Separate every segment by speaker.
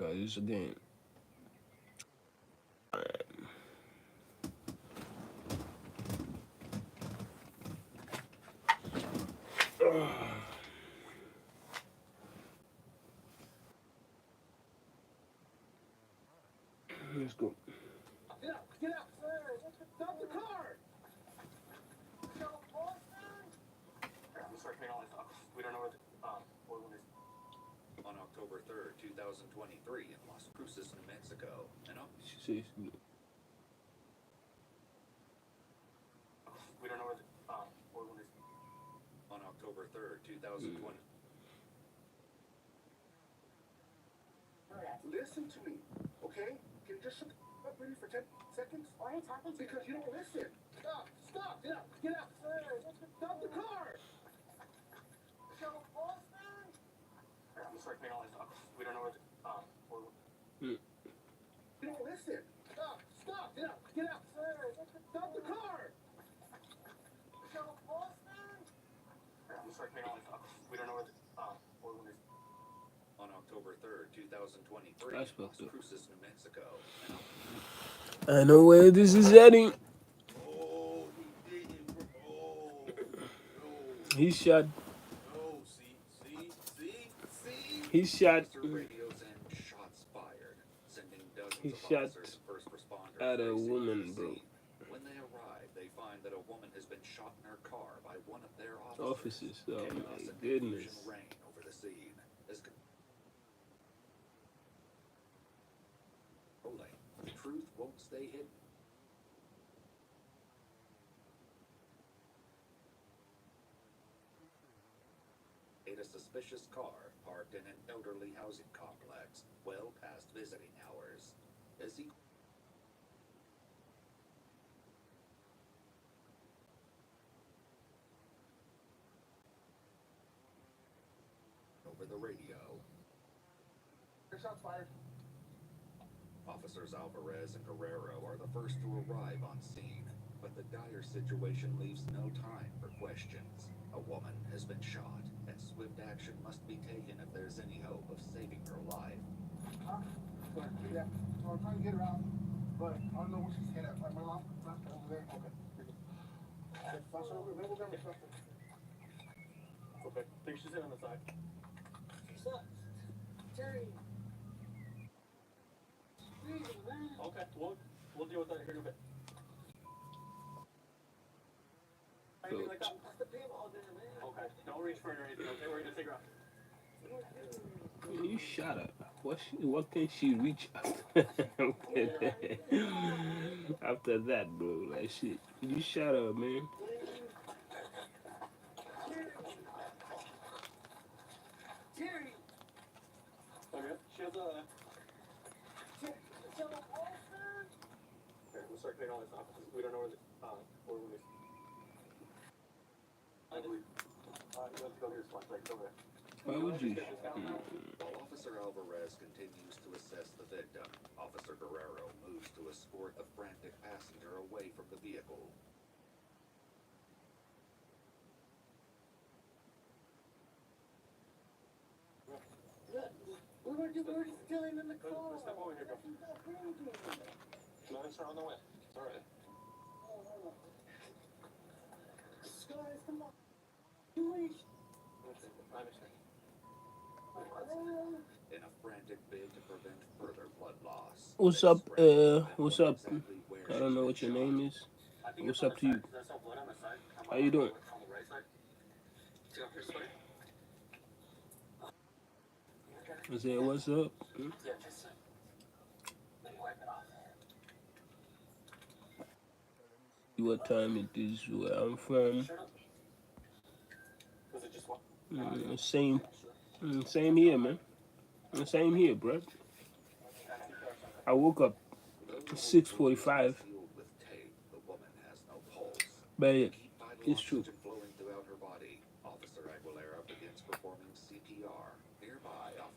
Speaker 1: Cause again, let's go.
Speaker 2: Get out, sir! Stop the car! We don't know where the oil is. On October 3rd, 2023, in Las Cruces, New Mexico.
Speaker 1: She says,
Speaker 2: We don't know where the oil is. On October 3rd, 2020. Listen to me, okay? Can you just shut up really for 10 seconds?
Speaker 3: Why are you talking to
Speaker 2: Because
Speaker 3: me?
Speaker 2: you don't listen. Stop! Stop! Get out! Sir! Stop the car! We don't know where the oil is.
Speaker 1: mm,
Speaker 2: You don't listen. Stop! Stop! Get out! Sir! Stop the car! We don't know where the oil is. On October 3rd, 2023,
Speaker 1: that's
Speaker 2: Las
Speaker 1: fucked up.
Speaker 2: Cruces, New Mexico.
Speaker 1: I know where this is heading.
Speaker 2: Oh, he didn't. Oh, no.
Speaker 1: He shot.
Speaker 2: No, see?
Speaker 1: He shot.
Speaker 2: Officer radios and shots fired, sending dozens
Speaker 1: He
Speaker 2: of
Speaker 1: shot
Speaker 2: officers and first responders
Speaker 1: at a
Speaker 2: racing to
Speaker 1: woman,
Speaker 2: the
Speaker 1: bro.
Speaker 2: scene. When they arrive, they find that a woman has been shot in her car by one of their
Speaker 1: Officers. Oh
Speaker 2: Chaos
Speaker 1: my
Speaker 2: and
Speaker 1: goodness.
Speaker 2: confusion reign over the scene. As the truth won't stay hidden. A suspicious car parked in an elderly housing complex well past visiting hours. As he over the radio.
Speaker 4: Shots fired.
Speaker 2: Officers Alvarez and Guerrero are the first to arrive on scene, but the dire situation leaves no time for questions. A woman has been shot, and swift action must be taken if there's any hope of saving her life.
Speaker 4: Huh? But, yeah. So I'm trying to get her out, but I don't know where she's headed. My mom, over there. Okay. Then we'll grab my stuff.
Speaker 2: Okay, think she's in on the side.
Speaker 3: Jerry.
Speaker 2: Okay, we'll deal with that here in a bit. Anything like that? Okay, don't reach for it or anything, okay? We're gonna take her out.
Speaker 1: You shot her. What can she reach after, after that, bro? Like shit. You shot her, man.
Speaker 3: Jerry.
Speaker 2: Okay, she has a... Okay, we'll start clearing all this off. We don't know where the... where we... I believe... you have to go here, Swank, like, over there.
Speaker 1: Why would you?
Speaker 2: While Officer Alvarez continues to assess the victim, Officer Guerrero moves to escort a frantic passenger away from the vehicle.
Speaker 3: We were still in the car.
Speaker 2: Step over here, go. No, sir, on the way. It's all right.
Speaker 3: Guys, come on. Please.
Speaker 2: I understand. In a frantic bid to prevent further blood loss.
Speaker 1: What's up? What's up? I don't know what your name is. What's up to you? How you doing? I said, what's up? What time it is where I'm from? Same, same here, man. Same here, bro. I woke up 6:45, but it's true.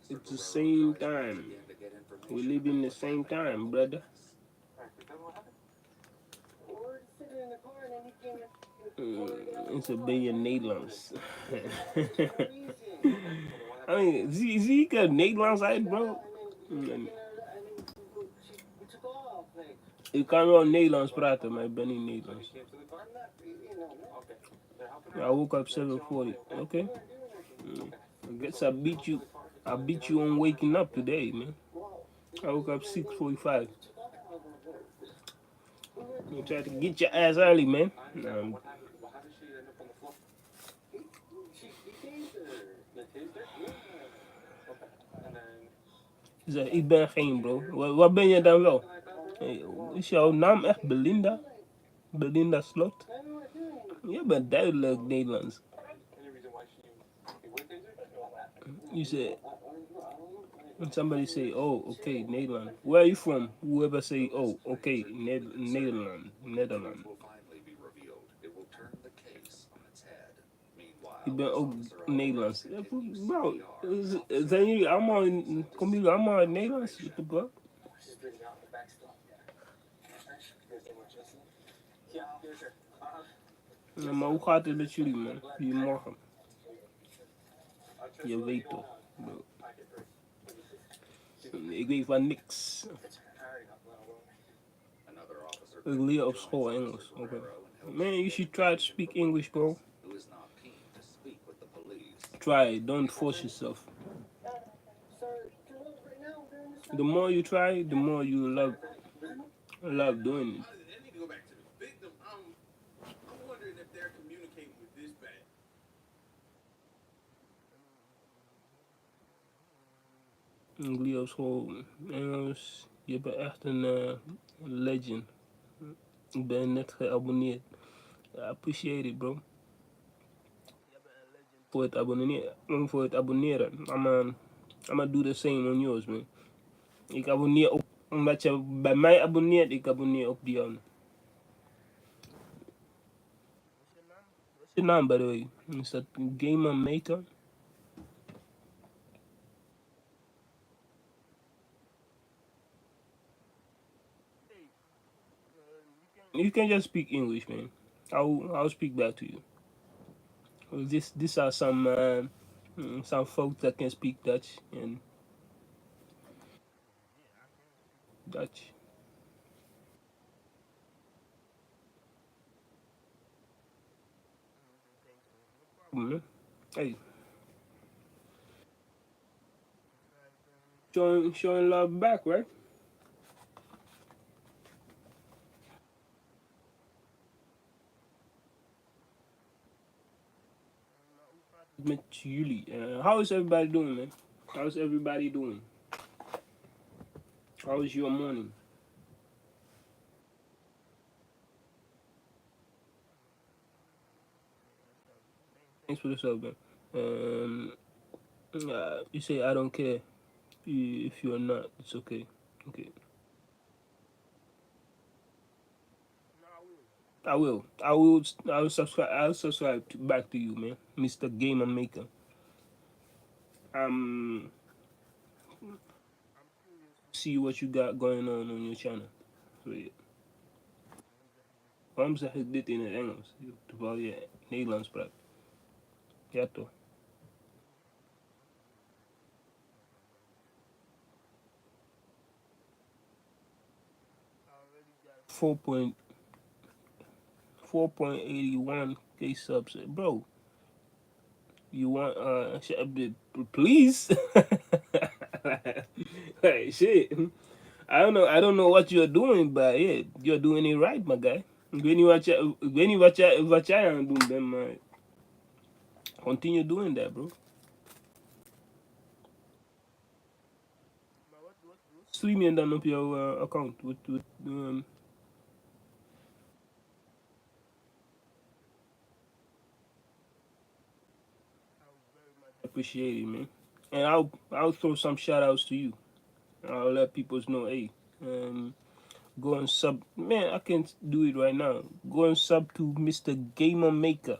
Speaker 1: It's the same time. We live in the same time, brother. It's a billion Nederlands. I mean, zie ik Nederlands uit, bro? En
Speaker 3: We took off, like,
Speaker 1: ik kan wel Nederlands praten, maar ik ben niet Nederlands.
Speaker 3: I'm not, no.
Speaker 1: I woke up 7:40. Okay. I guess I beat you on waking up today, man. I woke up 6:45. You try to get your ass early, man. Zeg, ik ben geen bro. Wat ben je dan wel? Hey, is jouw naam echt Belinda? Belinda Slot? Je bent duidelijk Nederlands. You say, somebody say, oh, okay, Nederland. Where are you from? Whoever say, oh, okay, Nederland. Nederland.
Speaker 2: Will finally be revealed. It will turn the case on its head. Meanwhile,
Speaker 1: Ik ben ook
Speaker 2: Officer Alvarez
Speaker 1: Nederlands. Ja,
Speaker 2: continues
Speaker 1: bro,
Speaker 2: CPR.
Speaker 1: zijn jullie allemaal komen jullie allemaal uit Nederlands? What the fuck?
Speaker 3: She's breathing out in the back still. Yeah, yes, sir.
Speaker 1: Ja, maar hoe gaat het met jullie, man? Jullie morgen? Je weet toch, bro. Ik weet van niks.
Speaker 2: Another officer
Speaker 1: Ik leer op school Engels. Okay. Man, you should try to speak English, bro.
Speaker 2: who is not keen to speak with the police.
Speaker 1: Try it. Don't force yourself.
Speaker 3: Sir, right now, we're in the
Speaker 1: The more you try, the more you love doing it.
Speaker 5: They need to go back to the victim. I'm wondering if they're communicating with this bad.
Speaker 1: Ik leer op school Engels. Je bent echt een legend. Ik ben net geabonneerd. I appreciate it, bro. Voor het abonneren. I'ma do the same on yours, man. Ik abonneer op, omdat je bij mij abonneert, ik abonneer op die jou. What's your naam, by the way? Is dat Gamer Maker? You can just speak English, man. I'll speak back to you. These are some folks that can speak Dutch and Dutch. Hey, showing love back, right? Met jullie. How is everybody doing, man? How's everybody doing? How is your morning? Thanks for the sub, man. You say I don't care. If you're not, it's okay. Okay. I will. I will. I will subscribe. I'll subscribe back to you, man, Mr. Gamer Maker. See what you got going on your channel. So, yeah. Waarom zeg ik dit in het Engels? Terwijl je Nederlands praat. Ja toch? 4.81k subs, bro. You want please? Hey, shit. I don't know what you're doing, but yeah, you're doing it right, my guy. Wat jij aan het doen bent, maar continue doing that, bro. Stream je dan op jouw account? Appreciate it, man. And I'll throw some shout outs to you. I'll let people know, hey, go and sub. Man, I can do it right now. Go and sub to Mr. Gamer Maker.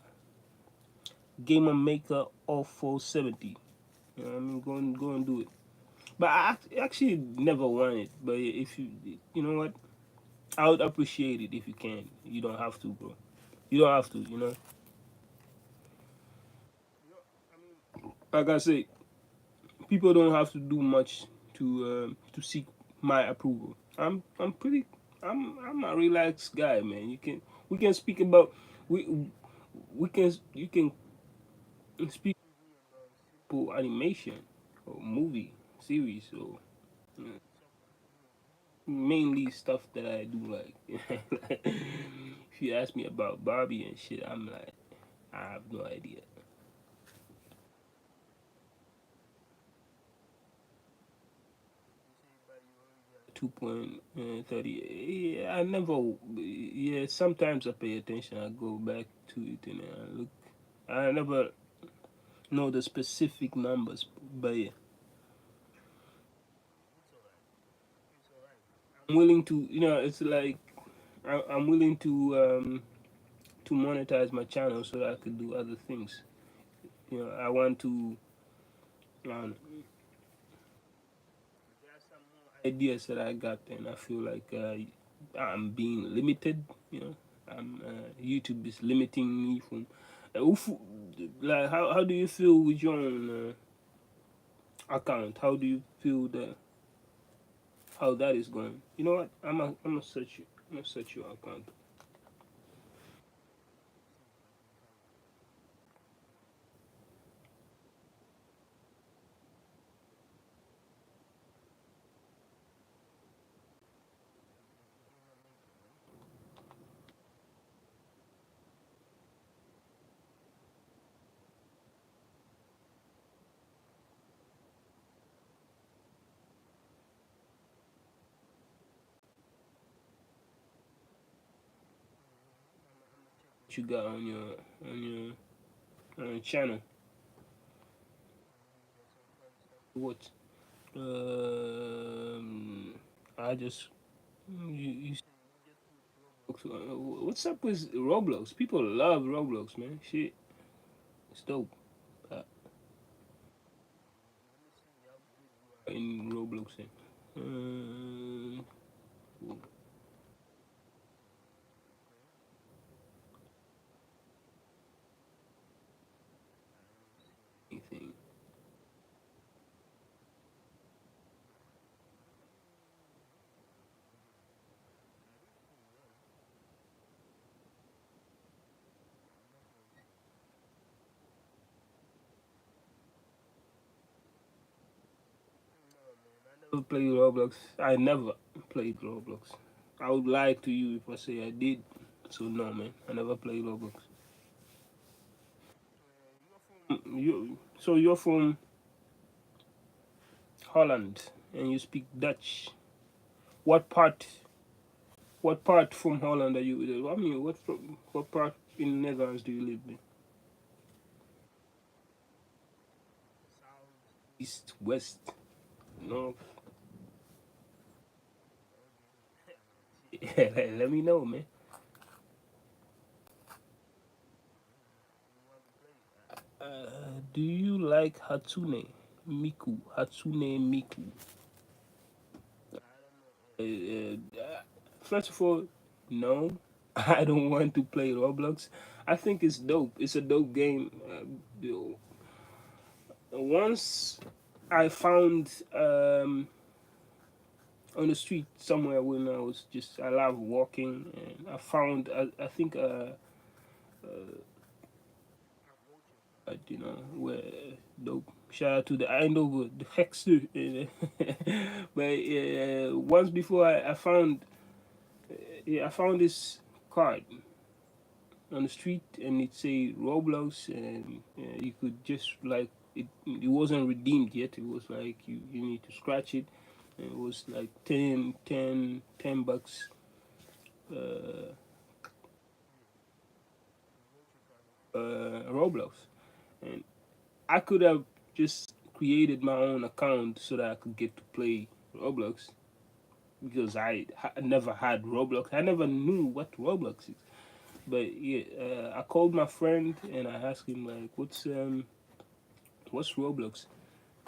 Speaker 1: Gamer Maker of 470. You know what I mean? Go and do it. But I actually never want it. But if you know what? I would appreciate it if you can. You don't have to, bro. You don't have to, you know. Like I say, people don't have to do much to seek my approval. I'm pretty. I'm a relaxed guy, man. You can we can speak about we we can you can speak about animation or movie series or mainly stuff that I do like. If you ask me about Barbie and shit, I'm like, I have no idea. 2.30. Yeah, I never. Yeah, sometimes I pay attention. I go back to it and I look. I never know the specific numbers, but yeah, I'm willing to. It's like I'm willing to monetize my channel so that I could do other things. I want to. Um, ideas that I got, and I feel like I'm being limited. You know, YouTube is limiting me from. Like, how do you feel with your own account? How do you feel that how that is going? You know what? I'm gonna search you. I'm gonna search your account. What you got on your channel? What? I just you what's up with Roblox? People love Roblox, man. Shit, it's dope. Uh, in Roblox, uh, anything. Never played Roblox. I never played Roblox. I would lie to you if I say I did. So no, man. I never played Roblox. So you're from Holland and you speak Dutch. What part? What part from Holland are you? I mean, what part in the Netherlands do you live in? East, west, north. Let me know, man. Do you like Hatsune Miku? First of all, no, I don't want to play Roblox. I think it's dope. It's a dope game. Once I found on the street somewhere when I was just I love walking, and I found I think where dope. Shout out to the Eindhoven, the Hexter. But once before I found I found this card on the street and it say Roblox and you could just like it wasn't redeemed yet. It was like you need to scratch it. And it was like 10 bucks Roblox. And I could have just created my own account so that I could get to play Roblox because never had Roblox. I never knew what Roblox is. But yeah, I called my friend and I asked him like, what's Roblox?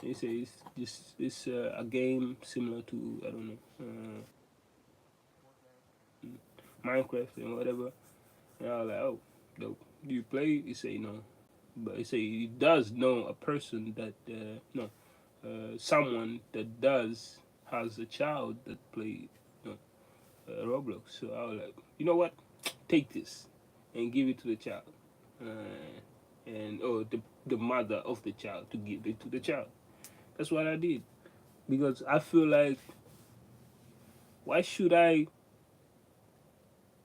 Speaker 1: He says it's a game similar to I don't know Minecraft and whatever. And I was like, oh, dope. Do you play? He say no, but he say he does know a person that no. someone that does has a child that play you Roblox. So I was like, you know what, take this and give it to the child, and or the mother of the child to give it to the child. That's what I did because I feel like why should I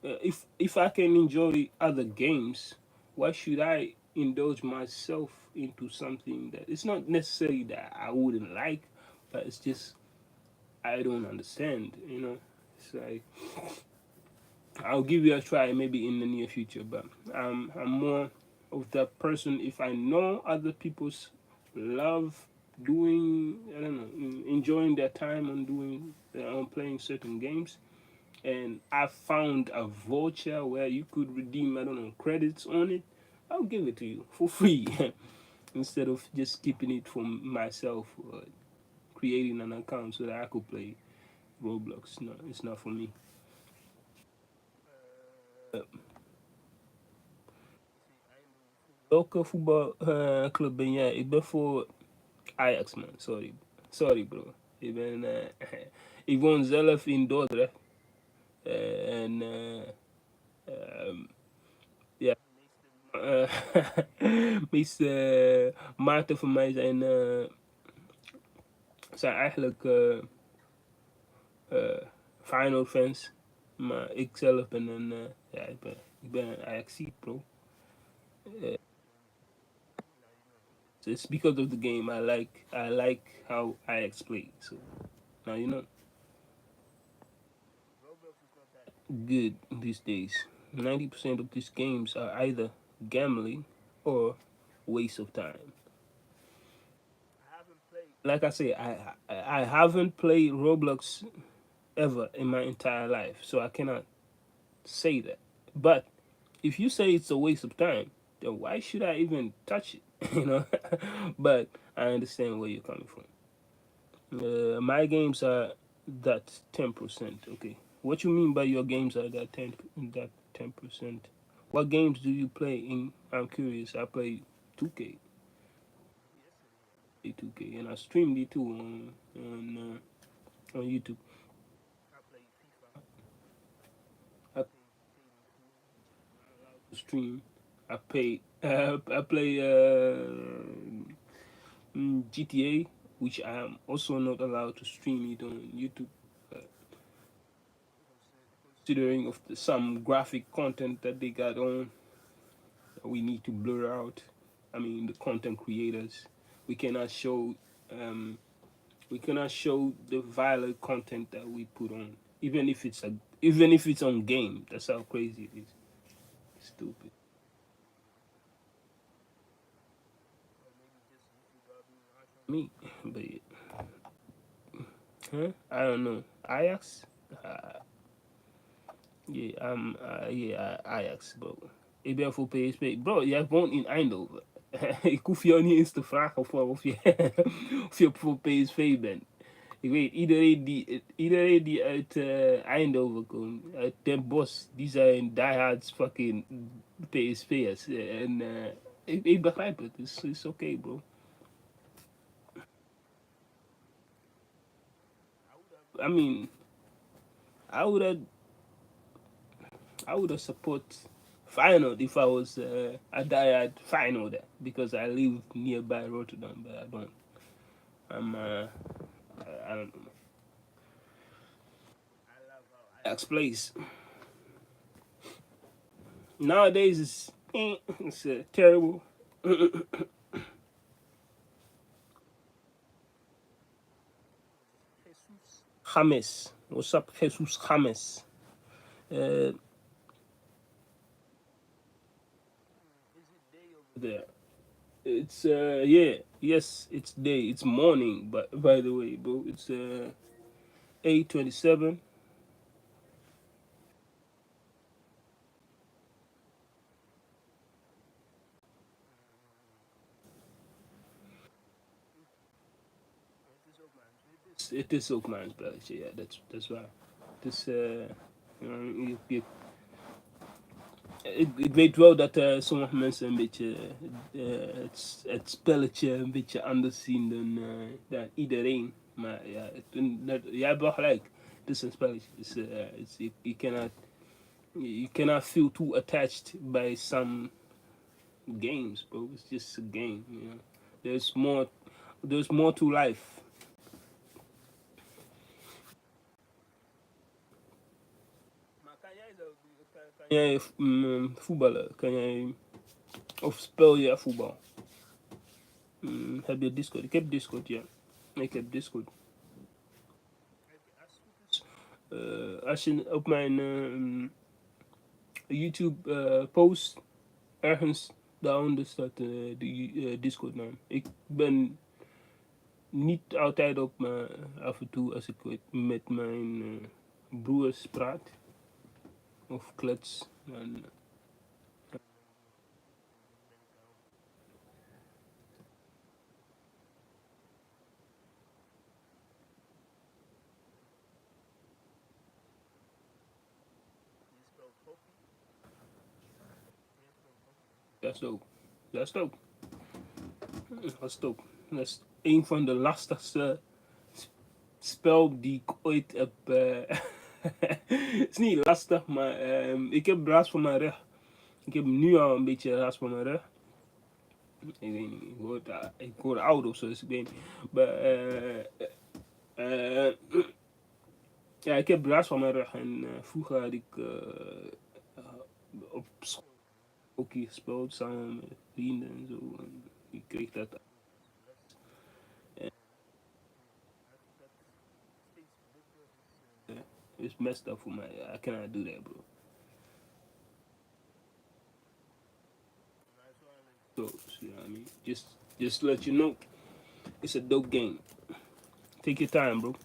Speaker 1: if I can enjoy other games, why should I indulge myself into something that it's not necessarily that I wouldn't like, but it's just I don't understand. It's like I'll give you a try maybe in the near future, but I'm more of that person. If I know other people's love doing, I don't know, enjoying their time on on playing certain games, and I found a voucher where you could redeem, I don't know, credits on it, I'll give it to you for free instead of just keeping it for myself or creating an account so that I could play Roblox. No, it's not for me. Welke voetbalclub ben jij? Ik ben voor Ajax, man. Sorry. Sorry, bro. Ik woon zelf in Dordrecht. En ja, uh, meeste maten van mij zijn eigenlijk Feyenoord fans. Maar ik zelf ben ja, ik ben een Ajaxiet, bro. So it's because of the game. I like how Ajax play. So now you know. Good these days. 90% of these games are either gambling or waste of time. Like I say, I haven't played Roblox ever in my entire life, so I cannot say that. But if you say it's a waste of time, then why should I even touch it? But I understand where you're coming from. My games are that 10%. Okay, what you mean by your games are that 10%? What games do you play in? I'm curious. I play 2K, 2K, and I streamed it too on YouTube. I stream. I pay. I play GTA, which I am also not allowed to stream it on YouTube, considering of some graphic content that they got on. We need to blur out. I mean, the content creators. We cannot show. Um, we cannot show the violent content that we put on, even if it's on game. That's how crazy it is. Stupid. Me, but huh? I don't know. Ajax. Yeah, Ajax, bro. Ik ben voor PSV. Bro, jij woont in Eindhoven. Ik hoef jou niet eens te vragen of je voor PSV bent. Ik weet, iedereen die uit Eindhoven komt, uit Den Bosch, die zijn diehards fucking PSV'ers. En ik begrijp het. Het is oké, bro. I mean, I would have I would have support Feyenoord if I was a diehard Feyenoorder because I live nearby Rotterdam, but I don't. I'm I don't know. Ajax plays nowadays it's terrible. James, what's up, Jesus James? Uh, there. It's yeah, yes, it's day. It's morning, but by the way, bro, it's 8:27. It is Oakman's village. Yeah, that's right. This you know, Ik weet wel dat sommige mensen een beetje het spelletje een beetje anders zien dan iedereen. Maar ja, jij hebt wel gelijk. Het is een spelletje. Dus, you cannot feel too attached by some games, bro. It's just a game. You know, there's more. There's more to life. Maar kan jij zo, kan jij voetballen? Kan jij, of speel je voetbal? Heb je Discord? Ik heb Discord, ja. Ik heb Discord. Als je op mijn YouTube post ergens daaronder staat de Discord naam. Ik ben niet altijd op, maar af en toe als ik met mijn broers praat of klets. Dan, dat is dope. Dat is dope. Dat is dope. Dat is een van de lastigste spel die ik ooit heb. Het is niet lastig, maar ik heb last van mijn rug. Ik heb nu al een beetje last van mijn rug. Ik weet niet, ik word oud of zo, dus ik weet niet. Maar, ja, ik heb last van mijn rug en vroeger had ik op school ook hier gespeeld samen met vrienden en zo. En ik kreeg dat. It's messed up for my. I cannot do that, bro. So, you know what I mean? Just to let you know, it's a dope game. Take your time, bro.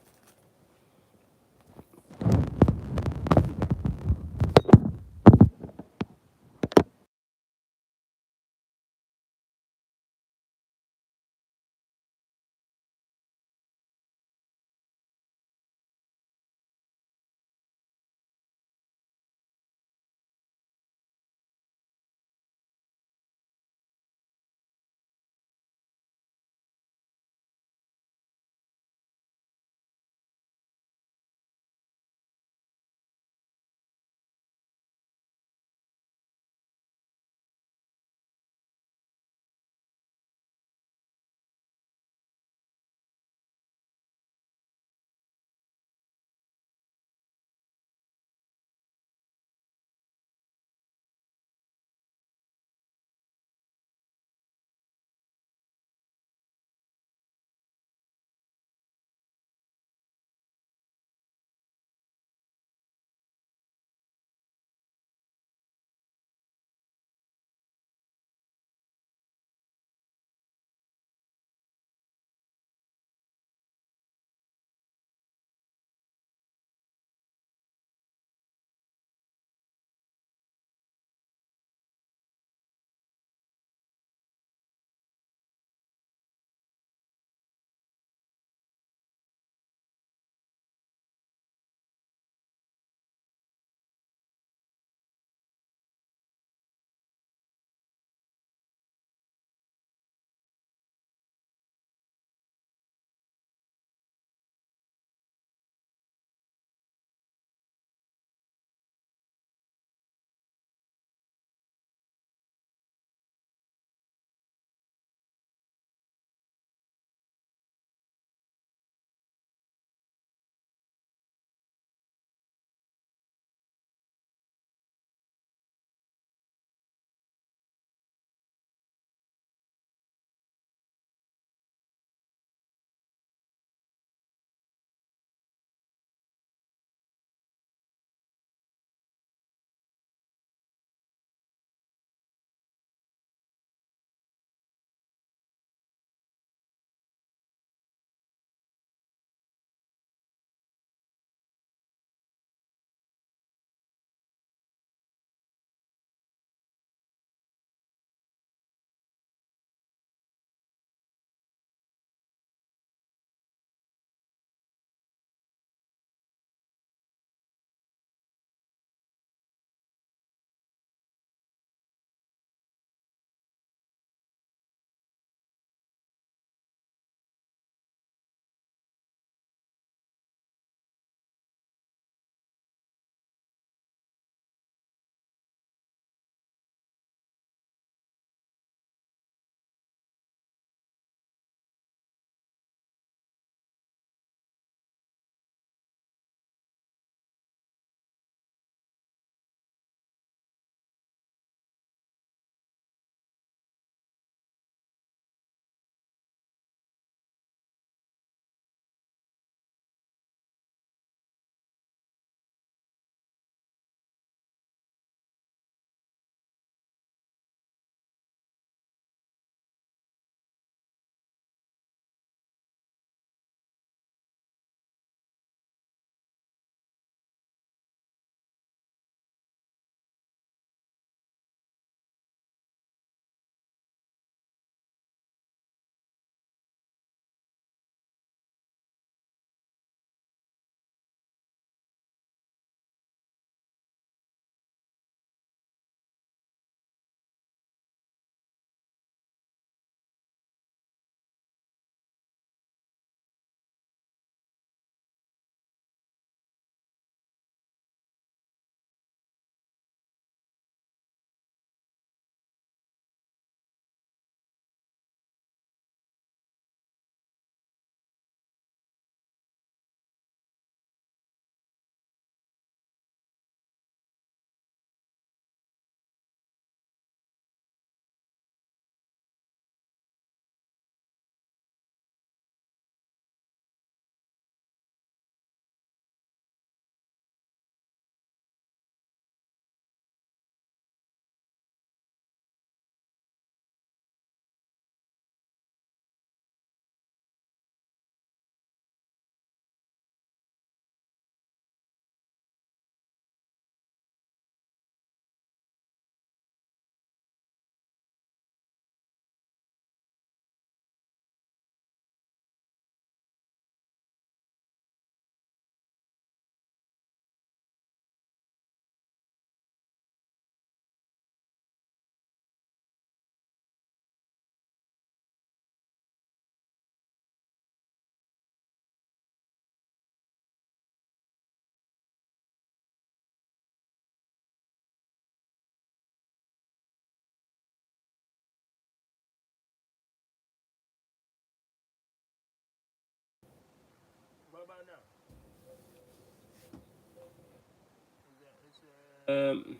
Speaker 1: Um,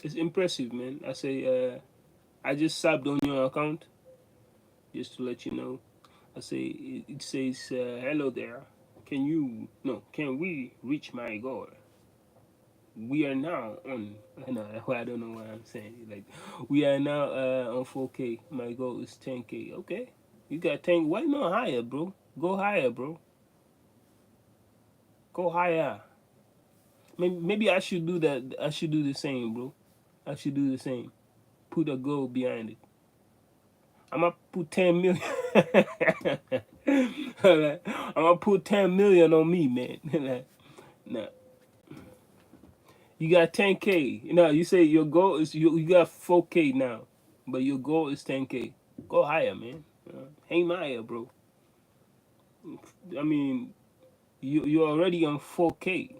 Speaker 1: it's impressive, man. I say, I just subbed on your account just to let you know. I say it says, "Hello there. Can you no? Can we reach my goal? We are now on." No, I don't know what I'm saying. Like, we are now on 4K. My goal is 10K. Okay, you got 10. Why not higher, bro? Go higher, bro. Go higher. Maybe I should do that. I should do the same, bro. I should do the same. Put a goal behind it. I'm gonna put 10 million. I'm gonna put 10 million on me, man. Like, nah, you got 10K. No, you say your goal is you got 4K now, but your goal is 10K. Go higher, man. Aim higher, bro. I mean, you're already on 4K.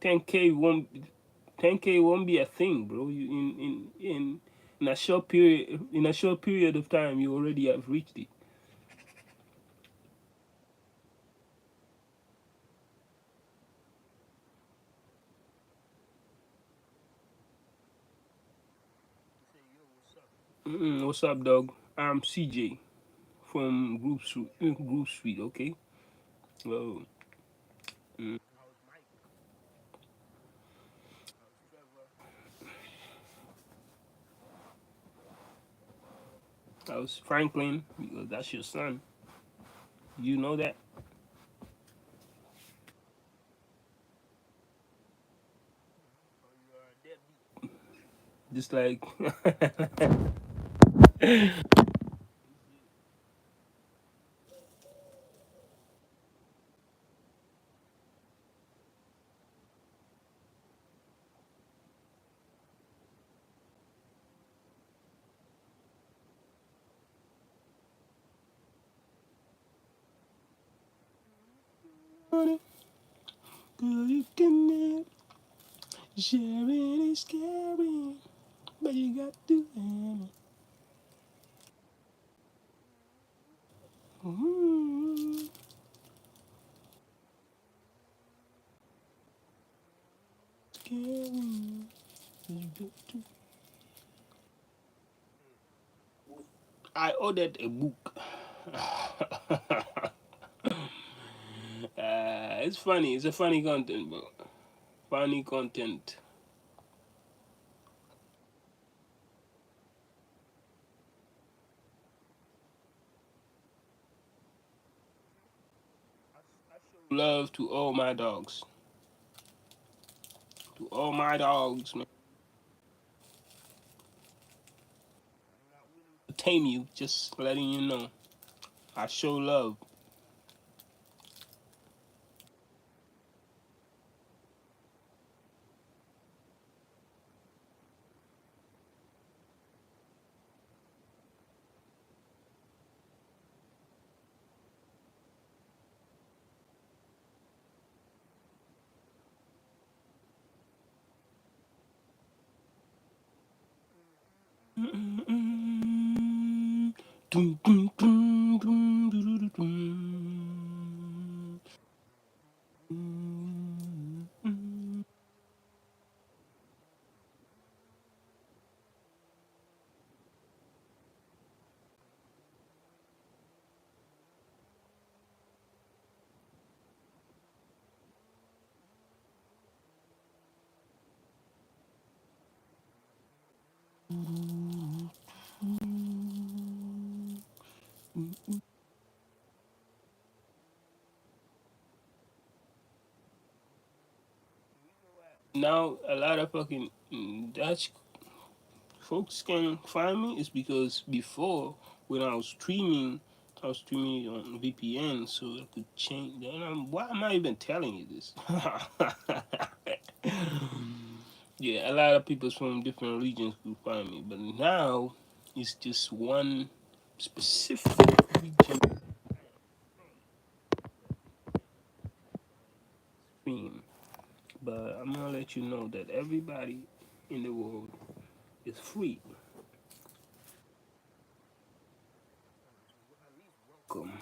Speaker 1: 10K won't 10K won't be a thing, bro. You in a short period of time, you already have reached it. What's up, dog? I'm CJ from Group Suite. Okay. Well, I was Franklin because that's your son. You know that. Just like you can sharing is caring, but you got to have it. Caring is good to. I ordered a book. It's funny. It's a funny content, bro. Funny content. Love to all my dogs. To all my dogs, man. Tame you, just letting you know. I show love. Dum, dum, dum, dum, dum, dum, dum. Now a lot of fucking Dutch folks can find me is because before when I was streaming on VPN so I could change. Then why am I even telling you this? Yeah, a lot of people from different regions could find me, but now it's just one specific region stream. But I'm gonna let you know that everybody in the world is free. Welcome.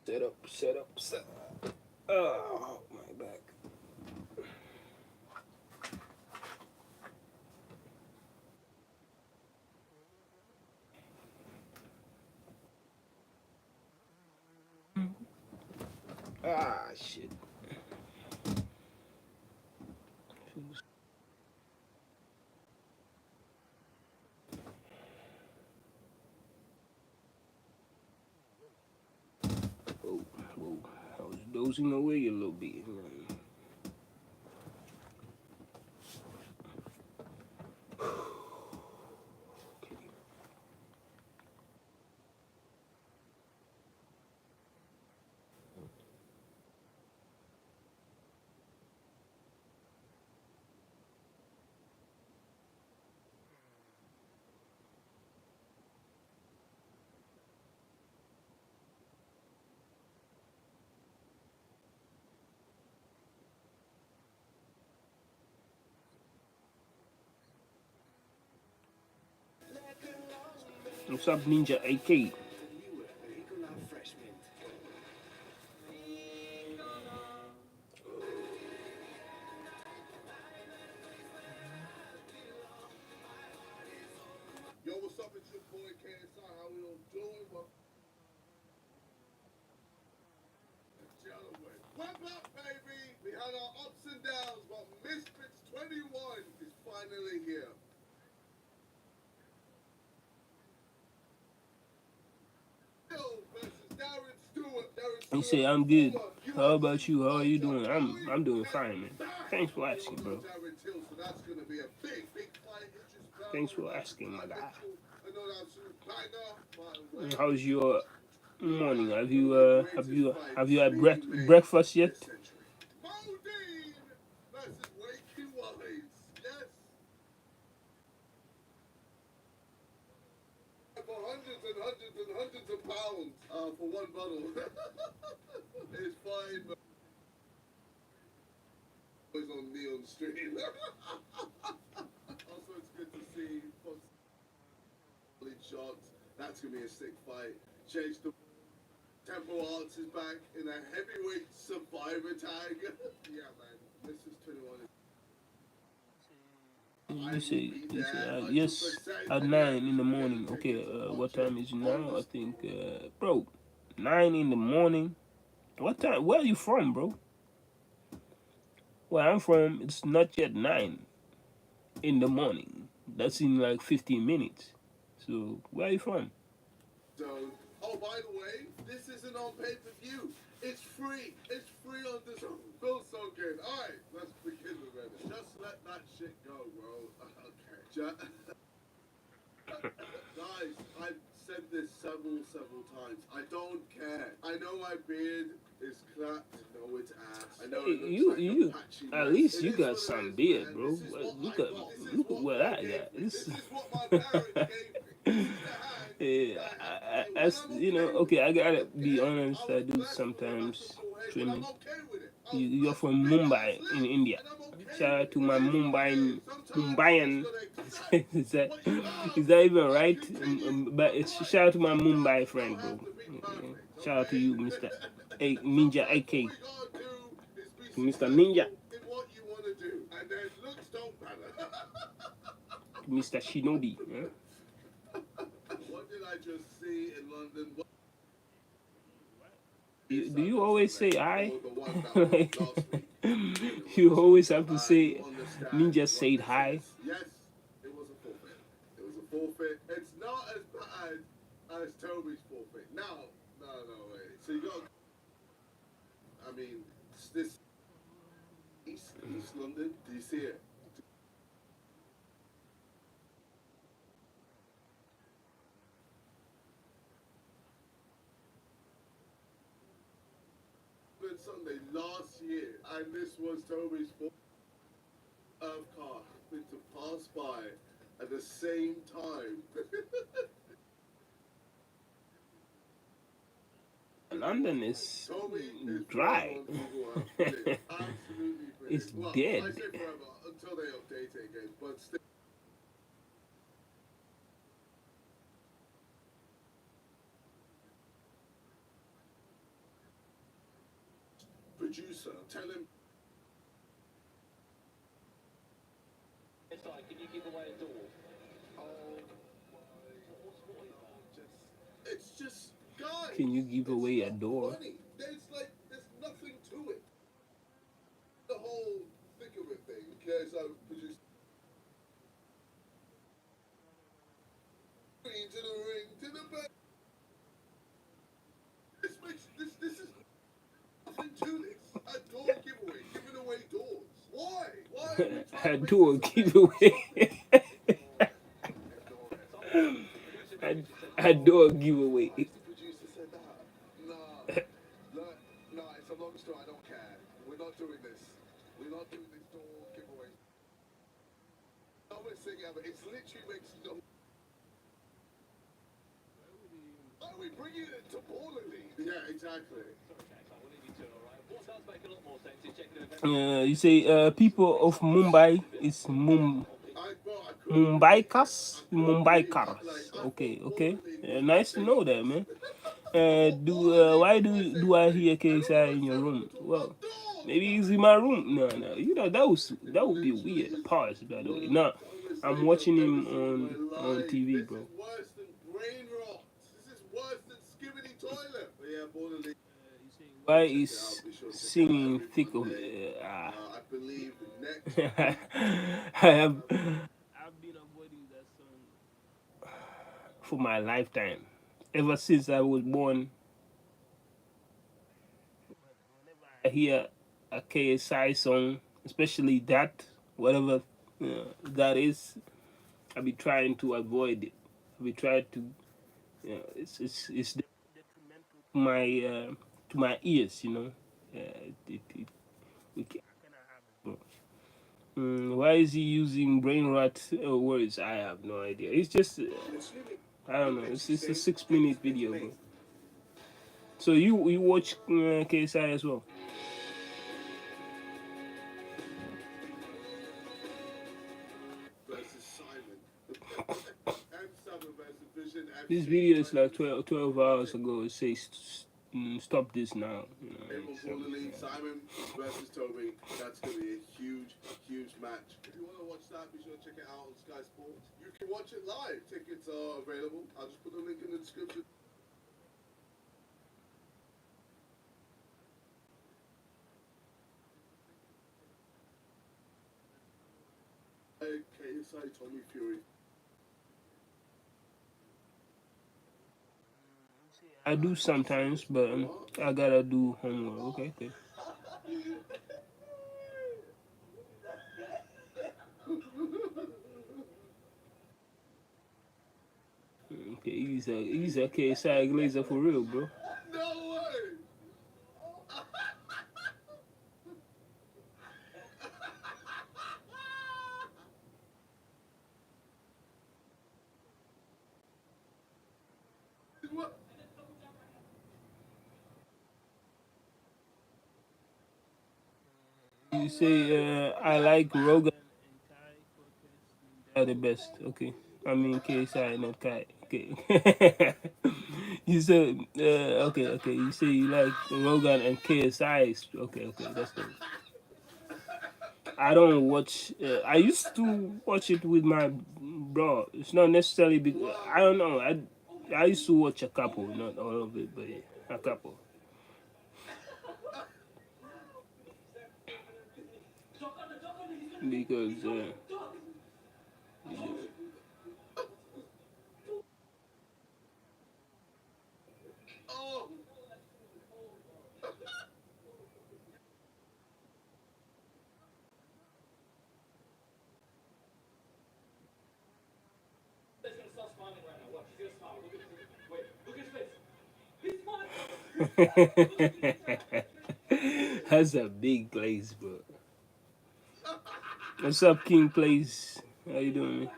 Speaker 1: Set up, set up, set up. Oh, my back. Ah, shit. Whoa, whoa. I was dozing away a little bit. What's up, Ninja AK?
Speaker 4: Yo, what's up? It's your boy KSI. How we all doing? Well, gentlemen, web up, baby. We had our ups and downs, but Misfits 21 is finally here. Hill versus Darren Stewart.
Speaker 1: He said, I'm good. How about you? How are you doing? I'm doing fine, man. Thanks for asking, bro.
Speaker 4: Darren Till, so that's gonna be a big fight.
Speaker 1: Thanks for asking, my guy.
Speaker 4: Another absolute banger.
Speaker 1: How's your morning? Have you had breakfast yet?
Speaker 4: Modine versus Wakey Wise. Yes. For hundreds and hundreds and hundreds of pounds for one bottle. It's fine, but it's on Neon Street. Also, it's good to see Fox shots. That's gonna be a sick fight. Chase the Temple Arts is back in a heavyweight survivor tag. Yeah, man. This is 21.
Speaker 1: Yes, at 9 in the morning. Okay, what time is it now? I think, bro, 9 in the morning. What time? Where are you from, bro? Where I'm from, it's not yet 9 in the morning. That's in like 15 minutes. So, where are you from?
Speaker 4: So, oh, by the way, this isn't on pay-per-view. It's free. It's free on this. Feels so good. All right, let's begin with it. Just let that shit go, bro. Okay. Guys, I've said this several times. I don't care. I know my beard is clapped. I know it's ass. I know it looks like
Speaker 1: You,
Speaker 4: a patchy
Speaker 1: at
Speaker 4: mess.
Speaker 1: least
Speaker 4: It
Speaker 1: you
Speaker 4: is
Speaker 1: got
Speaker 4: what it
Speaker 1: some
Speaker 4: is,
Speaker 1: beard,
Speaker 4: man.
Speaker 1: bro.
Speaker 4: This is what
Speaker 1: Look
Speaker 4: I
Speaker 1: at
Speaker 4: got. This is
Speaker 1: look at
Speaker 4: what
Speaker 1: what
Speaker 4: God
Speaker 1: I
Speaker 4: gave
Speaker 1: got.
Speaker 4: me. This is what my parents gave me. This is the hand
Speaker 1: Yeah,
Speaker 4: that I have. And
Speaker 1: as
Speaker 4: I'm
Speaker 1: you know,
Speaker 4: okay with
Speaker 1: okay,
Speaker 4: it.
Speaker 1: I gotta be
Speaker 4: Okay?
Speaker 1: honest.
Speaker 4: I
Speaker 1: I
Speaker 4: was
Speaker 1: do
Speaker 4: blessed with a
Speaker 1: sometimes
Speaker 4: massive head, but I'm
Speaker 1: trimming.
Speaker 4: okay with it. I was
Speaker 1: You're
Speaker 4: blessed
Speaker 1: from
Speaker 4: with big ass
Speaker 1: Mumbai in
Speaker 4: lips,
Speaker 1: India.
Speaker 4: and I'm okay
Speaker 1: Shout
Speaker 4: with
Speaker 1: out
Speaker 4: it.
Speaker 1: to
Speaker 4: It
Speaker 1: my
Speaker 4: is what it is. Sometimes you just
Speaker 1: Mumbayan.
Speaker 4: gotta accept
Speaker 1: is that
Speaker 4: what you have
Speaker 1: is that even
Speaker 4: and
Speaker 1: right?
Speaker 4: continue
Speaker 1: But
Speaker 4: the
Speaker 1: it's
Speaker 4: fight.
Speaker 1: shout out to my
Speaker 4: Sometimes
Speaker 1: Mumbai
Speaker 4: you
Speaker 1: friend,
Speaker 4: don't
Speaker 1: bro.
Speaker 4: have to be perfect,
Speaker 1: Shout out to
Speaker 4: okay?
Speaker 1: you, Mr. Ninja
Speaker 4: Sometimes
Speaker 1: AK,
Speaker 4: all you gotta do is be
Speaker 1: Mr.
Speaker 4: successful
Speaker 1: Ninja,
Speaker 4: in what you wanna do, and then looks don't matter.
Speaker 1: Mr. Shinobi. Yeah?
Speaker 4: What did I just see in London?
Speaker 1: Do you always say I?
Speaker 4: Or the one that
Speaker 1: Like,
Speaker 4: was last week.
Speaker 1: you always have to say
Speaker 4: You understand
Speaker 1: Ninja
Speaker 4: what
Speaker 1: said
Speaker 4: this
Speaker 1: hi.
Speaker 4: is. Yes, it was a forfeit. It was a forfeit. It's not as bad as Toby's forfeit. No, wait. So you got, I mean, this East London. Do you see it? Sunday last year, and this was Toby's fourth car happened to pass by at the same time.
Speaker 1: London is
Speaker 4: Toby is
Speaker 1: dry.
Speaker 4: forever on Google Earth. Brilliant. Absolutely
Speaker 1: It's
Speaker 4: brilliant. Well,
Speaker 1: dead.
Speaker 4: I say forever until they update it again, but still. Producer, tell him.
Speaker 6: Inside, can you give away a door?
Speaker 4: It's just, guys.
Speaker 1: Can you give
Speaker 4: it's
Speaker 1: away a
Speaker 4: not
Speaker 1: door?
Speaker 4: Funny. There's nothing to it. The whole thick of it thing. Okay, so producer. To the ring, to the back. This is nothing to this. A door giveaway, giving away doors. Why? Why are we trying
Speaker 1: A
Speaker 4: to make
Speaker 1: door
Speaker 4: this a
Speaker 1: giveaway. A door giveaway.
Speaker 4: Why has the producer said that? Nah, look, nah, it's a long story. I don't care. We're not doing this. We're not doing this door giveaway. No, we're singing, but it's literally makes no. Why are we bringing it to Baller League? Yeah, exactly.
Speaker 6: What does make a lot more sense is checking
Speaker 1: You say people of Mumbai is Mumbaikas? Mumbaikars. Okay, okay. Nice to know that, man. Why do I hear KSI in your room? Well, maybe he's in my room. No, no. You know that would be weird. Pause, by the way. No, I'm watching him on TV, bro.
Speaker 4: This is worse than brain rot. This is worse than skibbity toilet. But yeah, Baller League.
Speaker 1: Why is singing thick of
Speaker 4: I believe the next.
Speaker 1: I've been avoiding that song for my lifetime. Ever since I was born, I hear a KSI song, especially that, whatever that is, I be trying to avoid it. I be trying to, it's detrimental to my ears, you know. We can, bro. Why is he using brain rot words? I have no idea. It's just, I don't know. It's a 6 minute video, bro. So you watch KSI as well?
Speaker 4: Versus Simon. M7 versus Vision.
Speaker 1: This video is like 12 hours ago. It says stop this now. You know,
Speaker 4: Baller League, Simon versus Toby. That's going to be a huge, huge match. If you want to watch that, be sure to check it out on Sky Sports. You can watch it live. Tickets are available. I'll just put the link in the description. KSI Tommy Fury.
Speaker 1: I do sometimes, but I gotta do homework. Okay, okay. Okay, he's a KSI Glazer for real, bro.
Speaker 4: No way! What?
Speaker 1: You say I like Rogan. They're the best. Okay, I mean KSI, not Kai. Okay. You said okay, okay. You say you like Rogan and KSI. Okay, okay. That's the. I don't watch. I used to watch it with my bro. It's not necessarily because I don't know. I used to watch a couple, not all of it, but yeah, a couple. Because
Speaker 4: Oh!
Speaker 1: That's a big place, bro. What's up, King Place? How you doing, man?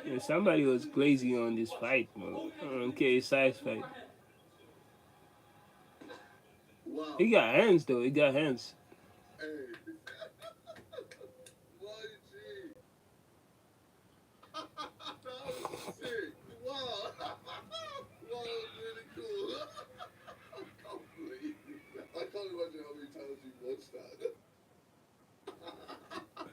Speaker 1: Yeah, somebody was crazy on this fight, bro. On KSI's fight.
Speaker 4: Wow.
Speaker 1: He got hands, though. He got hands.
Speaker 4: Hey. YG. That was sick. Wow. Wow, that was really cool. I can't believe that. I can't imagine how many times you watched that.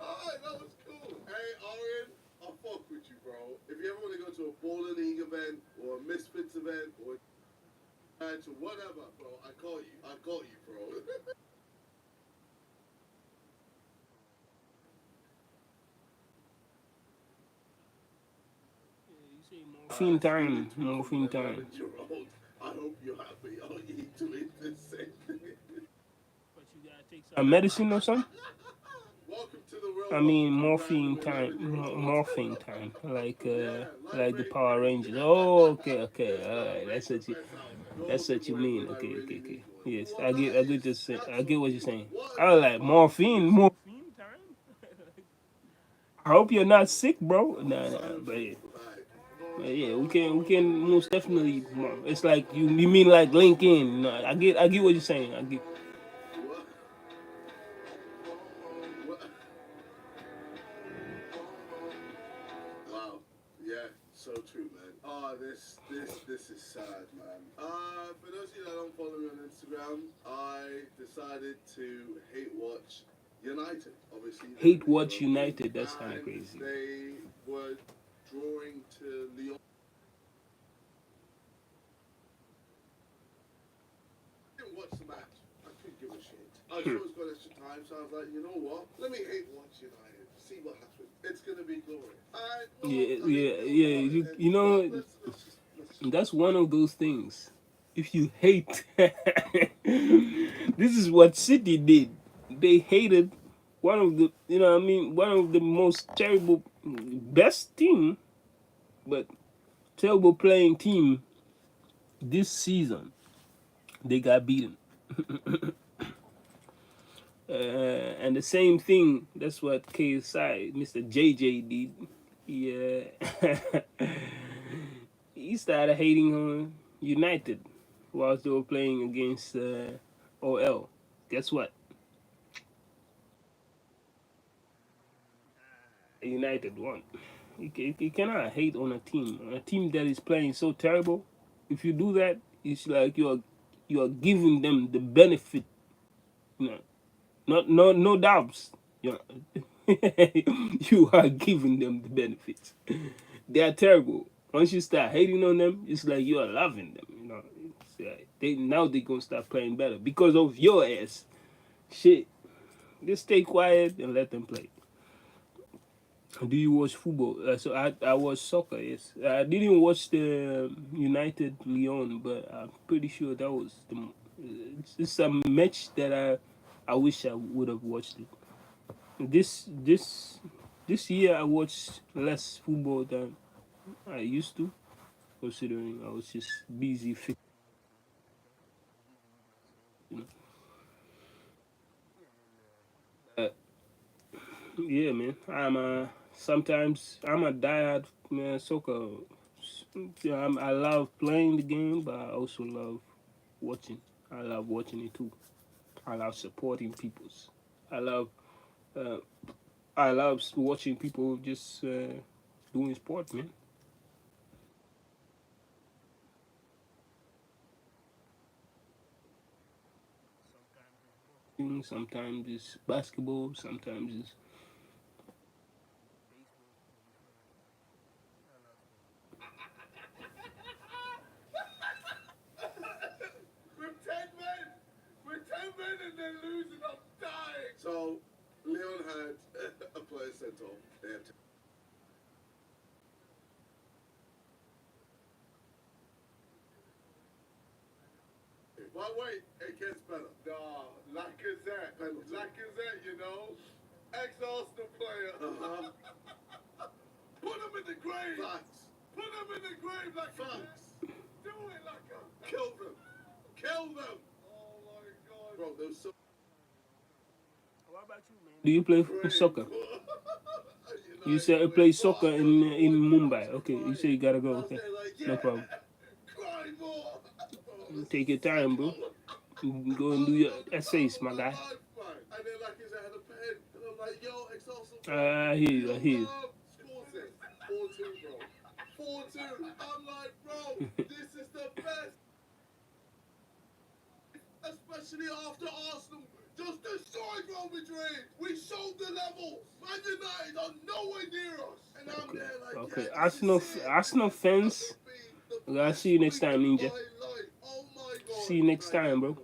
Speaker 4: Alright, that was cool. Hey, Orion, I fuck with you, bro. If you ever want to go to a Baller League event or a Misfits event or a match or whatever, bro, I call you. I got you, bro.
Speaker 1: Morphine time. Morphine time.
Speaker 4: 11-year-old. I hope you're happy. Oh, you doing the same thing.
Speaker 1: But you gotta take some medicine or something?
Speaker 4: Welcome to the real
Speaker 1: I
Speaker 4: world.
Speaker 1: mean,
Speaker 4: I'm
Speaker 1: morphine
Speaker 4: random
Speaker 1: time.
Speaker 4: 11-year-old.
Speaker 1: Morphine time.
Speaker 4: Yeah,
Speaker 1: Like the
Speaker 4: break.
Speaker 1: Power Rangers. Oh, okay, okay.
Speaker 4: There's
Speaker 1: All
Speaker 4: no
Speaker 1: right.
Speaker 4: make the best out.
Speaker 1: That's
Speaker 4: Those
Speaker 1: what you
Speaker 4: are the
Speaker 1: mean.
Speaker 4: words when I
Speaker 1: Okay,
Speaker 4: really
Speaker 1: okay, okay.
Speaker 4: need one.
Speaker 1: Yes,
Speaker 4: Well,
Speaker 1: I
Speaker 4: that
Speaker 1: get. I get
Speaker 4: is-
Speaker 1: this. I
Speaker 4: that's
Speaker 1: get what
Speaker 4: on
Speaker 1: you're
Speaker 4: you.
Speaker 1: saying.
Speaker 4: What
Speaker 1: I was like morphine. Morphine time. I hope you're not sick, bro. Nah, nah. But yeah, we can most definitely. It's like you mean like link in. No, I get what you're saying. I get.
Speaker 4: What? What? Wow. Yeah, so true, man. Oh, this is sad, man. For those of you that don't follow me on Instagram, I decided to hate watch United. Obviously, they're in
Speaker 1: Hate
Speaker 4: the
Speaker 1: watch
Speaker 4: Europa League,
Speaker 1: United. That's kind of
Speaker 4: and
Speaker 1: crazy.
Speaker 4: they were drawing to Lyon. I didn't watch the match. I couldn't give a shit. I saw it's got extra time, so I was like, you know what? Let me hate watch United. See what happens. It's gonna be glorious.
Speaker 1: Yeah, yeah, yeah. You know, that's one of those things. If you hate, this is what City did. They hated one of the, what I mean, one of the most terrible, best team, but terrible playing team this season. They got beaten. And the same thing, that's what KSI, Mr. JJ did. Yeah. He started hating on United whilst they were playing against OL. Guess what? United won. You cannot hate on a team that is playing so terrible. If you do that, it's like you are giving them the benefit. You know, no doubts. You know, you are giving them the benefits. They are terrible. Once you start hating on them, it's like you are loving them. You know, they gonna start playing better because of your ass. Shit, just stay quiet and let them play. Do you watch football? So I watch soccer. Yes, I didn't watch the United Lyon, but I'm pretty sure that was it's a match that I wish I would have watched it. This year I watched less football than I used to, considering I was just busy. You know. Yeah, man. I'm a diehard man soccer. Yeah, I love playing the game, but I also love watching. I love watching it too. I love supporting people's. I love uh, I love watching people just doing sport, man. Sometimes it's basketball. Sometimes it's
Speaker 4: We're 10 men! We're 10 men and they're losing, I'm dying! So, Leon had a player sent off. They had to. But wait, it gets better. Nah, Lacazette. Lacazette, you know? Ex-Arsenal player. Uh-huh. Put him in the grave! Facts. Put him in the grave, Lacazette! Facts. Do it, Lacazette! Kill them. kill them. Oh my god, bro, those so.
Speaker 1: What about you, man? Do you play soccer? You said you play soccer in Mumbai. Okay, you say you gotta go. Okay, no problem.
Speaker 4: Cry more.
Speaker 1: Take your time, bro. Go and do your essays, my guy.
Speaker 4: And then like he's had a pen, and I'm like, yo, exhausted.
Speaker 1: I hear you. I hear you.
Speaker 4: Scores it. 4-2, bro. 4-2. I'm like, bro, this is the best. Especially after Arsenal just destroyed Real Madrid. We showed the levels. Man United are nowhere near us. And I'm there like,
Speaker 1: Okay,
Speaker 4: yeah,
Speaker 1: Arsenal fans. I'll see you next time, Ninja.
Speaker 4: Oh my god.
Speaker 1: See you next time, bro.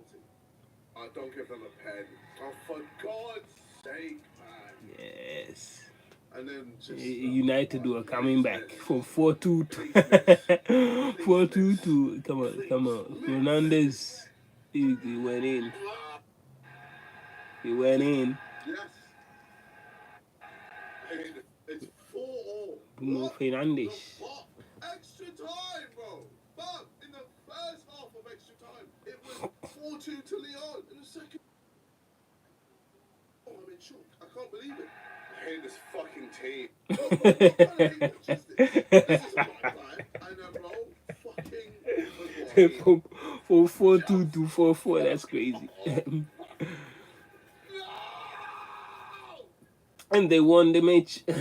Speaker 4: Don't give them a pen. Oh, for God's sake, man.
Speaker 1: Yes.
Speaker 4: And then just
Speaker 1: United were coming back from 4-2 to 4-2 to come on. Fernandez, he went in. He went in.
Speaker 4: Yes. It's 4-all.
Speaker 1: Bruno Fernandes.
Speaker 4: Extra time, bro. But in the first half of extra time, it was 4-2 to Leon. In the second, oh, I'm in shock. I can't believe it. I hate this fucking team. This is my life. And then, bro, fucking
Speaker 1: From 4-2 to 4-4, that's crazy. And they won the match. The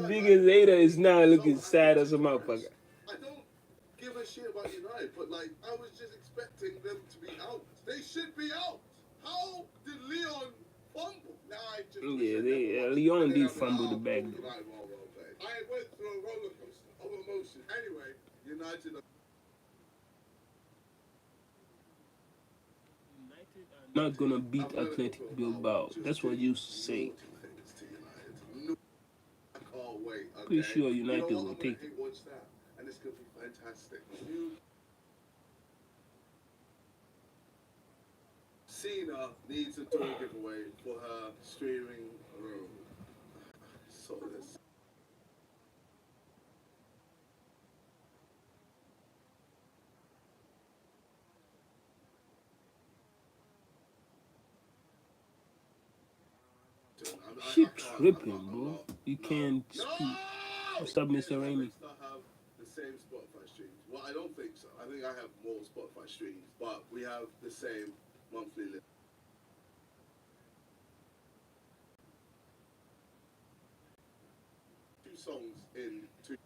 Speaker 1: biggest hater is now looking sad as a motherfucker.
Speaker 4: I don't give a shit about United, but like I was just expecting them to be out. They should be out. How did Leon fumble? Nah,
Speaker 1: Leon did fumble the bag.
Speaker 4: I went through a roller coaster of emotions. Anyway, United are
Speaker 1: not gonna beat Athletic Bilbao. That's what you say. Pretty sure United will take it.
Speaker 4: And it's gonna be fantastic. Cena needs a door giveaway for her streaming room. So this.
Speaker 1: She tripping, bro. You can't speak. Stop, Mr. Raimi.
Speaker 4: Have the same Spotify streams. Well, I don't think so. I think I have more Spotify streams, but we have the same monthly list. Two songs in two.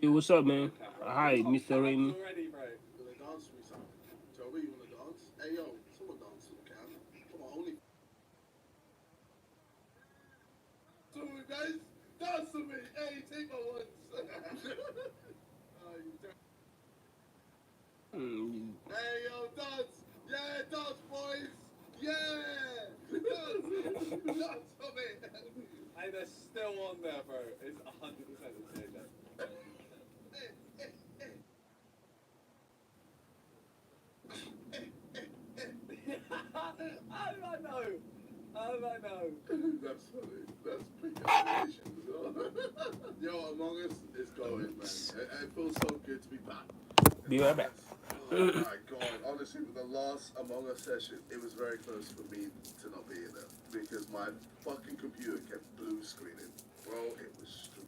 Speaker 1: Hey, what's up, man? Hi, Mr. Raimi.
Speaker 5: Already, bro.
Speaker 4: You wanna dance with me, son? Toby, you wanna dance? Hey, yo, someone dance to the camera. Come on, only. So, guys, dance to me. Hey, take my ones. Hey, yo, dance. Yeah, dance, boys. Yeah. Dance for me.
Speaker 5: Hey, they're still on there, bro. It's 100% the same. How do I know? How do I know?
Speaker 4: That's funny. That's big animation as well. Yo, Among Us is going, man. It feels so good to be back.
Speaker 1: Be right back.
Speaker 4: Oh my god. Honestly, with the last Among Us session, it was very close for me to not be in there. Because my fucking computer kept blue screening. Bro, it was stupid.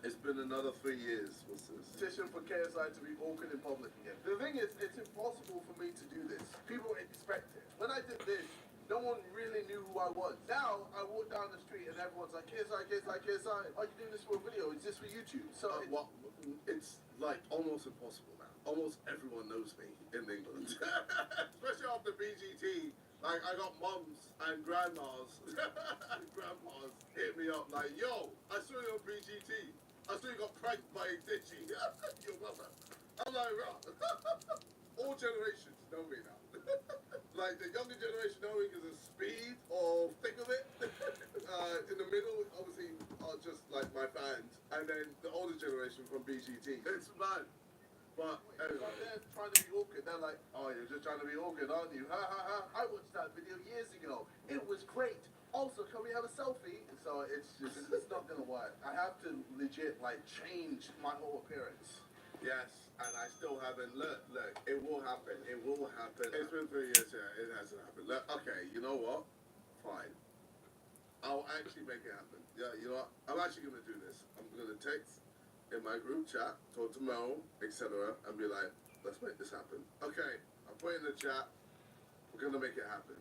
Speaker 4: It's been another 3 years. What's this? Petition for KSI to be awkward in public again. The thing is, it's impossible for me to do this. People expect it. When I did this, no one really knew who I was. Now, I walk down the street and everyone's like, KSI, KSI, KSI. Are you doing this for a video? Is this for YouTube? So it's like almost impossible now. Almost everyone knows me in England. Especially after BGT. Like, I got mums and grandmas and grandpas hit me up like, yo, I saw you on BGT. I saw you got pranked by Ditchy. Your brother. I'm like, bro. All generations know me now. Like, the younger generation know me because of speed or thick of it. In the middle, obviously, are just like my fans. And then the older generation from BGT. It's mad. But anyway, they're trying to be awkward. They're like, oh, you're just trying to be awkward, aren't you? Ha ha ha. I watched that video years ago. It was great. Also, can we have a selfie? So it's not gonna work. I have to legit like change my whole appearance. Yes, and I still haven't. Look, it will happen. It will happen. It's been 3 years, yeah, it hasn't happened. Look, okay, you know what? Fine. I'll actually make it happen. Yeah, you know what? I'm actually gonna do this. I'm gonna text in my group chat, talk to Mo, etc., and be like, let's make this happen. Okay, I'll put it in the chat. We're gonna make it happen.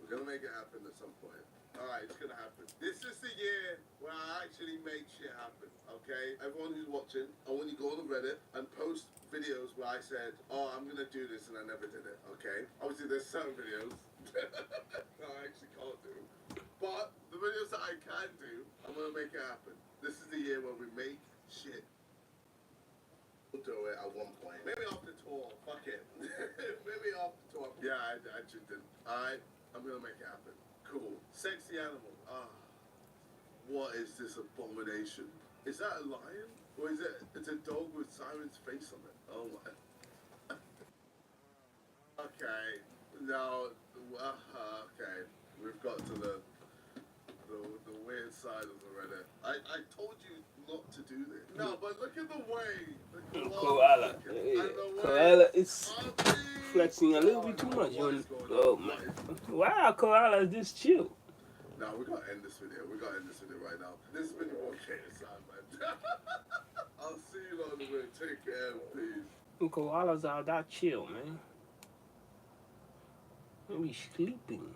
Speaker 4: We're gonna make it happen at some point. Alright, it's gonna happen. This is the year where I actually make shit happen, okay? Everyone who's watching, I want you to go on the Reddit and post videos where I said, oh, I'm gonna do this and I never did it, okay? Obviously, there's some videos that I actually can't do. But the videos that I can do, I'm gonna make it happen. This is the year where we make shit. We'll do it at one point. Maybe after tour. Fuck it. Maybe after tour. Yeah, I actually didn't. Alright, I'm gonna make it happen. Cool. Sexy animal. Ah. What is this abomination? Is that a lion? Or is it? It's a dog with Simon's face on it. Oh my. Okay. No. Okay. We've got to the weird side of the Reddit. I told you not to do this. No, but look at the way the
Speaker 1: Koala. Koala is flexing a little bit too much on. Oh man. Why are koalas this chill?
Speaker 4: Now we gotta end this video. We gotta end this video right now. This has been your boy KSI, man. I'll see you on the way. Take care, peace.
Speaker 1: Koalas are that chill, man. Maybe sleeping.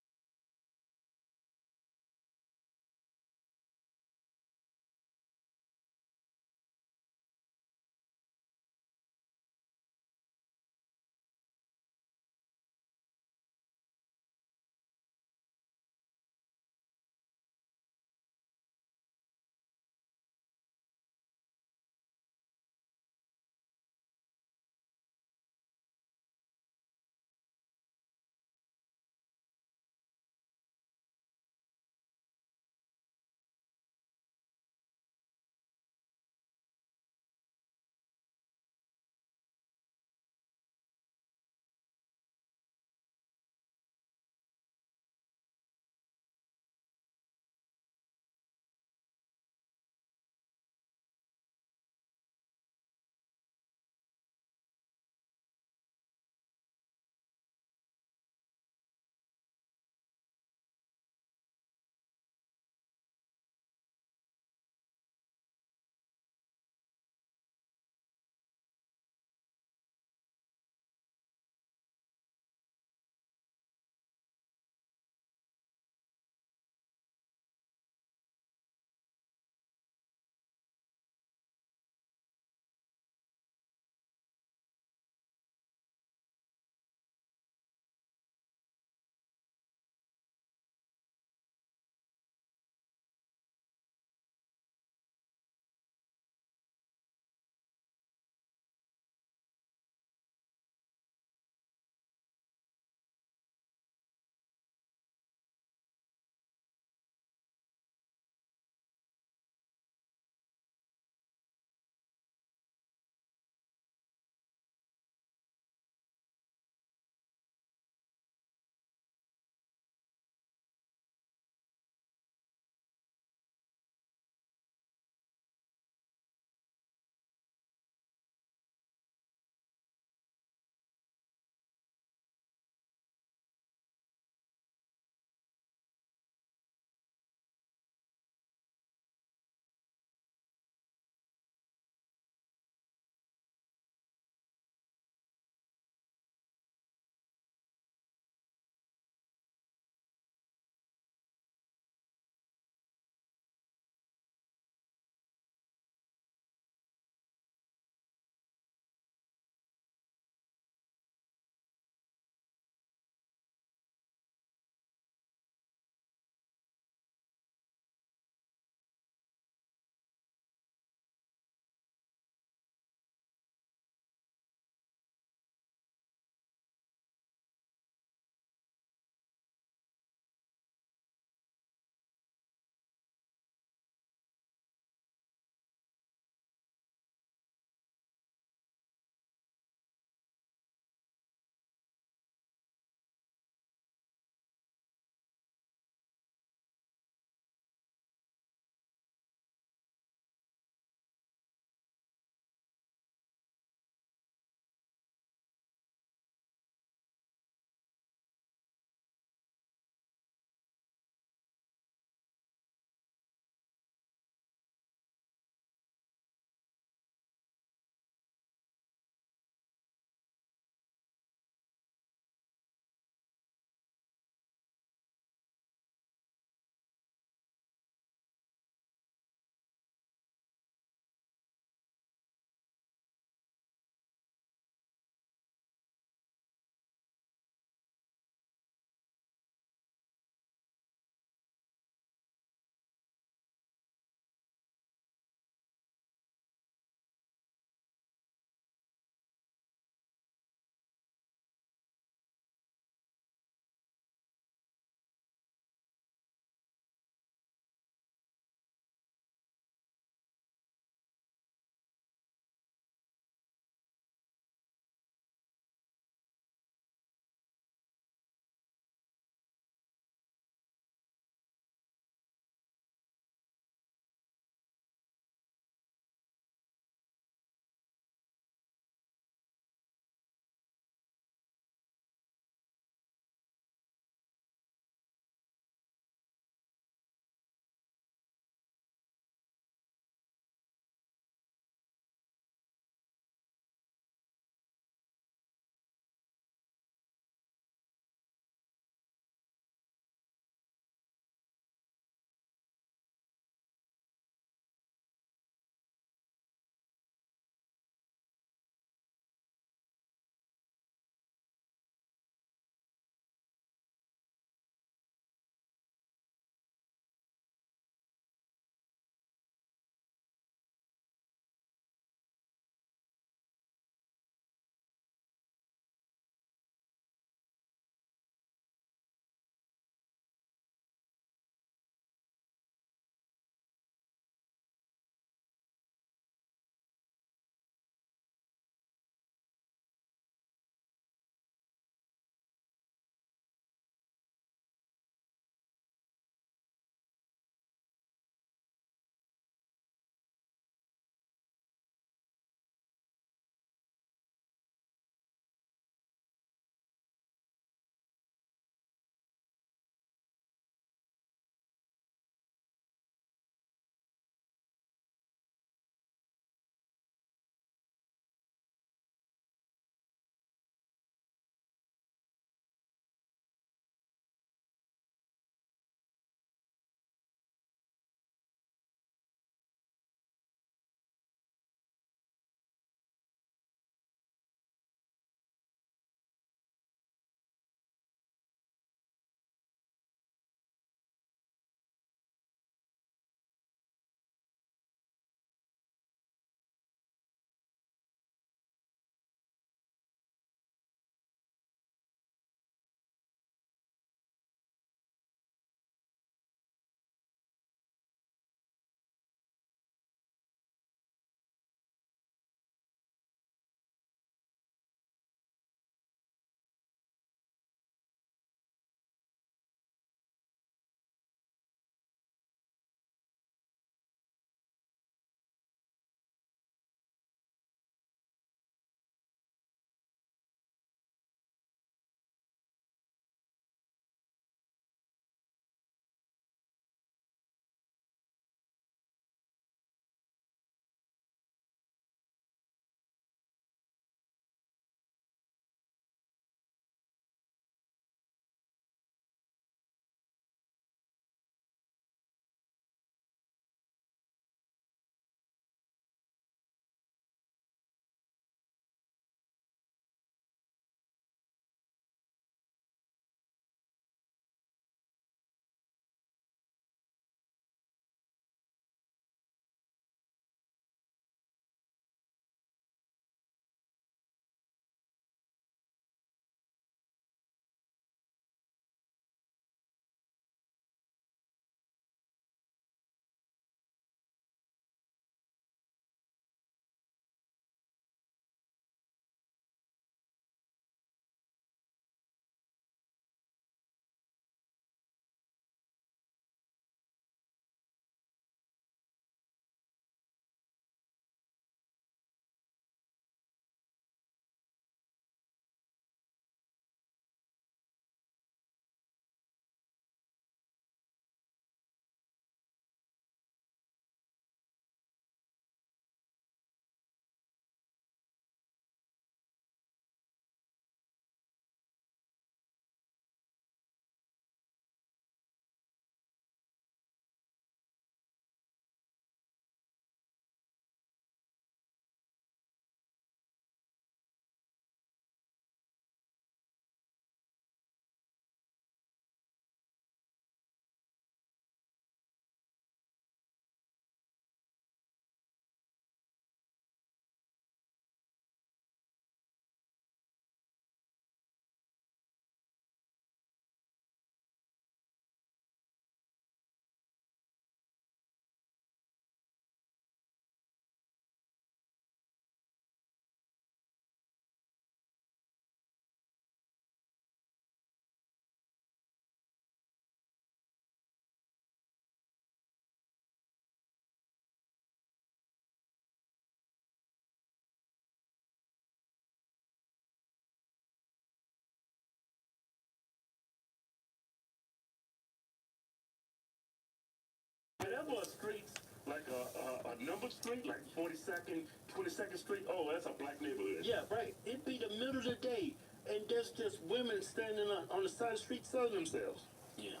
Speaker 7: Suffolk Street, like 42nd, 22nd Street. Oh, that's a black neighborhood. Yeah, right. It'd be the middle of the day, and there's just women standing on the side of the street selling themselves. Yeah.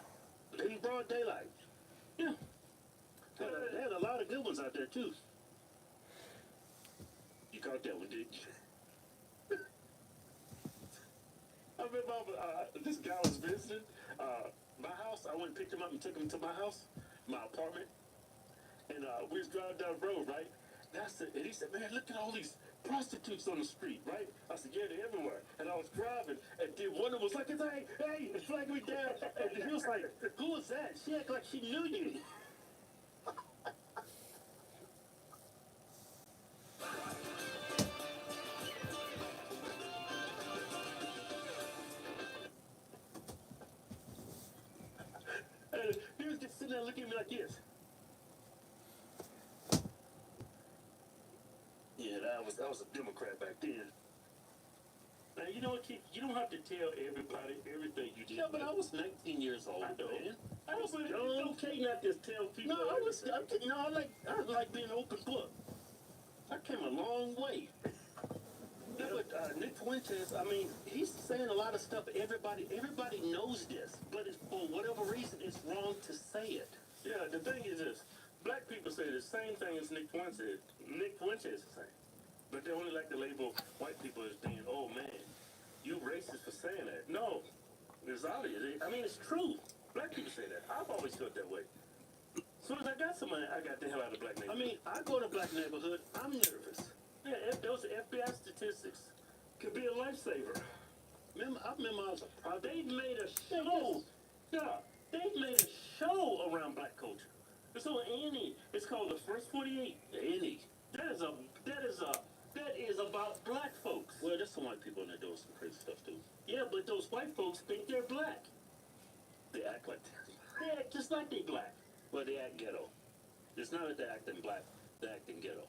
Speaker 7: In broad daylight. Yeah. They had a lot of good ones out there, too. You caught that one, did you? I remember this guy was visiting my house. I went and picked him up and took him to my house, my apartment. And we was driving down the road, right? And he said, man, look at all these prostitutes on the street, right? I said, yeah, they're everywhere. And I was driving, and then one of them was like, hey, and flagged me down. And he was like, who was that? She acted like she knew you. And he was just sitting there looking at me like this. Yeah, that was a Democrat back then. Now, you know what, kid? You don't have to tell everybody everything you did. Yeah, but I was 19 years old, man. I was okay not to tell people. No, I like being an open book. I came a long way. Yeah, but Nick Fuentes, I mean, he's saying a lot of stuff. Everybody knows this, but it's, for whatever reason, it's wrong to say it. Yeah, the thing is this: black people say the same thing as Nick Fuentes. Nick Fuentes is saying. But they only like to label white people as being, oh man, you racist for saying that. No, it's obvious. I mean, it's true. Black people say that. I've always felt that way. As soon as I got some money, I got the hell out of black neighborhood. I mean, I go to black neighborhood, I'm nervous. Yeah, those FBI statistics could be a lifesaver. I remember I was a proud. They made a show. Yeah, they made a show around black culture. It's on Annie. It's called The First 48. Annie. That is about black folks. Well, there's some white people in there doing some crazy stuff too. Yeah, but those white folks think they're black. They act like they act just like they black. Well, they act ghetto. It's not that they're acting black, they're acting ghetto.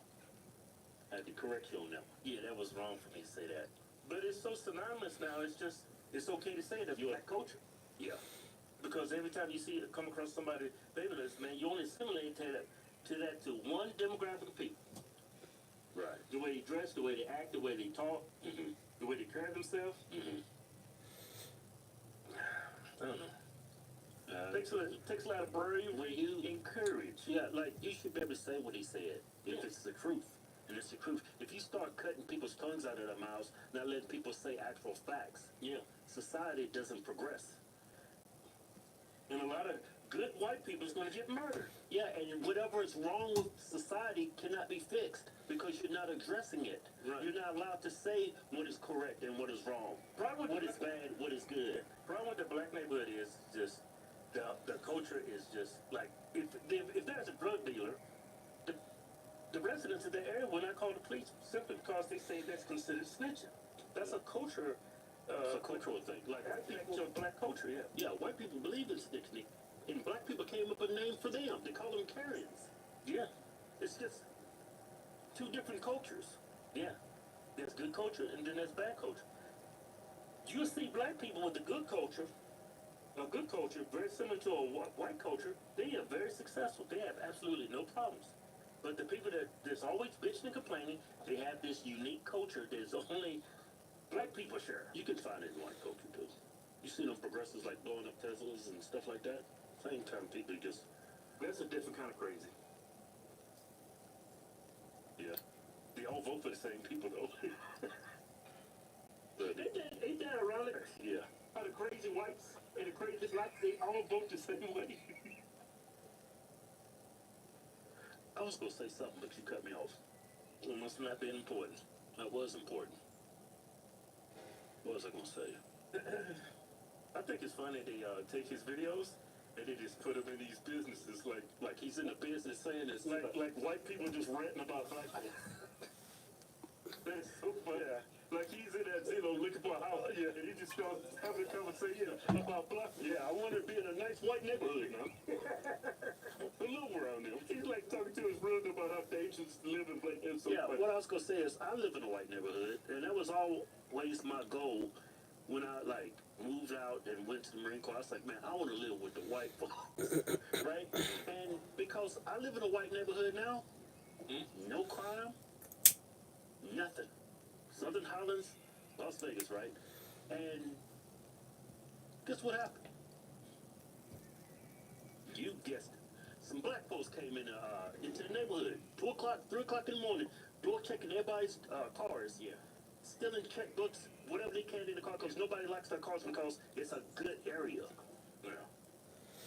Speaker 7: I had to correct you on that one. Yeah, that was wrong for me to say that. But it's so synonymous now, it's okay to say that you're black culture. Yeah. Because every time you see it come across somebody fabulous, man, you only assimilate to one demographic of people. Right. The way they dress, the way they act, the way they talk, the way they carry themselves. I don't know. Takes a lot of bravery and courage. Yeah, like you should be able to say what he said if it's the truth. And it's the truth. If you start cutting people's tongues out of their mouths, not letting people say actual facts, society doesn't progress. And a lot of good white people is going to get murdered. Yeah, and whatever is wrong with society cannot be fixed because you're not addressing it. Right. You're not allowed to say what is correct and what is wrong. What is bad, what is good. Problem with the black neighborhood is just the culture is just like if there's a drug dealer, the residents of the area will not call the police simply because they say that's considered snitching. That's a culture. It's a cultural thing. Like black culture, yeah. Yeah, white people believe in snitching. And black people came up with a name for them. They call them Karyans. Yeah. It's just two different cultures. Yeah. There's good culture and then there's bad culture. You see black people with the good culture, very similar to a white culture, they are very successful. They have absolutely no problems. But the people that's always bitching and complaining, they have this unique culture that's only black people share. You can find it in white culture too. You see them progressives like blowing up Teslas and stuff like that. Same time people just, that's a different kind of crazy. Yeah. They all vote for the same people though. But ain't that ironic? Yeah. How the crazy whites and the crazy blacks, they all vote the same way. I was gonna say something, but you cut me off. It must not been important. That was important. What was I gonna say? I think it's funny they take his videos and they just put them in these businesses like he's in a business saying this like white people just ranting about black people. That's so funny. Yeah. Like he's in that looking for a house. Yeah, and he just starts having a conversation about black. Yeah, I want to be in a nice white neighborhood now. A little around there. He's like talking to his brother about how dangerous to live in black. So yeah, funny. What I was gonna say is I live in a white neighborhood, and that was always my goal when I moved out and went to the Marine Corps. I was like, man, I want to live with the white folks, right? And because I live in a white neighborhood now, No crime, nothing. Southern Highlands, Las Vegas, right? And guess what happened? You guessed it. Some black folks came into the neighborhood, 2 o'clock, 3 o'clock in the morning, door checking everybody's cars, stealing checkbooks, whatever they can in the car, because nobody likes their cars because it's a good area.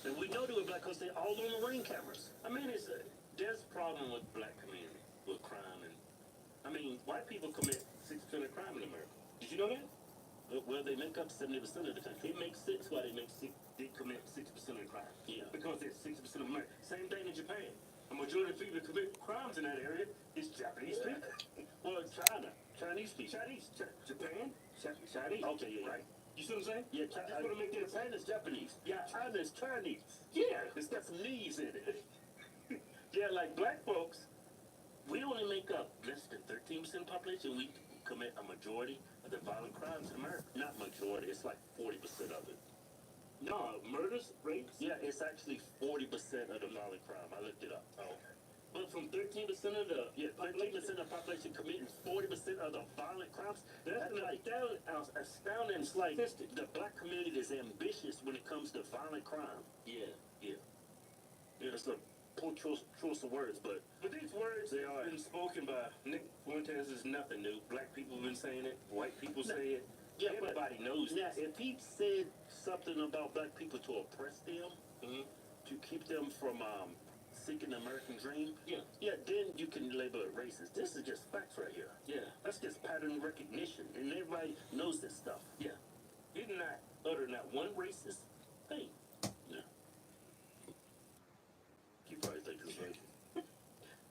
Speaker 7: And we know they were black because they're all on the ring cameras. I mean, there's a problem with black community, with crime, and I mean, white people commit 6% of crime in America. Did you know that? Well, they make up 70% of the time. It makes sense why they commit 60% of the crime. Yeah. Because they're 60% of America. Same thing in Japan. A majority of people that commit crimes in that area is Japanese people. Well, Chinese people. Japan? Chinese. Okay, yeah, right. You see what I'm saying? Yeah, China. Just want to make that Japan is Japanese. Yeah, China is Chinese. Yeah, it's got some knees in it. Yeah, like black folks, we only make up less than 13% of the population. We commit a majority of the violent crimes in America. Not majority, it's like 40% of it. No, murders, rapes? Yeah, it's actually 40% of the violent crime. I looked it up. Oh, okay. But from 13% of the 13% of the population committing 40% of the violent crimes, that's like astounding. It's like the black community is ambitious when it comes to violent crime. Yeah. It's a poor choice of words, but these words they are been spoken by Nick Fuentes is nothing new. Black people have been saying it. White people say it. Yeah, everybody knows. Now, if he said something about black people to oppress them, to keep them from seeking the American dream, then you can label it racist. This is just facts right here. Yeah, that's just pattern recognition, and everybody knows this stuff. Yeah, he did not utter not one racist thing. No. You probably think it's racist.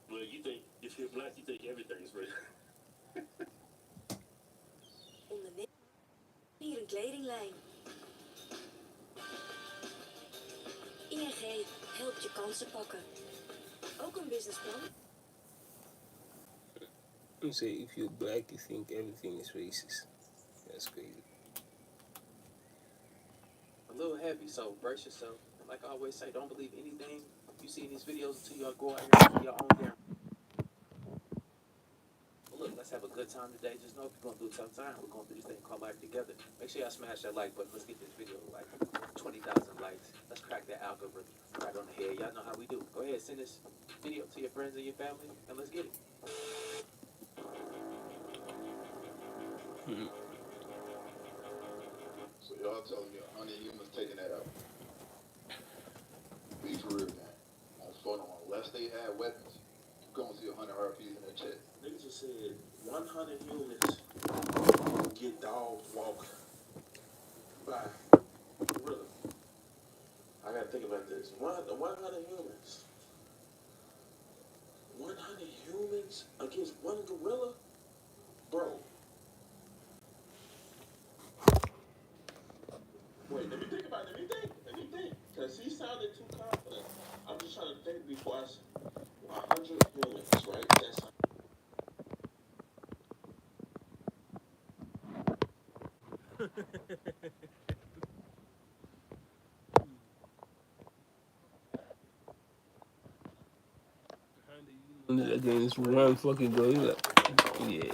Speaker 7: Well, you think if you're black, you think everything's racist.
Speaker 8: Ondernemer hier een kledinglijn. ING helpt je kansen pakken. Ook een businessplan?
Speaker 1: You say if you're black, you think everything is racist. That's crazy.
Speaker 9: A little heavy, so brace yourself. Like I always say, don't believe anything you see in these videos until y'all go out here and do your own damn. Well, look, let's have a good time today. Just know if you're gonna do a tough time, we're gonna do this thing called life together. Make sure y'all smash that like button. Let's get this video like 20,000 likes. Let's crack that algorithm right on the head. Y'all know how we do. Go ahead, send this video to your friends and your family, and let's get it.
Speaker 10: So y'all telling me 100 humans taking that out? Be for real, man. On phone, unless they had weapons, you're gonna see 100 RPs in their chest.
Speaker 11: Niggas just said 100 humans get dogs walk by. Really? I gotta think about this. 100 humans. 100 humans against one gorilla? Bro. Wait, let me think about it. Let me think. Because he sounded too confident. I'm just trying to think before I say 100 humans, right? That's
Speaker 1: Against one fucking gorilla. Yeah.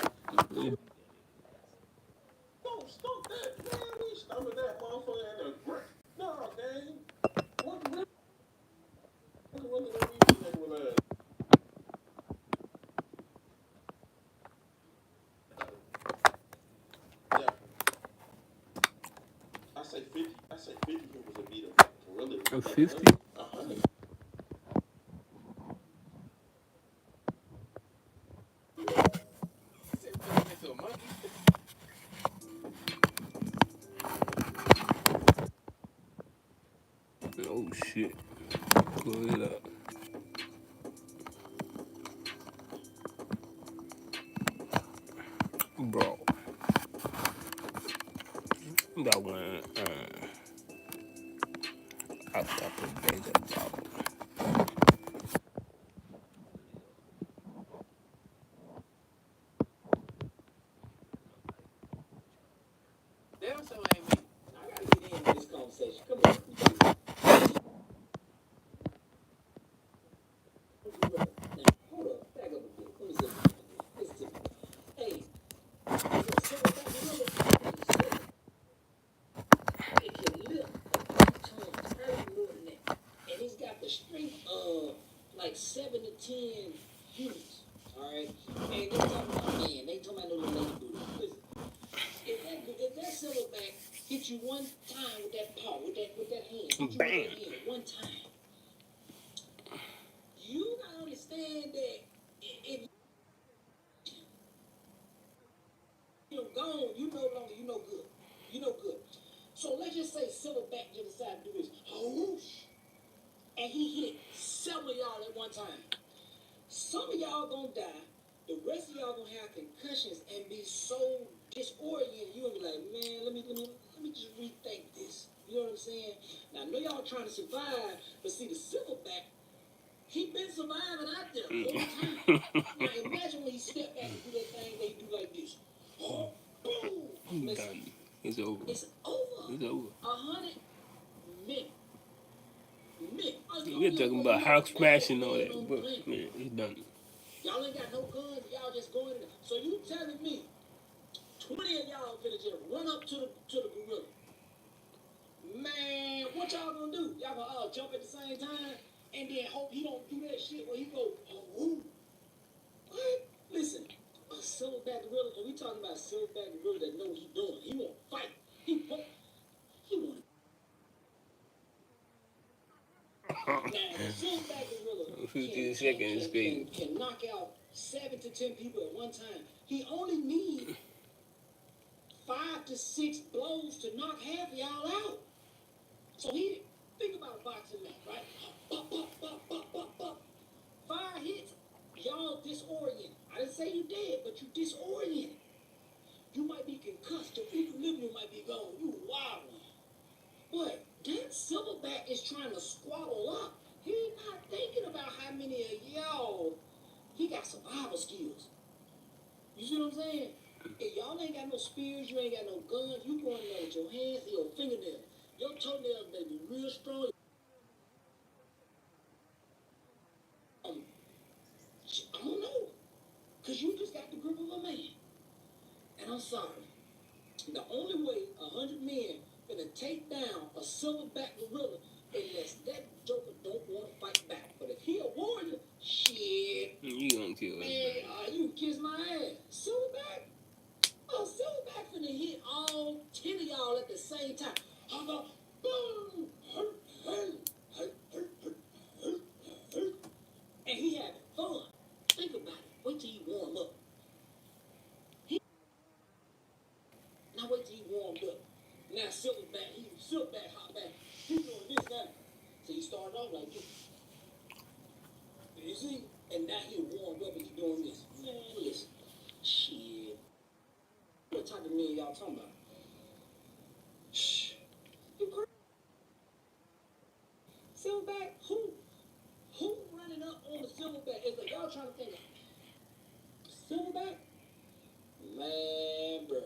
Speaker 11: Stop that, man. We stumping that motherfucker in the ground. No, gang. What gorilla that we think with us? Yeah. I say 50 humans would beat a gorilla.
Speaker 1: A 50?
Speaker 11: 100.
Speaker 1: Oh shit. Gorilla. Bro. That one, I got the bigger dog.
Speaker 9: Damn, so ain't me. I gotta get into this conversation. Come on. Hold up. Back up.
Speaker 12: to 10 humans. All right, and they talking about man. They talking about no little lady booty. Listen, if that silverback hit you one time with that paw, with that hand, hit you with that hand one time, you gotta understand that if you're gone, you no longer you no good. You no good. So let's just say silverback just decided to do this, whoosh, and he hit 7 of y'all at one time. Some of y'all gonna die. The rest of y'all gonna have concussions and be so disoriented. You gonna be like, man, let me just rethink this. You know what I'm saying? Now I know y'all trying to survive, but see the silverback, he been surviving out there all the time. Now imagine when he step back and do that thing they do like this. Oh, boom! Listen,
Speaker 1: It's over.
Speaker 12: it's over.
Speaker 1: It's over.
Speaker 12: 100 men.
Speaker 1: We're talking about house smashing and all that, but yeah, it's done.
Speaker 12: Y'all ain't got no guns. Y'all just going in there. So you telling me 20 of y'all finna just run up to the gorilla? Man, what y'all gonna do? Y'all gonna jump at the same time and then hope he don't do that shit where he go, oh, ooh. What? Listen, a silverback gorilla, and we talking about a silverback gorilla that know what he doing. He won't fight. He won't. Now, the silverback gorilla
Speaker 1: 15 seconds,
Speaker 12: can knock out 7 to 10 people at one time. He only needs 5 to 6 blows to knock half of y'all out. So he think about a boxing match, right? Pop, pop, pop, pop, pop, pop. 5 hits, y'all disoriented. I didn't say you dead, but you disoriented. You might be concussed. Your equilibrium might be gone. You wild one. But that silverback is trying to squabble up. He not thinking about how many of y'all he got survival skills. You see what I'm saying? If y'all ain't got no spears, you ain't got no guns, you going in there with your hands and your fingernails. Your toenails may be real strong. I don't know. Because you just got the grip of a man. And I'm sorry. The only way 100 men finna take down a silverback gorilla unless that joker don't want to fight back. But if he a warrior, shit.
Speaker 1: You gonna kill him.
Speaker 12: Man, you can kiss my ass. Silverback? Oh, silverback finna hit all 10 of y'all at the same time. How about boom? Hurt, hurt, hurt, hurt, hurt, hurt, hurt. And he having fun. Think about it. Wait till he warm up. Now wait till he warmed up. Now silverback, hop back. He doing this now. So he started off like this. You see? And now he warmed up and he doing this. Man, listen. Shit. What type of men y'all talking about? Shh. You crazy? Silverback? Who? Who running up on the silverback? It's like y'all trying to think of silverback? Man, bro.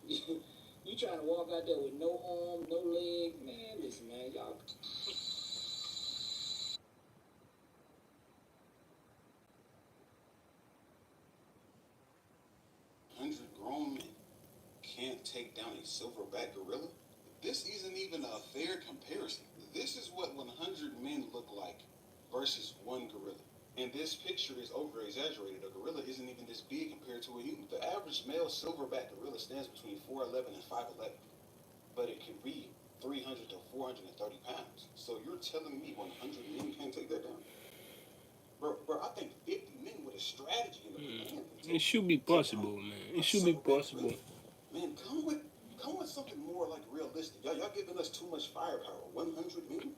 Speaker 12: You trying to walk out there with no arm, no leg? Man, listen, man, y'all.
Speaker 13: 100 grown men can't take down a silverback gorilla? This isn't even a fair comparison. This is what 100 men look like versus one gorilla. And this picture is over-exaggerated. A gorilla isn't even this big compared to a human. The average male silverback gorilla stands between 4'11 and 5'11, but it can be 300 to 430 pounds. So you're telling me 100 men can't take that down? Bro, I think 50 men with a strategy in the plan.
Speaker 1: It should be possible, man. It should be possible.
Speaker 13: Man, come with something more like realistic. Y'all giving us too much firepower. 100 men.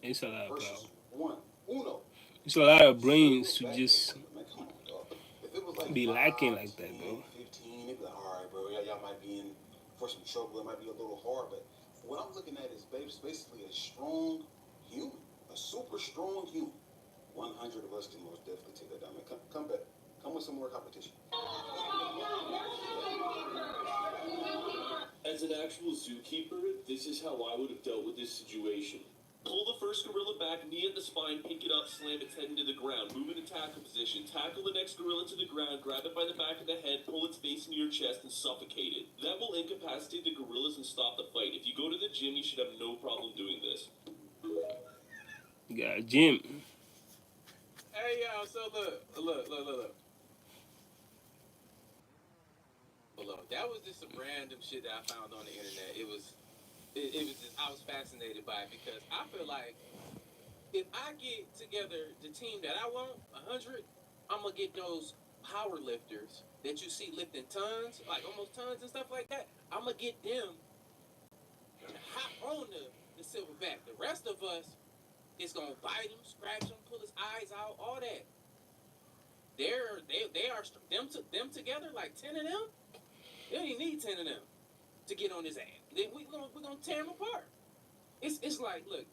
Speaker 1: It's a lot of
Speaker 13: versus
Speaker 1: power.
Speaker 13: Uno.
Speaker 1: It's a lot of brains to just
Speaker 13: Man, come on, dog. If it was like
Speaker 1: be
Speaker 13: 5,
Speaker 1: lacking like that,
Speaker 13: 10,
Speaker 1: bro.
Speaker 13: 15, it'd be like, all right, bro, y'all might be in for some trouble. It might be a little hard, but what I'm looking at is basically a strong human, a super strong human. 100 of us can most definitely take that down. Man, come back. Come with some more competition.
Speaker 6: As an actual zookeeper, this is how I would have dealt with this situation. Pull the first gorilla back, knee at the spine, pick it up, slam its head into the ground, move into tackle position, tackle the next gorilla to the ground, grab it by the back of the head, pull its face into your chest, and suffocate it. That will incapacitate the gorillas and stop the fight. If you go to the gym, you should have no problem doing this.
Speaker 1: You got a gym.
Speaker 5: Hey, y'all, so look. That was just some random shit that I found on the internet. It was just, I was fascinated by it because I feel like if I get together the team that I want, 100, I'm gonna get those power lifters that you see lifting tons, like almost tons and stuff like that. I'm gonna get them to hop on the silverback. The rest of us is gonna bite him, scratch him, pull his eyes out, all that. They are them together, like 10 of them. They don't even need 10 of them to get on his ass. Then we're gonna tear him apart. It's like, look,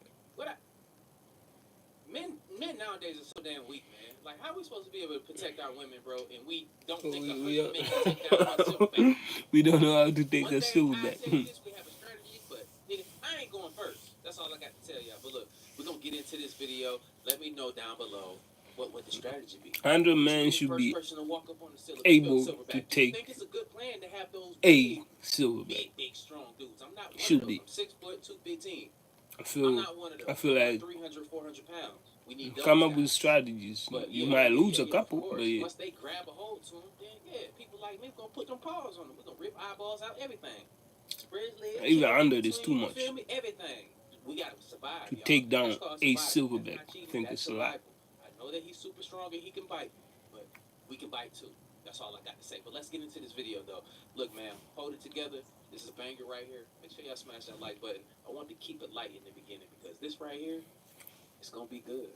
Speaker 5: men nowadays are so damn weak, man. Like, how are we supposed to be able to protect our women, bro, and we don't think 100 men can take down one silverback?
Speaker 1: We don't know how to take a
Speaker 5: I
Speaker 1: silverback.
Speaker 5: tell you this, we have a strategy, but nigga, I ain't going first. That's all I got to tell y'all. But look, we're gonna get into this video. Let me know down below what the strategy be.
Speaker 1: 100 men should be
Speaker 5: Person to walk up on the
Speaker 1: able to
Speaker 5: silverback.
Speaker 1: take
Speaker 5: Think it's a good plan to have those
Speaker 1: a silverback.
Speaker 5: big, strong dudes. I'm not one
Speaker 1: Should
Speaker 5: of those.
Speaker 1: be.
Speaker 5: I'm 6 foot 215.
Speaker 1: I feel like
Speaker 5: 300, 400 pounds. We need
Speaker 1: come up
Speaker 5: guys.
Speaker 1: with strategies.
Speaker 5: But
Speaker 1: you might lose a couple,
Speaker 5: of course.
Speaker 1: but yeah.
Speaker 5: Once they grab a hold to them, then people like me gonna put them paws on them. We're gonna rip eyeballs out, everything. Spread his legs.
Speaker 1: Even under this too much.
Speaker 5: You feel me? Everything. We gotta survive.
Speaker 1: To
Speaker 5: y'all.
Speaker 1: take down a
Speaker 5: survival.
Speaker 1: silverback, I think it's a lot.
Speaker 5: I know that he's super strong and he can bite, but we can bite too. That's all I got to say. But let's get into this video though. Look, man, hold it together. This is a banger right here. Make sure y'all smash that like button. I want to keep it light in the beginning because this right here, it's gonna be good.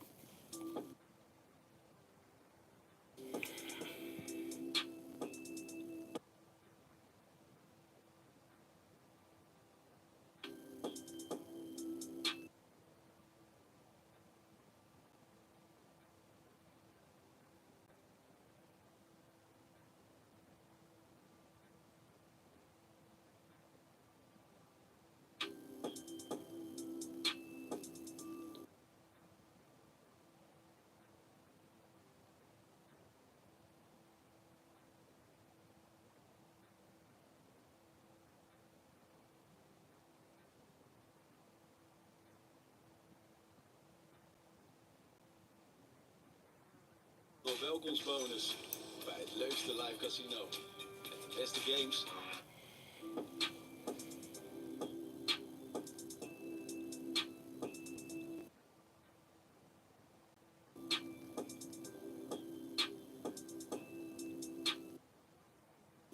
Speaker 6: Welkomstbonus bij het leukste live casino. Met de beste games.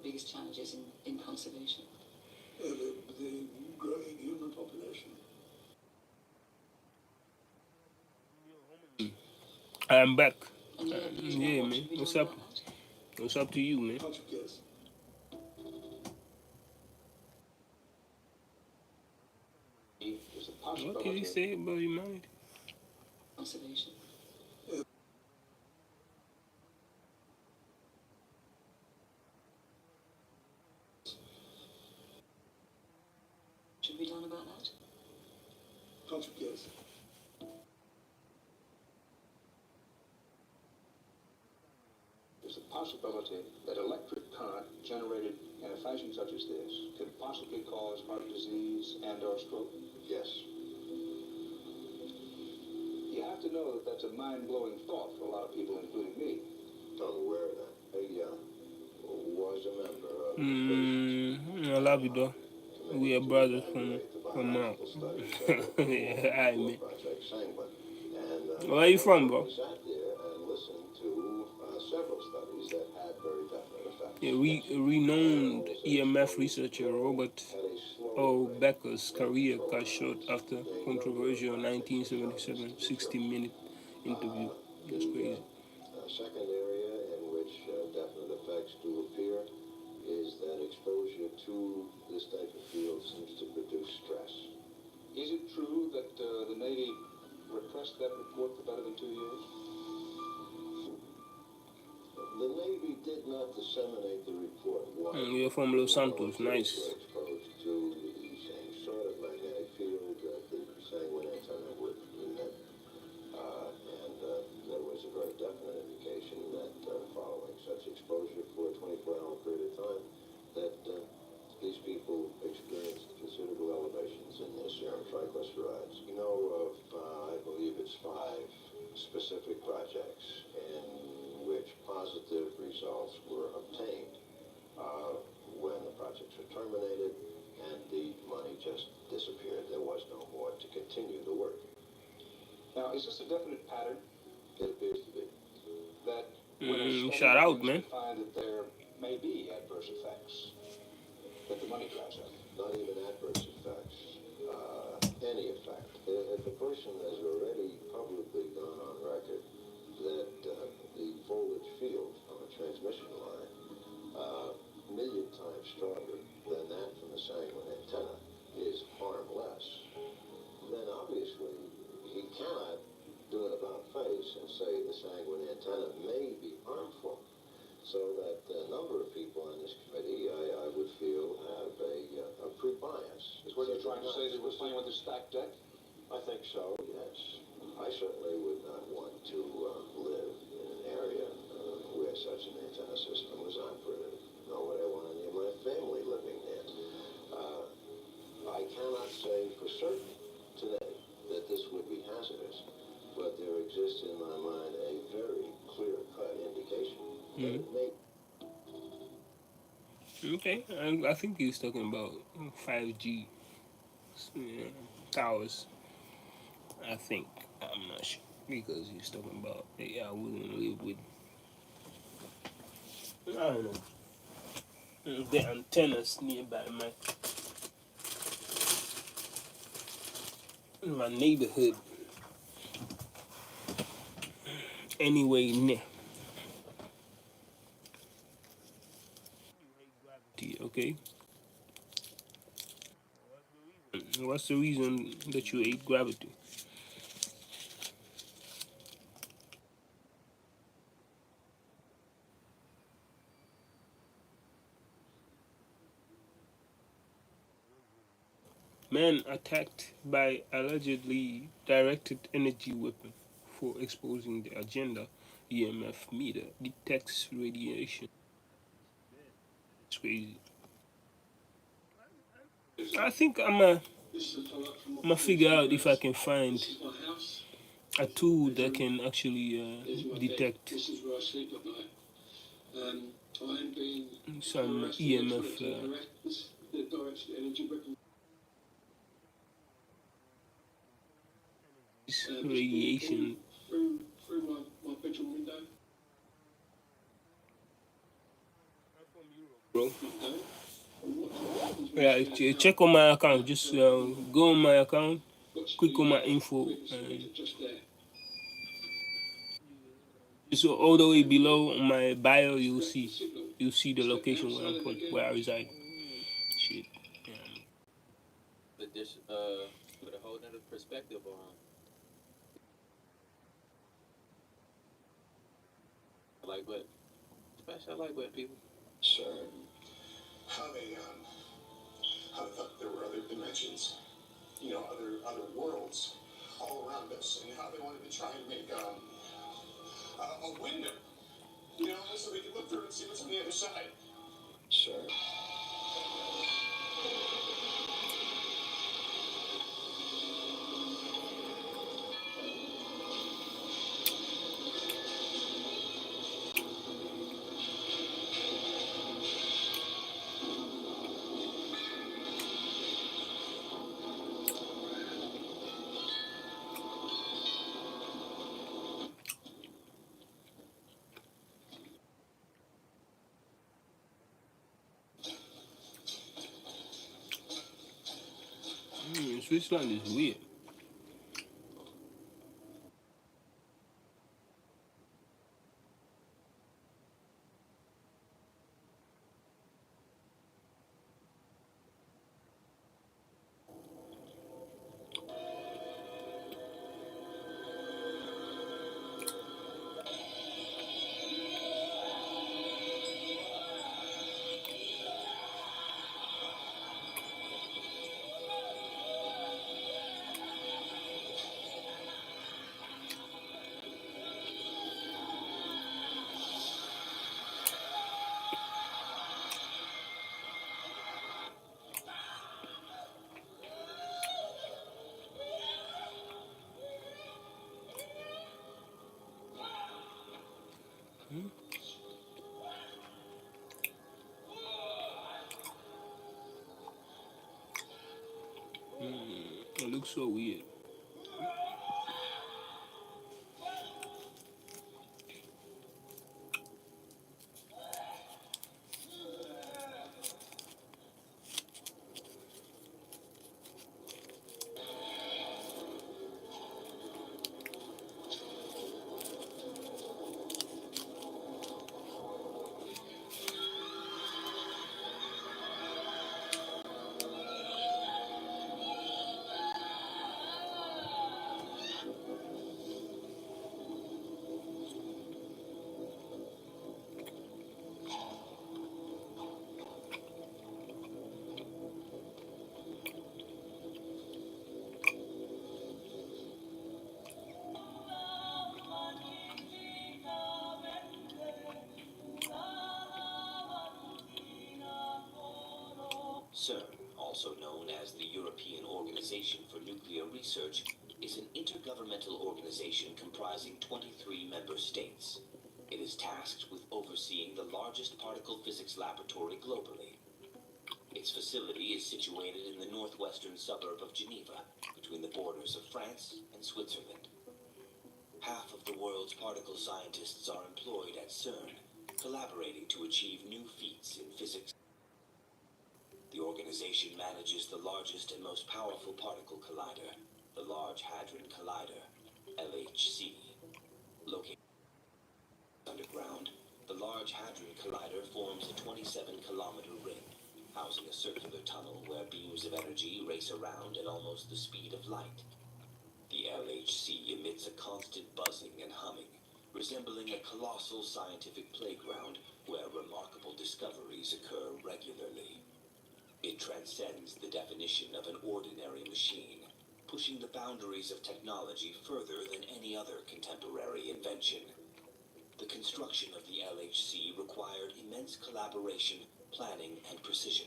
Speaker 14: Biggest challenges in conservation?
Speaker 15: The growing human population.
Speaker 1: I'm back. Yeah, man. What's up? What's up to you, man? What can you say about humanity?
Speaker 14: Conservation. Should be done about that?
Speaker 15: Consequence. There's a possibility that electric current generated in a fashion such as this could possibly cause heart disease and/or stroke. Yes. You have to know that that's a mind-blowing thought for a lot of people, including me. I'm aware of that. I was a member of
Speaker 1: I love you, though. We are brothers from out. Yeah, I mean. Where are you from, bro? Yeah, renowned EMF researcher Robert O. Becker's career cut short after controversial 1977 60-minute interview. That's crazy.
Speaker 15: Second area in which definite effects do appear is that exposure to this type of field seems to produce stress. Is it true that the Navy repressed that report for better than 2 years? The Navy did not disseminate the report.
Speaker 1: You're from Los Santos, nice.
Speaker 15: Exposed to the same sort of magnetic field that the sanguine antenna would emit. And there was a very definite indication that following such exposure for a 24-hour period of time, that these people experienced considerable elevations in their serum triglycerides. You know of, I believe it's 5 specific projects Is this a definite pattern? It appears to be. That
Speaker 1: shout out, man.
Speaker 15: find that there may be adverse effects, that the money dries up. Not even adverse effects. Any effect. If a person has already publicly gone on record that the voltage field on a transmission line a million times stronger than that from the sanguine antenna is harmless, then obviously he cannot do an about face and say the sanguine antenna may be harmful. So that a number of people on this committee, I would feel, have a pre-bias. Is what you're trying to say, that we're playing with a stacked deck? I think so, yes. I certainly would not want to live in an area where such an antenna system was operative, nor would I want any of my family living there. I cannot say for certain today that this would be hazardous, but there exists in my mind a very clear-cut indication that it may.
Speaker 1: Okay, I think he's talking about 5G towers. I think, I'm not sure, because he's talking about, yeah, I wouldn't live with, I don't know, the antennas nearby my neighborhood anyway near. Okay, what's the reason that you hate gravity? Man attacked by allegedly directed energy weapon for exposing the agenda. EMF meter detects radiation. It's crazy. I think I'm gonna figure out if I can find a tool that can actually detect some EMF radiation. Bro, yeah, check on my account. Just go on my account, click on my info, and just all the way below on my bio, you'll see the location where I'm from, where I reside. Shit.
Speaker 9: But this, with a whole nother perspective on, like what, especially I like what people.
Speaker 15: Sir,
Speaker 13: How they thought there were other dimensions, other worlds all around us, and how they wanted to try and make a window, so they could look through and see what's on the other side.
Speaker 15: sir.
Speaker 1: Switzerland is weird. It looks so weird.
Speaker 16: CERN, also known as the European Organization for Nuclear Research, is an intergovernmental organization comprising 23 member states. It is tasked with overseeing the largest particle physics laboratory globally. Its facility is situated in the northwestern suburb of Geneva, between the borders of France and Switzerland. Half of the world's particle scientists are employed at CERN, collaborating to achieve new feats in physics. The organization manages the largest and most powerful particle collider, the Large Hadron Collider, LHC. Located underground, the Large Hadron Collider forms a 27-kilometer ring, housing a circular tunnel where beams of energy race around at almost the speed of light. The LHC emits a constant buzzing and humming, resembling a colossal scientific playground where remarkable discoveries occur regularly. It transcends the definition of an ordinary machine, pushing the boundaries of technology further than any other contemporary invention. The construction of the LHC required immense collaboration, planning, and precision.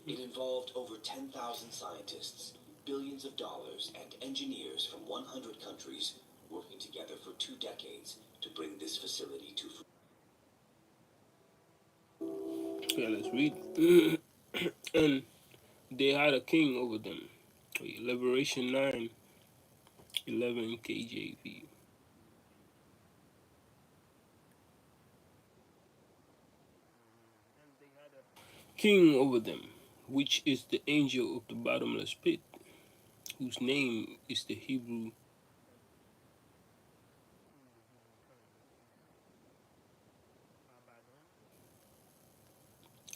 Speaker 16: It involved over 10,000 scientists, billions of dollars, and engineers from 100 countries working together for 2 decades to bring this facility to fruition.
Speaker 1: Okay, let's read. And they had a king over them. Liberation 9:11 KJV. King over them, which is the angel of the bottomless pit, whose name is the Hebrew,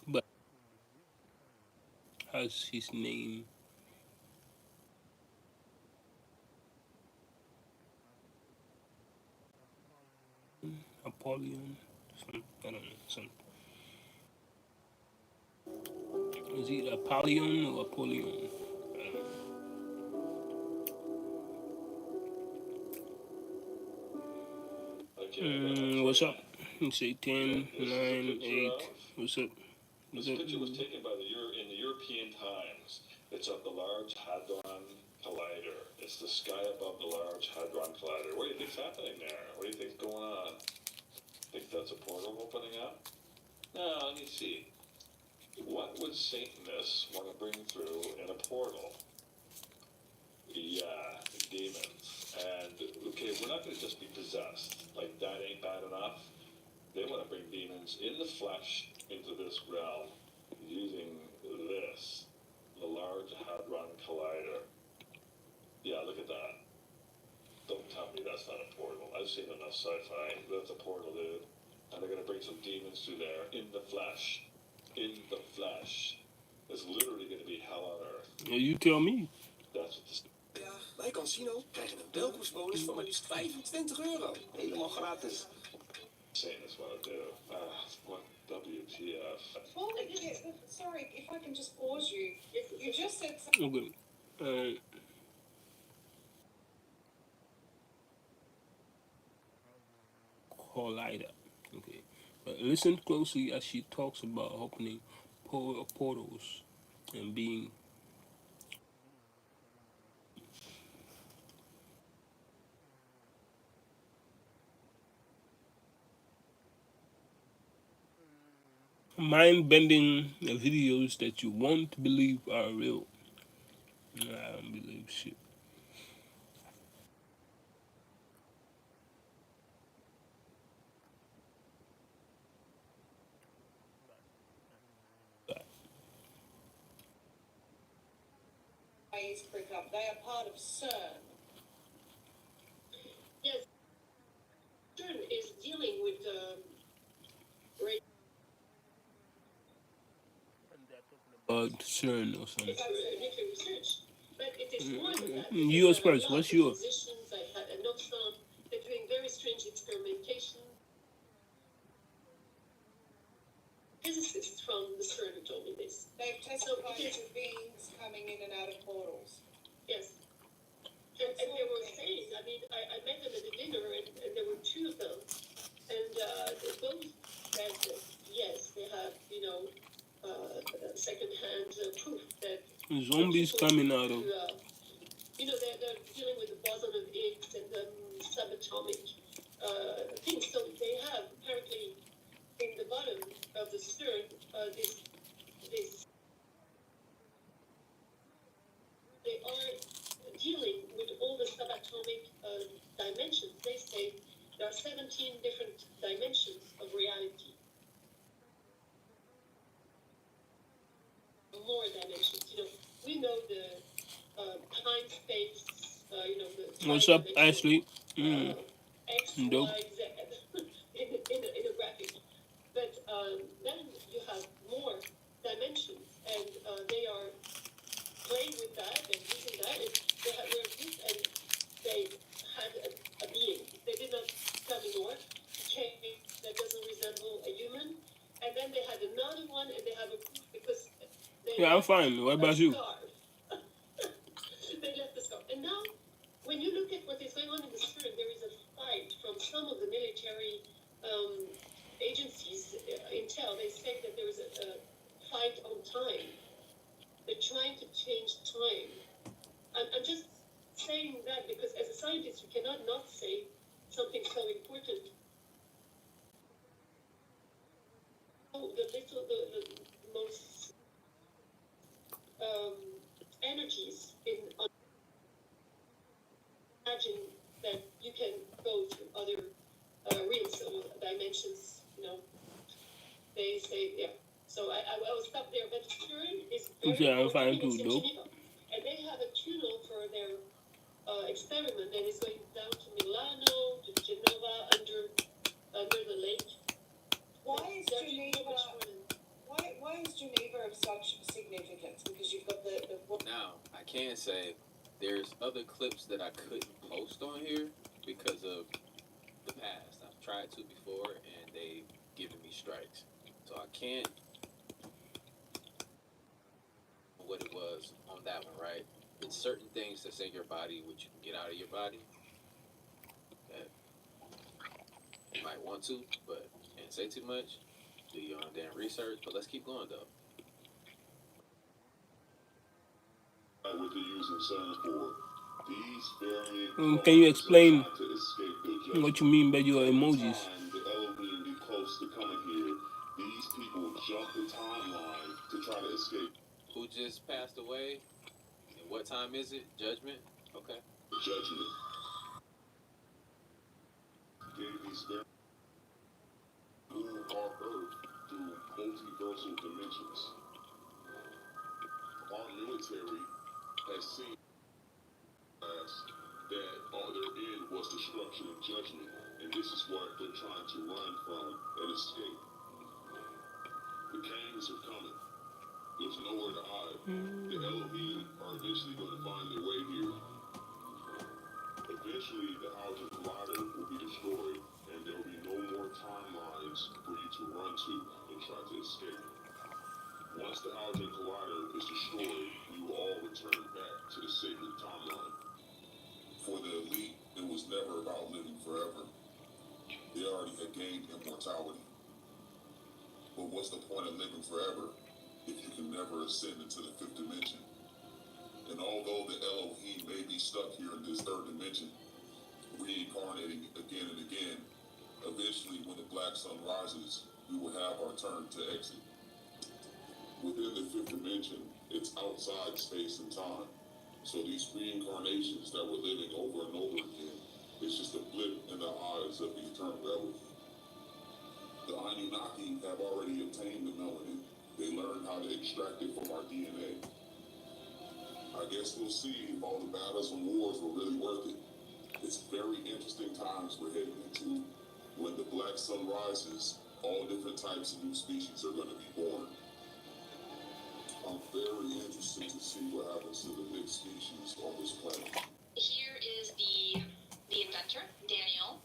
Speaker 1: but has his name Apollyon. I don't know. Is it Apollyon or Apollyon? What's up? You say 10, 9, 8. What's up?
Speaker 6: This picture was taken by in the European Times. It's of the Large Hadron Collider. It's the sky above the Large Hadron Collider. What do you think's happening there? What do you think's going on? Think that's a portal opening up? No, let me see. What would Satanists want to bring through in a portal? Yeah, demons. And, okay, we're not going to just be possessed. Like, that ain't bad enough. They want to bring demons in the flesh into this realm using this, the Large Hadron Collider. Yeah, look at that. Don't tell me that's not a portal. I've seen enough sci-fi. That's a portal, dude. And they're going to bring some demons through there in the flesh. In the flesh. It's literally going to be hell on earth.
Speaker 1: Yeah, you tell me.
Speaker 6: That's what this...
Speaker 17: Ja, wij Casino krijgen een welkomstbonus van maar liefst €25. Helemaal gratis.
Speaker 6: Satanists want to do. What WTF?
Speaker 18: Well, sorry, if I can just pause you. You just said something.
Speaker 1: Okay. Collider. Okay. But listen closely as she talks about opening portals and being mind-bending videos that you won't believe are real. I don't believe shit.
Speaker 18: They are part of CERN. Yes, CERN is dealing with
Speaker 1: CERN or something.
Speaker 18: nuclear research, but it is more than that.
Speaker 1: Yours first. What's yours?
Speaker 18: Physicians, I had a note from. They're doing very strange experimentation. Physicists from the CERN who told me this. They've testified to beings coming in and out of portals. Yes. And they were saying, I mean, I met them at a dinner, and there were 2 of them, and they both said that, yes, they have, second-hand proof
Speaker 1: Zombies coming out of.
Speaker 18: You know, they're dealing with the boson of Higgs and the subatomic things. So they have apparently in the bottom of the CERN this they are dealing with all the subatomic dimensions. They say there are 17 different dimensions of reality. More dimensions. You know, we know the time space. You know, the time
Speaker 1: What's up,
Speaker 18: dimension,
Speaker 1: Ashley?
Speaker 18: X,
Speaker 1: Dope.
Speaker 18: Y, Z in a graphic. But then you have more dimensions, and they are playing with that and using that. And they had were this, and they had a being. They did not tell me more. Okay, that doesn't resemble a human. And then they had another one, and they have a proof because they
Speaker 1: Yeah, I'm
Speaker 18: left
Speaker 1: fine. What about
Speaker 18: a
Speaker 1: you?
Speaker 18: scarf. They left the scarf. And now, when you look at what is going on in the CERN, there is a fight from some of the military agencies, intel. They say that there is a fight on time. They're trying to change time. I'm just saying that because as a scientist, you cannot not say something so important. The most energies in imagine that you can go to other realms or dimensions. You know, they say So I will stop there. But CERN is very
Speaker 1: Yeah, I'm fine
Speaker 18: important. It's
Speaker 1: too,
Speaker 18: in
Speaker 1: dope.
Speaker 18: Geneva, and they have a tunnel for their experiment that is going down to Milano, to Genova, under the lake.
Speaker 3: Why is Geneva? Why is Geneva of such significance? Because you've got the
Speaker 5: Now, I can say there's other clips that I couldn't post on here because of the past. I've tried to before, and they've given me strikes. So I can't what it was on that one, right? It's certain things that's in your body which you can get out of your body that you might want to, but can't say too much. Do your own damn research, but let's keep going though.
Speaker 6: What they're using CERN for. These variant
Speaker 1: Can you explain
Speaker 6: to escape their judgment.
Speaker 1: what you mean by your
Speaker 6: Every
Speaker 1: emojis?
Speaker 6: time the Elohim be close to coming here, these people jump the timeline to try to escape.
Speaker 5: Who just passed away? And what time is it? Judgment? Okay.
Speaker 6: Judgment. Gave these very move our Earth through multiversal dimensions. Our military has seen that their end was destruction and judgment, and this is what they're trying to run from and escape. The Kangs are coming. There's nowhere to hide. The Elohim are eventually going to find their way here. Eventually, the Hadron Collider will be destroyed, and there will be no more timelines for you to run to and try to escape. Once the Hadron Collider is destroyed, we will all return back to the sacred timeline. For the elite, it was never about living forever. They already had gained immortality. But what's the point of living forever if you can never ascend into the fifth dimension? And although the Elohim may be stuck here in this third dimension, reincarnating again and again, eventually when the black sun rises, we will have our turn to exit. Within the fifth dimension, it's outside space and time. So these reincarnations that we're living over and over again, it's just a blip in the eyes of the eternal Elohim. The Anunnaki have already obtained the melanin. They learned how to extract it from our DNA. I guess we'll see if all the battles and wars were really worth it. It's very interesting times we're heading into. When the black sun rises, all different types of new species are going to be born. I'm very interested to see what happens to the mixed species on this planet.
Speaker 19: Here is the inventor, Daniel,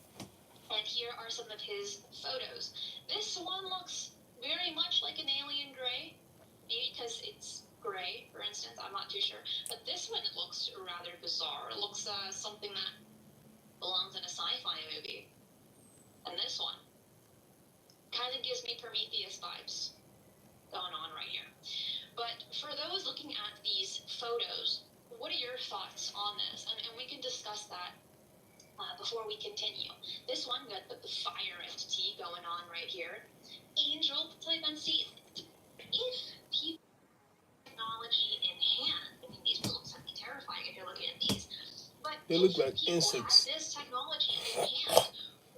Speaker 19: and here are some of his photos. This one looks very much like an alien gray, maybe because it's gray, for instance, I'm not too sure. But this one looks rather bizarre. It looks something that belongs in a sci-fi movie. And this one kind of gives me Prometheus vibes going on right here. But for those looking at these photos, what are your thoughts on this? And we can discuss that before we continue. This one got the fire entity going on right here. Angel type entity. If people have technology in hand, I mean, these will look something terrifying if you're looking at these. But
Speaker 1: They
Speaker 19: if
Speaker 1: look like
Speaker 19: people
Speaker 1: insects.
Speaker 19: had this technology in hand,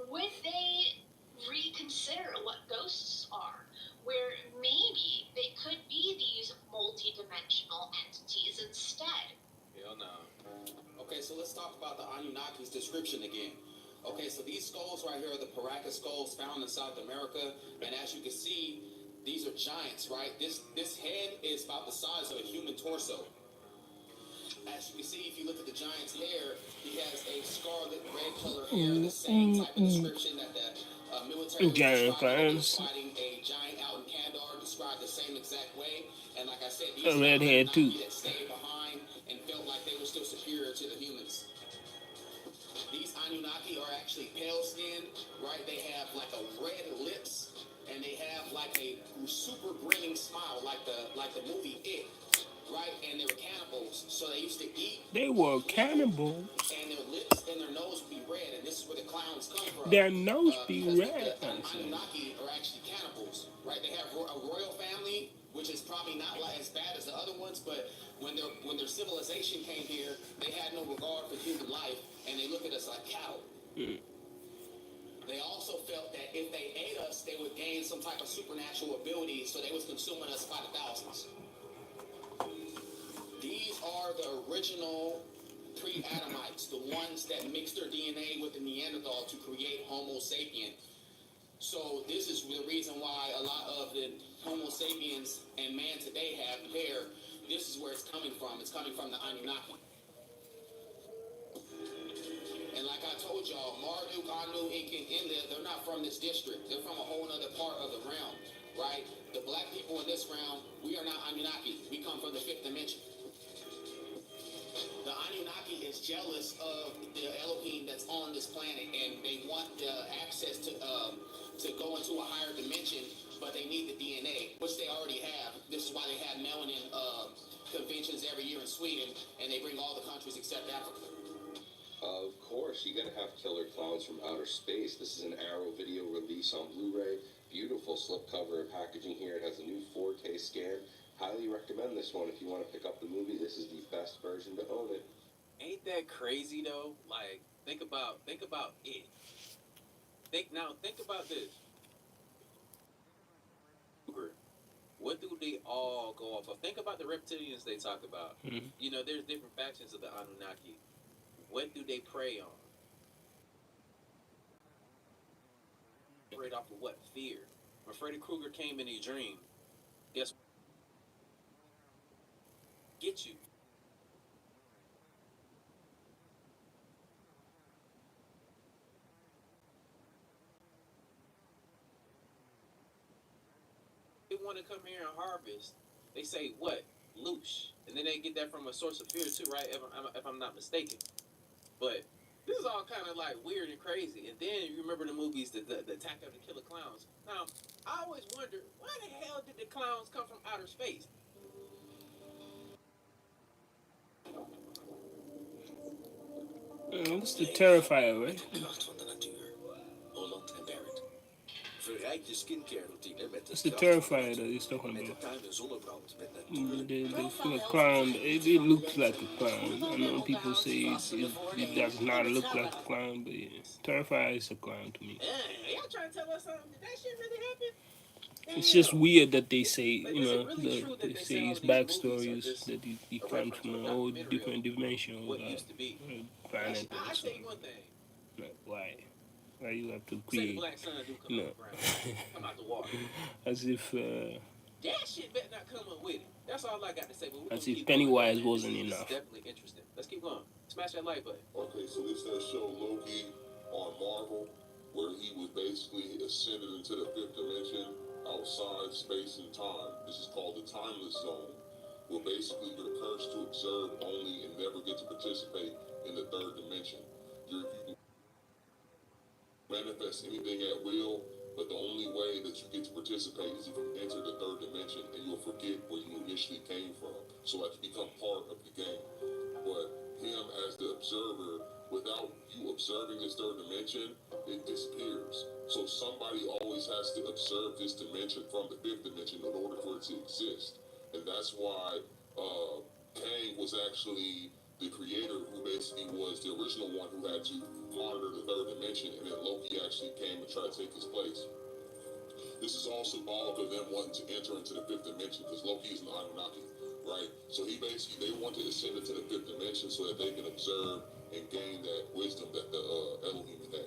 Speaker 19: would they reconsider what ghosts are? Where maybe they could be these multi-dimensional entities instead.
Speaker 5: Hell no. Okay, so let's talk about the Anunnaki's description again. Okay, so these skulls right here are the Paracas skulls found in South America, and as you can see, these are giants, right? This head is about the size of a human torso. As you can see, if you look at the giant's hair, he has a scarlet red color hair, the same type of description that the military was
Speaker 1: Giant
Speaker 5: describing when they were
Speaker 1: fans.
Speaker 5: fighting a giant out in Kandahar, described the same exact way. And like I said, these
Speaker 1: A red hair too.
Speaker 5: that stayed behind and felt like they were still superior to the humans. These Anunnaki are actually pale skinned, right? They have like a red lips, and they have like a super grinning smile, like the movie It, right? And they were cannibals, so they used to eat.
Speaker 1: They were cannibals.
Speaker 5: And their lips and their nose would be red, and this is where the clowns come from.
Speaker 1: Their nose be
Speaker 5: because
Speaker 1: red.
Speaker 5: The Anunnaki are actually cannibals, right? They have a royal family, which is probably not like as bad as the other ones, but when their civilization came here, they had no regard for human life, and they look at us like cattle. They also felt that if they ate us, they would gain some type of supernatural ability, so they was consuming us by the thousands. These are the original pre-Adamites, the ones that mixed their DNA with the Neanderthal to create Homo sapien. So this is the reason why a lot of the Homo sapiens and man today have hair. This is where it's coming from. It's coming from the Anunnaki. And like I told y'all, Marduk, Anu, Incan, India, they're not from this district. They're from a whole other part of the realm, right? The black people in this realm, we are not Anunnaki. We come from the fifth dimension. The Anunnaki is jealous of the Elohim that's on this planet, and they want the access to go into a higher dimension, but they need the DNA, which they already have. This is why they have melanin conventions every year in Sweden, and they bring all the countries except Africa.
Speaker 20: Of course, you gotta have killer clowns from outer space. This is an Arrow video release on Blu-ray. Beautiful slipcover and packaging here. It has a new 4K scan. Highly recommend this one if you want to pick up the movie. This is the best version to own it.
Speaker 5: Ain't that crazy though? Like, think about it. Think about this. What do they all go off of? Think about the reptilians they talk about. You know, there's different factions of the Anunnaki. What do they prey on? Preyed off of what? Fear. When Freddy Krueger came in a dream, guess what? Get you. They want to come here and harvest. They say what? Loosh. And then they get that from a source of fear too, right? If I'm not mistaken. But this is all kind of like weird and crazy. And then you remember the movies, the Attack of the Killer Clowns. Now, I always wondered, why the hell did the clowns come from outer space?
Speaker 1: That's the Terrifier, right? That's the Terrifier that he's talking about. The clown, it looks like a clown. I know people say it does not look like a clown, but yeah, Terrifier is a clown to me.
Speaker 5: Y'all trying to tell us something? Did that shit really happen?
Speaker 1: It's just weird that they say, you know, they say his backstory is that he comes from a whole different dimension of planet.
Speaker 5: I'll tell you one thing.
Speaker 1: Like, why? Why you have to create,
Speaker 5: Black sun do come
Speaker 1: you know,
Speaker 5: out the ground. Come out the water.
Speaker 1: as if
Speaker 5: that shit better not come up with it. That's all I got to say. But
Speaker 1: as if Pennywise wasn't
Speaker 5: this
Speaker 1: enough.
Speaker 5: Is definitely interesting. Let's keep going. Smash that like button.
Speaker 21: Okay, so this that show Loki on Marvel, where he was basically ascended into the fifth dimension outside space and time. This is called the Timeless Zone, where basically you're cursed to observe only and never get to participate in the third dimension. You can manifest anything at will, But the only way that you get to participate is if you enter the third dimension and you'll forget where you initially came from. So that you become part of the game. But him as the observer, without you observing this third dimension, it disappears. So somebody always has to observe this dimension from the fifth dimension in order for it to exist. And that's why Kang was actually the creator, who basically was the original one who had to monitor the third dimension, and then Loki actually came and tried to take his place. This is all symbolic of them wanting to enter into the fifth dimension, because Loki is an Anunnaki, right? So they want to ascend into the fifth dimension so that they can observe and gain that wisdom that the Elohim had.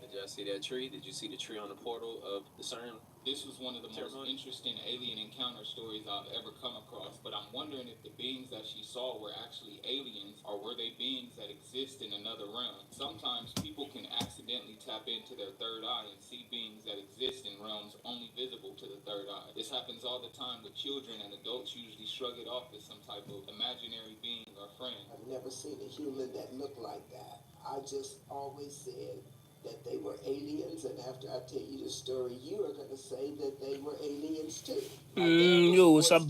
Speaker 5: Did y'all see that tree? Did you see the tree on the portal of the CERN?
Speaker 2: This was one of the most interesting alien encounter stories I've ever come across, but I'm wondering if the beings that she saw were actually aliens, or were they beings that exist in another realm? Sometimes people can accidentally tap into their third eye and see beings that exist in realms only visible to the third eye. This happens all the time with children, and adults usually shrug it off as some type of imaginary being or friend.
Speaker 22: I've never seen a human that looked like that. I just always said that they were aliens, and after I tell you the story, you are going to say that they were aliens too.
Speaker 1: Yo, what's up,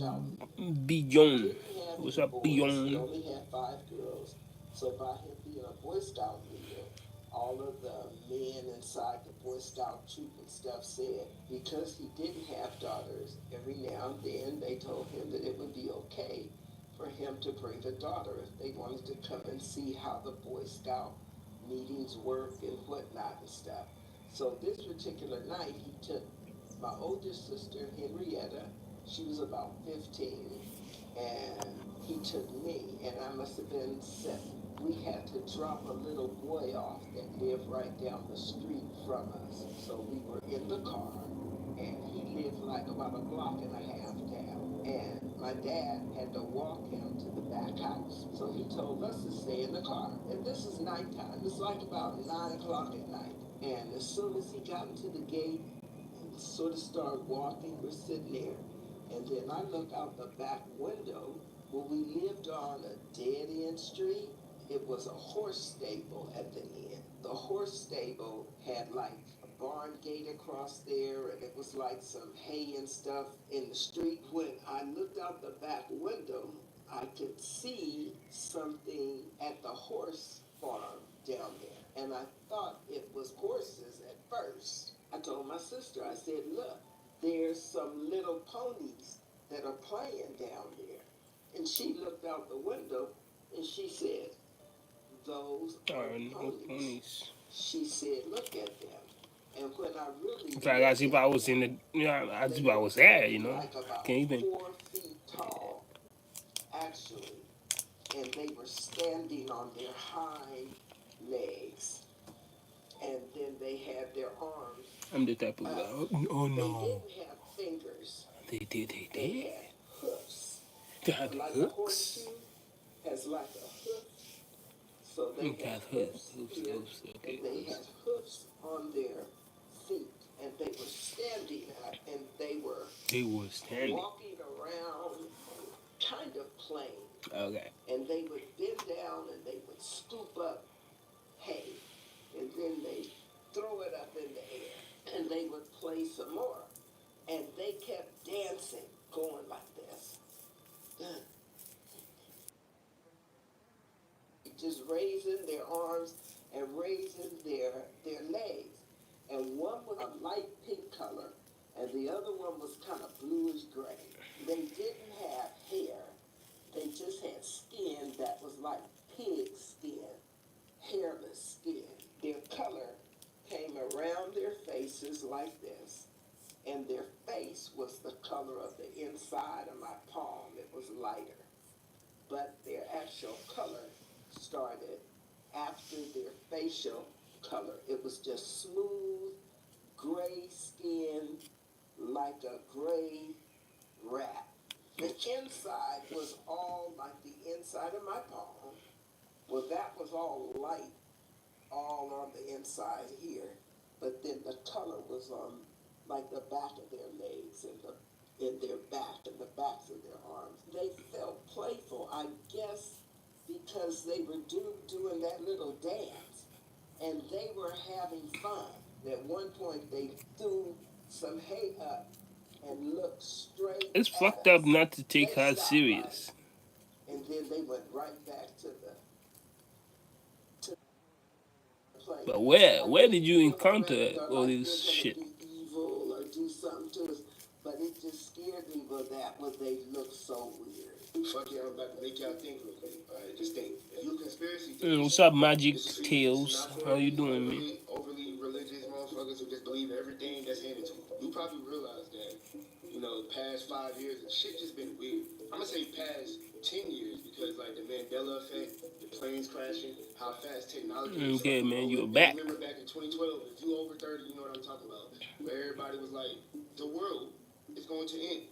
Speaker 1: Beyond? What's up,
Speaker 22: He
Speaker 1: Beyond?
Speaker 22: only had 5 girls, so by him being a Boy Scout leader, all of the men inside the Boy Scout troop and stuff said because he didn't have daughters, every now and then they told him that it would be okay for him to bring a daughter if they wanted to come and see how the Boy Scout meetings work and whatnot and stuff. So this particular night, he took my oldest sister, Henrietta. She was about 15, and he took me, and I must have been 7. We had to drop a little boy off that lived right down the street from us. So we were in the car, and he lived like about a block and a half down. And my dad had to walk him to the back house. So he told us to stay in the car. And this is nighttime. It's like about 9 o'clock at night. And as soon as he got into the gate and sort of started walking, we're sitting there. And then I look out the back window. Well, we lived on a dead-end street. It was a horse stable at the end. The horse stable had like a barn gate across there, and it was like some hay and stuff in the street. When I looked out the back window, I could see something at the horse farm down there. And I thought it was horses at first. I told my sister, I said, look, there's some little ponies that are playing down there. And she looked out the window and she said, those are ponies. She said, look at them. And when I really
Speaker 1: It's like as if I was in the, as if I was there,
Speaker 22: like about
Speaker 1: Can't even.
Speaker 22: 4 feet tall, actually. And they were standing on their hind legs. And then they had their arms.
Speaker 1: I'm the type of guy. Oh no.
Speaker 22: They didn't have fingers.
Speaker 1: They did.
Speaker 22: They had hoofs.
Speaker 1: They had
Speaker 22: like
Speaker 1: hooks?
Speaker 22: A horseshoe has like a hoof. So they had hoofs here,
Speaker 1: okay.
Speaker 22: and they had hoofs on their feet. And they were standing up, and they were
Speaker 1: standing.
Speaker 22: walking around and kind of playing.
Speaker 1: Okay.
Speaker 22: And they would bend down and they would scoop up hay. And then they throw it up in the air. And they would play some more. And they kept dancing, going like this. Just raising their arms and raising their legs. And one was a light pink color, and the other one was kind of bluish gray. They didn't have hair. They just had skin that was like pig skin, hairless skin. Their color came around their faces like this, and their face was the color of the inside of my palm. It was lighter. But their actual color started after their facial color. It was just smooth, gray skin, like a gray rat. The inside was all like the inside of my palm. Well, that was all light, all on the inside here. But then the color was on like the back of their legs and in their back and the backs of their arms. They felt playful, I guess, because they were doing that little dance, and they were having fun. At one point, they threw some hay up and looked straight
Speaker 1: It's
Speaker 22: at
Speaker 1: fucked
Speaker 22: us.
Speaker 1: up not to take
Speaker 22: They
Speaker 1: her
Speaker 22: stopped
Speaker 1: serious.
Speaker 22: right, and then they went right back to the plane.
Speaker 1: But where
Speaker 22: Like
Speaker 1: where
Speaker 22: they
Speaker 1: did you
Speaker 22: came
Speaker 1: encounter
Speaker 22: around,
Speaker 1: all
Speaker 22: like
Speaker 1: this
Speaker 22: they're gonna
Speaker 1: shit?
Speaker 22: be evil or do something to us. But it just scared me with that, but they look so weird.
Speaker 17: Fuck yeah, I'm about to make y'all think real quick. Alright, just think. If you conspiracy
Speaker 1: What's
Speaker 17: theorists,
Speaker 1: up, Magic
Speaker 17: this is for you. This is
Speaker 1: Tales?
Speaker 17: not for
Speaker 1: How you
Speaker 17: these
Speaker 1: doing, man?
Speaker 17: overly religious motherfuckers who just believe everything that's handed to them. You probably realize that, you know, past 5 years, shit just been weird. I'm gonna say past 10 years because, like, the Mandela effect, the planes crashing, how fast technology is
Speaker 1: Okay,
Speaker 17: fucking
Speaker 1: man, you're
Speaker 17: rolling.
Speaker 1: back.
Speaker 17: Remember back in 2012, if you over 30, you know what I'm talking about, where everybody was like, the world is going to end.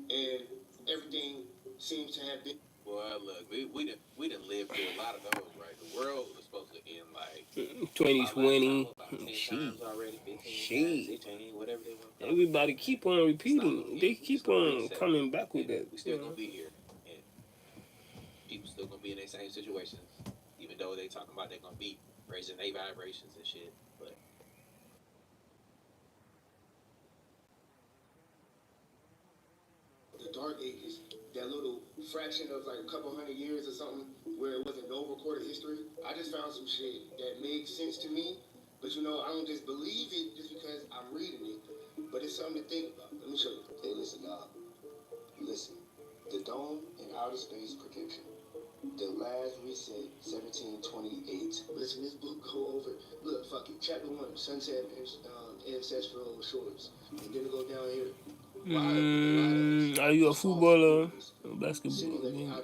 Speaker 17: And everything seems to have been.
Speaker 5: Well, look, we done lived through a lot of those, right? The world was supposed to end like
Speaker 1: 2020.
Speaker 5: about 10 times already, 15 times,
Speaker 1: She.
Speaker 5: 16, whatever they want to call it.
Speaker 1: Everybody keep on repeating. They keep on
Speaker 5: reset.
Speaker 1: coming back with
Speaker 5: And
Speaker 1: that.
Speaker 5: we still gonna be here, and people still gonna be in their same situations, even though they talking about they're gonna be raising their vibrations and shit. But
Speaker 17: the Dark Ages, that little fraction of like a couple hundred years or something where it wasn't no recorded history. I just found some shit that makes sense to me, but you know, I don't just believe it just because I'm reading it, but it's something to think about. Let me show you. Hey, listen, y'all. Listen. The Dome and Outer Space Prediction. The last reset, 1728. Listen, this book go over. Look, fuck it. Chapter 1, Sunset Ancestral Shores. And then it go down here.
Speaker 1: Are you a footballer or basketball?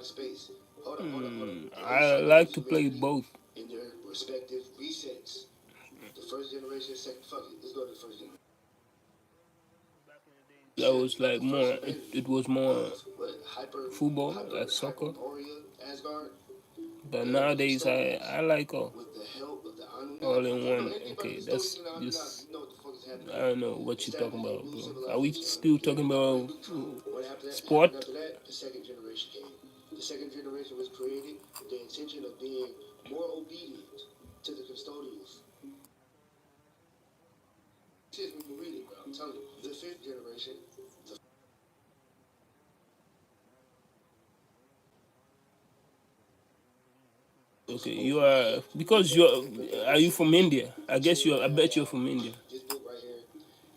Speaker 1: I like to play both.
Speaker 17: In their respective resets. The first generation, second. Fuck it. Let's go to the first generation.
Speaker 1: That was like more. It was more football, like soccer. But nowadays, I like all in one. Okay, that's just. I don't know what you're talking about, bro. Are we still talking about sport?
Speaker 17: After that, the second generation came. The second generation was created with the intention of being more obedient to the custodians. Shit, when you read it, bro, I'm telling you. The fifth generation.
Speaker 1: Okay, you are because you're. Are you from India? I guess you're. I bet you're from India.
Speaker 17: This book right here.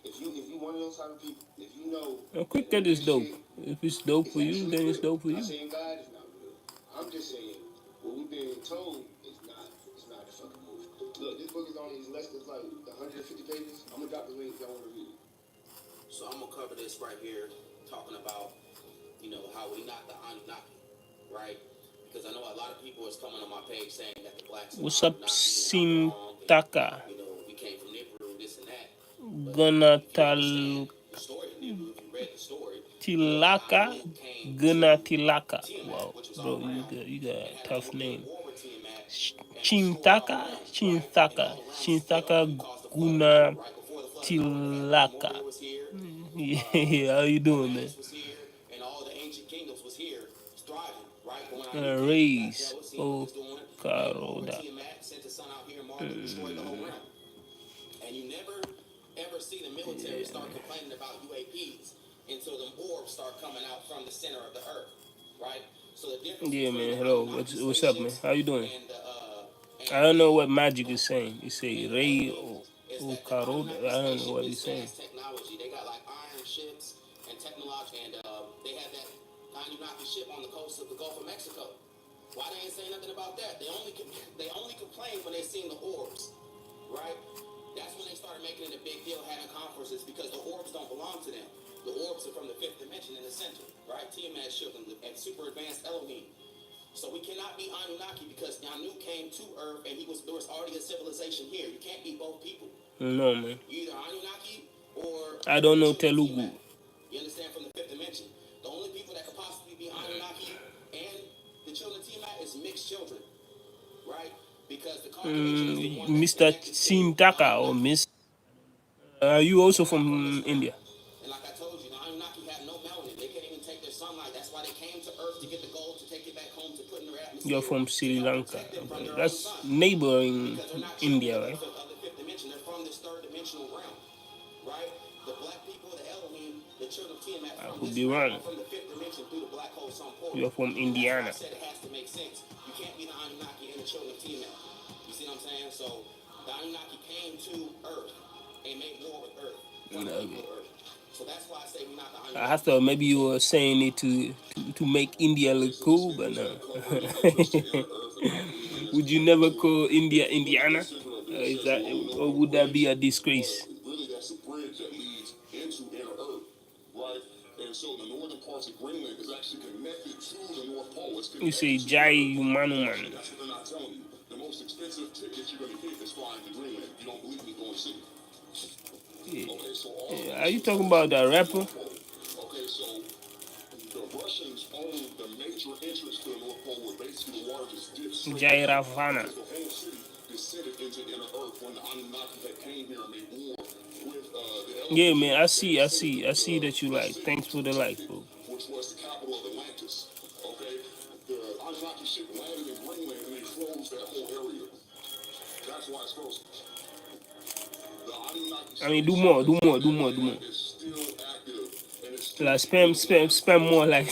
Speaker 17: If you one of those type of people, if you know.
Speaker 1: Cricket is dope. If it's dope for you, then it's dope for
Speaker 17: I'm
Speaker 1: you.
Speaker 17: saying God is not real. I'm just saying what we've been told is not. It's not the fucking move. Look, this book is only less than like 150 pages. I'm gonna drop the link if y'all want to read it.
Speaker 4: So I'm gonna cover this right here, talking about, you know, how we not the Anunnaki, right? Because I know a lot of people is coming on my page saying that the blacks are
Speaker 1: What's
Speaker 4: the
Speaker 1: up,
Speaker 4: Anunnaki and I'm wrong,
Speaker 1: Simtaka?
Speaker 4: and, you know, we came from Nibiru, this and that. But
Speaker 1: Ganatal
Speaker 4: the story of Nibiru, if you read the story,
Speaker 1: Tilaka? Ganatilaka. Wow, bro, you got a tough name. Chintaka, Chintaka Guna Tilaka. Yeah, how you doing, man?
Speaker 4: and all the ancient kingdoms was here thriving, right? But when
Speaker 1: Raise Okaroda.
Speaker 4: sent his son out here and Marvel destroyed the whole realm. And you never ever see the military start complaining about UAPs until them orbs start coming out from the center of the earth, right? So the difference.
Speaker 1: Yeah, man. Hello. What's up, man? How you doing? I don't know what Magic is saying. He say Ray Okaroda. I don't know what he's saying.
Speaker 4: Technology. They got like iron ships and technology, and they had that Anunnaki ship on the coast of the Gulf of Mexico. Why they ain't saying nothing about that? They only complain when they seen the orbs, right? That's when they started making it a big deal, having conferences, because the orbs don't belong to them. The orbs are from the fifth dimension in the center, right? Tiamat shook them and super advanced Elohim. So we cannot be Anunnaki because Anu came to Earth and there was already a civilization here. You can't be both people.
Speaker 1: No, man.
Speaker 4: You're either Anunnaki or
Speaker 1: I don't know Telugu.
Speaker 4: You understand, from the fifth dimension. The only people that could possibly be Anunnaki and the children of Tiamat is mixed children, right? Because the
Speaker 1: Mr. Simtaka or Miss. Are you also from India?
Speaker 4: And like I told you, the Anunnaki have no melanin. They can't even take their sunlight. That's why they came to Earth to get the gold to take it back home to put in their atmosphere.
Speaker 1: You're from Sri Lanka. That's neighboring India, right?
Speaker 4: They're from this third dimensional Tiamat
Speaker 1: I
Speaker 4: from
Speaker 1: could
Speaker 4: this
Speaker 1: be
Speaker 4: realm
Speaker 1: wrong.
Speaker 4: or from the fifth dimension through the black hole some portal.
Speaker 1: You're from
Speaker 4: That's why
Speaker 1: Indiana.
Speaker 4: I said it has to make sense. You can't be the Anunnaki and the children of Tiamat. You see what I'm saying? So the Anunnaki came to Earth and made war with Earth for the people
Speaker 1: Okay.
Speaker 4: of Earth. So that's why I say we're not the Anunnaki.
Speaker 1: I thought maybe you were saying it to make India look cool, but no. Would you never call India Indiana? Is that, or would that be a disgrace?
Speaker 21: Really, that's a bridge that leads into inner Earth, right? And so the northern parts of Greenland is actually connected to the North Pole. It's
Speaker 1: You say
Speaker 21: connected to
Speaker 1: Jai
Speaker 21: inner Earth.
Speaker 1: Manu Manu.
Speaker 21: That's what they're not telling you. The most expensive ticket you're going to get is flying to Greenland. If you don't believe me, go and see. Okay, so all of
Speaker 1: Are you talking about that rapper?
Speaker 21: Okay, so the Russians own the major entrance to the North Pole, where basically the water just dips straight
Speaker 1: Jai
Speaker 21: down,
Speaker 1: Ravana.
Speaker 21: because the whole city descended into inner Earth when the Anunnaki had came here and made war with the
Speaker 1: Yeah,
Speaker 21: elephants.
Speaker 1: man, I see that you like. Thanks for the like, bro.
Speaker 21: Which was the capital of Atlantis. Okay, the Anunnaki ship landed in Greenland and they froze that whole area. That's why it's frozen. The Anunnaki
Speaker 1: I mean, do more.
Speaker 21: is still active and it's still
Speaker 1: Like spam more like.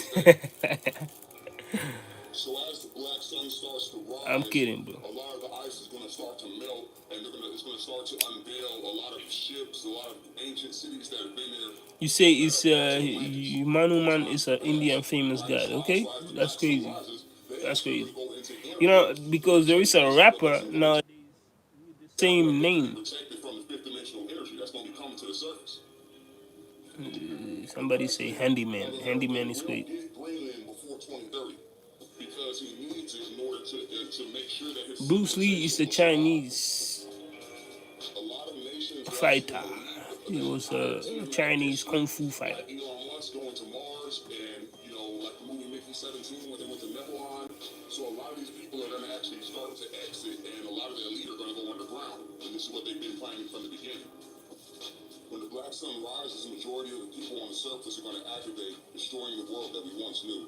Speaker 21: So as the black sun starts to rise,
Speaker 1: I'm kidding, bro.
Speaker 21: a lot of the ice is going to start to melt, and it's going to start to unveil a lot of ships, a lot of ancient cities that have been there.
Speaker 1: You say it's Manu Man is an Indian famous god, okay? That's crazy. That's crazy. You know, because there is a rapper now, same name.
Speaker 21: Protected from the fifth dimensional energy that's going to be coming to the surface.
Speaker 1: Somebody say handyman. Handyman is great.
Speaker 21: Get Greenland before 2030 because he needs it in order to make sure that his
Speaker 1: Bruce Lee is a Chinese fighter. He was a Chinese kung fu fighter.
Speaker 21: Like Elon Musk going to Mars, and you know, like the movie Mickey 17 when they went to Nephilim. So a lot of these people are going to actually start to exit, and a lot of the elite are going to go underground. And this is what they've been planning from the beginning. When the black sun rises, the majority of the people on the surface are going to activate, destroying the world that we once knew.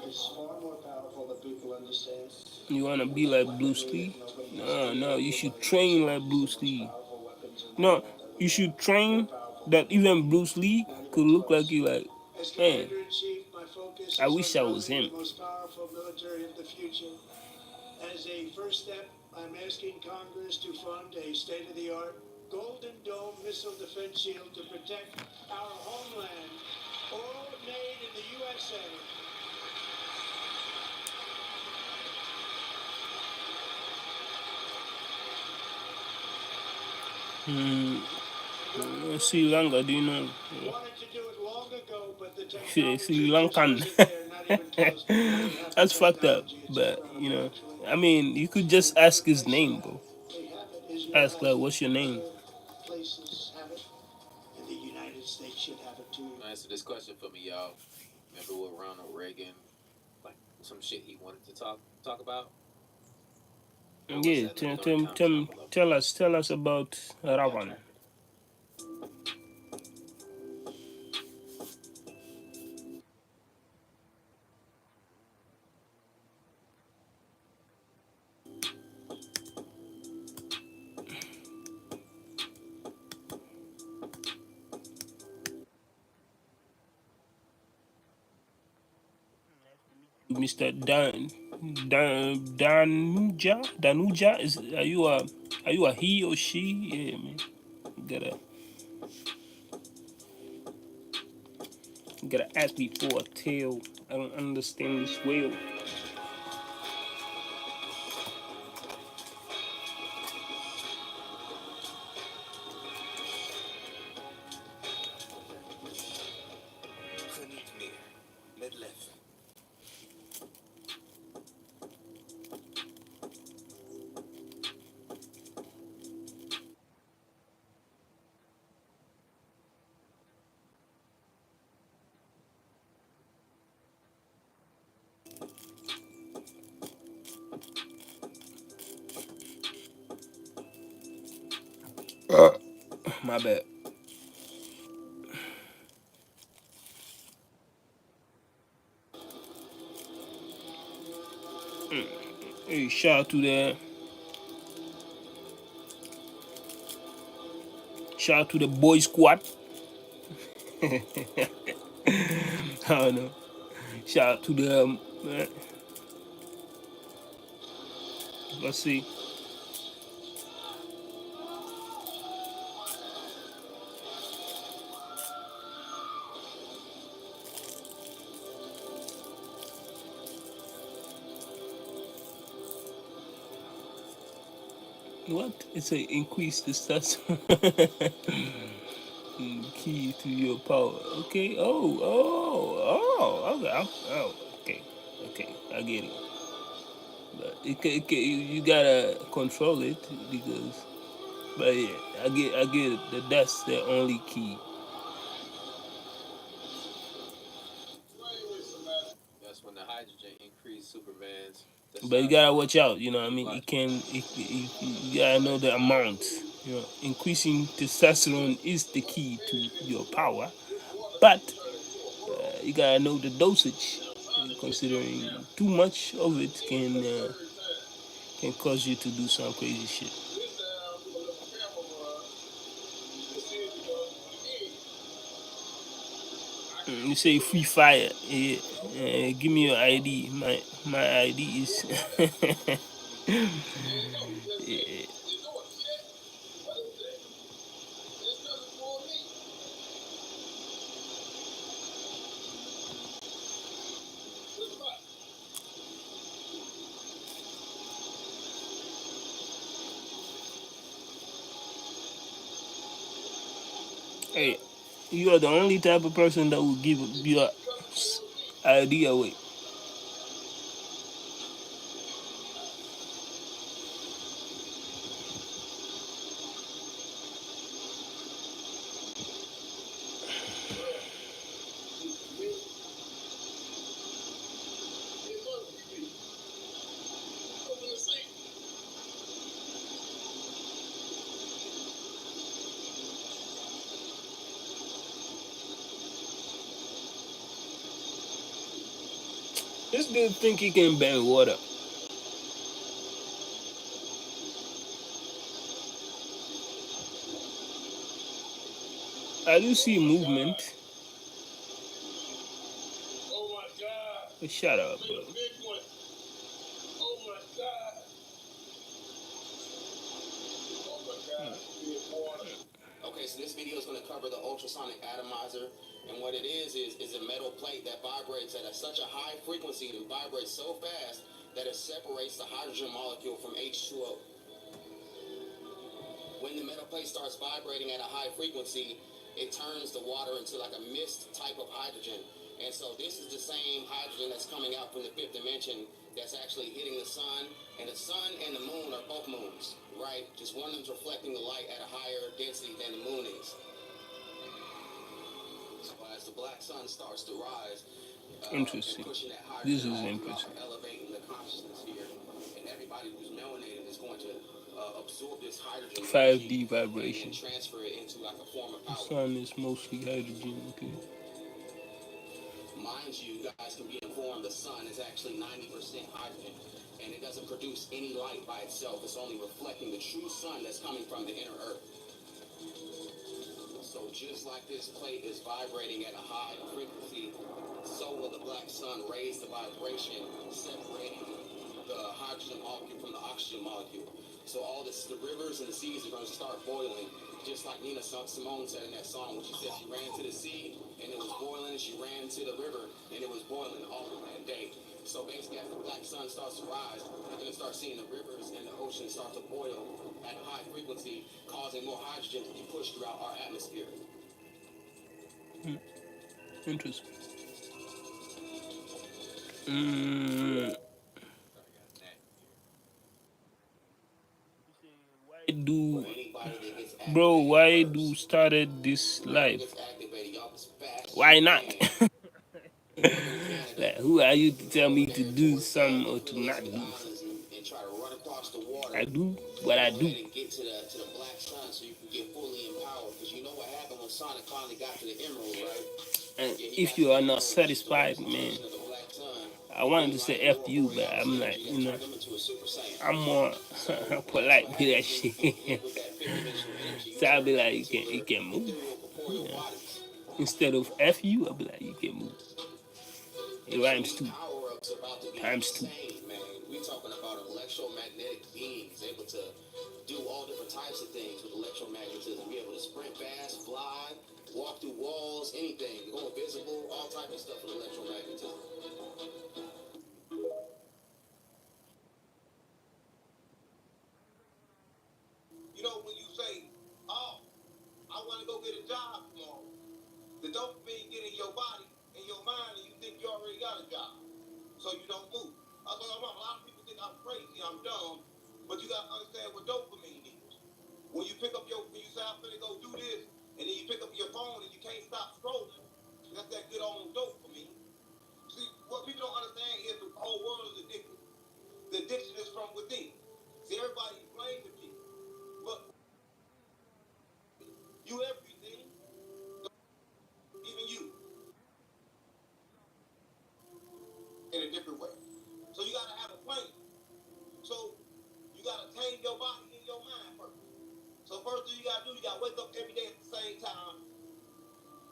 Speaker 12: It's far more powerful than people understand.
Speaker 1: You wanna be like Bruce Lee? No, you should train like Bruce Lee. No, you should train that even Bruce Lee could look like you. Like, man, I wish I was him.
Speaker 12: The most powerful military of the future. As a first step, I'm asking Congress to fund a state-of-the-art Golden Dome missile defense shield to protect our homeland, all made in the USA.
Speaker 1: Sri Lanka, do you know?
Speaker 12: Wanted to do it long ago, but the
Speaker 1: Sri Lankan. That's fucked up. But, you know, I mean, you could just ask his name, bro. Ask, like, what's your name?
Speaker 12: Places have it, and the United States should have it too.
Speaker 9: Answer this question for me, y'all. Remember what Ronald Reagan, like some shit he wanted to talk about?
Speaker 1: Yeah, tell us about Ravan. Mr. Danuja, are you a he or she? Yeah, man. You gotta ask me for a tail. I don't understand this whale. My bad. Hey, shout out to the Shout out to the boy squad. I don't know. Shout out to the let's see. What? It's a increase the stats key to your power. Okay. Okay. Okay. Okay. I get it. But you gotta control it because. But yeah, I get it. That's the only key.
Speaker 5: That's when the hydrogen increased Superman's
Speaker 1: But you gotta
Speaker 5: testosterone
Speaker 1: watch out. You know what I mean? It
Speaker 5: physiological
Speaker 1: can.
Speaker 5: level.
Speaker 1: You gotta know the amount. You know, increasing testosterone is the key to your power, but you gotta know the dosage. Considering too much of it can cause you to do some crazy shit. You say free fire. Yeah. Give me your ID. My ID is. Yeah. Hey, you are the only type of person that will give your ID away. This dude think he can bend water. I do see movement. But shut up, bro.
Speaker 4: Okay, so this video is going to cover the ultrasonic atomizer, and what it is a metal plate that vibrates at such a high frequency and vibrates so fast that it separates the hydrogen molecule from H2O. When the metal plate starts vibrating at a high frequency, it turns the water into like a mist type of hydrogen. And so this is the same hydrogen that's coming out from the fifth dimension that's actually hitting the sun. And the sun and the moon are both moons, right? Just one of them's reflecting the light at a higher density than the moon is. So as the black sun starts to rise,
Speaker 1: Interesting.
Speaker 4: and pushing that
Speaker 1: This
Speaker 4: hydrogen
Speaker 1: is
Speaker 4: all
Speaker 1: interesting.
Speaker 4: throughout, elevating the consciousness here, and everybody who's melanated is going to absorb this hydrogen
Speaker 1: 5D
Speaker 4: energy
Speaker 1: vibration.
Speaker 4: and transfer it into like a form of
Speaker 1: The
Speaker 4: power.
Speaker 1: sun is mostly hydrogen. Okay.
Speaker 4: Mind you, guys can be informed the sun is actually 90% hydrogen, and it doesn't produce any light by itself. It's only reflecting the true sun that's coming from the inner earth. So just like this plate is vibrating at a high frequency, so will the black sun raise the vibration, separating the hydrogen molecule from the oxygen molecule. So all this, the rivers and the seas are going to start boiling, just like Nina Simone said in that song, when she said she ran to the sea and it was boiling, and she ran to the river and it was boiling all in that day. So basically, as the black sun starts to rise, you're going to start seeing the rivers and the ocean start to boil at a high frequency, causing more hydrogen to be pushed throughout our atmosphere.
Speaker 1: Interesting. Mm, why do, bro? Why do started this live? Why not? Like, who are you to tell me to do something or to not do something? I do what I do.
Speaker 4: Get to the black sun so you can get fully empowered. Because you know what happened when Sonic finally got to the emerald, right?
Speaker 1: And if you are not satisfied, man, I wanted to say F you, but I'm like, I'm more polite with that shit. So I'll be like, you can move. Yeah. Instead of F you, I'll be like, you can move. It rhymes too. Times two.
Speaker 4: We talking about electromagnetic beings able to do all different types of things with electromagnetism. Be able to sprint fast, fly, walk through walls, anything, go invisible, all type of stuff with electromagnetism. You know, when you say, "Oh, I want to go get a job tomorrow," the dopamine get in your body, in your mind, and you think you already got a job, so you don't move. A lot of people think I'm crazy, I'm dumb, but you got to understand what dopamine is. When you when you say I'm gonna go do this, and then you pick up your phone and you can't stop scrolling, that's that good old dopamine. See, what people don't understand is the whole world is addicted. The addiction is from within. See, everybody blaming people, but you everything, even you, in a different way. So you gotta have a plan. So you gotta tame your body and your mind first. So first thing you gotta do, you gotta wake up every day at the same time.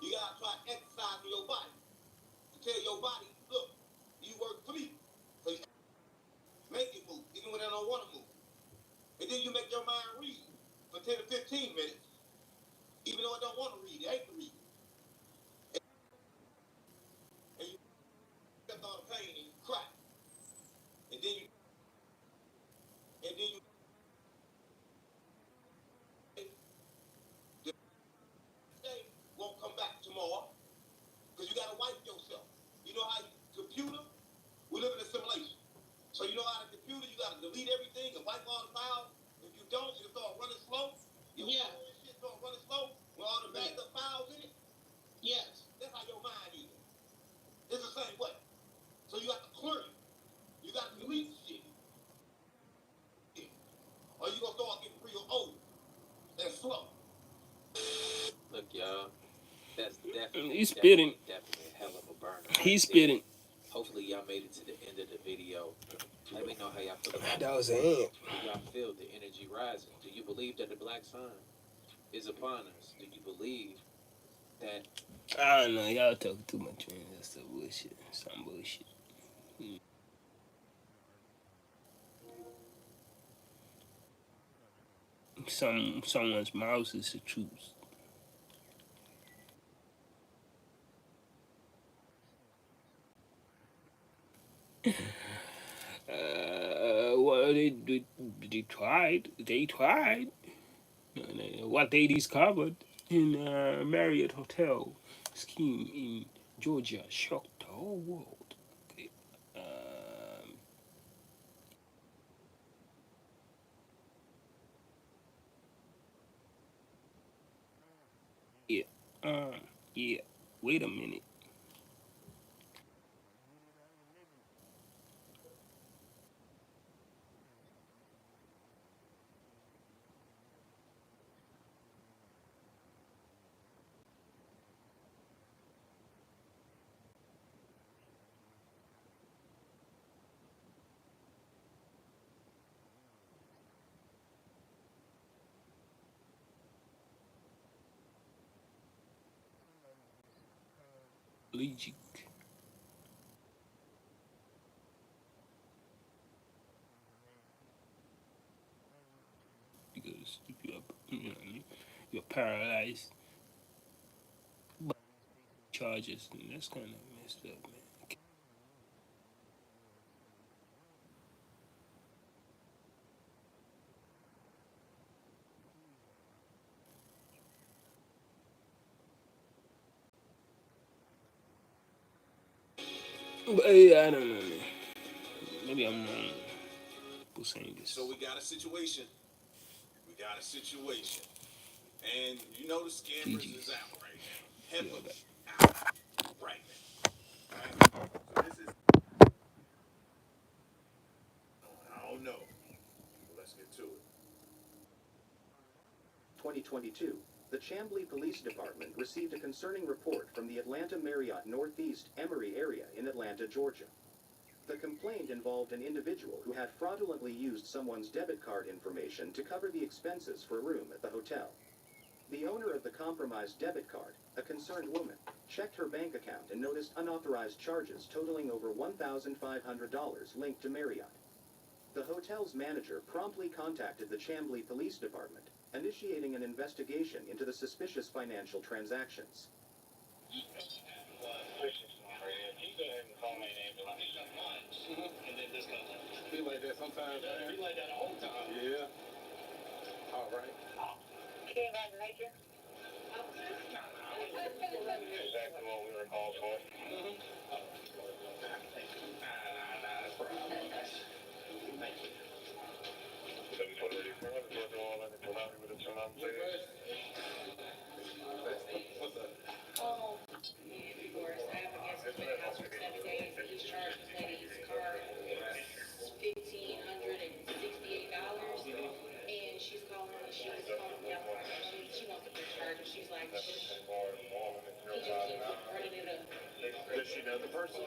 Speaker 4: You gotta try exercising your body. To tell your body, look, you work for me. So you make it move, even when I don't want to move. And then you make your mind read for 10 to 15 minutes, even though I don't want to read. I hate to read. And you get all the pain and you cry. And then you the day won't come back tomorrow because you got to wipe yourself. You know how computer, we live in a simulation. So you know how the computer, you got to delete everything and wipe all the files. If you don't, it'll start running slow. Your shit start running slow with all the backed up files in it. Yes. That's how your mind is. It's the same way. So you got to clear it. You got to delete shit. Or you gonna start getting real old and slow.
Speaker 9: Look, y'all, that's definitely,
Speaker 1: He's spitting.
Speaker 9: definitely a hell of a burner.
Speaker 1: He's spitting.
Speaker 9: Hopefully y'all made it to the end of the video. Let me know how y'all feel about
Speaker 1: That was an
Speaker 9: it.
Speaker 1: ant.
Speaker 9: Do y'all feel the energy rising? Do you believe that the black sun is upon us? Do you believe that?
Speaker 1: I don't know. Y'all talking too much, man. That's some bullshit. Some bullshit. Someone's mouse is the truth. Well, they tried. They tried. What they discovered in Marriott Hotel scheme in Georgia shocked the whole world. Okay. Um, yeah. Yeah. Wait a minute. Logic. Because if you're, you know what I mean, you're paralyzed by charges, and that's kind of messed up, man. But yeah, I don't know, man. Maybe I'm wrong for saying this.
Speaker 6: So we got a situation. We got a situation. And you know the scammers is out right now. Heavily out right now. Right? So this is, I don't know. But let's get to it.
Speaker 7: 2022, the Chamblee Police Department received a concerning report from the Atlanta Marriott Northeast Emory area in Atlanta, Georgia. The complaint involved an individual who had fraudulently used someone's debit card information to cover the expenses for a room at the hotel. The owner of the compromised debit card, a concerned woman, checked her bank account and noticed unauthorized charges totaling over $1,500 linked to Marriott. The hotel's manager promptly contacted the Chamblee Police Department, initiating an investigation into the suspicious financial transactions.
Speaker 11: Be like that sometimes, man. Be like that all the time. Yeah. All right.
Speaker 18: Came back nature? Exactly what we were called for.
Speaker 11: What's up?
Speaker 8: Oh, and of course, I have a guest who's been in the house for 7 days, and he's charged this lady's card $1,568, and she's calling me out. She wants to press charges. She's like, he just keeps running it up.
Speaker 11: Does she know the person?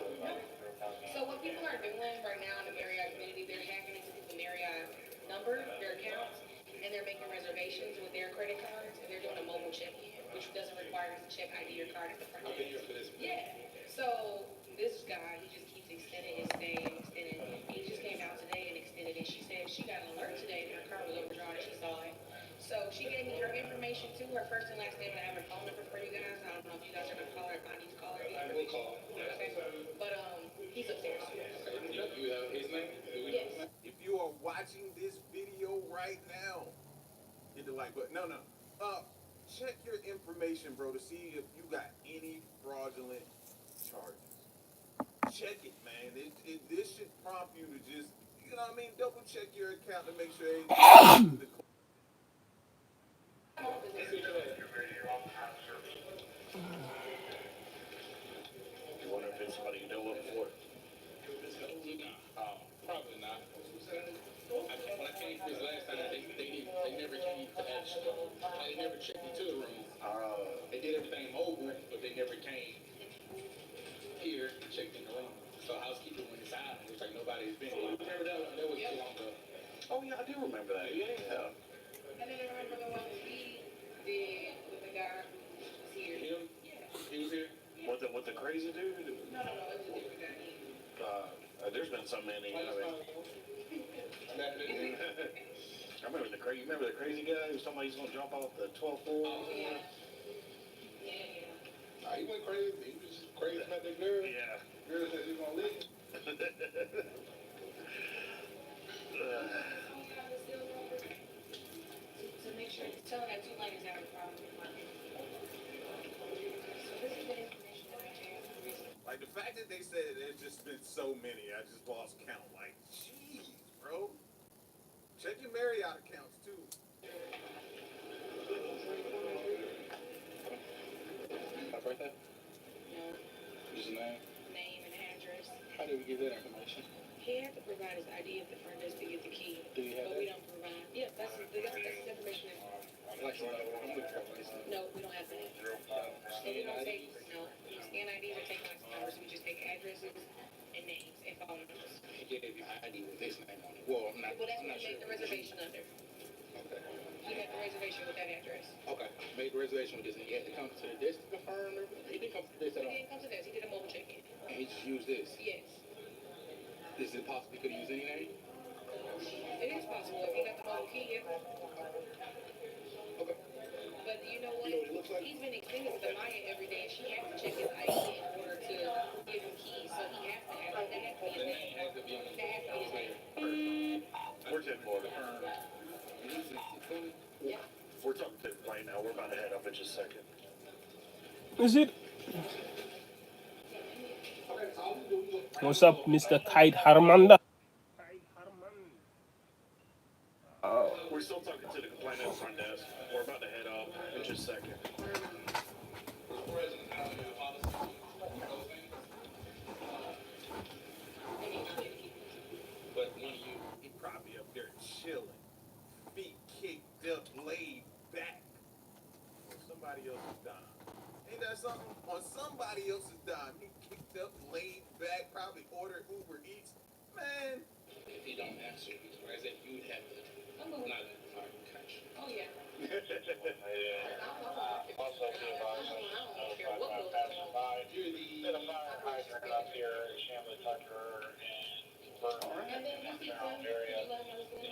Speaker 8: So what people are doing right now in the Marriott community, they're hacking into the Marriott number, their accounts, and they're making reservations with their credit cards, and they're doing a mobile check-in, which doesn't require us to check ID or card at the front desk. Yeah. So this guy, he just keeps extending his stay and extending. He just came out today and extended it. She said she got an alert today that her car was overdrawn and she saw it. So she gave me her information too, her first and last name, and I have her phone number for you guys. I don't know if you guys are gonna call her, if I need to call her.
Speaker 11: I will call.
Speaker 8: Okay. But he's upstairs.
Speaker 11: You have his name?
Speaker 8: Yes.
Speaker 11: If you are watching this video right now, hit the like button. No. Check your information, bro, to see if you got any fraudulent charges. Check it, man. This should prompt you to just, you know what I mean, double check your account to make sure everything.
Speaker 18: You wonder if it's somebody you dealt with before?
Speaker 11: Probably not. When I came for this last time, they never came to actually, they never checked into the room. They did everything mobile, but they never came here and checked in the room. So housekeeping went inside, and it was like nobody's been here. Remember that one? That was too long ago.
Speaker 18: Oh yeah, I do remember that. Yeah.
Speaker 8: And then I remember the one we did with the guy who was here.
Speaker 11: Him?
Speaker 8: Yeah.
Speaker 11: He was here?
Speaker 18: With the crazy dude?
Speaker 8: No, it was a different guy.
Speaker 18: There's been so many. I remember you remember the crazy guy who somebody's gonna jump off the 12th floor?
Speaker 8: Oh, yeah.
Speaker 11: He went crazy. He was just crazy about that girl.
Speaker 18: Yeah.
Speaker 11: Girl said she was gonna leave.
Speaker 8: To make sure, tell her that 2 ladies have a problem with my. So this is the information that I have.
Speaker 11: Like, the fact that they said there's just been so many, I just lost count. Like, jeez, bro. Check your Marriott accounts, too.
Speaker 18: My birthday?
Speaker 8: No.
Speaker 18: What's his name?
Speaker 8: Name and address.
Speaker 18: How did we get that information?
Speaker 8: He had to provide his ID at the front desk to get the key.
Speaker 18: Do you have
Speaker 8: but
Speaker 18: that?
Speaker 8: we don't provide. Yeah, that's his information.
Speaker 18: License number. I'm looking for a license.
Speaker 8: No, we don't have that. So we don't take, no, we don't scan IDs or take license numbers. We just take addresses and names and phone numbers.
Speaker 18: He gave you ID with his name on it. Well, I'm not
Speaker 8: Well, that's
Speaker 18: I'm
Speaker 8: what
Speaker 18: not
Speaker 8: we
Speaker 18: sure.
Speaker 8: made the reservation under.
Speaker 18: Okay.
Speaker 8: He had the reservation with that address.
Speaker 18: Okay. Made the reservation with this, and he had to come to the desk to confirm. He didn't come to this
Speaker 8: He
Speaker 18: at all.
Speaker 8: didn't come to this. He did a mobile check-in.
Speaker 18: And he just used this.
Speaker 8: Yes.
Speaker 18: Is it possible he could use any name?
Speaker 8: It is possible. If he got the mobile key, yeah.
Speaker 18: Okay.
Speaker 8: But you know what?
Speaker 18: You know what it looks like?
Speaker 8: He's been extending with Maya every day, and she has to check his ID in order to give him keys. So he has to have, that has to be his name. That has to be his name.
Speaker 18: We're 10 for it.
Speaker 8: Yeah.
Speaker 18: We're talking to the plane now. We're about to head up in just a second.
Speaker 1: Is it? What's up, Mr. Kite Harmanda?
Speaker 18: We're still talking to the complainant at the front desk. We're about to head up in just a second.
Speaker 11: But when he probably up there chilling, feet kicked up, laid back on somebody else's dime. Ain't that something? On somebody else's dime, he kicked up, laid back, probably ordered Uber Eats,
Speaker 8: And then you see Tim, you let him know Tim.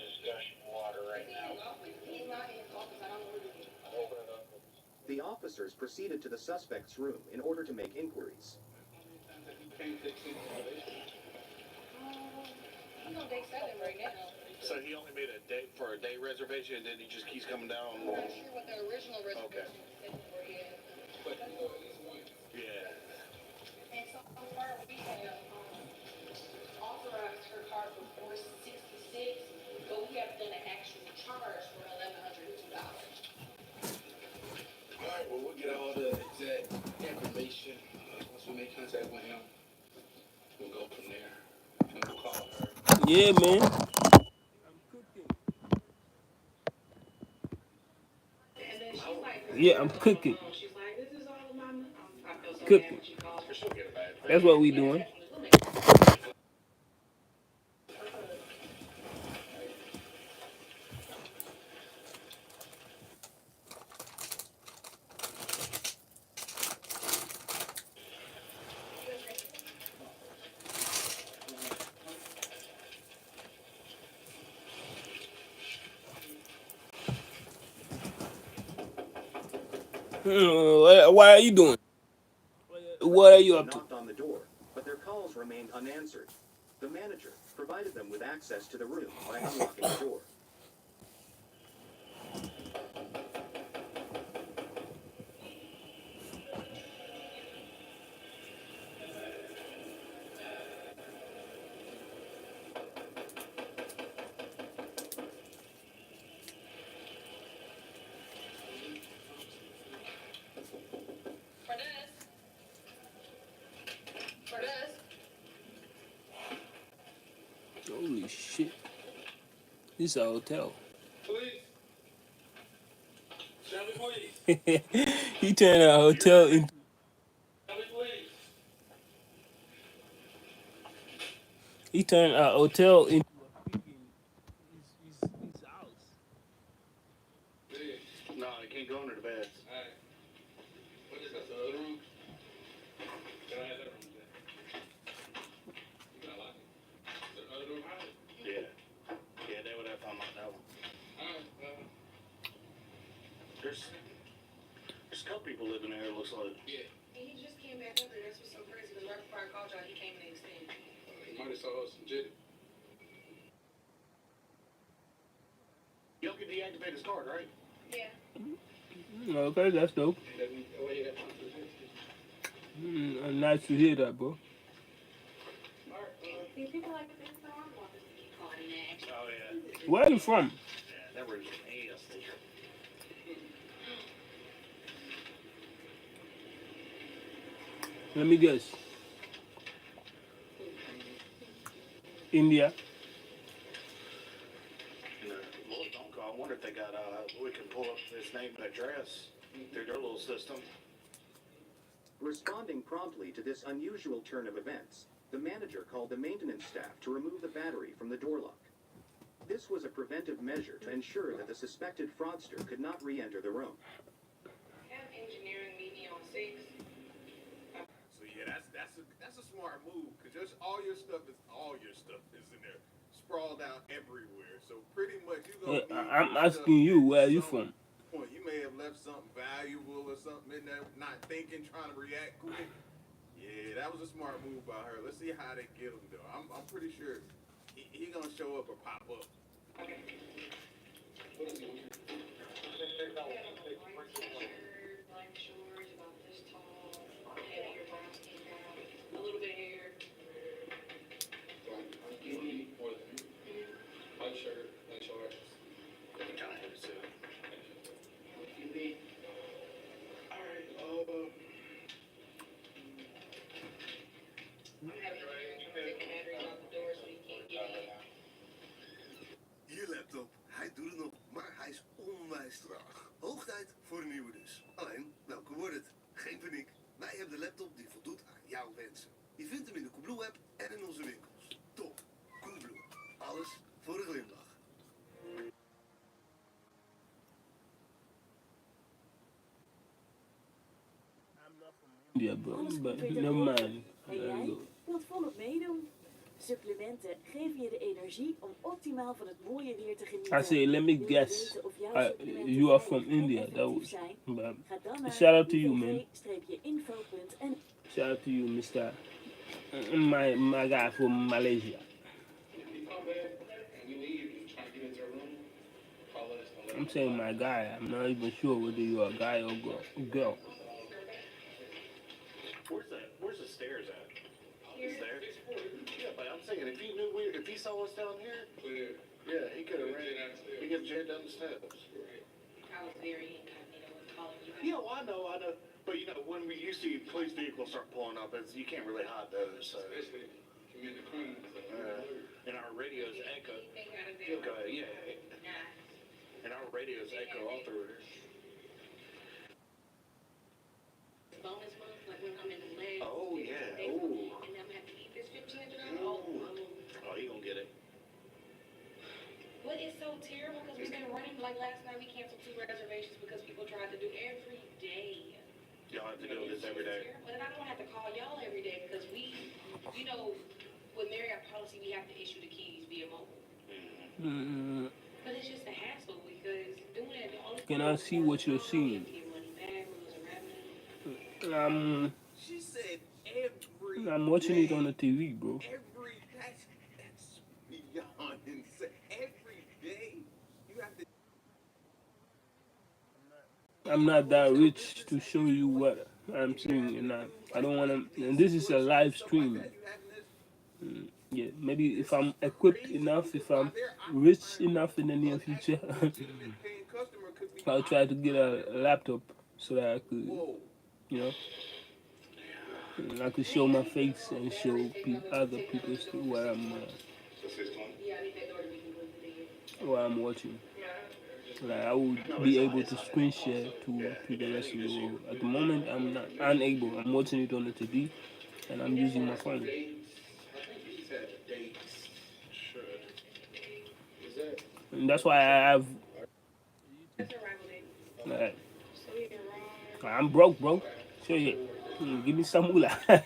Speaker 8: He's not in his office, I don't know where he is.
Speaker 7: The officers proceeded to the suspect's room in order to make inquiries.
Speaker 8: He's on day 7 right now.
Speaker 10: So he only made a day reservation, and then he just keeps coming down.
Speaker 8: I'm not sure what the original reservation was for yet.
Speaker 10: Yeah.
Speaker 8: And so far we have authorized her card for $466, but we have done an actual charge for $1,102.
Speaker 17: All right, well, we'll get all the exact information. Once we make contact with him, we'll go from there. And we'll call her.
Speaker 1: Yeah, man.
Speaker 8: And then she's like,
Speaker 1: Yeah, I'm cooking.
Speaker 8: she's like, this is all of my money. I feel so
Speaker 1: Cooking.
Speaker 8: bad when she calls.
Speaker 1: That's what we doing. What are you doing? What are you up to?
Speaker 7: Knocked on the door, but their calls remained unanswered. The manager provided them with access to the room by unlocking the door.
Speaker 1: Holy shit. This is a hotel. He turned a hotel into. He turned a hotel into his house.
Speaker 10: No, he can't go under the bed.
Speaker 17: Alright. What is that, the other room? Can I have that room today? You can unlock it. Is there another room?
Speaker 10: Yeah. Yeah, they would have to unlock that one.
Speaker 17: Alright,
Speaker 10: There's a couple people living there, it looks like.
Speaker 17: yeah.
Speaker 8: And he just came back up there. That's what's so crazy. Because right before I called y'all, he came in and extended.
Speaker 17: He might have saw us some jitty.
Speaker 10: You don't get to deactivate his card, right?
Speaker 8: Yeah.
Speaker 1: Okay, that's dope. Nice to hear that, bro.
Speaker 8: See, people like this, so I'm going to be caught in action.
Speaker 10: Oh, yeah.
Speaker 1: Where are you from?
Speaker 10: Yeah, that room's nasty.
Speaker 1: Let me guess. India.
Speaker 10: And the little don't call. I wonder if they got, we can pull up his name and address through their little system.
Speaker 7: Responding promptly to this unusual turn of events, the manager called the maintenance staff to remove the battery from the door lock. This was a preventive measure to ensure that the suspected fraudster could not re-enter the room.
Speaker 8: Have engineering meet me on 6.
Speaker 14: So yeah, that's a smart move because just all your stuff is in there, sprawled out everywhere. So pretty much you gonna.
Speaker 1: I'm asking you, where are you from?
Speaker 14: Point. You may have left something valuable or something in there, not thinking, trying to react quick. Yeah, that was a smart move by her. Let's see how they get him though. I'm pretty sure he gonna show up or pop up.
Speaker 8: Okay. What is he? Black shorts, about this tall, heavier brown skin down, a little bit of hair.
Speaker 17: White shirt, white shorts.
Speaker 10: Kind of heavy too.
Speaker 17: Alright,
Speaker 8: I'm having to take the batteries off the door so he can't get in.
Speaker 23: Je laptop, hij doet het nog, maar hij is onwijs traag. Hoog tijd voor een nieuwe dus. Alleen, welke wordt het? Geen paniek. Wij hebben de laptop die voldoet aan jouw wensen. Je vindt hem in de Coolblue-app en in onze winkels. Top. Coolblue. Alles voor een glimlach.
Speaker 1: Yeah, bro, but never mind.
Speaker 24: En jij wilt volop meedoen.
Speaker 13: Supplementen geven je de energie om optimaal van het mooie weer te
Speaker 1: I
Speaker 13: genieten.
Speaker 1: say, let me
Speaker 13: Wil je
Speaker 1: guess.
Speaker 13: weten of jouw supplementen
Speaker 1: You are
Speaker 13: veilig
Speaker 1: from
Speaker 13: en
Speaker 1: India. That
Speaker 13: effectief
Speaker 1: was.
Speaker 13: zijn?
Speaker 1: But
Speaker 13: Ga dan naar
Speaker 1: shout out to you, man.
Speaker 13: ivv-info.nl.
Speaker 1: Shout out to you, Mr. My guy from Malaysia. I'm saying my guy. I'm not even sure whether you're a guy or girl.
Speaker 10: Where's the stairs at? There? Yeah, but I'm saying if he knew if he saw us down here, yeah, he could have ran. He could have jammed down the steps.
Speaker 8: I was very incognito with calling you.
Speaker 10: Yeah, well, I know. But you know, when you see police vehicles start pulling up, you can't really hide those. So. Especially commit the crime. And our radios echo. Yeah. And our radios echo all through here.
Speaker 8: Bonus month, like when I'm in the leg.
Speaker 10: Oh yeah.
Speaker 8: And
Speaker 10: Oh.
Speaker 8: I'm gonna have to eat this $1,500.
Speaker 10: Oh, you gonna get it.
Speaker 8: But it's so terrible because we've been running. Like last night, we canceled 2 reservations because people tried to do every day.
Speaker 10: Y'all have to do this every day.
Speaker 8: But I don't have to call y'all every day because we, you know, with Marriott policy, we have to issue the keys via mobile.
Speaker 1: Mm,
Speaker 8: But it's just a hassle because doing it, the only
Speaker 1: can I see what you're seeing?
Speaker 14: She said every.
Speaker 1: I'm watching it on the TV, bro.
Speaker 14: That's beyond insane. Every day you have to.
Speaker 1: I'm not that rich to show you what I'm seeing, and I don't want to. And this is a live stream. Yeah, maybe if I'm equipped enough, if I'm rich enough in the near future, I'll try to get a laptop so that I could, you know, I could show my face and show other people what I'm watching. Like I would be able to screen share to the rest of the world. At the moment, I'm not unable. I'm watching it on the TV, and I'm using my phone. And that's why I have. Like, I'm broke, bro. Show you. Give me some moolah.
Speaker 8: Man,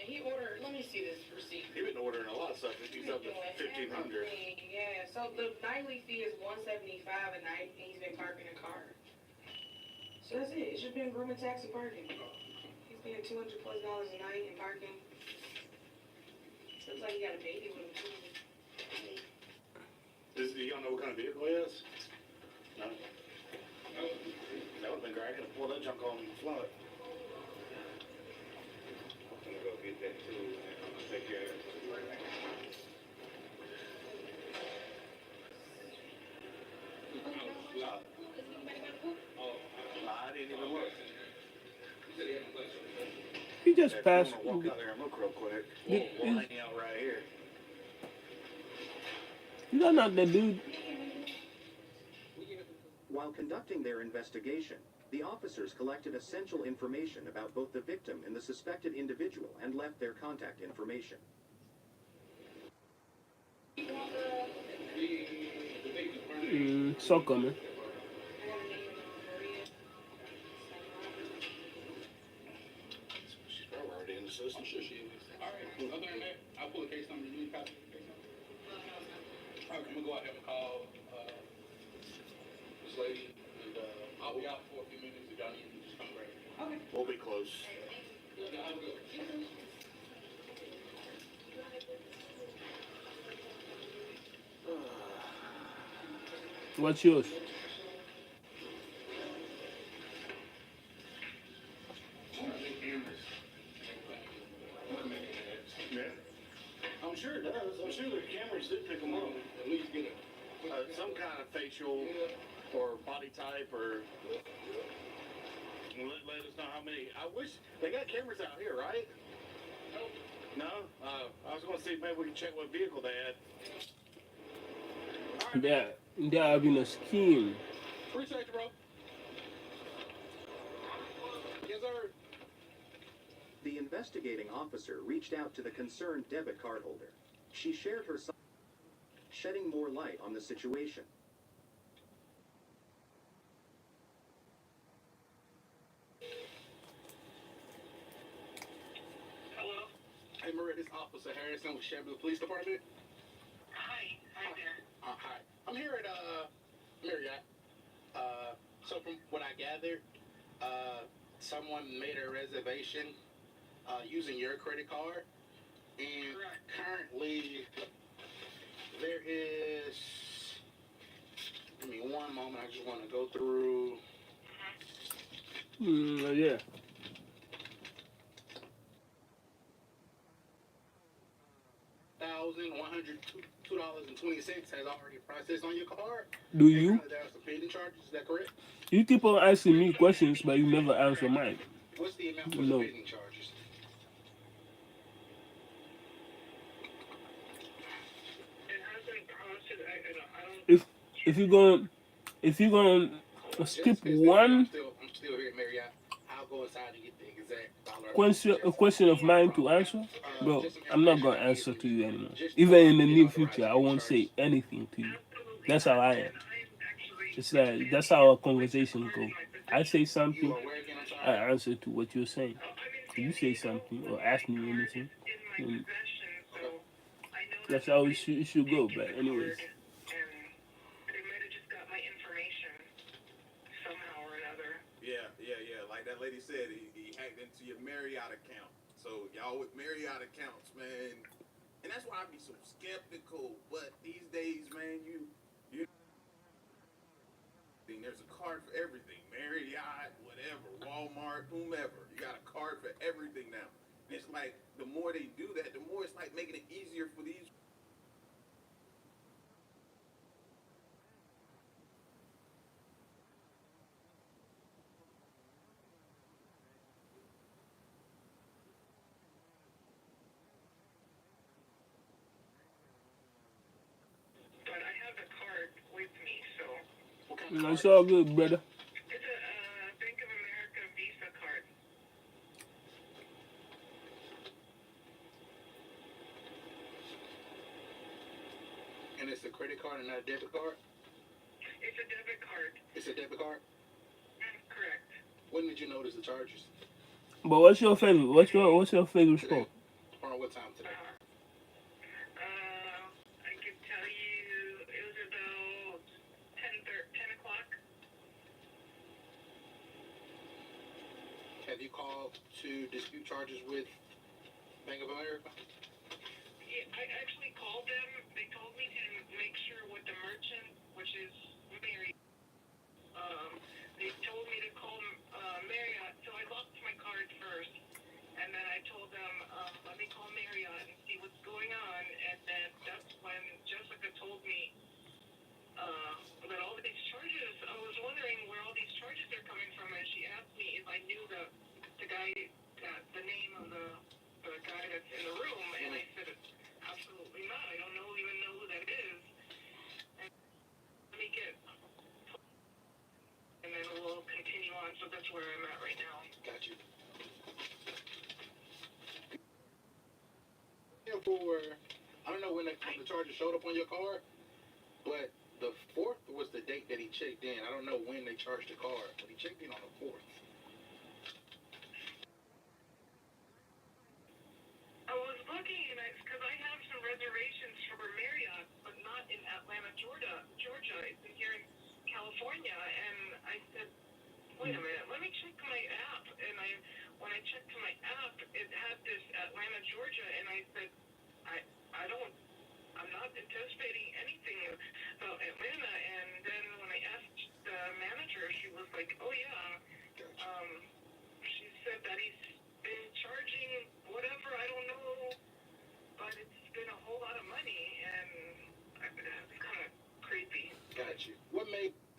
Speaker 8: he ordered. Let me see this receipt.
Speaker 10: He's been ordering a lot of stuff. He's up to 1,500.
Speaker 8: Yeah. So the nightly fee is $175 a night, and he's been parking a car. So that's it. It's just been room and tax and parking. He's paying $200+ a night in parking. Looks like he got a baby with him too.
Speaker 10: You don't know what kind of vehicle it is? No. That would have been great. I could have pulled that junk on the flood. I'm gonna go get that too, and I'm gonna take care of it right now. I didn't even look.
Speaker 1: He just passed.
Speaker 10: I'm gonna walk out there and look real quick. We'll hang out right here.
Speaker 1: You're not the dude.
Speaker 7: While conducting their investigation, the officers collected essential information about both the victim and the suspected individual and left their contact information.
Speaker 1: Soccer, man.
Speaker 10: She's probably already in the system. I'm sure she is.
Speaker 15: Alright, other than that, I'll pull a case number. You need a copy? Alright, I'm gonna go out there and call this lady, and I'll be out for a few minutes. If y'all need me, just come grab me. Okay.
Speaker 10: We'll be close.
Speaker 1: What's yours?
Speaker 10: Yeah. I'm sure it does. I'm sure the cameras did pick them up. At least get some kind of facial or body type or let us know how many. I wish they got cameras out here, right? No? I was going to see if maybe we can check what vehicle they had.
Speaker 1: They're having a scheme.
Speaker 15: Appreciate you, bro. Yes, sir.
Speaker 7: The investigating officer reached out to the concerned debit card holder. She shared her side, shedding more light on the situation.
Speaker 15: This is Officer Harrison with Shelby Police Department.
Speaker 8: Hi. Hi there.
Speaker 15: Hi. I'm here at Marriott. So from what I gathered, someone made a reservation using your credit card, and currently there is. Give me one moment. I just want to go through.
Speaker 1: Yeah.
Speaker 15: $1,102.20 has already processed on your card.
Speaker 1: Do
Speaker 15: And
Speaker 1: you?
Speaker 15: currently there are some pending charges. Is that correct?
Speaker 1: You keep on asking me questions, but you never answer mine.
Speaker 15: What's the amount for
Speaker 1: No.
Speaker 15: the pending charges?
Speaker 8: It hasn't processed. I don't.
Speaker 1: If you're gonna skip one
Speaker 15: I'm still here at Marriott. I'll go inside and get the exact dollar.
Speaker 1: question of mine to answer, bro, I'm not gonna answer to you anymore. Even in the near future, I won't say anything to you. That's how I am. It's like that's how our conversation go. I say something, I answer to what you're saying. You say something or ask me anything, and that's how it should go. But anyways.
Speaker 14: Yeah. Like that lady said, he hacked into your Marriott account. So y'all with Marriott accounts, man. And that's why I be so skeptical. But these days, man, you there's a card for everything. Marriott, whatever, Walmart, whomever. You got a card for everything now. And it's like the more they do that, the more it's like making it easier for these.
Speaker 8: But I have the card with me, so.
Speaker 1: It's all good, brother.
Speaker 8: It's a Bank of America Visa card.
Speaker 15: And it's a credit card and not a debit card?
Speaker 8: It's a debit card.
Speaker 15: It's a debit card?
Speaker 8: Correct.
Speaker 15: When did you notice the charges?
Speaker 1: But what's your favorite? What's your favorite sport?
Speaker 15: Around what time today?
Speaker 8: I could tell you it was about 10 o'clock.
Speaker 15: Have you called to dispute charges with Bank of America?
Speaker 8: Yeah, I actually called them. They told me to make sure with the merchant, which is Marriott. They told me to call Marriott, so I locked my card first, and then I told them, let me call Marriott and see what's going on, and then that's when Jessica told me that all of these charges, I was wondering where all these charges are coming from, and she asked me if I knew the guy, the name of the guy that's in the room, and I said, absolutely not, I don't even know who that is. And let me get, and then we'll continue on, so that's where I'm at right now.
Speaker 15: Got you. I don't know when the charges showed up on your card, but the 4th was the date that he checked in. I don't know when they charged the card, but he checked in on the 4th.
Speaker 8: I was looking, and because I have some reservations for Marriott, but not in Atlanta, Georgia. It's here in California, and I said, wait a minute, let me check my app. And when I checked my app, it had this Atlanta, Georgia, and I said, I'm not anticipating anything about Atlanta. And then when I asked the manager, she was like, oh yeah, she said that he's been charging whatever, I don't know, but it's been a whole lot of money, and it's kind of creepy.
Speaker 15: Got you.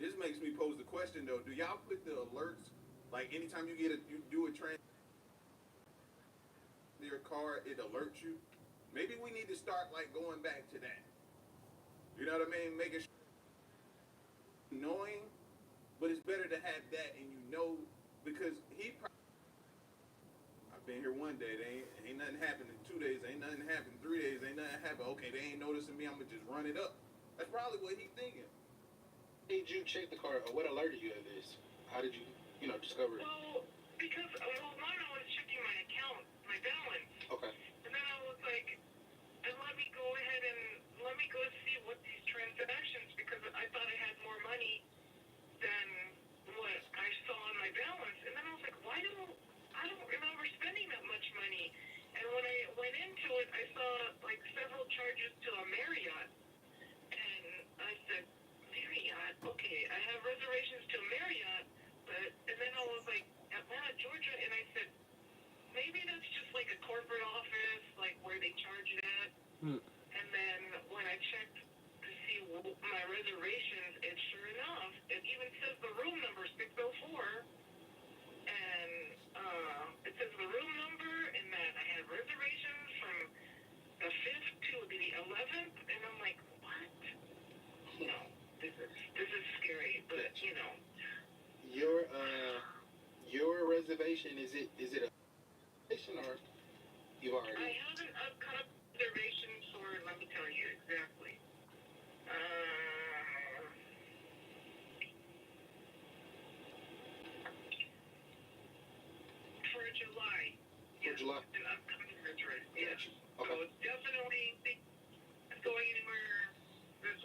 Speaker 14: This makes me pose the question though. Do y'all put the alerts like anytime you do a train your car, it alerts you? Maybe we need to start like going back to that. You know what I mean? Making sure annoying, but it's better to have that and because I've been here one day, they ain't nothing happened in 2 days, ain't nothing happened 3 days, ain't nothing happened. Okay, they ain't noticing me, I'm gonna just run it up. That's probably what he's thinking.
Speaker 15: Did you check the card, or what alerted you of this? How did you, discover it?
Speaker 8: Well, because, one, I was checking my account, my balance.
Speaker 15: Okay.
Speaker 8: And then I was like,
Speaker 15: reservation? Is it a reservation or you've already?
Speaker 18: I have an upcoming reservation for, let me tell you exactly. For July.
Speaker 15: For July.
Speaker 18: An upcoming reservation. Yeah.
Speaker 15: Okay.
Speaker 18: So definitely going anywhere. There's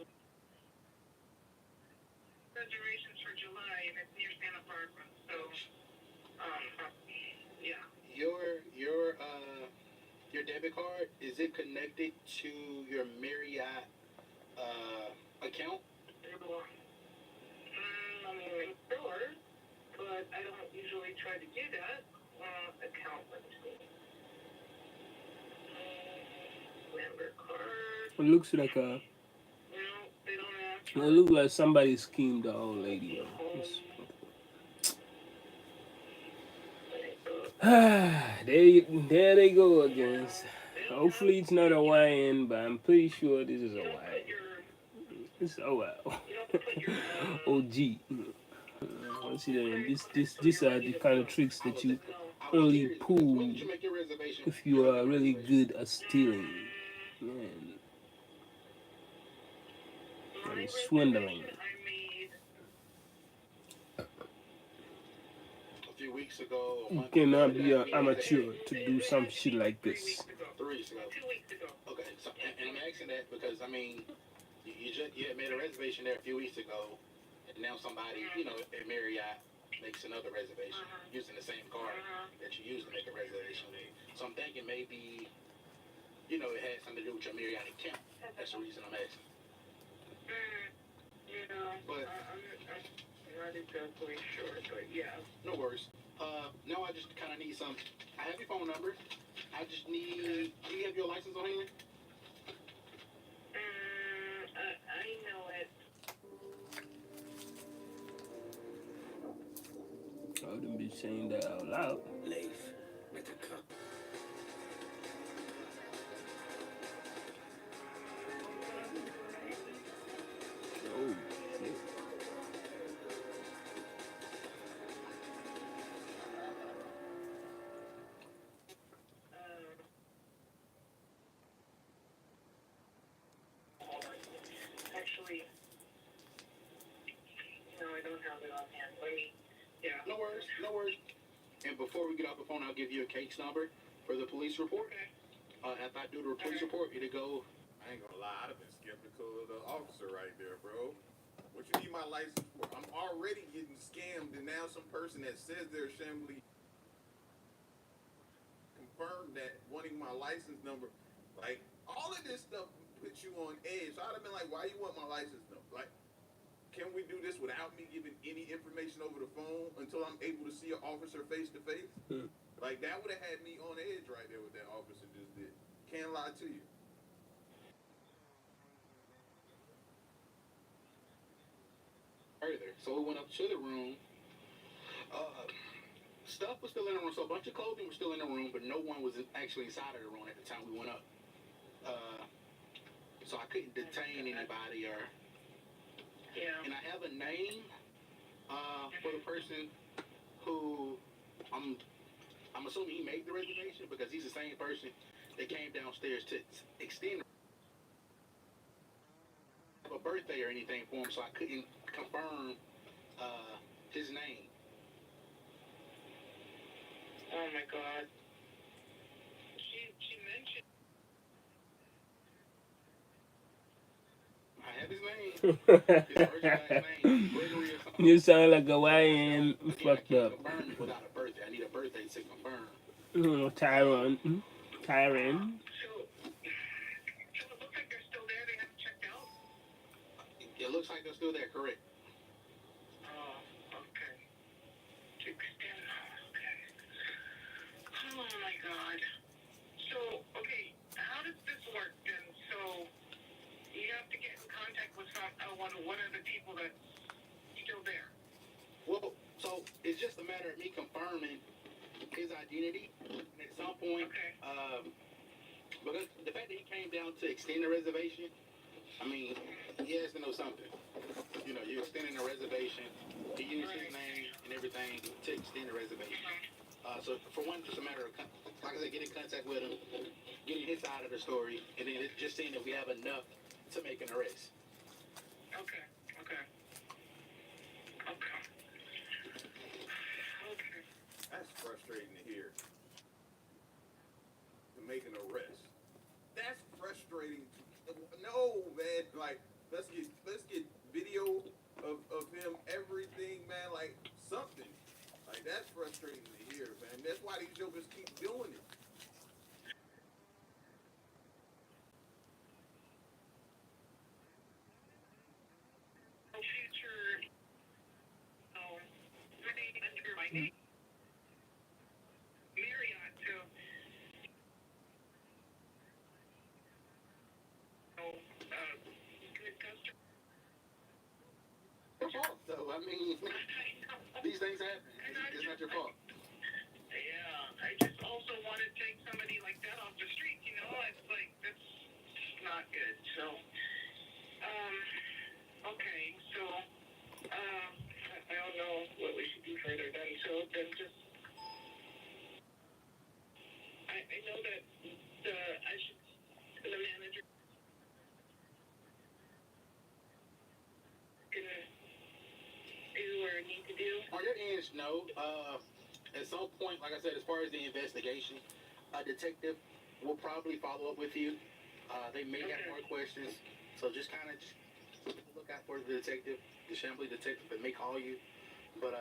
Speaker 18: reservations for July, and it's near Santa Barbara. So, yeah.
Speaker 15: Your debit card, is it connected to your Marriott account?
Speaker 18: I mean, make sure, but I don't usually try to do that. Account, let's see. Member card.
Speaker 1: It looks like a.
Speaker 18: No, they don't ask.
Speaker 1: It looks like somebody schemed the old lady, man. There they go again. Hopefully it's not a YN, but I'm pretty sure this is a Y. It's OG. Once again, these are the kind of tricks that you only pull if you are really good at stealing, man, and swindling.
Speaker 15: A few weeks ago.
Speaker 1: You cannot be an amateur to do some shit like this.
Speaker 15: 3 weeks ago. 2 weeks ago. Okay, so and I'm asking that because I mean, you had made a reservation there a few weeks ago, and now somebody, at Marriott makes another reservation using the same card that you used to make a reservation. So I'm thinking maybe, it had something to do with your Marriott account. That's the reason I'm asking. But
Speaker 18: I'm not exactly sure, but yeah.
Speaker 15: No worries. Now I just kind of need some. I have your phone number. I just need. Do you have your license on hand?
Speaker 18: I know it.
Speaker 1: I wouldn't be saying that out loud.
Speaker 3: Leef met de krap.
Speaker 1: Oh, shit.
Speaker 18: Actually, no, I don't have it on hand. Let me, yeah.
Speaker 15: No worries. No worries. And before we get off the phone, I'll give you a case number for the police report. After I do the police report, it'll go.
Speaker 14: I ain't gonna lie, I'd have been skeptical of the officer right there, bro. What you need my license for? I'm already getting scammed, and now some person that says they're assembly confirmed that wanting my license number. Like, all of this stuff puts you on edge. So I'd have been like, why you want my license number? Like, can we do this without me giving any information over the phone until I'm able to see an officer face to face? Like, that would have had me on edge right there what that officer just did. Can't lie to you.
Speaker 15: Further. So we went up to the room. Stuff was still in the room. So a bunch of clothing was still in the room, but no one was actually inside of the room at the time we went up. So I couldn't detain anybody or.
Speaker 18: Yeah.
Speaker 15: And I have a name for the person who I'm assuming he made the reservation because he's the same person that came downstairs to extend a birthday or anything for him, so I couldn't confirm his name.
Speaker 18: Oh my God. She mentioned.
Speaker 15: I have his name. His first last name, Gregory or something.
Speaker 1: You sound like a YN fucked up.
Speaker 15: Confirm it without a birthday. I need a birthday to confirm.
Speaker 1: Tyron. Tyron.
Speaker 18: So it looks like they're still there. They haven't checked out.
Speaker 15: It looks like they're still there, correct?
Speaker 18: Oh, okay. To extend. Okay. Oh my God. So, okay, how does this work then? So, you have to get in contact with one of the people that's still there.
Speaker 15: Well, so it's just a matter of me confirming his identity. And at some point, because the fact that he came down to extend the reservation, I mean, he has to know something. You're extending the reservation. He used his name and everything to extend the reservation. So for one, it's a matter of, like I said, getting in contact with him, getting his side of the story, and then just seeing if we have enough to make an arrest.
Speaker 18: Okay. Okay. Okay. Okay.
Speaker 14: That's frustrating to hear. To make an arrest. That's frustrating. No, man. Like, let's get video of him, everything, man. Like, something. Like, that's frustrating to hear, man. That's why these jokers keep doing it.
Speaker 18: Future, my name, Marriott, too. Good customer.
Speaker 15: Your fault, though. I mean, these things happen. It's not your fault.
Speaker 18: Yeah, I just also want to take somebody like that off the streets, you know? It's like, that's not good. So, okay, so, I don't know what we should do further then. So then just, I know that I should, the manager can do what I need to do.
Speaker 15: On your end, no. At some point, like I said, as far as the investigation, a detective will probably follow up with you. They may have more questions, so just kind of look out for the detective, the Chambly detective that may call you. But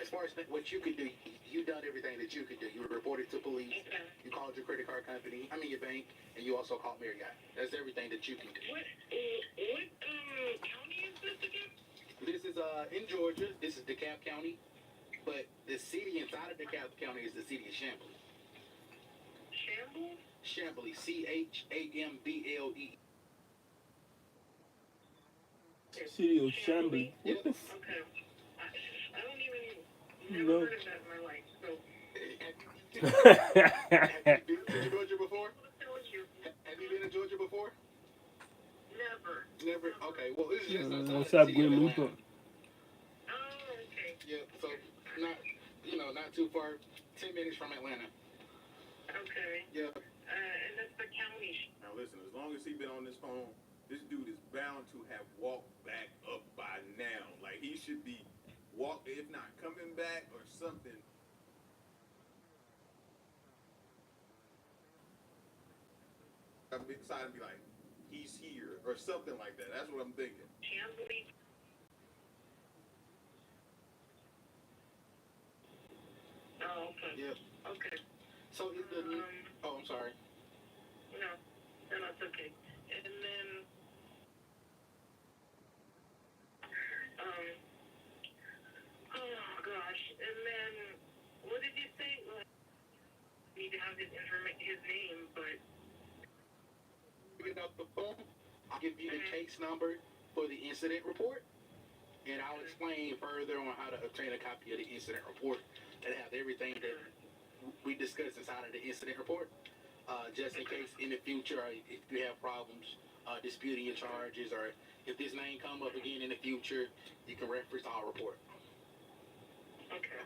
Speaker 15: as far as what you could do, you done everything that you could do. You reported to police, you called your credit card company, your bank, and you also called Marriott. That's everything that you can do.
Speaker 18: What county is this again?
Speaker 15: This is in Georgia. This is DeKalb County. But the city inside of DeKalb County is the city of Chambly.
Speaker 18: Shambles?
Speaker 15: Chambly, Chamble.
Speaker 1: City of Chambly. What the f?
Speaker 18: Okay. I don't even
Speaker 1: No.
Speaker 18: never heard of that in my life. So.
Speaker 15: Have you been to Georgia before? Have you been to Georgia before?
Speaker 18: Never.
Speaker 15: Okay. Well, this is just outside
Speaker 1: What's
Speaker 15: the
Speaker 1: up,
Speaker 15: city of
Speaker 1: Grim
Speaker 15: Atlanta.
Speaker 1: Reaper?
Speaker 18: Oh, okay.
Speaker 15: Yeah. So not too far. 10 minutes from Atlanta.
Speaker 18: Okay.
Speaker 15: Yeah.
Speaker 18: And that's the county.
Speaker 14: Now listen, as long as he been on this phone, this dude is bound to have walked back up by now. Like, he should be if not coming back or something. I'm excited to be like, he's here or something like that. That's what I'm thinking.
Speaker 18: Chambly. Oh, okay.
Speaker 15: Yeah.
Speaker 18: Okay.
Speaker 15: So is the oh, I'm sorry.
Speaker 18: No, that's okay. And then, oh gosh. And then, what did you say? Well, I need to have his name, but.
Speaker 15: Get off the phone. I'll give you the case number for the incident report, and I'll explain further on how to obtain a copy of the incident report that have everything that we discussed inside of the incident report. Just in case in the future, if you have problems disputing your charges, or if this name come up again in the future, you can reference our report. Okay.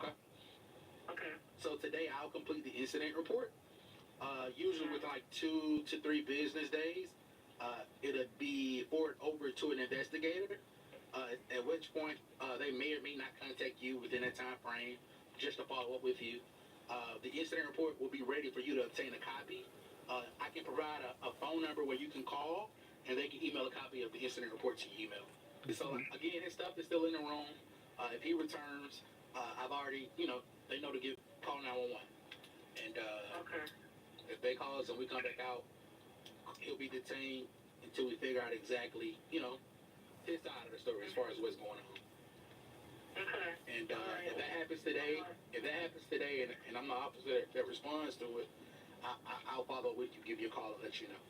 Speaker 15: So today I'll complete the incident report. Usually with like 2 to 3 business days, it'll be forwarded over to an investigator. At which point they may or may not contact you within that time frame, just to follow up with you. The incident report will be ready for you to obtain a copy. I can provide a phone number where you can call, and they can email a copy of the incident report to your email. So again, his stuff is still in the room. If he returns, I've already, they know to call 911. And if they call us and we come back out, he'll be detained until we figure out exactly, his side of the story as far as what's going on. And if that happens today, and I'm the officer that responds to it, I'll follow with you, give you a call and let you know.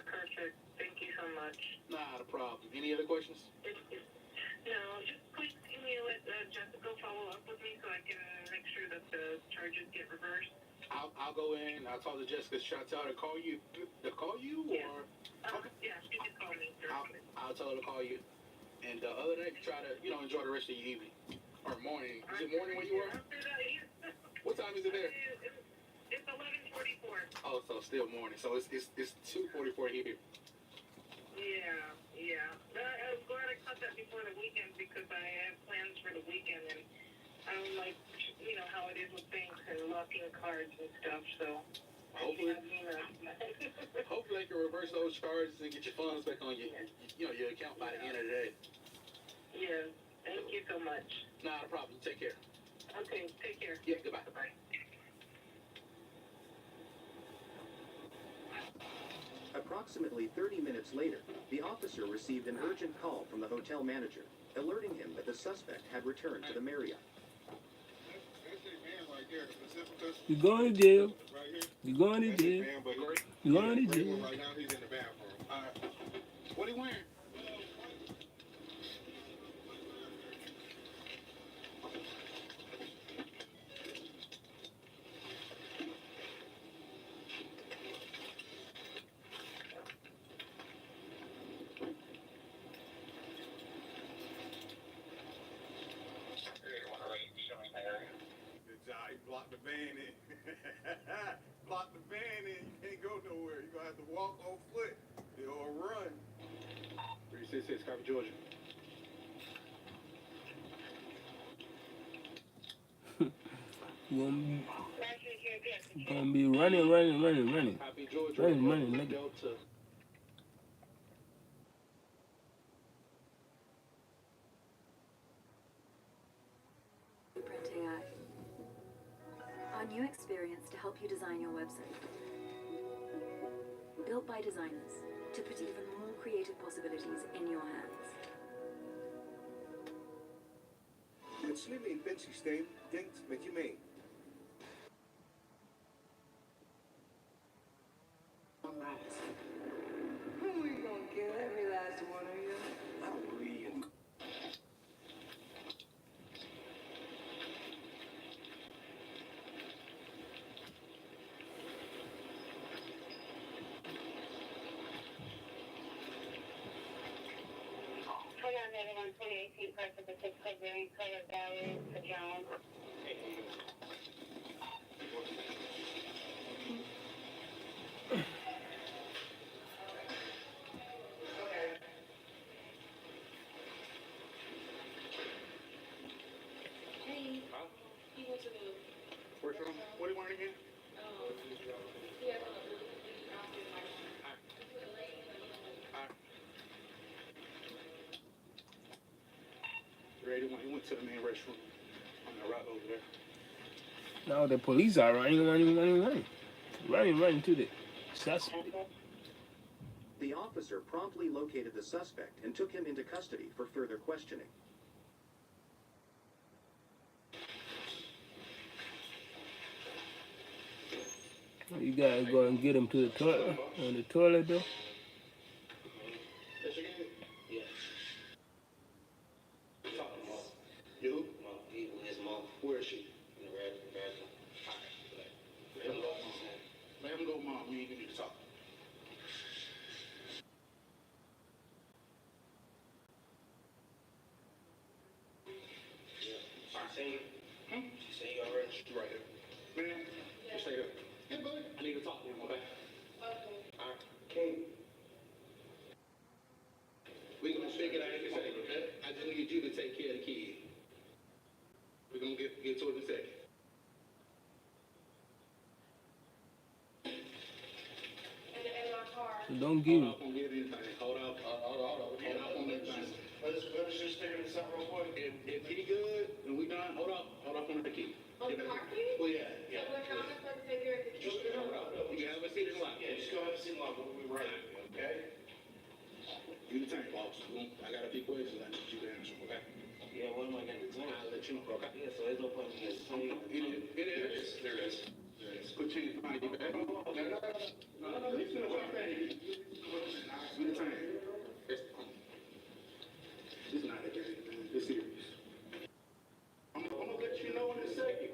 Speaker 18: Perfect. Thank you so much.
Speaker 15: Not a problem. Any other questions?
Speaker 18: No, just please email it. Jessica follow up with me so I can make sure that the charges get reversed.
Speaker 15: I'll go in. I'll talk to Jessica. Should I tell her to call you? Or?
Speaker 18: Okay. Yeah, she can call me directly.
Speaker 15: I'll tell her to call you. And other than that, try to enjoy the rest of your evening or morning. Is it morning where you are? What time time is it there? It's 11:44. Oh, so still morning. So it's 2:44 here. Yeah. I was glad I caught that before the weekend because I have plans for the weekend and I don't like, how it is with banks and locking cards and stuff. So hopefully, hopefully I can reverse those charges and get your funds back on your account by the end of the day. Yeah. Thank you so much. Not a problem. Take care. Okay. Take care. Yeah. Goodbye. Bye.
Speaker 7: Approximately 30 minutes later, the officer received an urgent call from the hotel manager, alerting him that the suspect had returned to the Marriott.
Speaker 1: You're going to jail. You're going to jail. You're going to jail.
Speaker 15: Right now, he's in the bathroom. All right. What are you wearing?
Speaker 14: Good job. He blocked the van in. Blocked the van in. You can't go nowhere. You're going to have to walk on foot or run.
Speaker 15: 366, copy Georgia.
Speaker 1: Gonna be running.
Speaker 15: Copy Georgia.
Speaker 1: Running, nigga.
Speaker 15: Delta.
Speaker 13: Print AI. Our new experience to help you design your website. Built by designers to put even more creative possibilities in your hands.
Speaker 16: Met slimme inventiesysteem denkt met je mee.
Speaker 19: Who are you gonna kill? Every last one of you?
Speaker 16: Probably in
Speaker 18: Everyone, 2018 Pacific Clearing, Color Valley, for John. Hey, he went to the
Speaker 15: First room. What are you wearing again?
Speaker 18: he has a really outfit like
Speaker 15: Ready? He went to the main restroom on the right over there.
Speaker 1: Now the police are running to the suspect.
Speaker 7: The officer promptly located the suspect and took him into custody for further questioning.
Speaker 1: You gotta go and get him to the toilet. On the toilet though.
Speaker 15: Yeah. You? Mom. His mom. Where is she? In the bathroom. Let him go, Mom. We need to talk. She say you already? She's right here. Man, just stay here. Hey, buddy. I need to talk to him, okay? Okay. All right. Okay. We're going to figure it out in a second, okay? I just need you to take care of the kid. We're going to get to it in a second.
Speaker 1: So don't give him.
Speaker 15: Hold up.
Speaker 16: Let's just figure this out real quick.
Speaker 15: If he good and we done, hold up on the key.
Speaker 18: on the car key?
Speaker 15: Well, yeah.
Speaker 18: So what, how am I supposed to figure if it's
Speaker 15: You can have a seat in the lot.
Speaker 16: Yeah, just go ahead and see We'll be right, okay?
Speaker 15: You the tank, boss. I got a few questions I need you to answer, okay?
Speaker 3: Yeah, what am I going to do?
Speaker 15: I'll let you know, okay?
Speaker 3: Yeah, so there's no point in getting paid.
Speaker 15: It is. There is. Put your mind back. No, listen to what I'm saying. You the tank. This is not a game, man. It's serious. I'm gonna let you know in a second.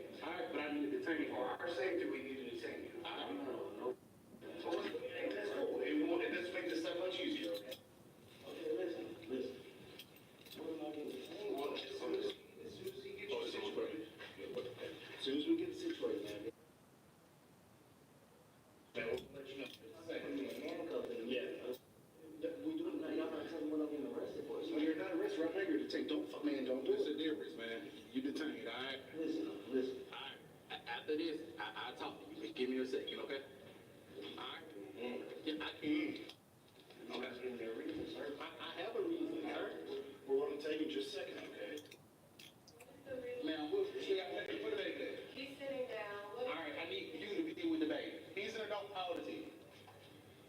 Speaker 15: after this, I'll talk to you. Just give me a second, okay? All right? Yeah, okay. I have a reason, sir.
Speaker 10: We're going to take it just a second, okay?
Speaker 15: Now, what you got to put the baby there? He's sitting down. All right, I need you to be with the baby. He's an adult. How old is he?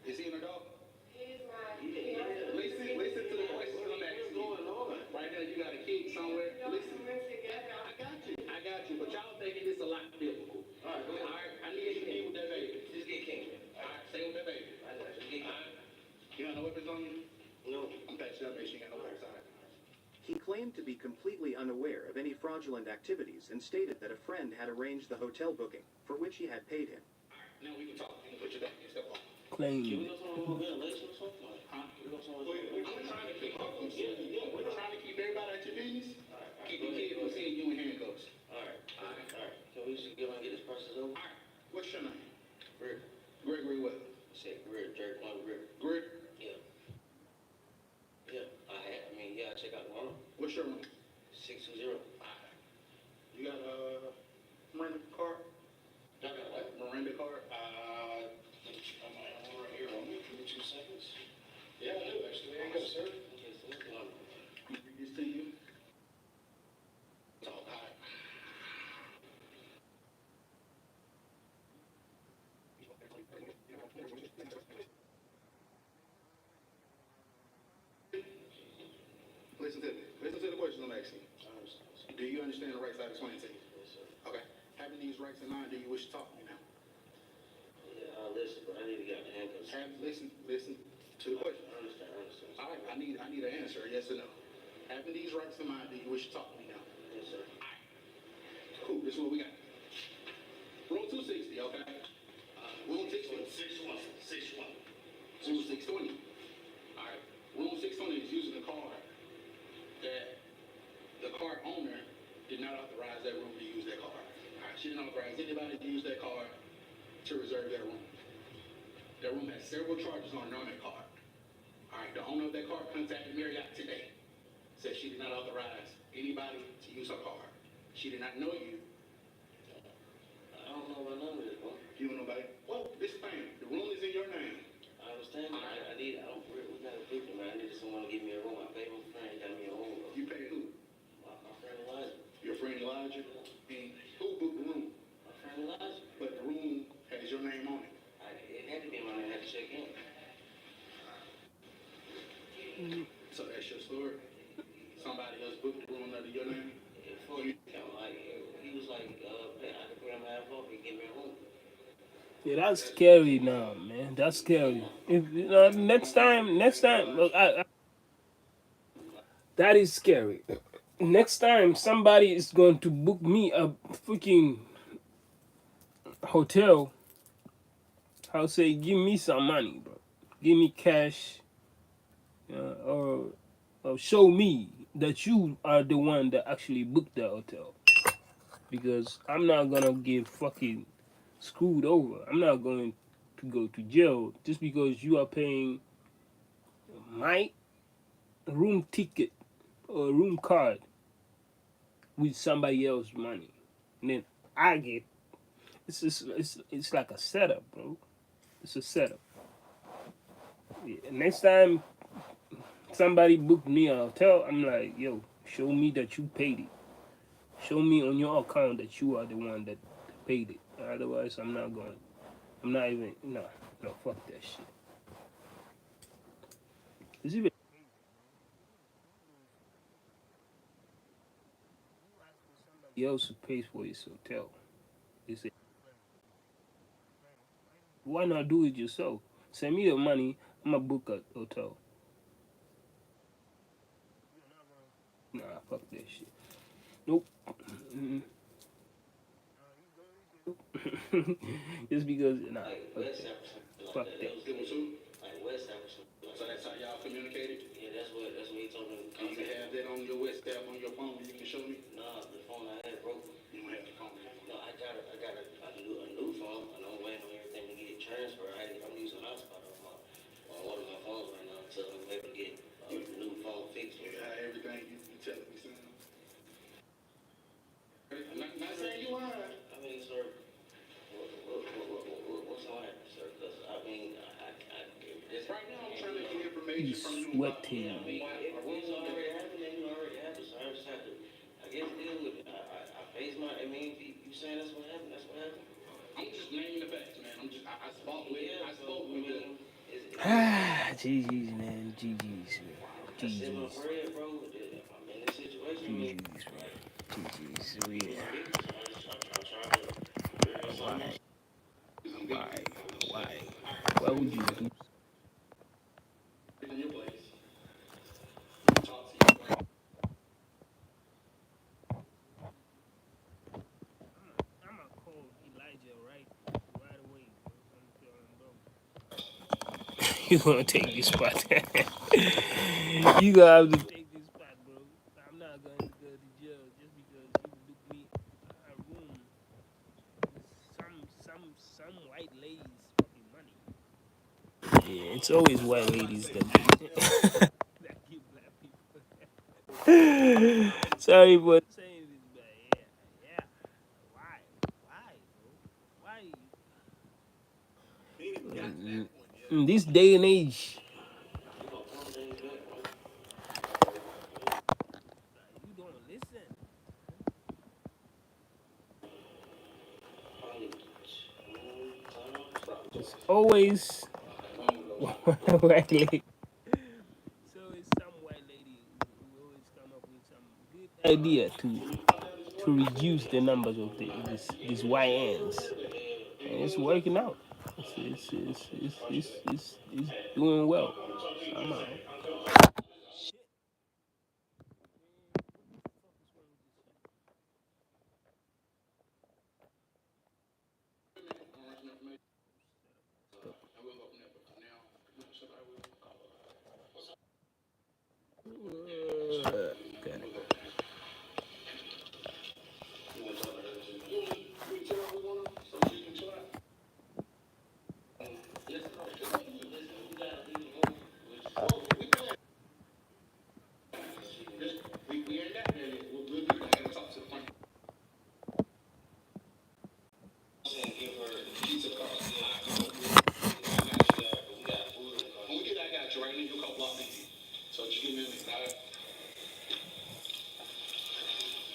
Speaker 15: Is he an adult? He's my. Listen to the questions I'm asking. What's going on? Right now, you got a kid somewhere. Listen. I got you. But y'all making this a lot difficult. All right, go ahead. All right, I need you to be with that baby.
Speaker 3: Just get king.
Speaker 15: All right, stay with that baby.
Speaker 3: I got you. Get
Speaker 15: All right. You got no weapons on you?
Speaker 3: No.
Speaker 15: I'm patching up, make sure you got no weapons. All right.
Speaker 7: He claimed to be completely unaware of any fraudulent activities and stated that a friend had arranged the hotel booking, for which he had paid him.
Speaker 15: Now we can talk. You can put your back and step on.
Speaker 1: Claim.
Speaker 3: Can we go somewhere more ventilation or something?
Speaker 15: Huh?
Speaker 3: We go somewhere.
Speaker 15: I'm trying to keep we're trying to keep everybody at your business. Keep the kid from seeing you in handcuffs.
Speaker 3: All right. Can we just go and get this process over?
Speaker 15: All right. What's your name?
Speaker 3: Greg.
Speaker 15: Gregory what?
Speaker 3: Say Greg. Jerry Plum Greg.
Speaker 15: Greg?
Speaker 3: Yeah. Yeah. I check out the room.
Speaker 15: What's your room?
Speaker 3: 620.
Speaker 15: You got a Miranda card?
Speaker 3: I got what?
Speaker 15: Miranda card?
Speaker 10: I'm right here on me. Give me 2 seconds. Yeah, I do, actually. There you go, sir.
Speaker 3: Okay, so what's going on?
Speaker 15: Can I read this to you?
Speaker 3: Talk. All right.
Speaker 15: Listen to me. Listen to the questions I'm asking.
Speaker 3: I understand.
Speaker 15: Do you understand the rights I explained to you?
Speaker 3: Yes, sir.
Speaker 15: Okay. Having these rights in mind, do you wish to talk to me now?
Speaker 3: Yeah, I'll listen, but I need to get the handcuffs.
Speaker 15: Listen to the question.
Speaker 3: I understand.
Speaker 15: All right, I need an answer, yes or no. Having these rights in mind, do you wish to talk to me now?
Speaker 3: Yes, sir.
Speaker 15: Cool, this is what we got. Room 260, okay? Room 620.
Speaker 10: 6-1.
Speaker 15: Room 620. All right. Room 620 is using a card that the card owner did not authorize that room to use that card. All right, she didn't authorize anybody to use that card to reserve that room. That room has several charges on that card. All right, the owner of that card contacted Marriott today. Said she did not authorize anybody to use her card. She did not know you.
Speaker 3: I don't know about none of this, bro.
Speaker 15: You don't know about it? Well, this thing, the room is in your name.
Speaker 3: I understand. We got a people, man. I needed someone to give me a room. I paid my friend, he got me a room, bro.
Speaker 15: You paid who?
Speaker 3: My friend Elijah.
Speaker 15: Your friend Elijah? And who booked the room?
Speaker 3: My friend Elijah.
Speaker 15: But the room has your name on it.
Speaker 3: It had to be my name. I had to check in.
Speaker 15: So that's your story? Somebody else booked the room under your name?
Speaker 3: Before you come, he was like, I could put him half off and give me a room.
Speaker 1: Yeah, that's scary now, man. That's scary. If next time, look, that is scary. Next time somebody is going to book me a freaking hotel, I'll say, give me some money, bro. Give me cash, or show me that you are the one that actually booked the hotel. Because I'm not gonna get fucking screwed over. I'm not going to go to jail just because you are paying my room ticket or room card with somebody else's money. And then I get it's like a setup, bro. It's a setup. Yeah, next time somebody booked me a hotel, I'm like, yo, show me that you paid it. Show me on your account that you are the one that paid it. Otherwise, I'm not going. I'm not even. No, fuck that shit. It's even. Somebody else who pays for his hotel. They say, why not do it yourself? Send me the money. I'm gonna book a hotel. Nah, fuck that shit. Nope. Just because, nah. Fuck that.
Speaker 15: Like West African. So that's how y'all communicated?
Speaker 3: Yeah, that's what he told me.
Speaker 15: Do you have that on your West app on your phone you can show me?
Speaker 3: Nah, the phone I had broke.
Speaker 15: You don't have the phone.
Speaker 3: No, I got a new phone, and I'm waiting on everything to get transferred. I'm using hotspot on one of my phones right now until I'm able to get a new phone fixed.
Speaker 15: You got everything you telling me, son? I'm not saying you lying.
Speaker 3: I mean, sir,
Speaker 1: He's sweating.
Speaker 3: It's already happening. You already happened. So I just have to, I guess, deal with it. I face my. I mean, if you saying that's what happened, that's what happened. I'm just naming the facts, man. I spoke with. Yeah, I spoke with him.
Speaker 1: Ah, GG's, man. GG's, man.
Speaker 3: I said my
Speaker 1: GG's.
Speaker 3: prayer, bro. I'm in this situation. I mean,
Speaker 1: GG's, man. GG's.
Speaker 3: I'm
Speaker 1: Yeah.
Speaker 3: trying to figure something
Speaker 1: Why?
Speaker 3: else.
Speaker 1: Why? Why? Why would you do?
Speaker 3: In your place.
Speaker 1: I'm gonna call Elijah right away. You gonna take this spot? You gonna have to take this spot, bro. I'm not going to go to jail just because you book me a room with some white ladies fucking money. Yeah, it's always white ladies that that give black people. Sorry for saying this, but yeah. Why? Why, bro? Why? In this day and age, you don't listen. It's always white lady. So it's some white lady who always come up with some good idea to reduce the numbers of these YNs, and it's working out. It's doing well somehow.
Speaker 3: So just give me a minute, all right?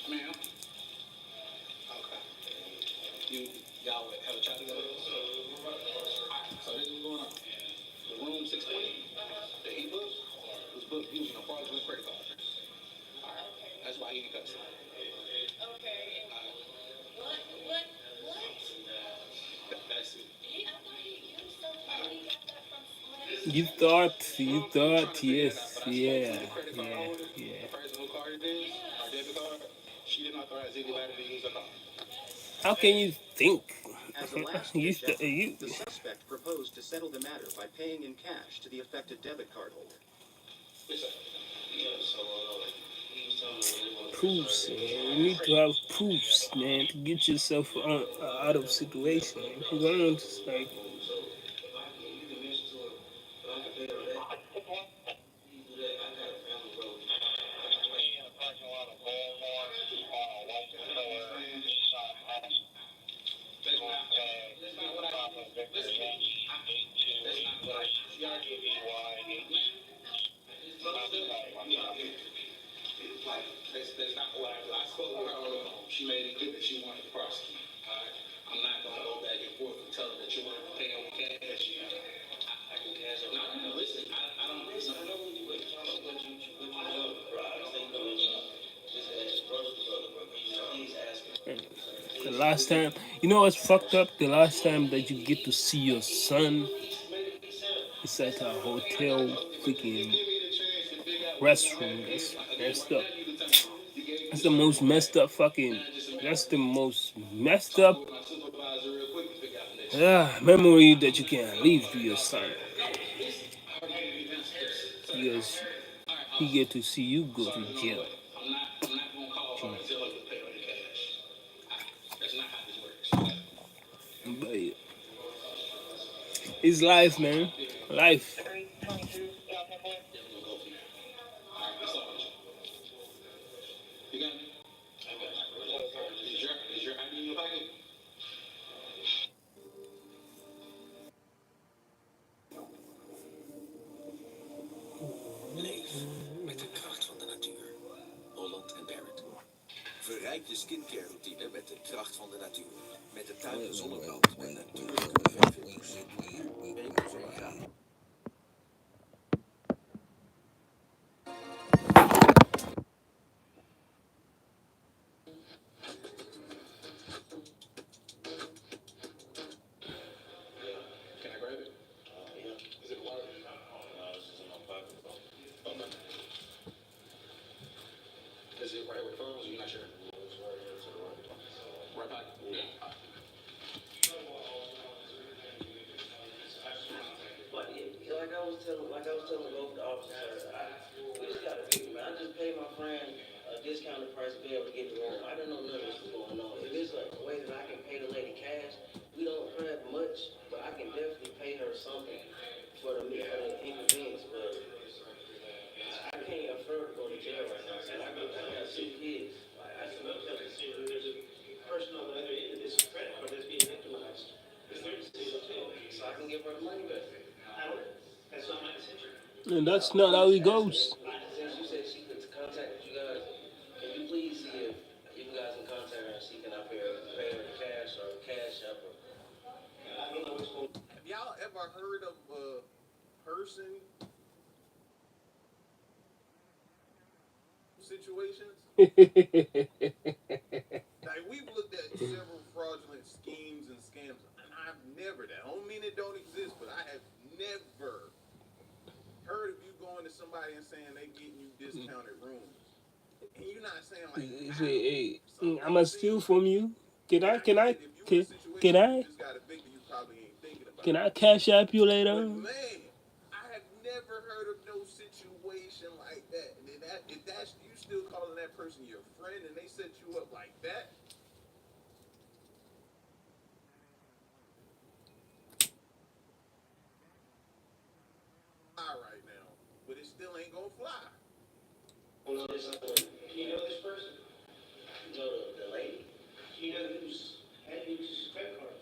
Speaker 3: Ma'am? Okay. Y'all have a chat together? Alright, so this is what's going on. The room 620 that he booked was booked using a fraudulent credit card. Alright, that's why he in custody. Okay. That's it.
Speaker 1: You thought, yes, yeah.
Speaker 3: The person who carded this, our debit card, she didn't authorize anybody to use the card.
Speaker 1: How can you think?
Speaker 7: As a last
Speaker 1: you,
Speaker 7: ditch effort,
Speaker 1: you
Speaker 7: the suspect proposed to settle the matter by paying in cash to the affected debit card holder.
Speaker 1: proofs, man. You need to have proofs, man, to get yourself out of situation. If you don't, it's like
Speaker 3: That's not what I do. I spoke with her on the phone. She made it clear that she wanted to prosecute. All right? I'm not going to go back and forth and tell her that you want to pay with cash. I can cash up. No, listen. I don't listen. I know what you know. Bro, I don't think just ask brother to brother, bro. Please ask him.
Speaker 1: the last time. You know what's fucked up? The last time that you get to see your son, it's at a hotel freaking restroom. That's messed up. That's the most messed up fucking. That's the most messed up memory that you can leave to your son, because he get to see you go to jail.
Speaker 3: I'm not gonna call her and tell her to pay her the cash. That's not how this works.
Speaker 1: But it's life, man. Life.
Speaker 3: You got me? I got you. Is your ID in your pocket? skincare routine met de kracht van de natuur. Met de tuin zonnebrand en natuurlijke UV-filters. Can I grab it? Yeah. Is it water? No, it's just in my pocket. Okay. Is it right with the phones? You're not sure? No, it's right here to the right. Right pocket? Yeah.
Speaker 2: Like I was telling both the officers, we just gotta figure, man. I just paid my friend a discounted price to be able to get the room. I didn't know none of this was going on. If it's a way that I can pay the lady cash, we don't have much, but I can definitely pay her something for the inconvenience. But I can't afford to go to jail right now. So I got 2 kids. Like I can tell the person on the other end of this credit card that's being victimized. It's their decision too. So I can give her the money back. That's not my decision.
Speaker 1: And that's not how it goes.
Speaker 2: Since you said she could contact you guys, can you please see if you guys can contact her and see can I pay her the cash or cash up or I don't know what's going on.
Speaker 14: Have y'all ever heard of a person situations? Like we've looked at several fraudulent schemes and scams, and I've never, that don't mean it don't exist, but I have never heard of you going to somebody and saying they getting you discounted rooms. And you're not saying like,
Speaker 1: Say, hey, I'ma steal from you. Can I? Can I? Can I?
Speaker 14: just got a victim you probably ain't thinking about.
Speaker 1: Can I cash app you later?
Speaker 14: But man, I have never heard of no situation like that. And then if that's you still calling that person your friend and they set you up like that. Right now, but it still ain't gonna fly.
Speaker 2: You know this person? You know the lady? She doesn't use credit cards.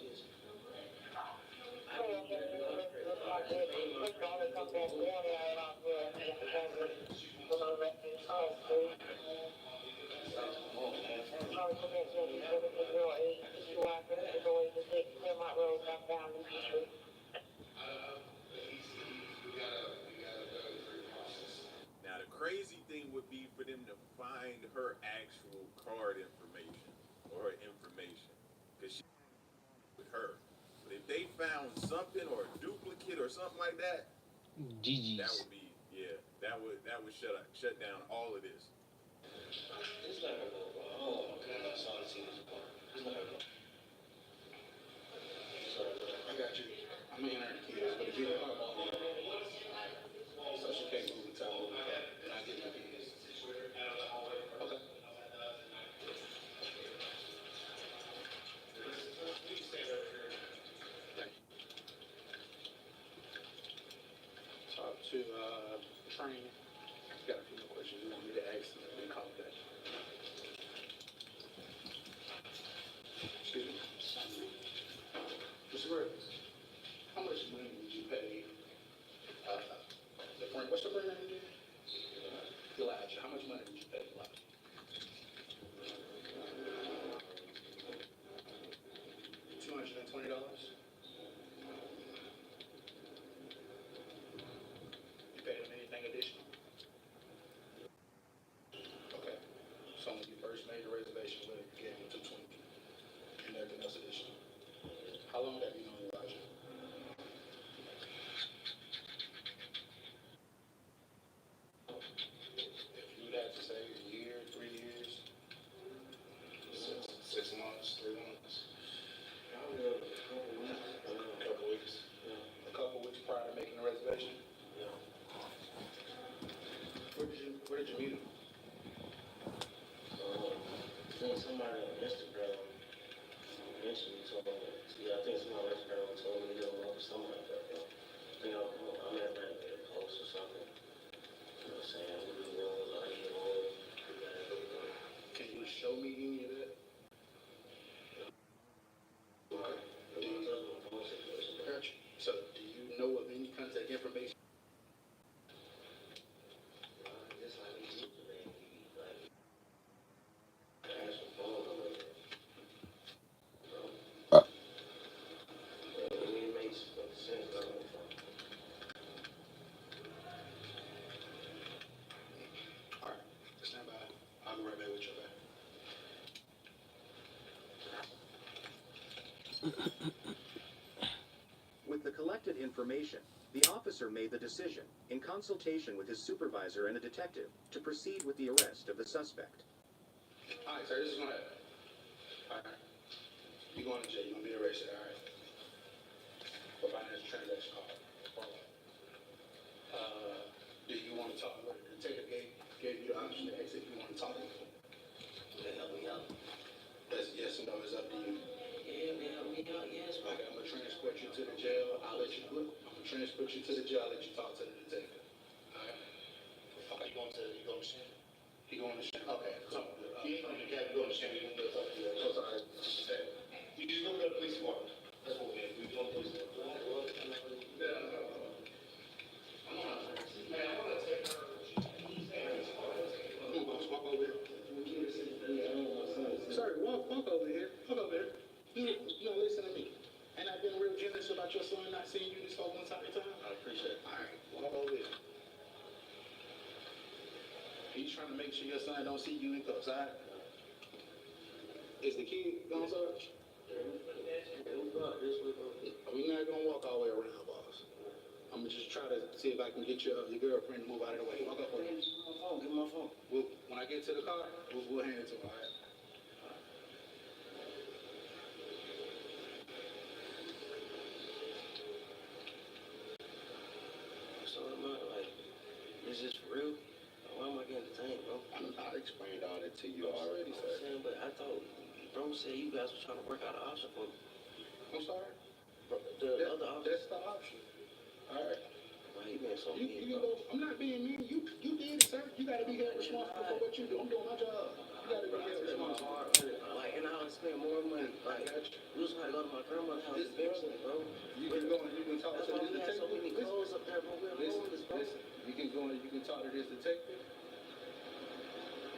Speaker 14: Now the crazy thing would be for them to find her actual card information or her information, because she with her. But if they found something or a duplicate or something like that,
Speaker 1: GG's.
Speaker 14: that would be that would shut down all of this.
Speaker 2: Just let her go. Oh my God, I saw this in this part. Just let her go.
Speaker 15: I got you. I'm in her kids, but if you don't so she can't move until I move and I get my kids. Okay. Talk to train. Got a few more questions you want me to ask them and call back. Excuse me. Mr. Rivers, how much money did you pay the friend? What's the friend name again? Elijah. How much money did you pay Elijah? $220. You paid him anything additional? Okay. So when you first made the reservation with him, you gave him $220 and nothing else additional. How long have you known Elijah? If you'd have to say a year, 3 years, 6 months, 3 months. A couple weeks. A couple weeks prior to making the reservation. Where did you meet him?
Speaker 2: Seen somebody on Instagram mentioned me told me. I think somebody on Instagram told me to go or something like that. I think I may have made a post or something. You know what I'm saying?
Speaker 15: Can you show me any of that? Gotcha. So, do you know of any contact information?
Speaker 2: Just like he used to be, like, cash and phone
Speaker 7: With the collected information, the officer made the decision, in consultation with his supervisor and a detective, to proceed with the arrest of the suspect.
Speaker 14: All right, sir, this is gonna happen. All right. You're going to jail. You're gonna be arrested. All right. For financial transaction card. Do you want to talk? The detective gave you the option to exit. You want to talk?
Speaker 2: Yeah, help me out.
Speaker 14: That's yes or no. It's up to you.
Speaker 2: Yeah, man, help me out. Yes, bro.
Speaker 14: Okay, I'm gonna transport you to the jail. I'll let you. I'm gonna transport you to the jail. I'll let you talk to the detective. All right. Okay. You going to Shannon? He going to Shannon? Okay. Come on. You ain't going to get going to Shannon. You going to talk to you. All right. You just go to the police department. That's what we do. We go to the police department. Man, I want to take her. Come on, boss. Walk over here. Sir, walk over here. Walk over here. You know, listen to me. And I've been real generous about your son not seeing you this whole entire time. I appreciate it. All right, walk over here. He's trying to make sure your son don't see you in cuffs, all right? Is the kid gone, sir? We're not gonna walk all the way around, boss. I'm gonna just try to see if I can get your girlfriend to move out of the way. Walk up for me.
Speaker 2: Give me my phone.
Speaker 14: When I get to the car, we'll hand it to her, all right?
Speaker 2: So am I, like, is this for real? Why am I getting detained, bro?
Speaker 14: I explained all that to you already, sir.
Speaker 2: But I thought, bro said you guys were trying to work out an option for me.
Speaker 14: I'm sorry?
Speaker 2: The other option.
Speaker 14: That's the option. All right.
Speaker 2: Why you being so mean,
Speaker 14: You
Speaker 2: bro?
Speaker 14: I'm not being mean. You did it, sir. You got to be held responsible for what you do. I'm doing my job. You got to be held responsible.
Speaker 2: Like, and I would spend more money. Like, we was trying to go to my grandmother's house eventually, bro.
Speaker 14: You can go and you can talk
Speaker 2: That's
Speaker 14: to
Speaker 2: why
Speaker 14: this
Speaker 2: we had so
Speaker 14: detective.
Speaker 2: many clothes up there, bro. We're homeless, bro.
Speaker 14: Listen. You can go and you can talk to this detective.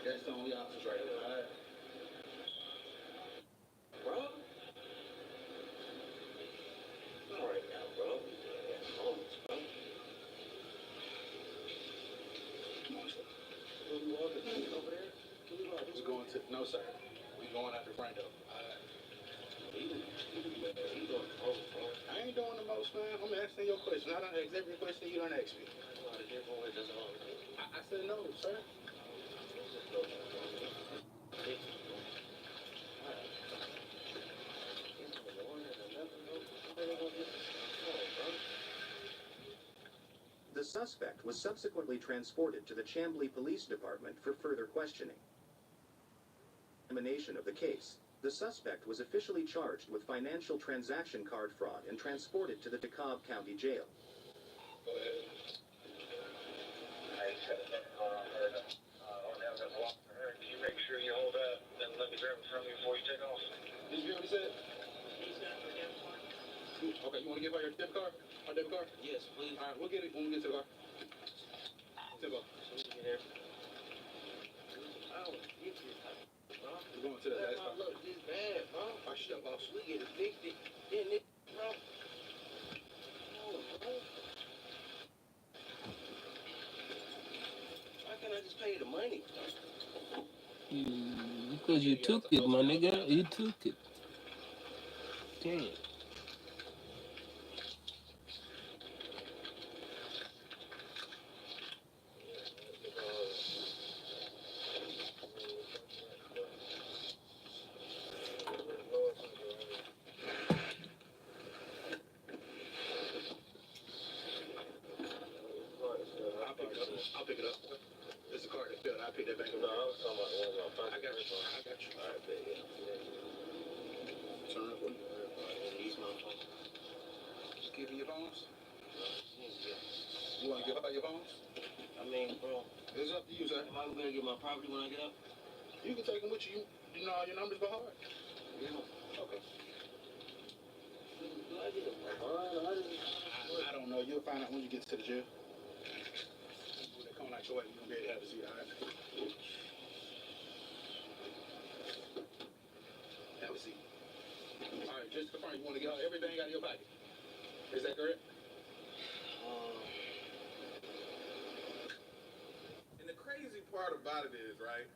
Speaker 14: That's the only options right now. All right.
Speaker 2: Bro? All right now, bro. Homeless, bro.
Speaker 14: Come on, sir.
Speaker 2: Can we walk over there? Can we walk this way?
Speaker 14: No, sir. We're going out the front door. All right.
Speaker 2: You doing the most, bro.
Speaker 14: I ain't doing the most, man. I'm asking your question. I don't ask every question you don't ask me.
Speaker 2: That's why the different way that's all.
Speaker 14: I said no, sir.
Speaker 7: The suspect was subsequently transported to the Chambly Police Department for further questioning. Examination of the case, the suspect was officially charged with financial transaction card fraud and transported to the DeKalb County Jail.
Speaker 14: Go ahead.
Speaker 10: Can you make sure you hold up and let me grab it from you before you take off?
Speaker 14: Did you hear what he said? Okay, you want to give her your debit card? Our debit card?
Speaker 2: Yes, please.
Speaker 14: All right, we'll get it when we get to the car. To the car. We're going to the last car.
Speaker 2: Look, this bad, bro.
Speaker 14: All right, shut up, boss.
Speaker 2: We get evicted. Then it, bro. Oh, bro. Why can't I just pay the money?
Speaker 1: Because you took it, my nigga. You took it. Damn.
Speaker 14: I'll pick it up. It's a card that failed. I'll pick that back up.
Speaker 2: No, I was talking about one of my
Speaker 14: I got you. I got you.
Speaker 2: All right, bet, yeah.
Speaker 14: Turn around for me.
Speaker 2: Use my phone.
Speaker 14: Just give me your phones.
Speaker 2: Yeah.
Speaker 14: You want to give up your phones?
Speaker 2: I mean, bro.
Speaker 14: It's up to you, sir.
Speaker 2: Am I going to get my property when I get up?
Speaker 14: You can take them with you. You know all your numbers by heart.
Speaker 2: Yeah.
Speaker 14: Okay.
Speaker 2: Do I get a bond?
Speaker 14: I don't know. You'll find out when you get to the jail. When they come out your way, you're going to be able to have a seat, all right? Have a seat. All right, just to confirm, you want to get everything out of your pocket. Is that correct?
Speaker 11: And the crazy part about it is, right?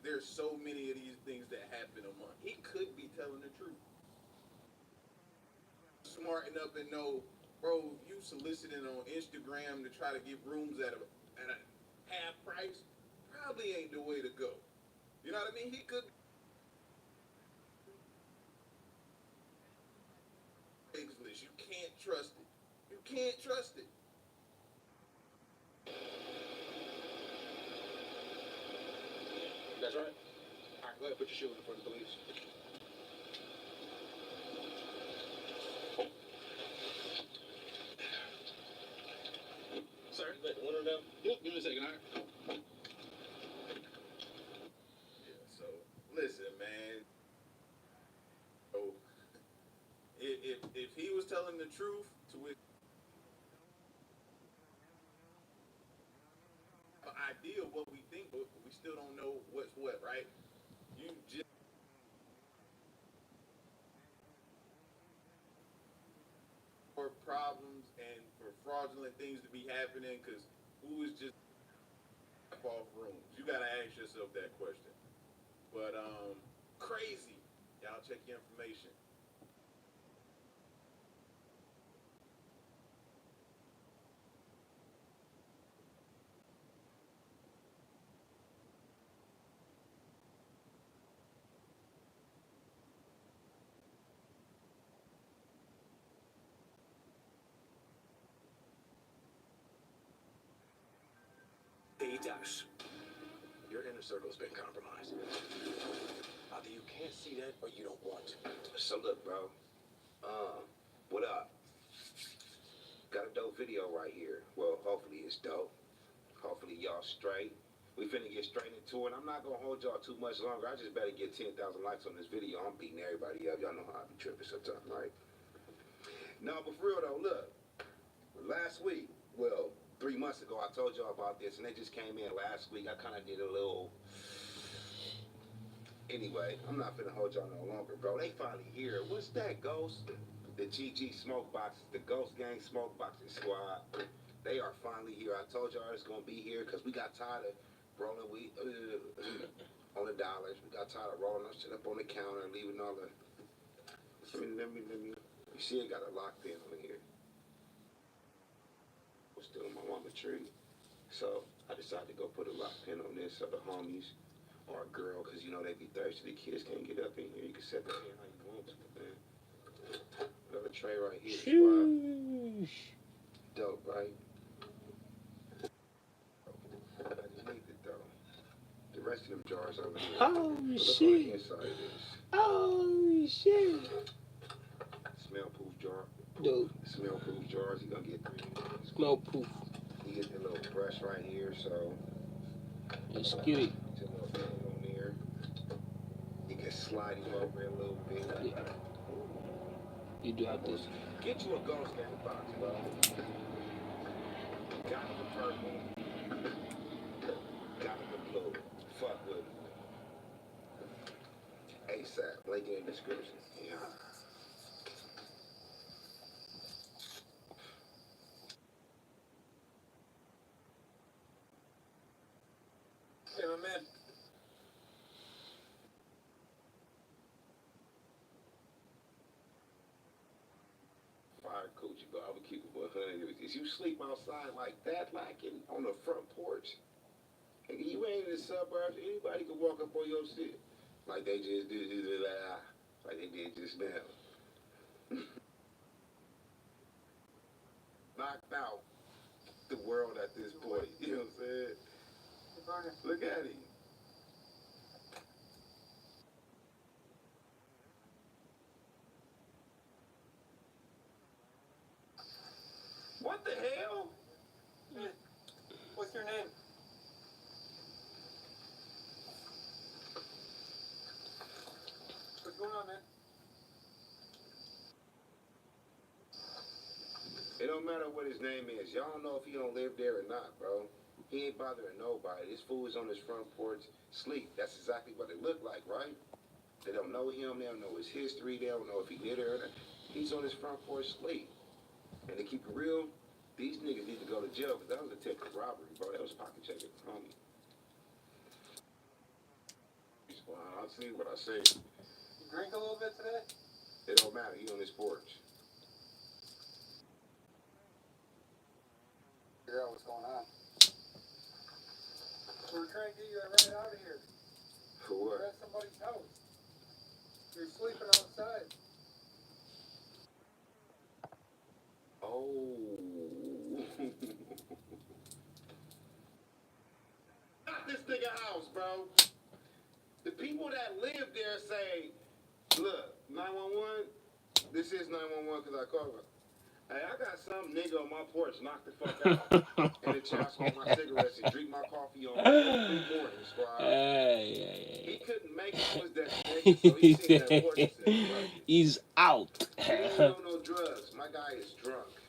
Speaker 14: there's so many of these things that happen a month. He could be telling the truth. Smart enough to know, bro, you soliciting on Instagram to try to get rooms at a half price, probably ain't the way to go. You know what I mean? He could. You can't trust it. You can't trust it.
Speaker 3: That's right. All right, go ahead, put your shoe in for the police. Sir, you got the window down? Yep, give me a second, all right?
Speaker 14: Yeah, so, listen, man. So, if he was telling the truth to his idea of what we think, but we still don't know what's what, right? You just for problems and for fraudulent things to be happening, because who is just off rooms? You gotta ask yourself that question. But crazy. Y'all check your information.
Speaker 3: He does. Your inner circle's been compromised. Either you can't see that or you don't want to.
Speaker 20: So look, bro. What up? Got a dope video right here. Well, hopefully it's dope. Hopefully y'all straight. We finna get straight into it. I'm not gonna hold y'all too much longer. I just better get 10,000 likes on this video. I'm beating everybody up. Y'all know how I be tripping sometimes, right? No, but for real though, look. Last week, well, 3 months ago, I told y'all about this, and they just came in last week. I kind of did a little. Anyway, I'm not finna hold y'all no longer, bro. They finally here. What's that, Ghost? The GG Smoke Boxes, the Ghost Gang Smoke Boxing Squad. They are finally here. I told y'all it's gonna be here because we got tired of rolling weed on the dollars. We got tired of rolling our shit up on the counter and leaving all the. Let me. You see, it got a lock pin on here. Was still in my mama tree, so I decided to go put a lock pin on this so the homies or a girl, because you know they be thirsty. The kids can't get up in here. You can set the pin how you want to, man. Another tray right here. Squad. Dope, right? I just need it though. The rest of them jars over here.
Speaker 1: Oh
Speaker 20: Look
Speaker 1: shit!
Speaker 20: on the inside of this.
Speaker 1: Oh shit!
Speaker 20: Smell proof jar.
Speaker 1: Dope.
Speaker 20: Smell proof jars. You gonna get 3.
Speaker 1: Smell proof.
Speaker 20: You get the little brush right here, so.
Speaker 1: Let's get it.
Speaker 20: Get your little thing on there. You can slide him over a little bit.
Speaker 1: Yeah. You do have this.
Speaker 20: Get you a Ghost Gang box, bro. Got him the purple. Got him the blue. Fuck with him. ASAP. Link in the description. Yeah.
Speaker 3: Hey, my man.
Speaker 20: Fire coochie, bro. I would keep it 100. If you sleep outside like that, like on the front porch, and you ain't in the suburbs, anybody can walk up on your shit. Like they just did, like they did just now. Knocked out the world at this point. You know what I'm saying? Look at him. What the hell?
Speaker 3: What's your name? What's going on, man?
Speaker 20: It don't matter what his name is. Y'all don't know if he don't live there or not, bro. He ain't bothering nobody. This fool is on his front porch, sleep. That's exactly what it looked like, right? They don't know him. They don't know his history. They don't know if he did it or not. He's on his front porch, sleep. And to keep it real, these niggas need to go to jail because that was attempted robbery, bro. That was pocket checking, homie. I'll see what I say.
Speaker 5: You drink a little bit today?
Speaker 20: It don't matter. You on this porch.
Speaker 5: Figure out what's going on. We're trying to get you right out of here.
Speaker 20: For what?
Speaker 5: You're at somebody's house. You're sleeping outside.
Speaker 20: Oh.
Speaker 14: Not this nigga house, bro. The people that live there say, look, 911, this is 911 because I called her. Hey, I got some nigga on my porch knock the fuck out. And the child smoke my cigarettes and drink my coffee on every morning, squad. He couldn't make it to his destination, so he's sitting at porch and said, fuck it.
Speaker 1: He's out.
Speaker 14: He ain't on no drugs. My guy is drunk.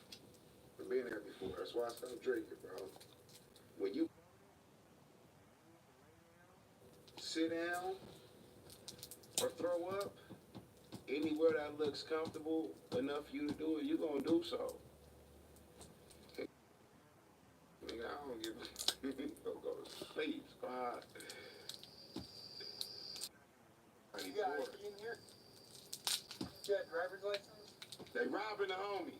Speaker 14: I've been there before. That's why I stopped drinking, bro. When you sit down or throw up anywhere that looks comfortable enough for you to do it, you're gonna do so. Nigga, I don't give a don't go to sleep, squad.
Speaker 5: You got ID in here? You got driver's license?
Speaker 14: They robbing the homie.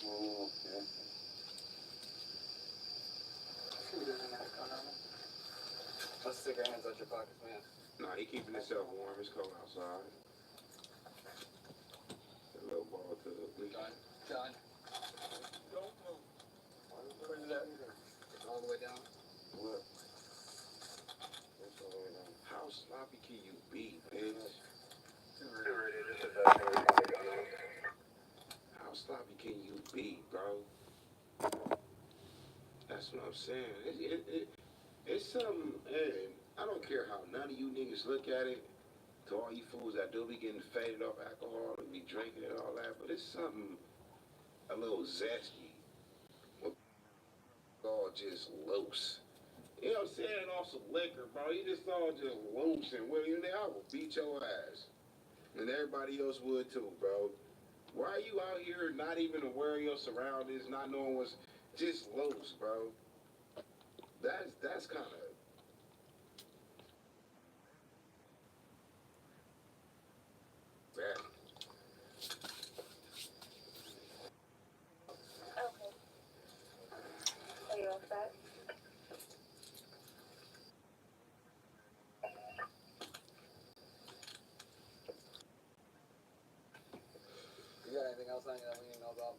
Speaker 5: Oh, okay. Who doesn't have a gun on him? Let's stick our hands out your pockets, man.
Speaker 20: Nah, he keeping himself warm. It's cold outside. A little ball to the
Speaker 5: John. Don't move. Where's it at? All the way down.
Speaker 20: Look. It's all the way down. How sloppy can you be, bitch? How sloppy can you be, bro? That's what I'm saying. It's something, hey, I don't care how none of you niggas look at it, to all you fools that do be getting faded off alcohol and be drinking and all that, but it's something a little zesty. All just loose. You know what I'm saying? Off some liquor, bro. You just all just loose and willing. I will beat your ass. And everybody else would too, bro. Why are you out here not even aware of your surroundings, not knowing what's just loose, bro? That's kind of bad.
Speaker 8: Okay. Are you all set?
Speaker 5: You got anything else on you that we need to know about?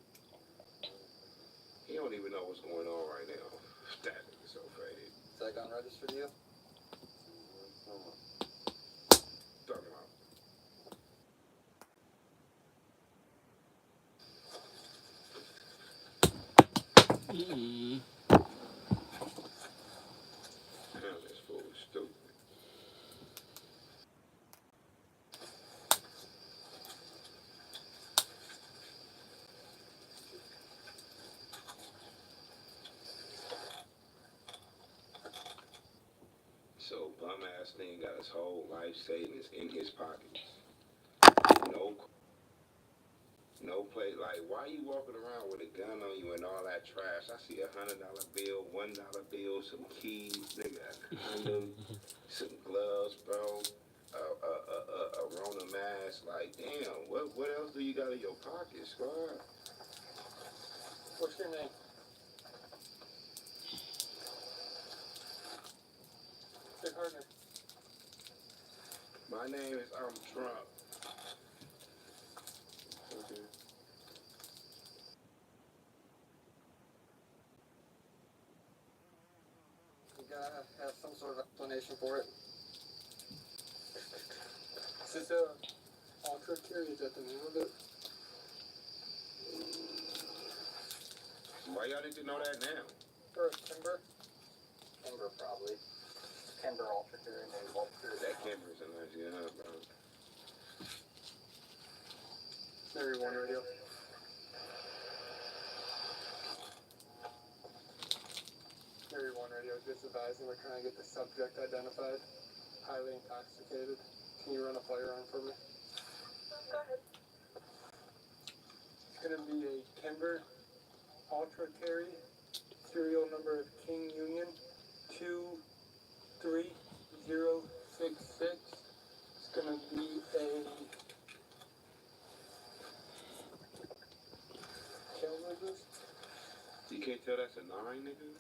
Speaker 20: He don't even know what's going on right now. That nigga's so faded.
Speaker 5: Is that gun registered to you?
Speaker 20: Talking about.
Speaker 1: Mm.
Speaker 20: Damn, this fool is stupid. So bum ass thing got his whole life savings in his pockets. No play. Like, why you walking around with a gun on you and all that trash? I see $100 bill, $1 bill, some keys, nigga, a condom, some gloves, bro, a Rona mask. Like, damn, what else do you got in your pocket, squad?
Speaker 5: What's your name? Your partner.
Speaker 20: My name is Trump. Okay.
Speaker 5: You gotta have some sort of explanation for it. This is ultra curious at the name of it.
Speaker 20: Why y'all need to know that now?
Speaker 5: Or Timber? Timber, probably. Timber ultra curious, maybe ultra.
Speaker 20: That Kimber's a nice, yeah, bro.
Speaker 5: Maybe one radio. Area 1 radio, just advising we're trying to get the subject identified. Highly intoxicated. Can you run a firearm for me?
Speaker 8: Go ahead.
Speaker 5: It's going to be a Timber Ultra Carry, serial number of King Union
Speaker 12: 23066. It's gonna be a caliber.
Speaker 20: You can't tell that's a 9, nigga?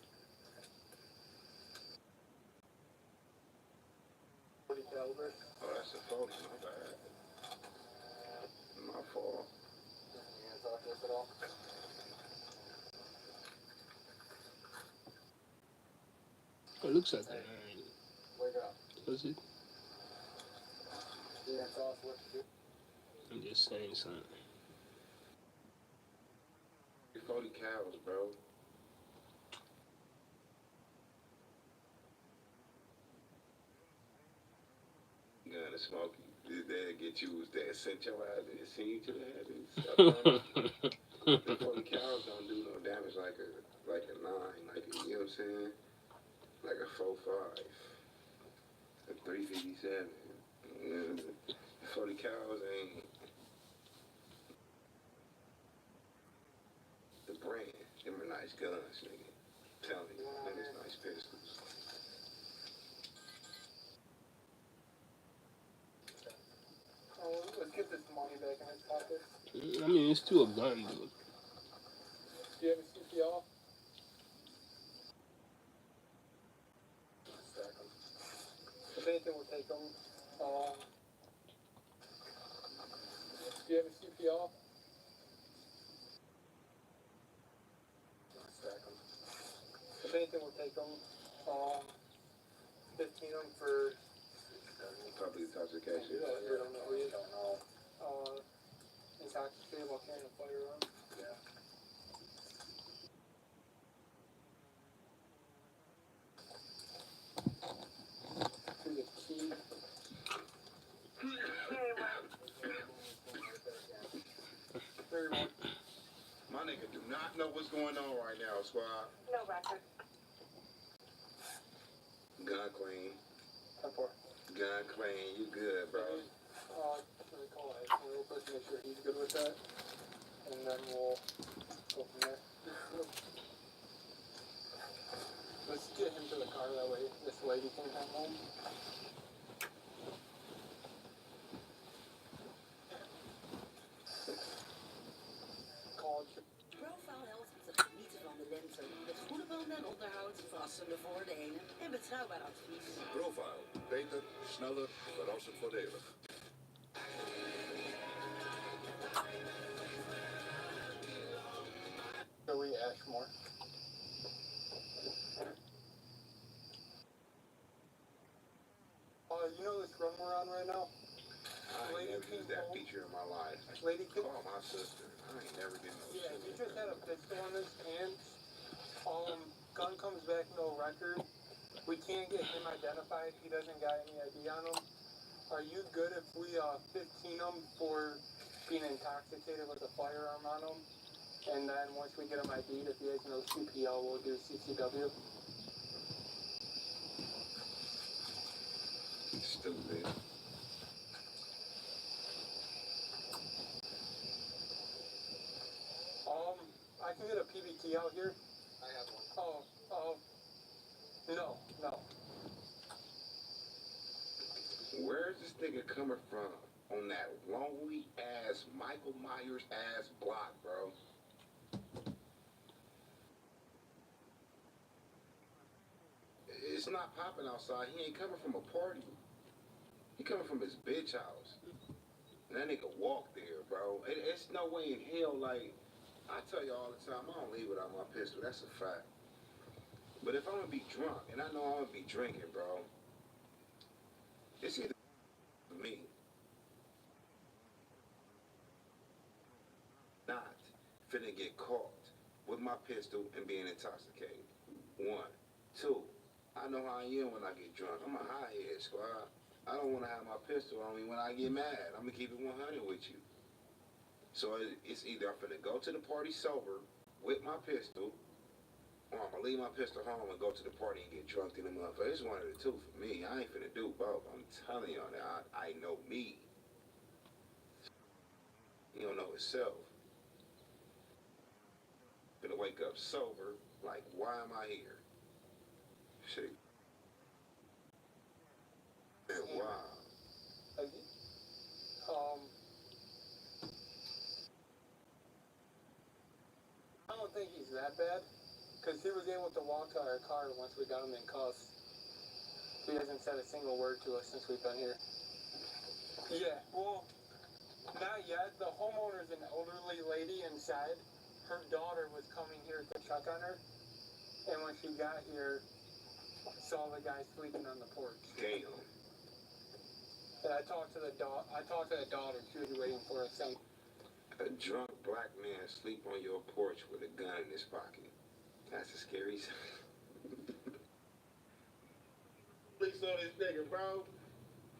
Speaker 12: 40 caliber.
Speaker 20: Oh, that's a 40, my bad. My fault.
Speaker 12: You gonna talk to us at all?
Speaker 1: It looks like a 9.
Speaker 12: Wake up.
Speaker 1: Does it?
Speaker 12: You gonna tell us what to do?
Speaker 1: I'm just saying something.
Speaker 20: 40 cows, bro. Gun to smoke you. They'll get you, they'll send your ass, they'll send you to the heavens. The 40 cows don't do no damage like a 9, like a, you know what I'm saying? Like a 4.5, a 357. Yeah. 40 cows ain't the brand. Them are nice guns, nigga. I'm telling you, niggas nice pistols.
Speaker 12: Oh, let's get this money back in his pocket.
Speaker 1: I mean, it's still a gun, dude.
Speaker 12: Do you have a CPL? If anything, we'll take them. Do you have a CPL? If anything, we'll take them. 15 them for
Speaker 20: Public intoxication.
Speaker 12: I don't know. You don't know. Intoxicated while carrying a firearm. Yeah. To the key.
Speaker 20: My nigga do not know what's going on right now, squad.
Speaker 18: No record.
Speaker 20: Gun clean.
Speaker 12: 10-4.
Speaker 20: Gun clean. You good, bro.
Speaker 12: Let me call it real quick to make sure he's good with that. And then we'll go from there. Let's get him to the car, that way this lady can come home.
Speaker 21: Profile helpt met het genieten van de lente. Met goede woon- en onderhoud, verrassende voordelen en betrouwbaar advies.
Speaker 22: Profile. Beter, sneller, verrassend voordelig.
Speaker 12: Joey Ashmore. You know this run we're on right now?
Speaker 20: I ain't never used that feature in my life.
Speaker 12: Lady
Speaker 20: Call my sister. I ain't never did no shit.
Speaker 12: Yeah, he just had a pistol in his pants. Gun comes back, no record. We can't get him identified. He doesn't got any ID on him. Are you good if we 15 him for being intoxicated with a firearm on him? And then once we get him ID'd, if he has no CPL, we'll do CCW.
Speaker 20: Stupid.
Speaker 12: I can get a PBT out here. I have one. No.
Speaker 20: Where's this nigga coming from on that lonely ass Michael Myers ass block, bro? It's not popping outside. He ain't coming from a party. He coming from his bitch house. And that nigga walk there, bro. It's no way in hell, like, I tell you all the time, I don't leave without my pistol. That's a fact. But if I'm gonna be drunk, and I know I'm gonna be drinking, bro, it's either me. Not finna get caught with my pistol and being intoxicated. 1. 2. I know how I am when I get drunk. I'm a high head, squad. I don't want to have my pistol on me when I get mad. I'm gonna keep it 100 with you. So it's either I'm finna go to the party sober with my pistol, or I'm gonna leave my pistol home and go to the party and get drunk in the motherfucker. It's one of the two for me. I ain't finna do both. I'm telling y'all that I know me. He don't know himself. Finna wake up sober, like, why am I here? Shit.
Speaker 12: think he's that bad, because he was able to walk to our car once we got him in cuffs. He hasn't said a single word to us since we've been here. Yeah, well, not yet. The homeowner's an elderly lady inside. Her daughter was coming here to check on her, and when she got here, saw the guy sleeping on the porch.
Speaker 20: Damn.
Speaker 12: And I talked to the daughter. She was waiting for us.
Speaker 20: A drunk black man sleep on your porch with a gun in his pocket. That's a scary sight. Police on this nigga, bro.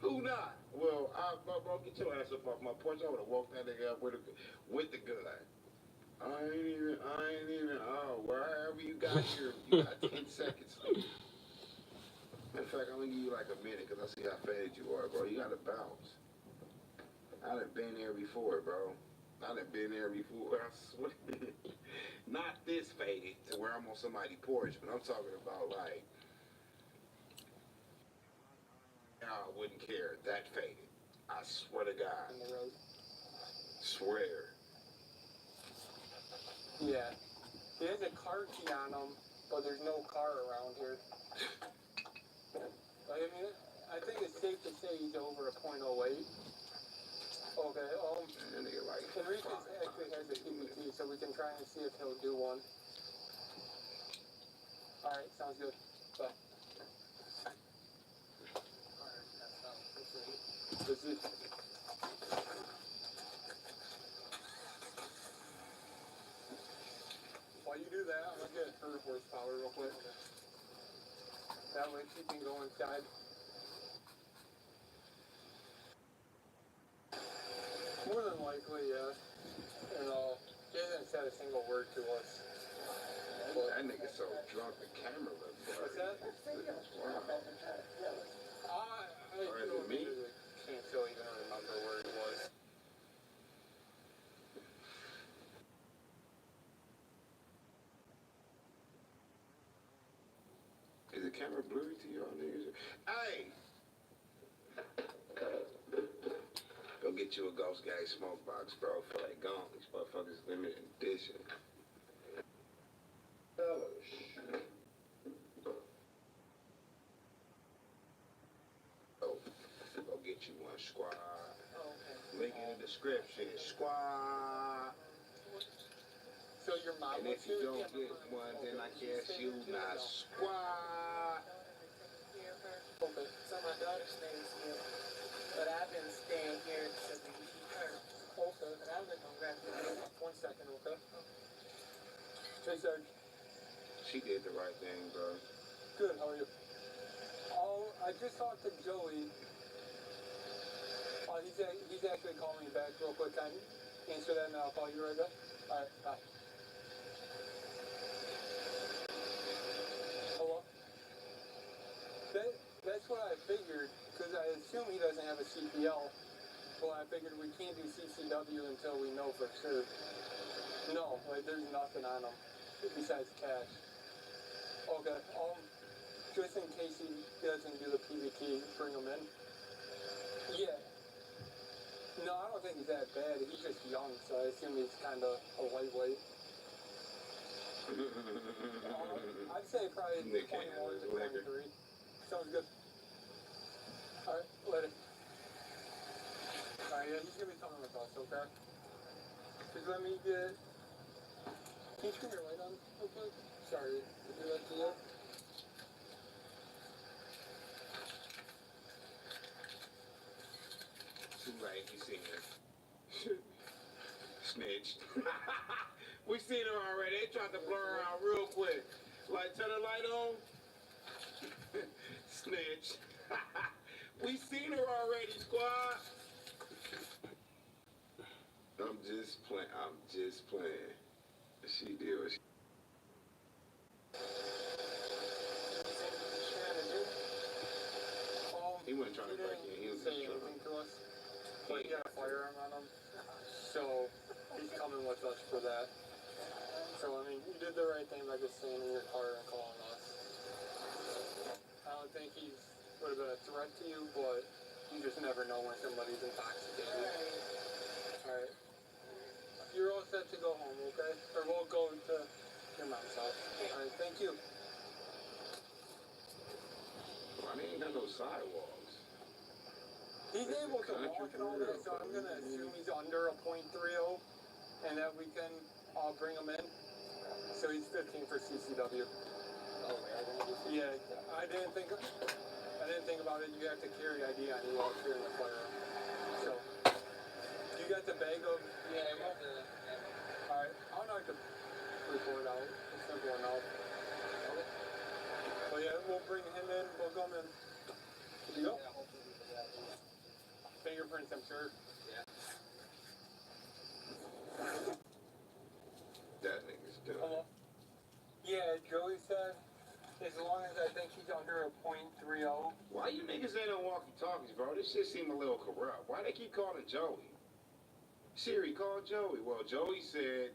Speaker 20: Who not? Well, bro, get your ass up off my porch. I would have woke that nigga up with the gun. I ain't even, wherever you got here, you got 10 seconds. In fact, I'm gonna give you like a minute, because I see how faded you are, bro. You gotta bounce. I done been there before, bro. I swear. Not this faded to where I'm on somebody's porch, but I'm talking about like, I wouldn't care. That faded. I swear to God.
Speaker 12: On the road.
Speaker 20: Swear.
Speaker 12: Yeah. He has a car key on him, but there's no car around here. I mean, I think it's safe to say he's over a .08. Okay,
Speaker 20: nigga like
Speaker 12: Enriquez actually has a PVT, so we can try and see if he'll do one. Alright, sounds good. Bye. Alright, while you do that, I'm gonna get her horsepower real quick. That way she can go inside. More than likely, yeah. And he hasn't said a single word to us. But
Speaker 20: that nigga so drunk the camera looked blurry.
Speaker 12: what's that?
Speaker 20: Wow.
Speaker 12: I can't still even remember where he was.
Speaker 20: Is the camera blurry to y'all niggas? Hey! Go get you a Ghost Gang smoke box, bro. For like gone. These motherfuckers limited edition. Go get you one, squad. Link in the description, squad.
Speaker 12: So your mom.
Speaker 20: And if you don't get one, then I guess you not squad.
Speaker 21: Okay. So my daughter stays here, but I've been staying here to keep her.
Speaker 12: Okay.
Speaker 21: But I'm gonna grab her.
Speaker 12: 1 second, okay? Hey, Sarge.
Speaker 20: She did the right thing, bro.
Speaker 12: Good, how are you? I just talked to Joey. He's actually calling me back real quick. Can I answer that and I'll call you right back? Alright, bye. Hello? That's what I figured, because I assume he doesn't have a CPL. Well, I figured we can't do CCW until we know for sure. No, like there's nothing on him besides cash. Okay, just in case he doesn't do the PVT, bring him in. Yeah. No, I don't think he's that bad. He's just young, so I assume he's kind of a lightweight. I'd say probably 21 to 23. Sounds good. Alright, later. Alright, yeah, he's gonna be coming with us, okay? Just let me get... Can you turn your light on real quick? Sorry, to do that to you.
Speaker 20: Too late, you seen her. Snitched. We seen her already. They tried to blur her out real quick. Like, turn the light on. Snitch. We seen her already, squad. I'm just playing. She did what she... He wasn't trying to break in. He was just trying
Speaker 12: to us. But he had a firearm on him. So he's coming with us for that. So I mean, you did the right thing by just staying in your car and calling us. I don't think he would have been a threat to you, but you just never know when somebody's intoxicated. Alright. You're all set to go home, okay? Or we'll go to Your mom's house. Alright, thank you.
Speaker 20: Why they ain't got no sidewalks?
Speaker 12: He's able to walk and all that, so I'm gonna assume he's under a .30, and that we can bring him in. So he's 15 for CCW. Yeah, I didn't think about it. You have to carry ID on you while you're in the firearm. So you got the bag of ammo? Alright, I'll knock the report out. It's simple enough. But yeah, we'll bring him in, we'll come in. Here you go. Fingerprints, I'm sure.
Speaker 20: That nigga's done.
Speaker 12: Hello? Yeah, Joey said, as long as I think he's under a .30.
Speaker 20: Why you niggas ain't on walkie-talkies, bro? This shit seem a little corrupt. Why they keep calling Joey? Siri, call Joey. Well, Joey said,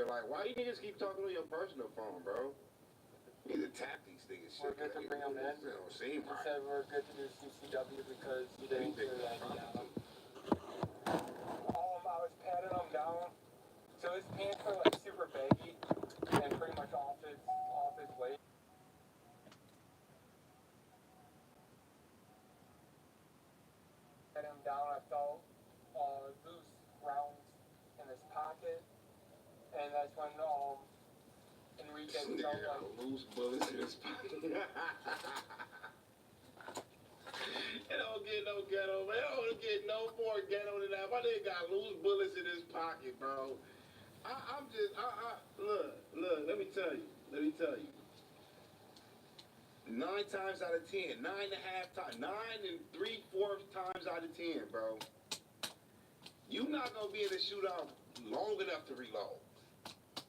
Speaker 20: like, why you niggas keep talking on your personal phone, bro? You need to tap these niggas shit.
Speaker 12: We're good to bring him in.
Speaker 20: They don't seem
Speaker 12: He
Speaker 20: right.
Speaker 12: said we're good to do CCW because he didn't carry ID on him. I was patting him down. So his pants are like super baggy and pretty much off his waist. Pat him down, I felt loose rounds in his pocket, and that's when Enrique felt like
Speaker 20: loose bullets in his pocket. It don't get no ghetto, man. It don't get no more ghetto than that. My nigga got loose bullets in his pocket, bro. Look, let me tell you. 9 times out of 10, 9.5 times, 9 3/4 times out of 10, bro. You not gonna be in a shootout long enough to reload.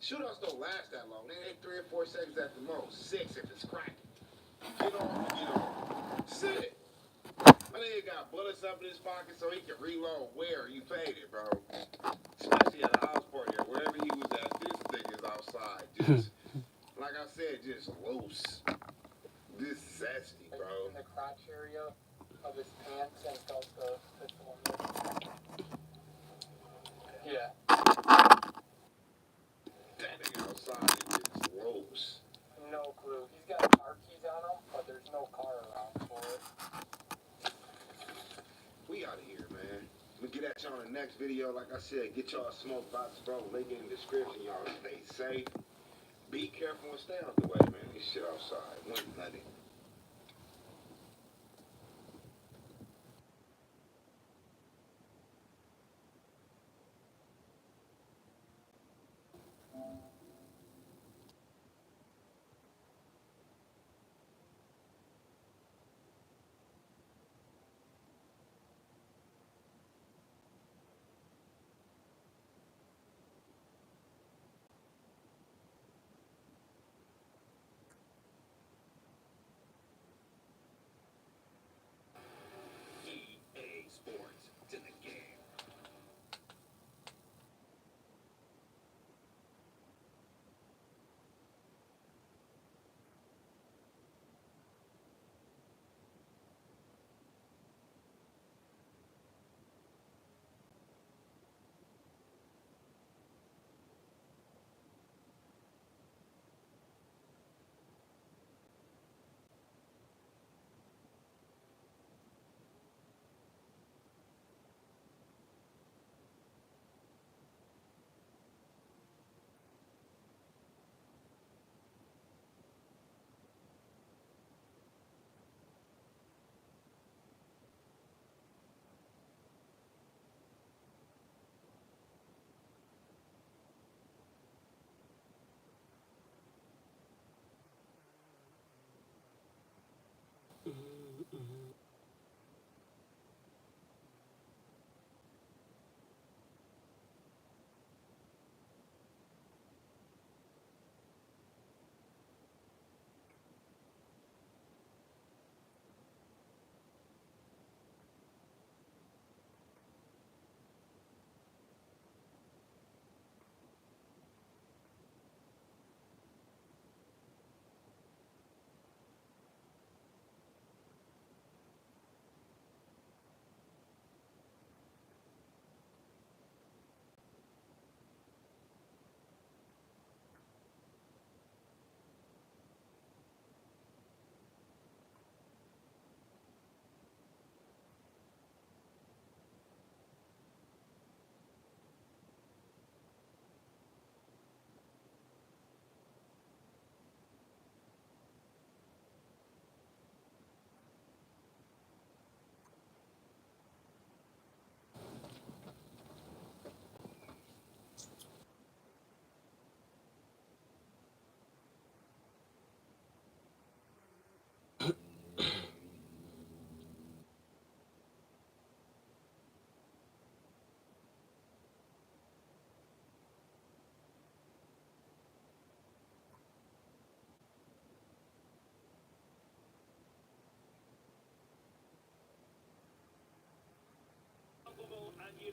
Speaker 20: Shootouts don't last that long. They ain't 3 or 4 seconds at the most. 6 if it's cracking. Get on. Sit. My nigga got bullets up in his pocket so he can reload. Where? You faded, bro. Especially at a house party or wherever he was at. This nigga's outside. Just, like I said, just loose. Just zesty, bro.
Speaker 12: in the crotch area of his pants and felt the pistol in there. Yeah.
Speaker 20: That nigga outside is just loose.
Speaker 12: No clue. He's got car keys on him, but there's no car around for it.
Speaker 20: We out of here, man. We get at y'all in the next video. Like I said, get y'all a smoke box, bro. Link in the description. Y'all stay safe. Be careful and stay out the way, man. This shit outside. One nutty.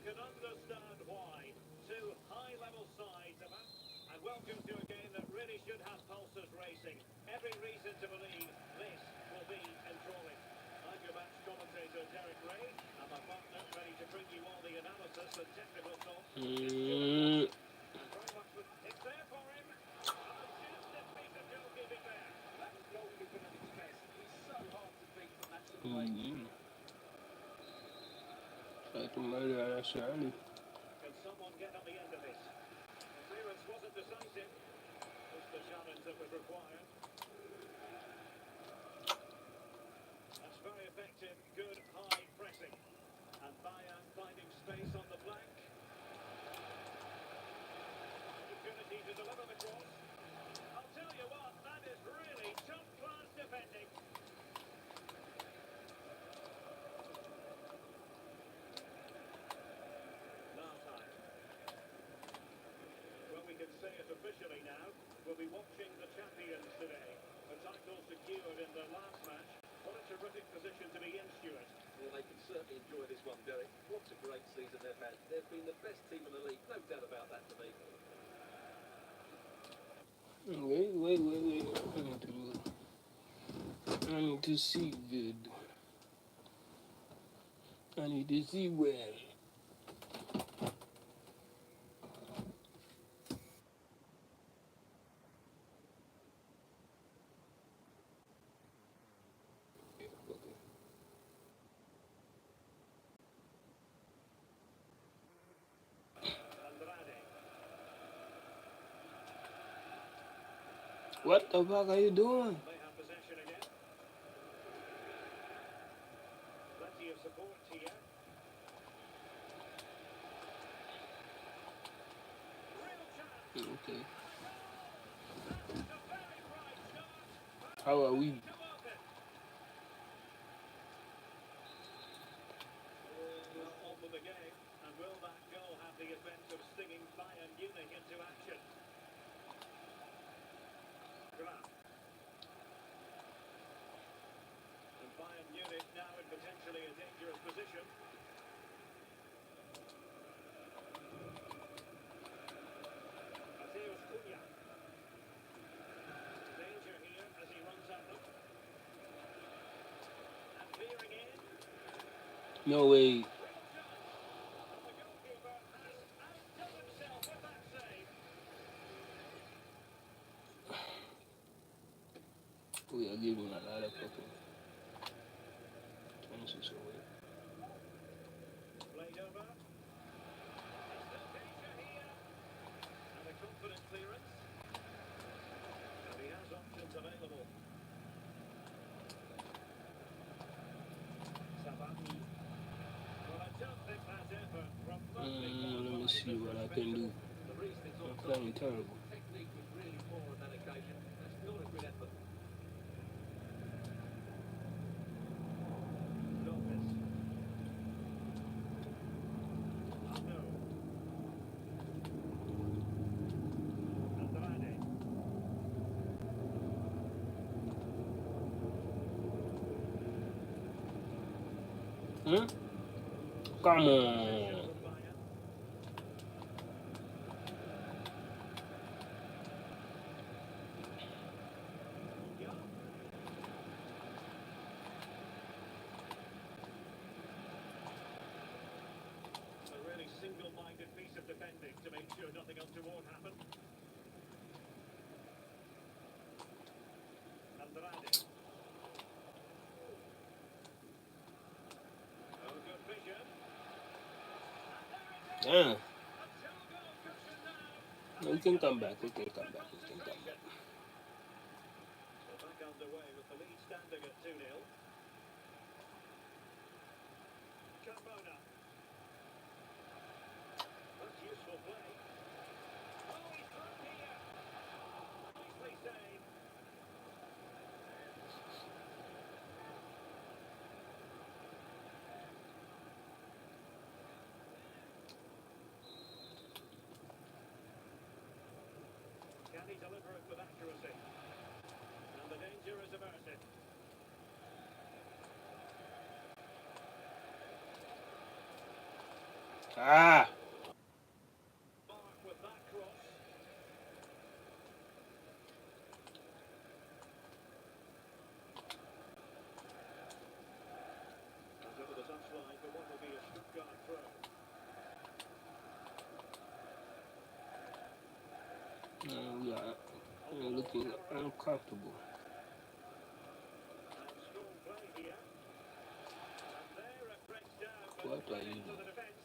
Speaker 4: can understand why. Two high-level sides about, and welcome to a game that really should have pulses racing. Every reason to believe this will be enthralling. I'm your match commentator Derek Ray, and my partner ready to bring you all the analysis and technical talk. And very much with it's there for him. Majestic piece of goalkeeping there. That was goalkeeping at its best. He's so hard to beat from that sort of range. Can someone get on the end of this? The clearance wasn't decisive. It's the challenge that was required. That's very effective, good high pressing. And Bayern finding space on the flank. Opportunity to deliver the cross. I'll tell you what, that is really top-class defending. Now time. Well, we can say it officially now. We'll be watching the champions today. A title secured in their last match. What a terrific position to be in, Stuart.
Speaker 6: Well, they can certainly enjoy this one, Derek. What a great season they've had. They've been the best team in the league, no doubt about that to me.
Speaker 1: Wait. I need to see good. I need to see well. What the fuck are you doing?
Speaker 4: They have possession again. Plenty of support here.
Speaker 1: Okay. How are we?
Speaker 4: Well, on with the game. And will that goal have the effect of stinging Bayern Munich into action? Graf. And Bayern Munich now in potentially a dangerous position. Mateus Cunha. Danger here as he runs at them. And veering in.
Speaker 1: No way.
Speaker 4: The goalkeeper has outdone himself with that save.
Speaker 1: We are giving a lot of fucking chances away.
Speaker 4: Played over. There's still danger here. And a confident clearance. And he has options available. Sabati. Well, I don't think that effort remotely
Speaker 1: Let me see
Speaker 4: qualifies
Speaker 1: what
Speaker 4: as
Speaker 1: I can do.
Speaker 4: respectable.
Speaker 6: The reason it's
Speaker 1: I'm
Speaker 6: offside
Speaker 1: playing
Speaker 6: is
Speaker 1: terrible.
Speaker 6: technique was really poor on that occasion. That's not a good effort.
Speaker 4: Lopez. Aldo. Andrade.
Speaker 1: Come on.
Speaker 4: A really single-minded piece of defending to make sure nothing untoward happened. Andrade. Oh, good vision.
Speaker 1: Damn. We can come back. We can come back.
Speaker 4: Well, back underway with the lead standing at 2-0. Carmona. That's useful play. Oh, he's through here. Nicely saved. Can he deliver it with accuracy? And the danger is averted.
Speaker 1: Ah.
Speaker 4: Mark with that cross. And over the touchline for what will be a Stuttgart throw.
Speaker 1: We are looking uncomfortable.
Speaker 4: And strong play here. And there it breaks down, but
Speaker 1: What are
Speaker 4: credit
Speaker 1: you
Speaker 4: to the
Speaker 1: doing?
Speaker 4: defence.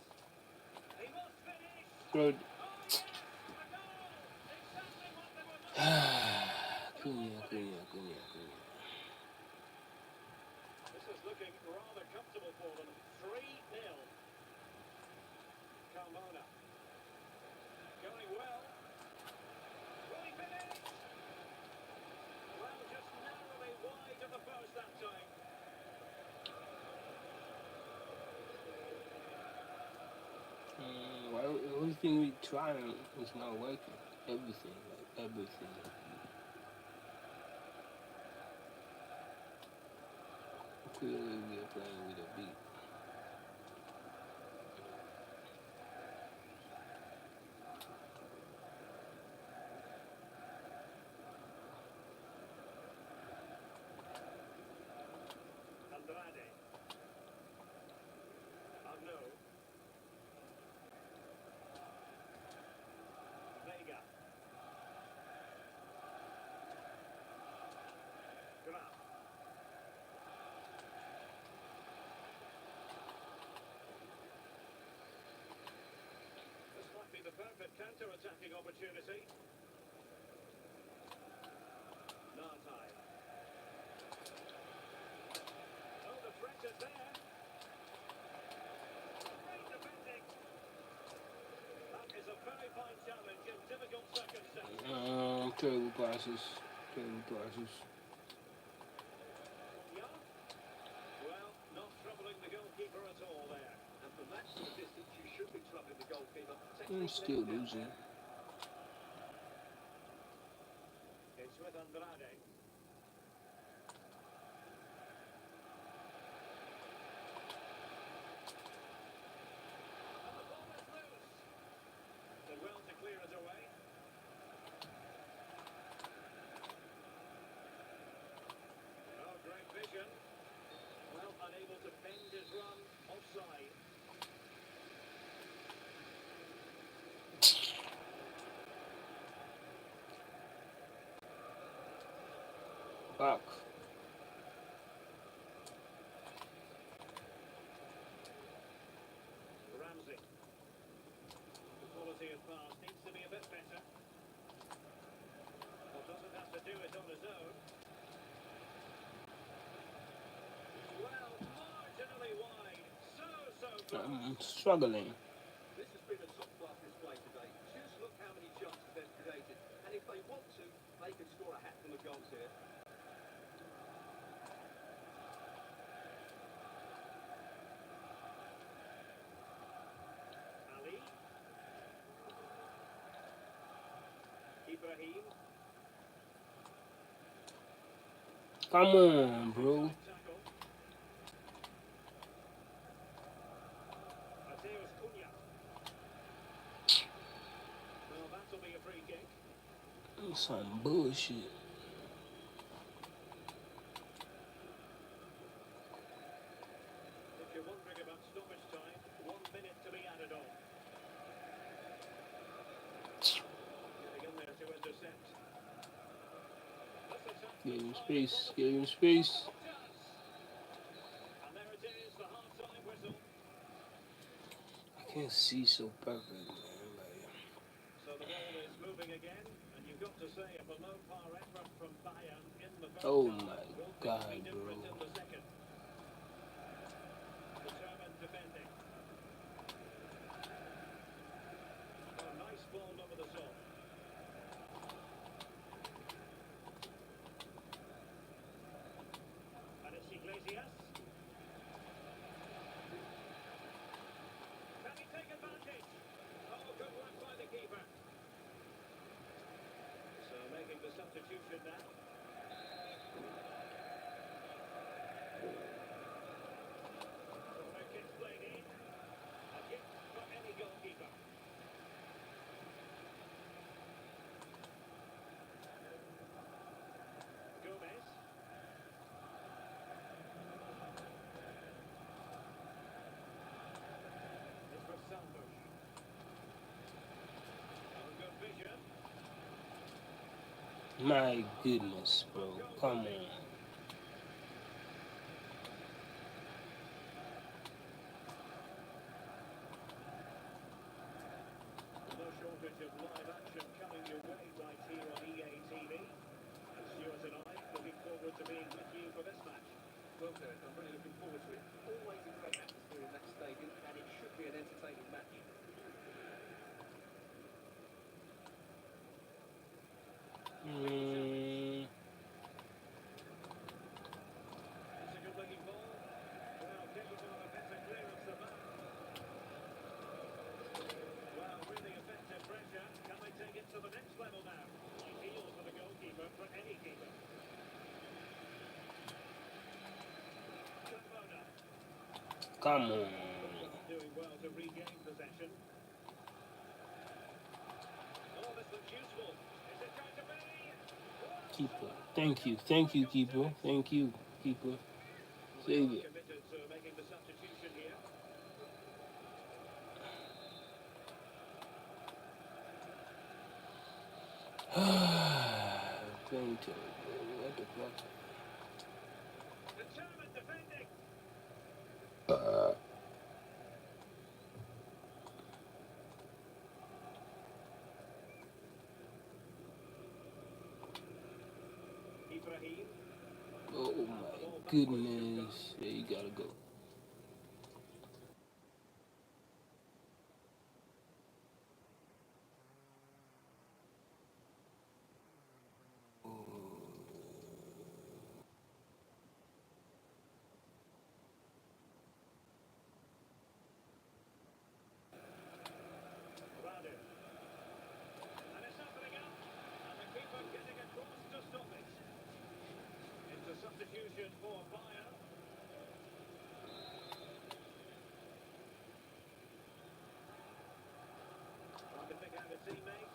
Speaker 4: He must finish.
Speaker 1: Good.
Speaker 4: Oh yes, a goal. Exactly what they were looking for. Go on with it.
Speaker 1: Cunha.
Speaker 4: This is looking rather comfortable for them. 3-0. Carmona. Going well. Will he finish? Well, just narrowly wide of the post that time.
Speaker 1: Well, everything we try is not working. Everything, like everything. Clearly, we are playing with a beat.
Speaker 4: Andrade. Arno. Vega. Graf. This might be the perfect counter-attacking opportunity. Nartai. Oh, the threat is there. Great defending. That is a very fine challenge in difficult circumstances.
Speaker 1: Terrible passes.
Speaker 4: Cunha. Well, not troubling the goalkeeper at all there.
Speaker 6: And from that sort of distance, you should be troubling the goalkeeper.
Speaker 1: I'm
Speaker 6: Technique
Speaker 1: still
Speaker 6: no doubt
Speaker 1: losing.
Speaker 6: there.
Speaker 4: It's with Andrade. And the ball is loose. Did well to clear it away. Oh, great vision. Well, unable to bend his run. Offside.
Speaker 1: Back.
Speaker 4: Ramsey. The quality of pass needs to be a bit better. Well, doesn't have to do it on his own. Well, marginally wide. So close.
Speaker 1: I'm struggling.
Speaker 6: This has been a top-class display today. Just look how many chances they've created. And if they want to, they can score a hatful of goals here.
Speaker 4: Ali. Ibrahim.
Speaker 1: Come on, bro.
Speaker 4: Tackle. Mateus Cunha. Well, that'll be a free kick.
Speaker 1: Some bullshit.
Speaker 4: If you're wondering about stoppage time, 1 minute to be added on. Getting in there to intercept. This attack
Speaker 1: Give him
Speaker 4: looks highly
Speaker 1: space.
Speaker 4: promising.
Speaker 1: Give him space.
Speaker 4: Oh, does. And there it is, the half-time whistle.
Speaker 1: I can't see so perfect, man.
Speaker 4: So the ball is moving again, and you've got to say a below-par effort from Bayern in the first
Speaker 1: Oh
Speaker 4: half.
Speaker 1: my
Speaker 4: Will things
Speaker 1: God,
Speaker 4: be
Speaker 1: bro.
Speaker 4: different in the second? Determined defending. Oh, nice ball over the top. And it's Iglesias. Can he take advantage? Oh, good work by the keeper. So making the substitution now. Corner kick played in. A gift for any
Speaker 1: My goodness, bro. Come on.
Speaker 4: No shortage of live action coming your way right here on EA TV. And Stuart and I looking forward to being with you for this match.
Speaker 6: Well, Derek, I'm really looking forward to it. Always a great atmosphere in that stadium, and it should be an entertaining match.
Speaker 1: Mm,
Speaker 4: It's a good looking ball. Well, capable of a better clearance than that. Well, really effective pressure. Can they take it to the next level now? Ideal for the goalkeeper, for any keeper. Dimanta.
Speaker 1: come on.
Speaker 4: Doing well to regain possession. Oh, this looks useful. Is it going to be?
Speaker 1: Keeper. Thank you. Thank you, keeper. Thank you, keeper.
Speaker 4: They
Speaker 1: Save
Speaker 4: are
Speaker 1: it.
Speaker 4: committed to making the substitution here.
Speaker 1: Clinton. What the fuck?
Speaker 4: Determined defending. Ibrahim.
Speaker 1: Oh my goodness. Yeah, you gotta go.
Speaker 4: Radu. And it's opening up. And the keeper getting across to stop it. Into substitution for Bayern. Trying to pick out a teammate.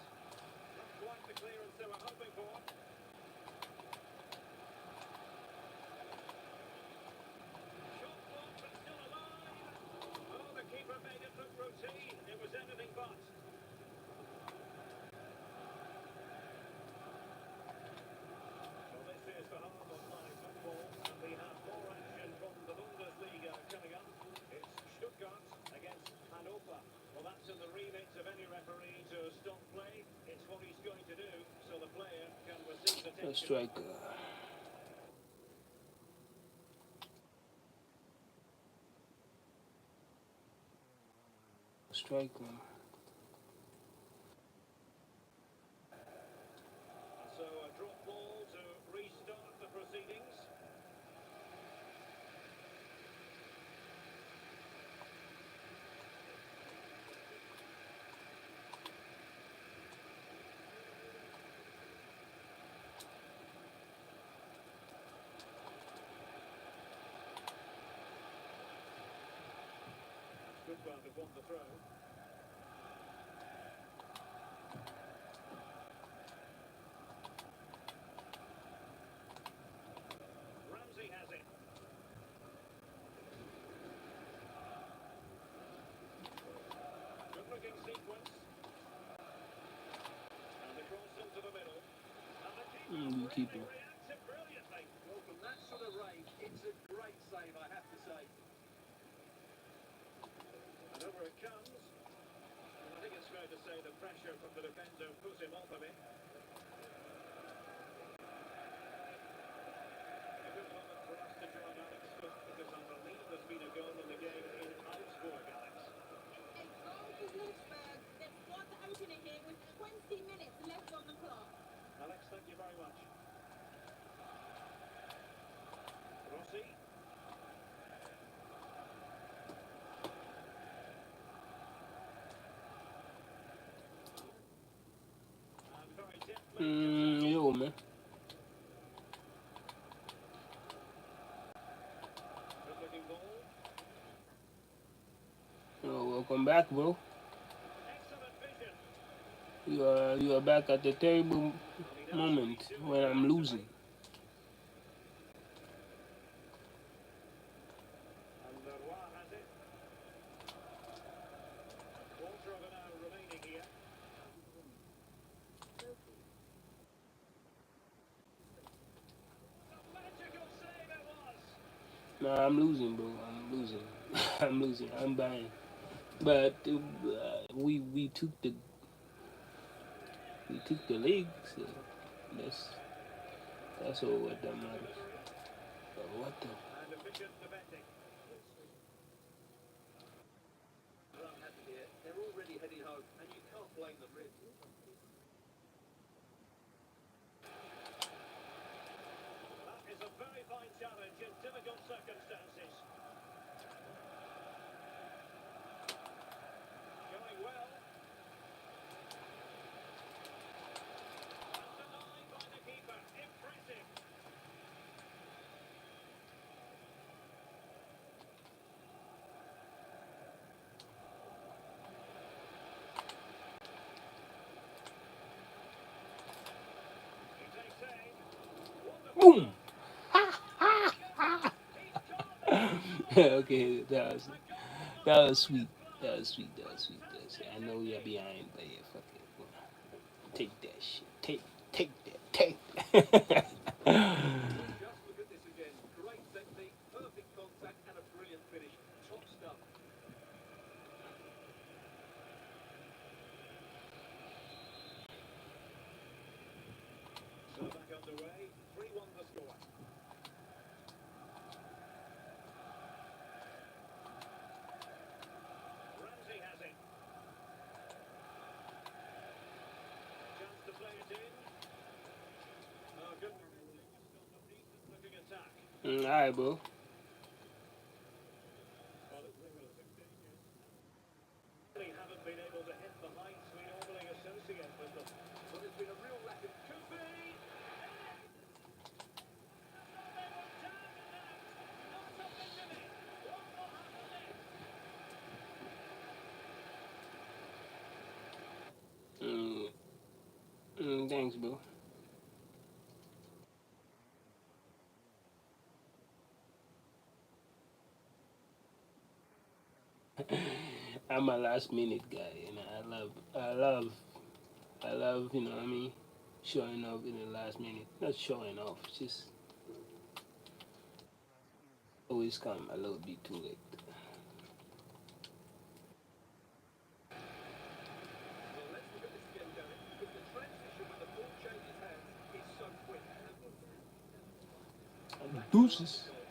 Speaker 4: Not quite the clearance they were hoping for. Shot blocked but still alive. Oh, the keeper made it look routine. It was anything but. Well, this is the home of live football, and we have more action from the Bundesliga coming up. It's Stuttgart against Hannover. Well, that's in the remit of any referee to stop play. It's what he's going to do, so the player can receive
Speaker 1: A
Speaker 4: attention.
Speaker 1: striker. Striker.
Speaker 4: And so a drop ball to restart the proceedings. Stuttgart have won the throw. Ramsey has it. Good looking sequence. And the cross into the middle. And the keeper
Speaker 1: Keeper.
Speaker 4: really reacted brilliantly.
Speaker 6: Well, from that sort of range, it's a great save, I have to say.
Speaker 4: And over it comes. And I think it's fair to say the pressure from the defender put him off a bit. A good moment for us to join Alex Scott because I believe there's been a goal in the game in Augsburg, Alex.
Speaker 9: A goal for Wolfsburg. They've scored the opener here with 20 minutes left on the clock.
Speaker 4: Alex, thank you very much. Rossi. And very deftly.
Speaker 1: Yo, man.
Speaker 4: Good looking ball.
Speaker 1: Oh, welcome back, bro.
Speaker 4: Excellent vision.
Speaker 1: You are back at the terrible moment when I'm losing.
Speaker 4: And Leroy has it. Quarter of an hour remaining here.
Speaker 1: Nah, I'm losing, bro. I'm losing. I'm losing. I'm buying. But we took the league, so that's that's all what that matters. What the?
Speaker 4: And efficient defending.
Speaker 6: They're already heading home, and you can't blame them, really.
Speaker 4: That is a very fine challenge in difficult circumstances. Going well. Denied by the keeper. Impressive. He takes aim. Wonderful
Speaker 1: Boom.
Speaker 4: stop. He's
Speaker 1: Okay, that was sweet. That was sweet. That was sweet. That was sweet. I know you're behind, but yeah, fuck it. Take that shit. Take that. Take that.
Speaker 6: Just look at this again. Great technique, perfect contact, and a brilliant finish. Top stuff.
Speaker 4: So back underway. 3-1 the score. Ramsey has it. Chance to play it in. Oh, good. Decent looking attack.
Speaker 1: All right, bro.
Speaker 4: They haven't been able to hit the heights we normally associate with them.
Speaker 6: Well, there's been a real lack of...
Speaker 4: Could be.
Speaker 1: Mm, thanks, bro. I'm a last minute guy, and I love, you know what I mean, showing up in the last minute. Not showing off, just always come a little bit too late.
Speaker 6: Well, let's look at this again, Derek, because the transition when the ball changes hands is so quick. That could open
Speaker 1: Deuces.
Speaker 6: the goal.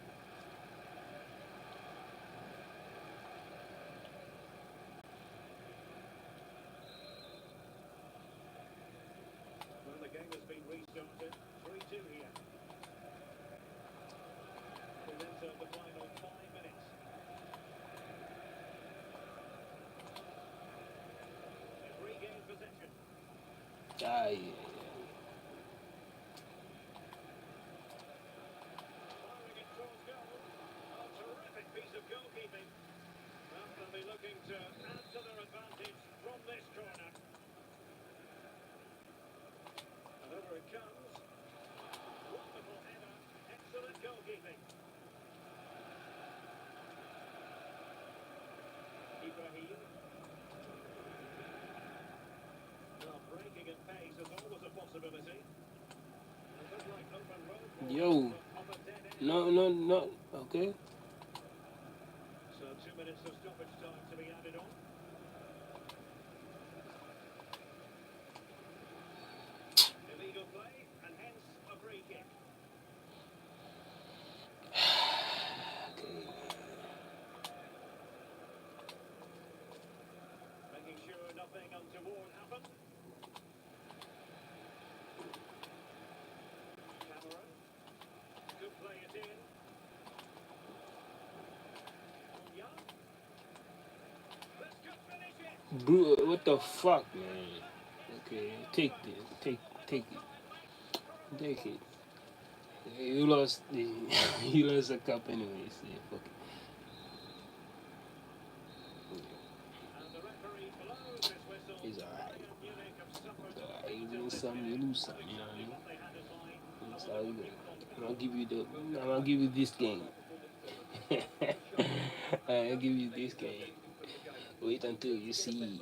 Speaker 4: Well, the game has been restarted. 3-2 here. We've entered the final 5 minutes. They've regained possession.
Speaker 1: Ah, yeah.
Speaker 4: Firing it towards goal. A terrific piece of goalkeeping. Well, they'll be looking to add to their advantage from this corner. And over it comes. Wonderful header. Excellent goalkeeping. Ibrahim. Well, breaking at pace is always a possibility. It looked like open road for him,
Speaker 1: Yo,
Speaker 4: but up a dead end.
Speaker 1: no, no, no. Okay.
Speaker 4: So 2 minutes of stoppage time to be added on. Illegal play, and hence a free kick. Making sure nothing untoward happened. Cameron could play it in. Young. This could finish it.
Speaker 1: Bro, what the fuck, man? Okay, take this. Take it. Take it. You lost the you lost the cup anyways. Yeah, fuck it.
Speaker 4: And the referee blows his whistle.
Speaker 1: It's alright.
Speaker 4: Bayern Munich have suffered a
Speaker 1: Alright, you
Speaker 4: beat in
Speaker 1: win
Speaker 4: this
Speaker 1: some, you
Speaker 4: minute.
Speaker 1: lose some,
Speaker 4: Not
Speaker 1: you know what I
Speaker 4: exactly
Speaker 1: mean?
Speaker 4: what they had in mind.
Speaker 1: That's
Speaker 4: Not
Speaker 1: how
Speaker 4: what
Speaker 1: you
Speaker 4: they
Speaker 1: go.
Speaker 4: were on the
Speaker 1: I'm gonna give you this game. I'll give you this game. Wait until you see.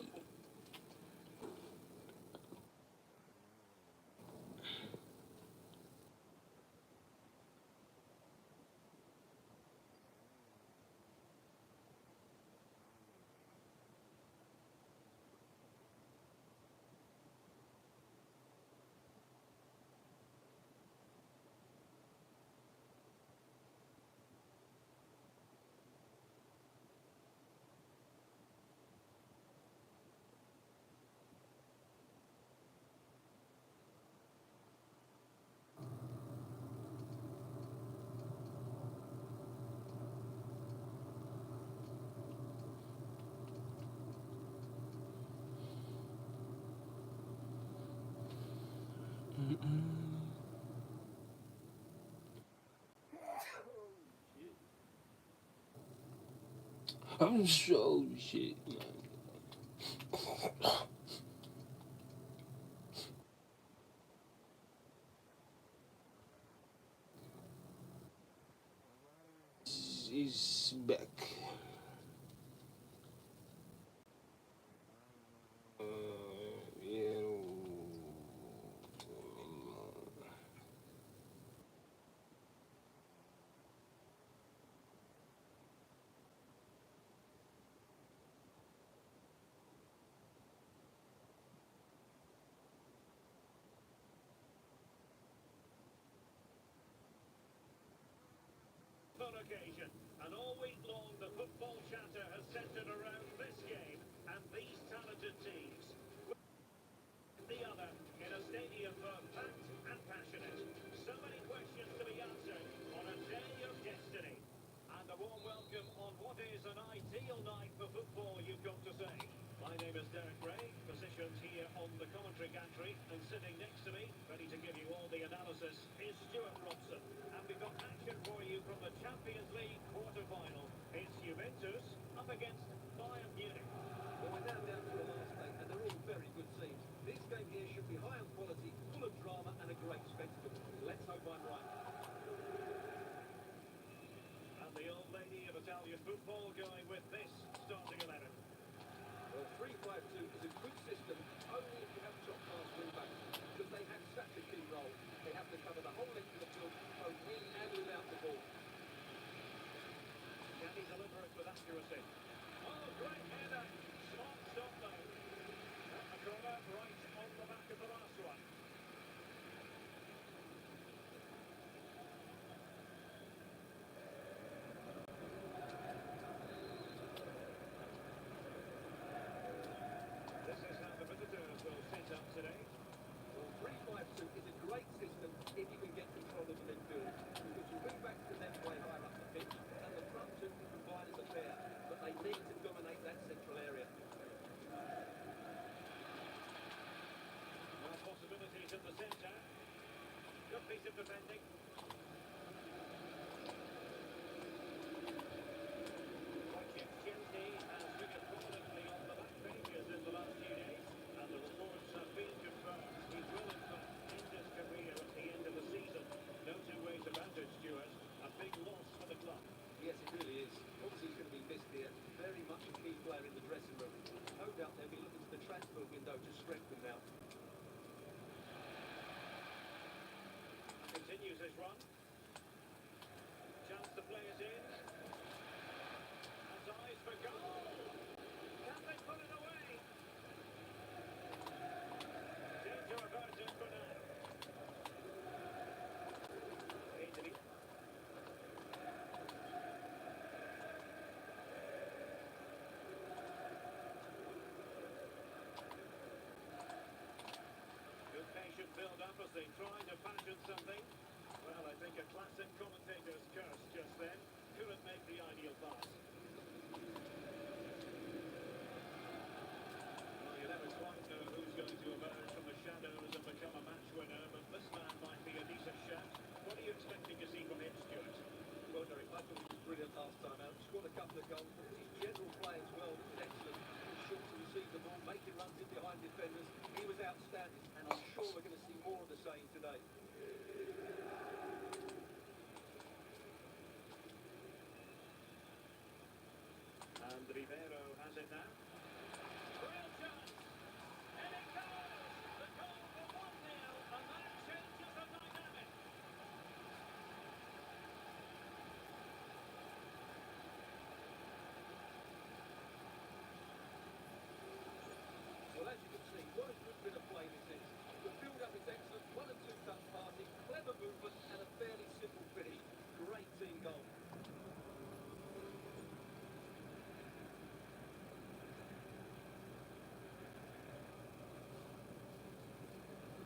Speaker 1: I'm so shit, man. He's back. Yeah.
Speaker 4: On occasion, and all week long the football chatter has centred around this game and these talented teams. The other in a stadium both packed and passionate. So many questions to be answered on a day of destiny. And a warm welcome on what is an ideal night for football, you've got to say. My name is Derek Ray, positioned here on the commentary gantry, and sitting next to me, ready to give you all the analysis, is Stuart Robson. And we've got action for you from the Champions League quarter-final. It's Juventus up against Bayern Munich.
Speaker 6: Well, we're now down to the last eight, and they're all very good teams. This game here should be high on quality, full of drama, and a great spectacle. Let's hope I'm right.
Speaker 4: And the old lady of Italian football going with this starting 11.
Speaker 6: Well, 3-5-2 is a good system only if you have top-class wing-backs, because they have such a key role. They have to cover the whole length of the field, both in and without the ball.
Speaker 4: Can he deliver it with accuracy? Oh, great header. Smart stop, though. At the corner, right on the back of the last one. This is how the visitors will set up today.
Speaker 6: Well, 3-5-2 is a great system if you can get control of the midfield, because your wing-backs can then play higher up the pitch, and the front two can combine as a pair, but they need to dominate that central area.
Speaker 4: More possibilities in the centre. Good piece of defending. Chelsea has figured prominently on the back pages in the last few days, and the reports have been confirmed. He will, in fact, end his career at the end of the season. No two ways about it, Stuart. A big loss for the club.
Speaker 6: Yes, it really is. Obviously, he's going to be missed here. Very much a key player in the dressing room. No doubt they'll be looking to the transfer window to strengthen now.
Speaker 4: Continues his run. Chance to play it in. Has eyes for goal. Can they put it away? Danger averted for now. Italy. Good patient build-up as they try to fashion something. Well, I think a classic commentator's curse just then. Couldn't make the ideal pass. Well, you never quite know who's going to emerge from the shadows and become a match winner, but this man might be a decent shout. What are you expecting to see from him, Stuart?
Speaker 6: Well, Derek, I thought he was brilliant last time out. Scored a couple of goals, but his general play as well was excellent. He was sure to receive the ball, making runs in behind defenders. He was outstanding, and I'm sure we're going to see more of the same today.
Speaker 4: And Rivero has it now. Real chance. And it goes. The goal for 1-0, and that changes the dynamic.
Speaker 6: Well, as you can see, what a good bit of play this is. The build-up is excellent, 1 and 2 touch passing, clever movement, and a fairly simple finish. Great team goal.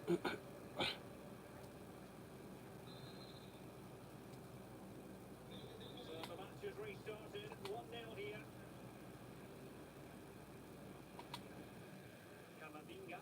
Speaker 4: So the match has restarted. 1-0 here. Camavinga.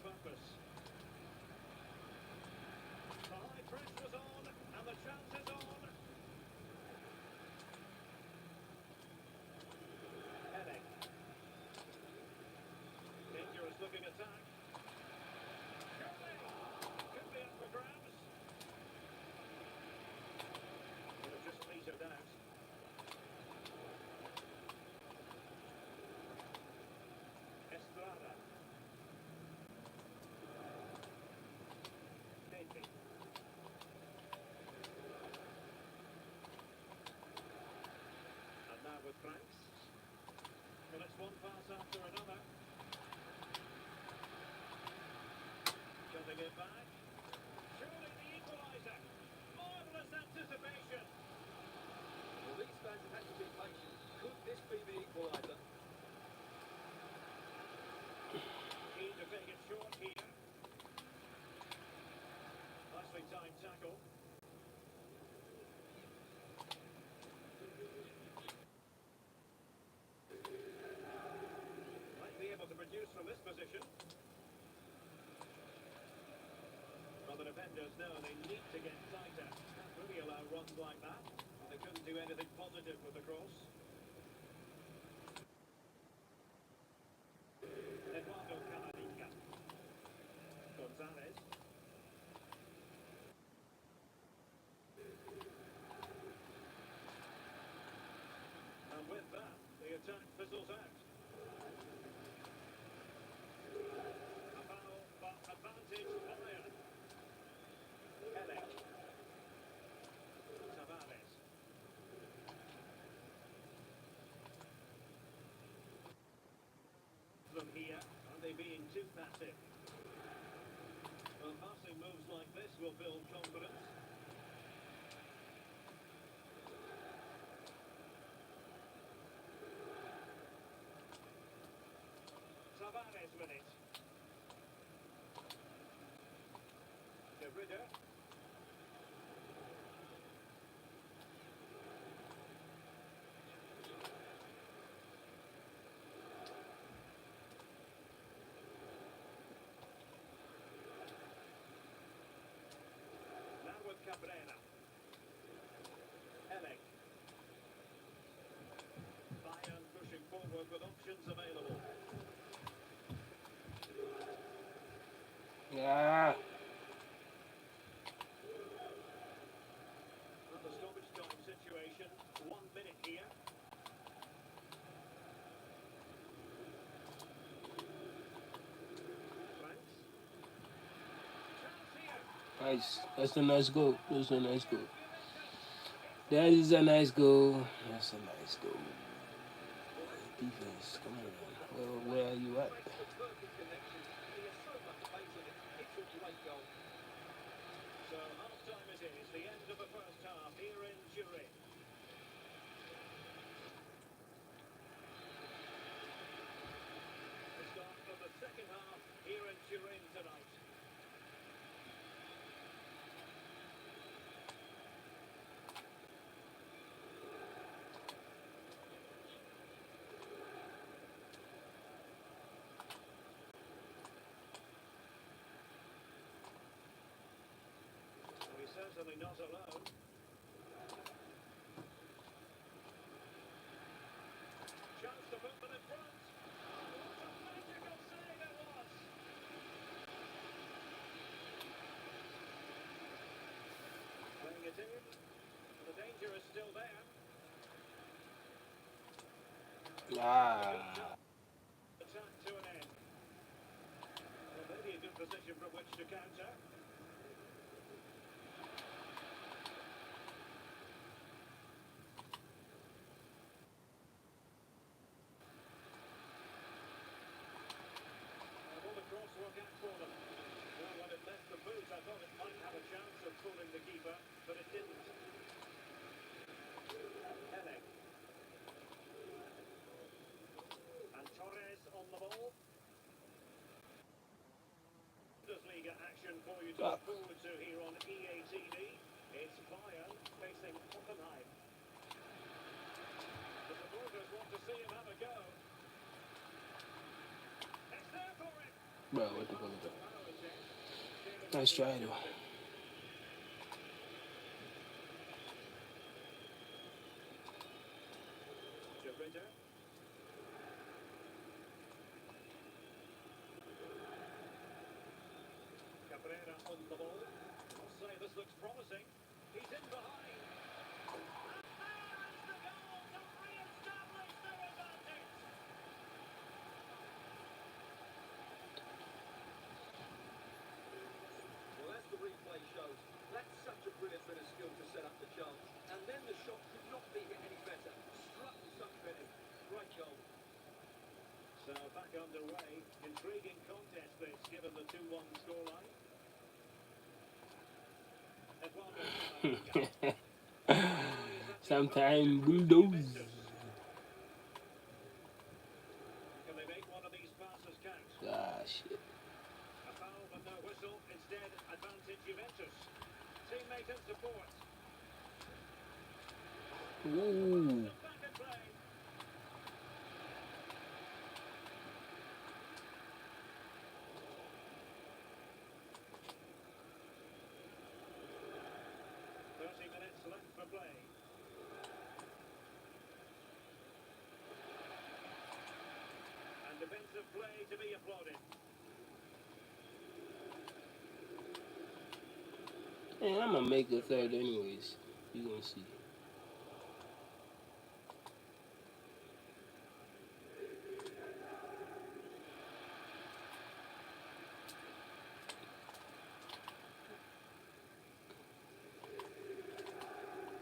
Speaker 4: purpose. The high press was on, and the chance is on. Heading. Dangerous looking attack. Surely. Could be up for grabs. Could have just petered out. Estrada. Dainty. And now with Franks. Well, it's one pass after another. Cutting it back. Surely the equaliser. Marvellous anticipation.
Speaker 6: Well, these fans have had to be patient. Could this be the equaliser?
Speaker 4: Keen to take it short here. Nicely timed tackle. Might be able to produce from this position. Well, the defenders know they need to get tighter. Can't really allow runs like that. They couldn't do anything positive with the cross. Eduardo Camavinga. Gonzalez. And with that, the attack fizzles out. A foul, but advantage Bayern. Elliot. Tavares. Them here, are they being too passive? Well, passing moves like this will build confidence. Tavares with it. De Ridder. Now with Cabrera. Elek. Bayern pushing forward with options available.
Speaker 1: Yeah.
Speaker 4: And the stoppage time situation, 1 minute here. Franks. Chance here.
Speaker 1: Nice. That's a nice goal. That's a nice goal. That is a nice goal. That's a nice goal. Defense, come on. Well, where are you at?
Speaker 6: Makes the perfect connection. He has so much pace in it. It's a great goal.
Speaker 4: So half time it is, the end of the first half here in Turin. The start of the second half here in Turin tonight. Well, he's certainly not alone. Chance to put them in front. What a magical save it was. Playing it in. The danger is still there.
Speaker 1: Ah.
Speaker 4: Attack to an end. Well, maybe a good position from which to counter. Will the cross work out for them? Well, when it left the boot, I thought it might have a chance of fooling the keeper, but it didn't. Heading. And Torres on the ball. Bundesliga action for you to look forward to here on EA TV. It's Bayern facing Hoffenheim. The supporters want to see him have a go. It's there for him.
Speaker 1: Bro, what the fuck is that? Nice try though.
Speaker 4: Cabrera on the ball. I'll say this looks promising. He's in behind. And there's the goal to re-establish their advantage.
Speaker 6: Well, as the replay shows, that's such a brilliant bit of skill to set up the chance. And then the shot could not be hit any better. Struck with such finish. Great goal.
Speaker 4: So back underway. Intriguing contest this, given the 2-1 scoreline. Eduardo Camavinga.
Speaker 1: Sometime bulldoze.
Speaker 4: Can they make one of these passes count?
Speaker 1: Ah, shit.
Speaker 4: A foul but no whistle. Instead, advantage Juventus. Teammate in support.
Speaker 1: Ooh.
Speaker 4: Back in play. Minutes left for play. And defensive play to be applauded.
Speaker 1: Man, I'm gonna make a third anyways. You gonna see.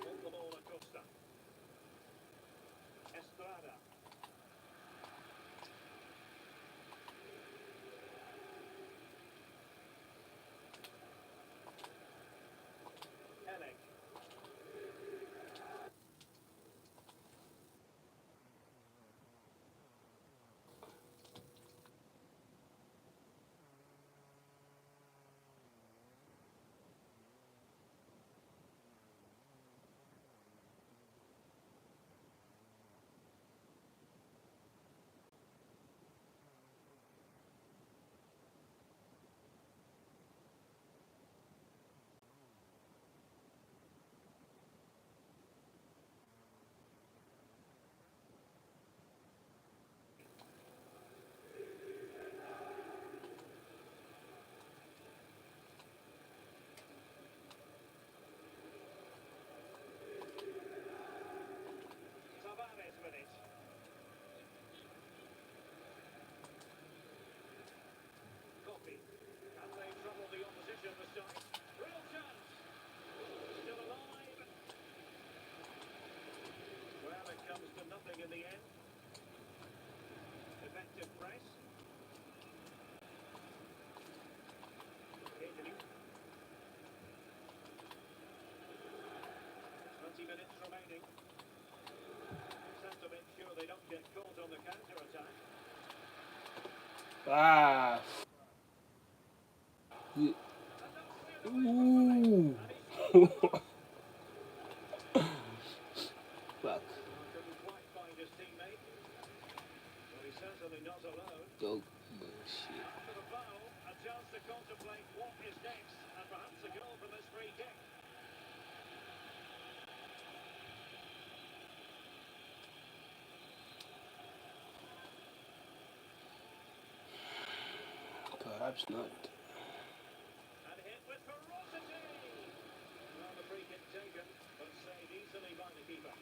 Speaker 4: On the ball, Acosta. Estrada. Elec. Tavares with it. Coffee. Can they trouble the opposition this time? Real chance. Still alive. Well, it comes to nothing in the end. Effective press. Italy. 20 minutes remaining. Just to make sure they don't get caught on the counter-attack.
Speaker 1: Ah. Ooh. Fuck.
Speaker 4: Couldn't quite find his teammate. But he's certainly not alone.
Speaker 1: Dope. Bullshit.
Speaker 4: After the foul, a chance to contemplate what is next, and perhaps a goal from this free kick.
Speaker 1: Perhaps not.
Speaker 4: And hit with ferocity. Well, the free kick taken, but saved easily by the keeper.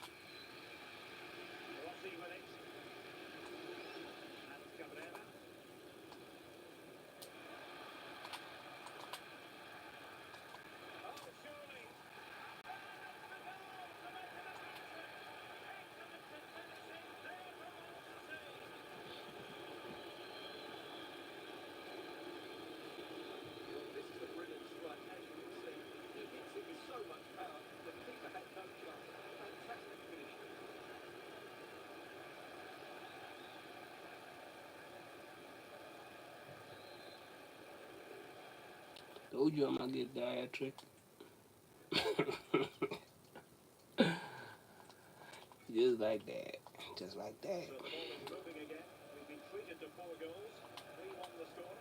Speaker 4: Rossi with it. And Cabrera. Oh, surely.
Speaker 6: This is a brilliant strike, as you can see. He hits it with so much power, the keeper had no chance. Fantastic finish.
Speaker 1: Told you I'm gonna get diatric. Just like that. Just like that.
Speaker 4: So the ball is moving again. We've been treated to 4 goals. 3-1 the score.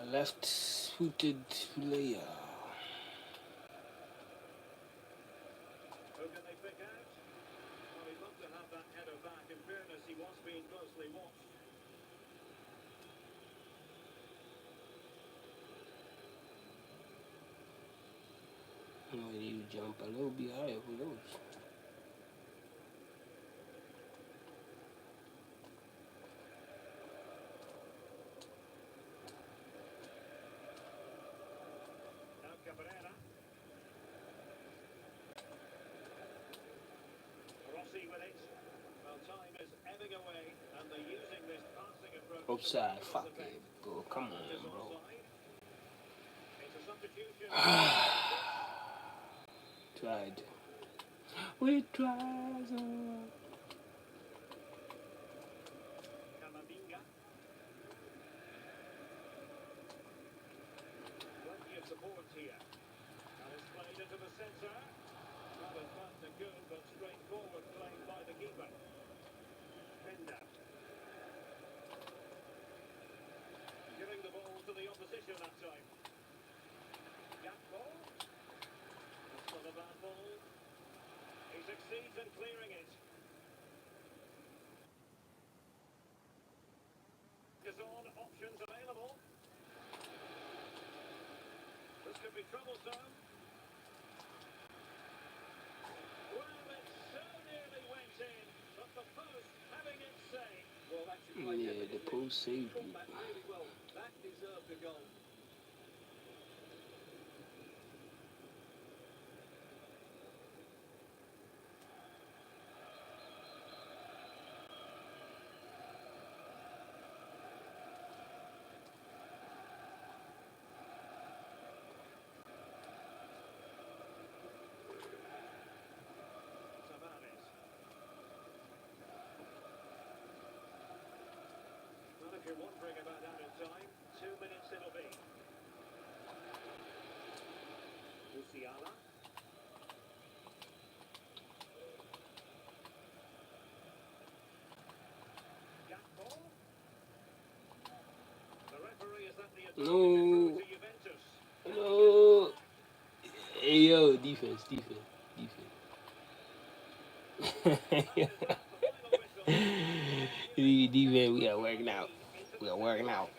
Speaker 1: A left-footed player.
Speaker 4: Who can they pick out? Well, he'd love to have that header back. In fairness, he was being closely watched.
Speaker 1: I need to jump a little bit higher. Who knows?
Speaker 4: Now Cabrera. Rossi with it. Well, time is ebbing away, and they're using this passing approach.
Speaker 1: Offside. Fuck it, bro. Come on, bro.
Speaker 4: It's a substitution.
Speaker 1: Tried. We tried.
Speaker 4: Camavinga. Plenty of support here. And it's played into the centre. Not as much a good but straightforward play by the keeper. Penda. Giving the ball to the opposition that time. Gakpo. That's not a bad ball. He succeeds in clearing it. Is on, options available. This could be troublesome. Well, it so nearly went in, but the post having its say. Well, that's your play.
Speaker 1: Yeah, the post saved
Speaker 6: Fought
Speaker 1: me.
Speaker 6: back really well. That deserved a goal.
Speaker 4: Tavares. Well, if you're wondering about added time, 2 minutes it'll be. Musiala. Gakpo. The referee is at the authority to
Speaker 1: No.
Speaker 4: Juventus.
Speaker 1: No. Hey, yo, defense. Defense, we are working out.
Speaker 6: Well, they're not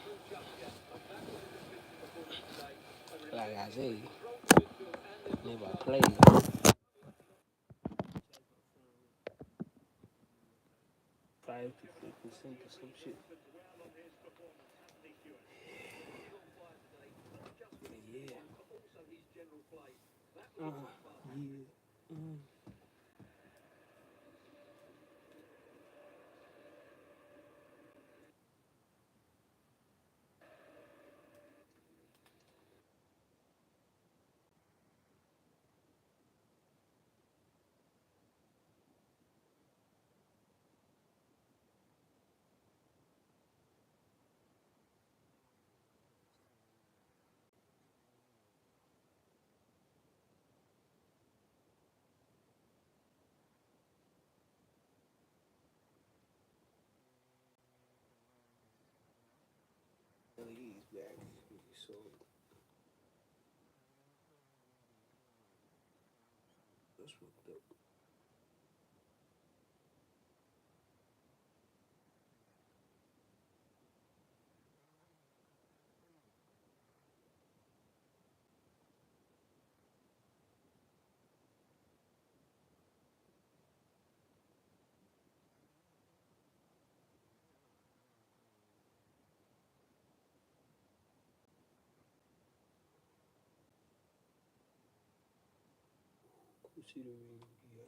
Speaker 6: through just yet, but that was a convincing performance today. A
Speaker 1: Like I say,
Speaker 6: controlled the midfield and they've
Speaker 1: never
Speaker 6: looked
Speaker 1: play.
Speaker 6: sharp.
Speaker 1: 5 to 4% or some shit.
Speaker 4: Well on his performance, hasn't he, Stuart?
Speaker 6: Strong fire today, not just with his
Speaker 1: Yeah.
Speaker 6: vision, but also his general play. That was a top pass.
Speaker 1: Yeah. LED's back. So that's fucked up. Considering, yeah.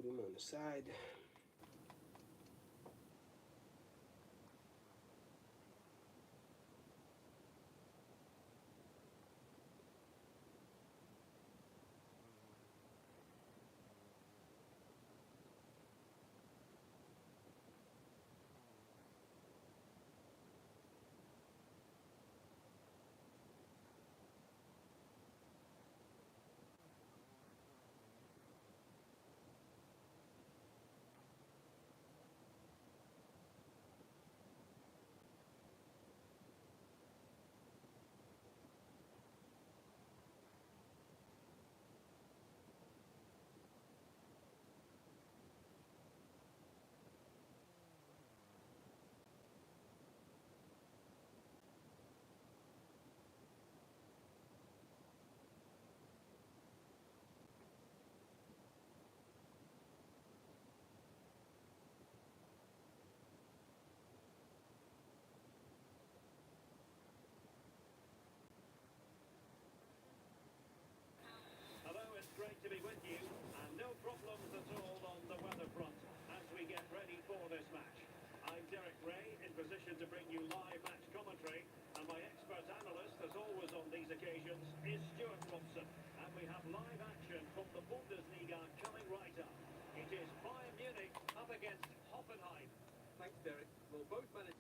Speaker 1: him on the side.
Speaker 4: Hello, it's great to be with you, and no problems at all on the weather front as we get ready for this match. I'm Derek Ray, in position to bring you live match commentary, and my expert analyst, as always on these occasions, is Stuart Robson. And we have live action from the Bundesliga coming right up. It is Bayern Munich up against Hoffenheim.
Speaker 6: Thanks, Derek. Well, both managers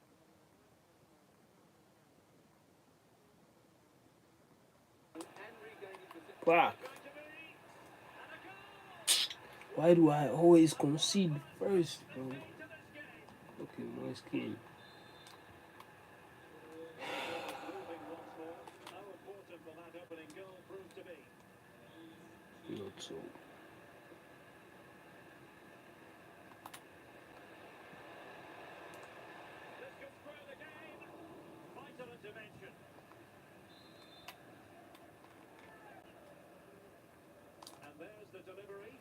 Speaker 6: and regaining possession.
Speaker 1: Fuck. Why do I always concede first, bro? Okay, my skin.
Speaker 4: Moving once more. How important will that opening goal prove to be?
Speaker 1: Not so.
Speaker 4: This could square the game. Vital intervention. And there's the delivery.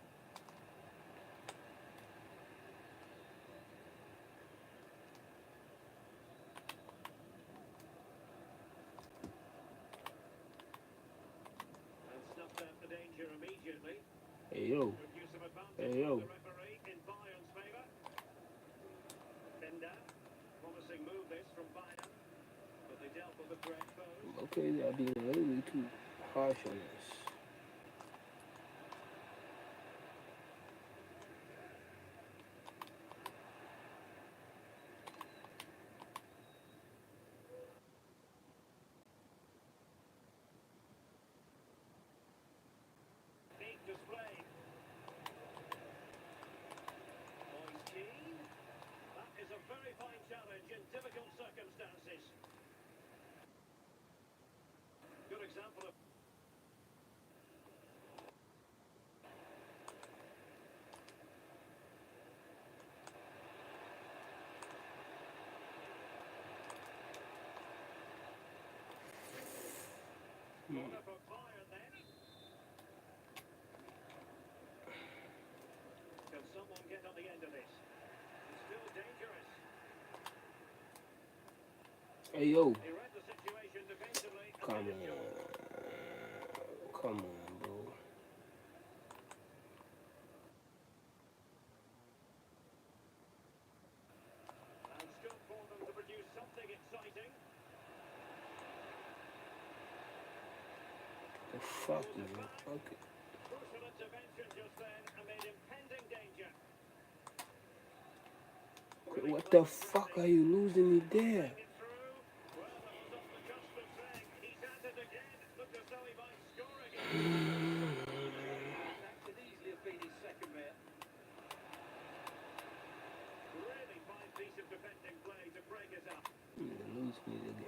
Speaker 4: And snuffed out the danger immediately.
Speaker 1: Hey yo.
Speaker 4: Good use of advantage
Speaker 1: Hey yo.
Speaker 4: from the referee in Bayern's favour. Binder. Promising move this from Bayern. But they dealt with the threat first.
Speaker 1: Okay, they're being a little bit too harsh on us.
Speaker 4: Neat display. Boys keen. That is a very fine challenge in difficult circumstances. Good example of corner for Bayern then. Can someone get on the end of this? It's still dangerous.
Speaker 1: Hey yo.
Speaker 4: He read the situation defensively.
Speaker 1: Come on. Come on, bro.
Speaker 4: And scope for them to produce something exciting.
Speaker 1: The fuck, man. Okay.
Speaker 4: Crucial intervention just then amid impending danger.
Speaker 1: What the fuck are you losing me there?
Speaker 4: It through. Well, I was on the cusp of saying he's at it again. Looked as though he might score again.
Speaker 6: That could easily have been his second there.
Speaker 4: Really fine piece of defending play to break it up.
Speaker 1: You lose me again.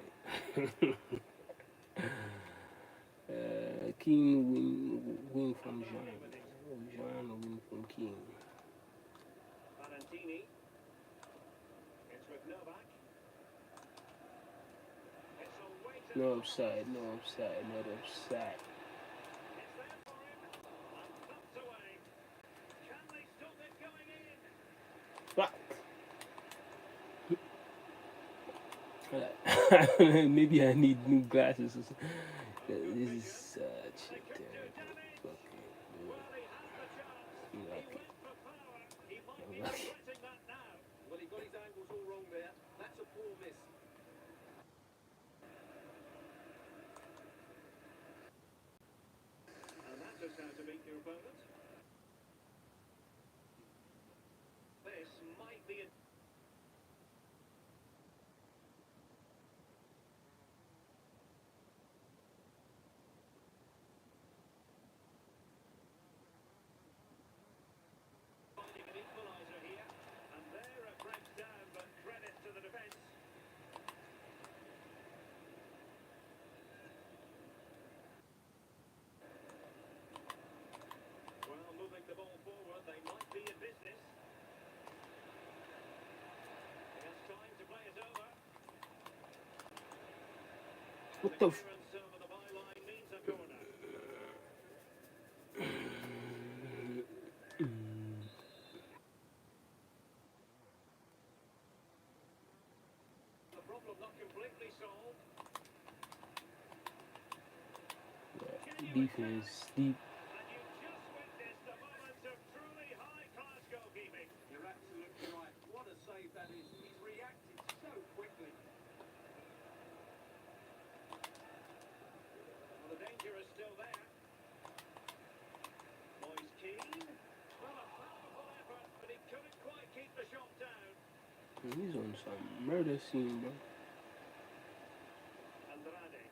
Speaker 1: King win from Jean. Jean win from King.
Speaker 4: Valentini. It's with Novak. It's a weight.
Speaker 1: No offside, no offside, not offside.
Speaker 4: It's there for him. And thumped away. Can they stop it going in?
Speaker 1: Fuck. Maybe I need new glasses. This is such a terrible fucking.
Speaker 4: Well, he had the chance. He went for power. Regretting that now.
Speaker 6: Well, he got his angles all wrong there. That's a poor miss.
Speaker 4: And that is how to beat your opponent. This might be a... finding an equaliser here. And there it breaks down, but credit to the defence. Well, moving the ball forward, they might be in business. He has time to play it over.
Speaker 1: What
Speaker 4: The
Speaker 1: the f...
Speaker 4: clearance over the byline means a corner. The problem not completely solved.
Speaker 1: Defense deep.
Speaker 4: And you just witnessed a moment of truly high-class goalkeeping.
Speaker 6: You're absolutely right. What a save that is. He's reacted so quickly.
Speaker 4: Well, the danger is still there. Moise Keane. Well, a powerful effort, but he couldn't quite keep the shot down.
Speaker 1: He's on some murder scene, bro.
Speaker 4: Andrade.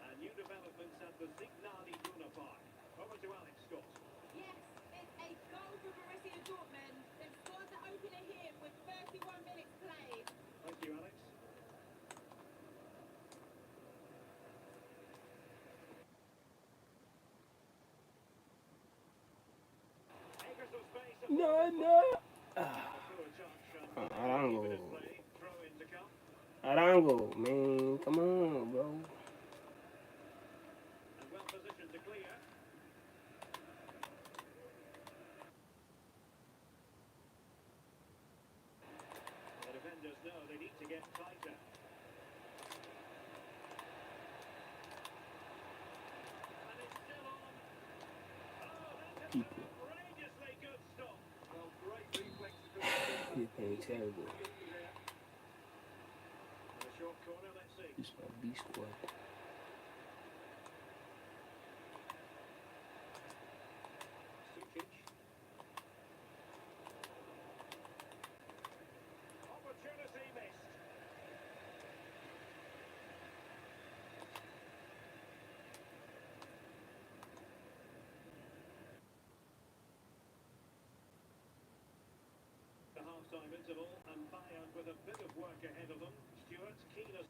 Speaker 4: And new developments at the Signal Iduna Park. Over to Alex Scott.
Speaker 9: Yes, it's a goal for Borussia Dortmund. They've scored the opener here with 31 minutes played.
Speaker 4: Thank you, Alex. Acres of space.
Speaker 1: No, no. Ah, Arango. Arango, man. Come on, bro.
Speaker 4: And well positioned to clear. The defenders know they need to get tighter. And it's still on. Oh, that's an
Speaker 1: People.
Speaker 4: outrageously good stop.
Speaker 6: Well, great reflex.
Speaker 1: You're playing terrible.
Speaker 4: And a short corner, let's see.
Speaker 1: This my B squad.
Speaker 4: Sukic. Opportunity missed. The half-time interval, and Bayern with a bit of work ahead of them. Stuart, keen as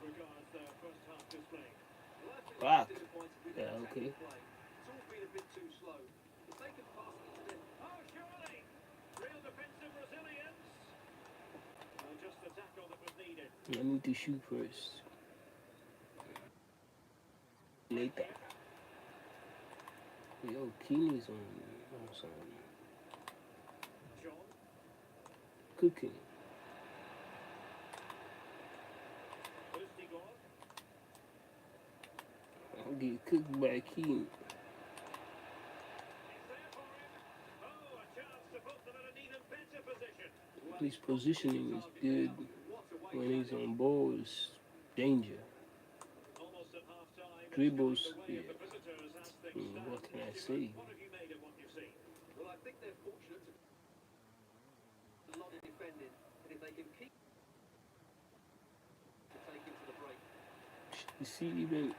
Speaker 4: regards their first half display.
Speaker 6: Well, I've been
Speaker 1: Fuck.
Speaker 6: disappointed with
Speaker 1: Yeah,
Speaker 6: their
Speaker 1: okay.
Speaker 6: attacking play. It's all been a bit too slow. If they can pass it to them,
Speaker 4: Oh, surely! Real defensive resilience. Well, just the tackle that was needed.
Speaker 1: I need to shoot first. Later. Yo, Keeney's on some
Speaker 4: John.
Speaker 1: cooking.
Speaker 4: Ustigod.
Speaker 1: I'll get cooked by Keeney.
Speaker 4: It's there for him. Oh, a chance to put them in an even better position.
Speaker 1: His positioning is good. When he's on ball, it's danger.
Speaker 4: Almost at half-time.
Speaker 1: Dribbles,
Speaker 4: It's going the way of the visitors as things stand.
Speaker 1: What can I say?
Speaker 4: What have you made of what you've seen?
Speaker 6: well, I think they're fortunate to a lot of defending, and if they can keep to take into the break.
Speaker 1: You see, even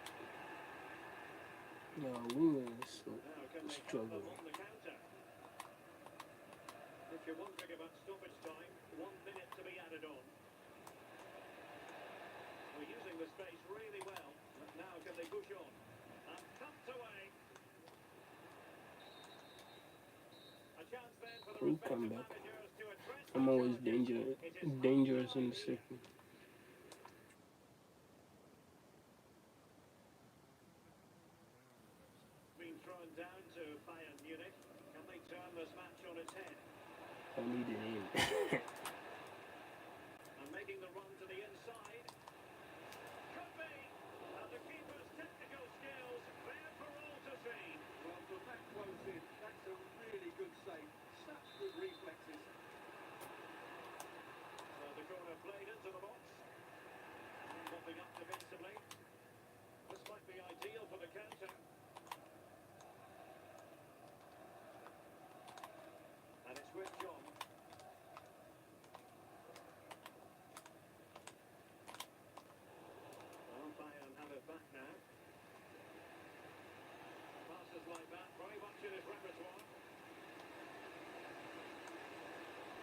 Speaker 1: no wingers
Speaker 4: Now, can they help
Speaker 1: struggle.
Speaker 4: them on the counter? If you're wondering about stoppage time, 1 minute to be added on. We're using the space really well, but now can they push on? And thumped away. A chance then for the
Speaker 1: We'll
Speaker 4: respective
Speaker 1: come back.
Speaker 4: managers to address
Speaker 1: I'm
Speaker 4: the
Speaker 1: always
Speaker 4: challenges.
Speaker 1: dangerous in the second.
Speaker 4: Been thrown down to Bayern Munich. Can they turn this match on its head?
Speaker 1: I need an aim.
Speaker 4: And making the run to the inside. Could be. And the keeper's technical skills there for all to see.
Speaker 6: Well, from that close in, that's a really good save.
Speaker 4: Building up defensively. This might be ideal for the counter. And it's with John. Well, Bayern have it back now. Passes like that, very much in his repertoire.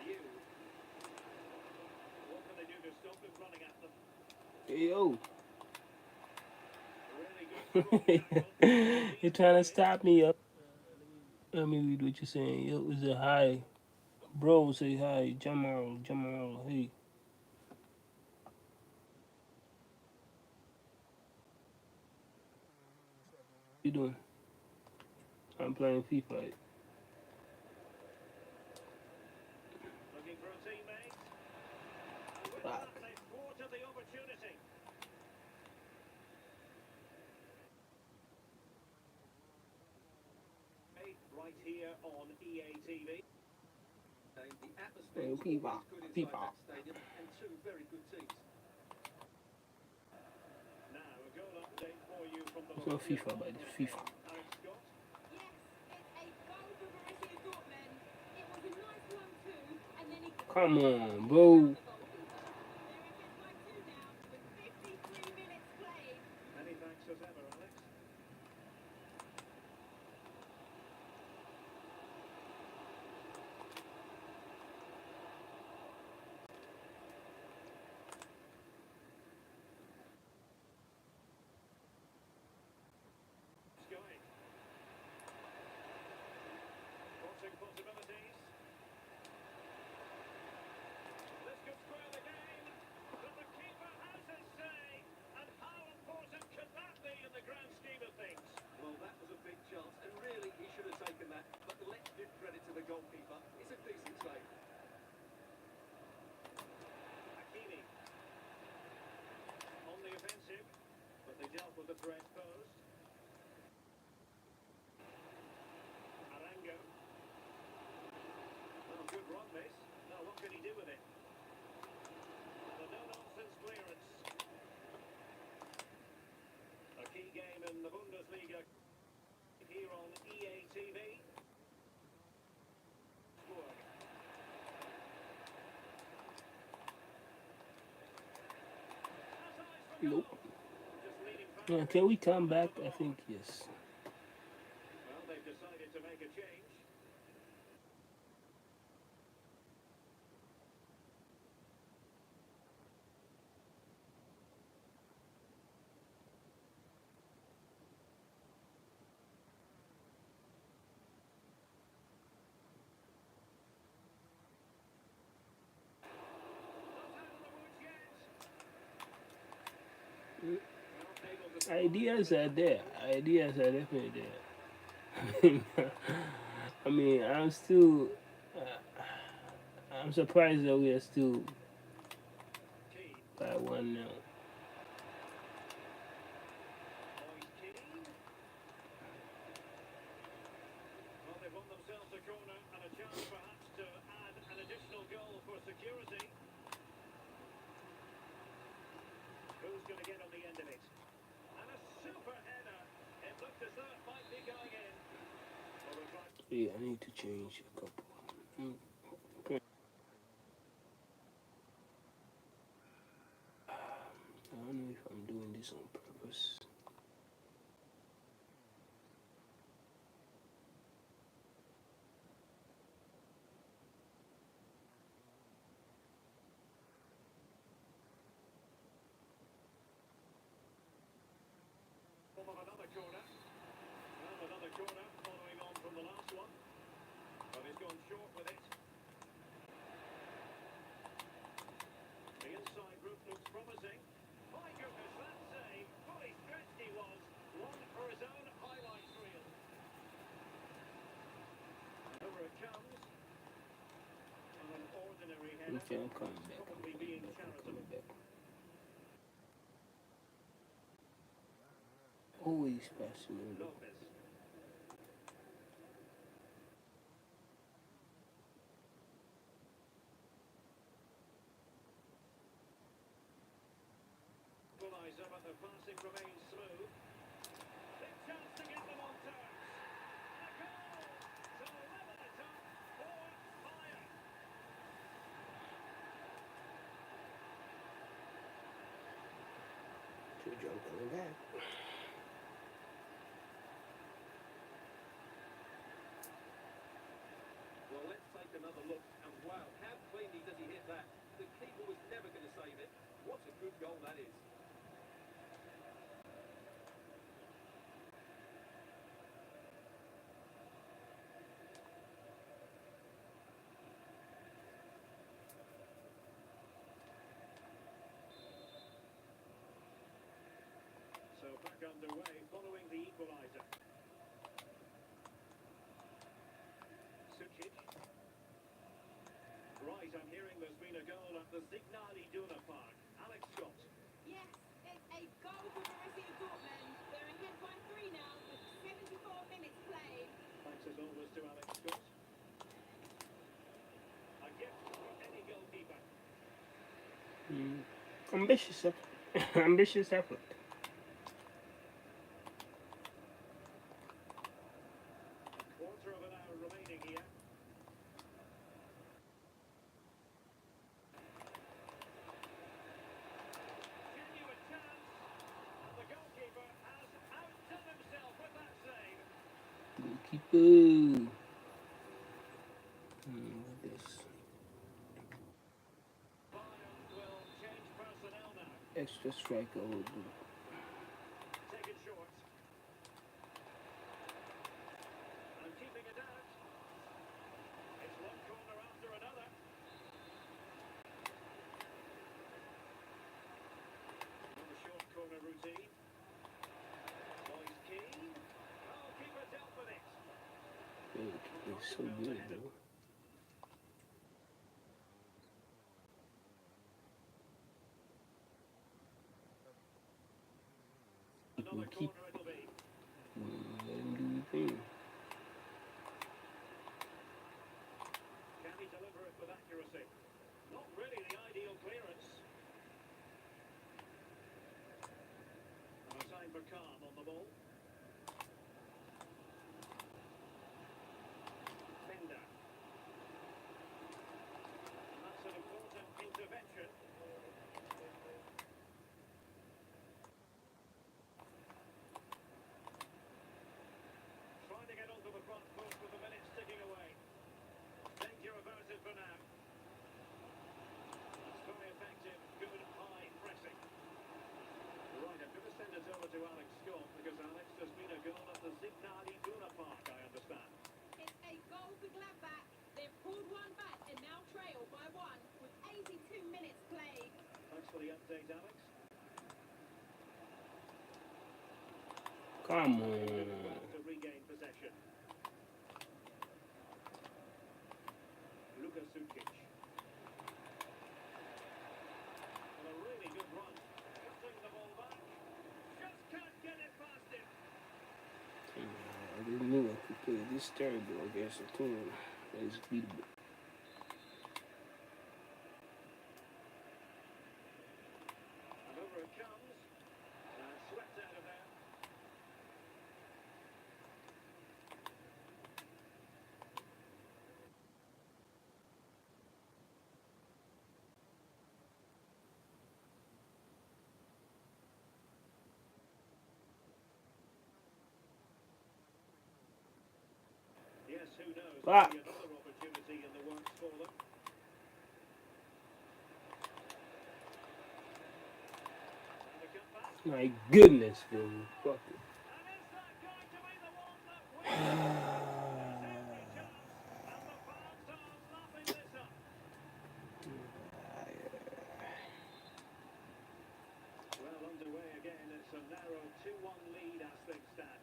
Speaker 4: You. What can they do to stop him running at them?
Speaker 1: Hey, yo.
Speaker 4: Really good strong tackle.
Speaker 1: You're trying to stop me up. Let me read what you're saying. Yo, is it hi? Bro, say hi. Jamal, Jamal, hey. What you doing? I'm playing FIFA.
Speaker 4: Looking for a teammate. And with
Speaker 1: Fuck.
Speaker 4: that, they thwarted the opportunity. Right here on EA TV.
Speaker 6: The atmosphere
Speaker 1: Playing
Speaker 6: is
Speaker 1: FIFA.
Speaker 6: always good inside
Speaker 1: FIFA.
Speaker 6: that stadium, and two very good teams.
Speaker 4: Now, a goal update for you from the
Speaker 1: It's not FIFA, but it's FIFA.
Speaker 4: Alex Scott.
Speaker 9: Yes, it's a goal for Borussia Dortmund. It was a nice one too, and then he
Speaker 1: Come on,
Speaker 9: around
Speaker 1: bro.
Speaker 9: the goalkeeper. They're ahead by two now, with 53 minutes played.
Speaker 4: Many thanks as ever, Alex. It's going. Crossing possibilities. This could square the game, but the keeper has his say. And how important could that be in the grand scheme of things?
Speaker 6: Well, that was a big chance, and really he should have taken that. But let's give credit to the goalkeeper. It's a decent save.
Speaker 4: Hakimi on the offensive, but they dealt with the threat posed. Arango. Oh, good run, this. Now, what can he do with it? The no-nonsense clearance. A key game in the Bundesliga here on EA TV. Scored.
Speaker 1: Nope.
Speaker 4: Just leading back.
Speaker 1: Can we come back? I think yes.
Speaker 4: Well, they've decided to make a change.
Speaker 1: Ideas are there. Ideas are definitely there. I mean, I'm surprised that we are still by one now.
Speaker 4: Well, they've won themselves a corner and a chance perhaps to add an additional goal for security. Who's going to get on the end of it? And a super header. It looked as though it might be going in. Well, we're trying.
Speaker 1: Yeah, I need to change a couple. Okay. I don't know if I'm doing this on purpose.
Speaker 4: Of another corner. Well, another corner following on from the last one. But he's gone short with it. The inside route looks promising. My goodness, that save. Fully stretched he was. One for his own highlights reel. And over it comes. And an ordinary header.
Speaker 1: Okay, I'm coming back.
Speaker 4: Probably being charitable.
Speaker 1: Always passing me.
Speaker 4: Lopez. better, but the passing remains smooth. Big chance to get them on terms. And a goal to level it up for Bayern.
Speaker 1: Two jump coming back.
Speaker 6: Well, let's take another look. And wow, how cleanly does he hit that? The keeper was never going to save it. What a good goal that is.
Speaker 4: So back underway following the equaliser. Sucic. Right, I'm hearing there's been a goal at the Signal Iduna Park. Alex Scott.
Speaker 9: Yes, it's a goal for Borussia Dortmund. They're ahead by 3 now with 74 minutes played.
Speaker 4: Thanks as always to Alex Scott. A gift for any goalkeeper.
Speaker 1: Ambitious effort. Ambitious effort.
Speaker 4: Quarter of an hour remaining here. Genuine chance. And the goalkeeper has outdone himself with that save.
Speaker 1: Goalkeeper. This
Speaker 4: Bayern will change personnel now.
Speaker 1: extra striker will do.
Speaker 4: Take it short. And keeping it out. It's one corner after another. Another short corner routine. Boys keen. Goalkeeper dealt with it.
Speaker 1: It's so good, though.
Speaker 4: Another
Speaker 1: Keep
Speaker 4: corner it'll be.
Speaker 1: let him do the thing.
Speaker 4: Can he deliver it with accuracy? Not really the ideal clearance. And a time for calm on the ball. Fender. And that's an important intervention. Trying to get onto the front foot with the minutes ticking away. Danger averted for now. That's very effective. Good high pressing. Right, I'm going to send it over to Alex Scott because Alex, there's been a goal at the Signal Iduna Park, I understand.
Speaker 9: It's a goal for Gladbach. They've pulled one back and now trail by 1 with 82 minutes played.
Speaker 4: Thanks for the update, Alex.
Speaker 1: Come on.
Speaker 4: To regain possession. Luka Sucic. And a really good run. Cutting the ball back. Just can't get it past him.
Speaker 1: I didn't know I could play this terrible against a team that is beatable.
Speaker 4: And over it comes. And swept out of there. Yes, who knows?
Speaker 1: Ah.
Speaker 4: Maybe another opportunity in the works for them. And the cutback.
Speaker 1: My goodness, bro. Fuck it.
Speaker 4: And is that going to be the one that wins? There's every chance. And the fans are lapping this up. Well, underway again. It's a narrow 2-1 lead as things stand.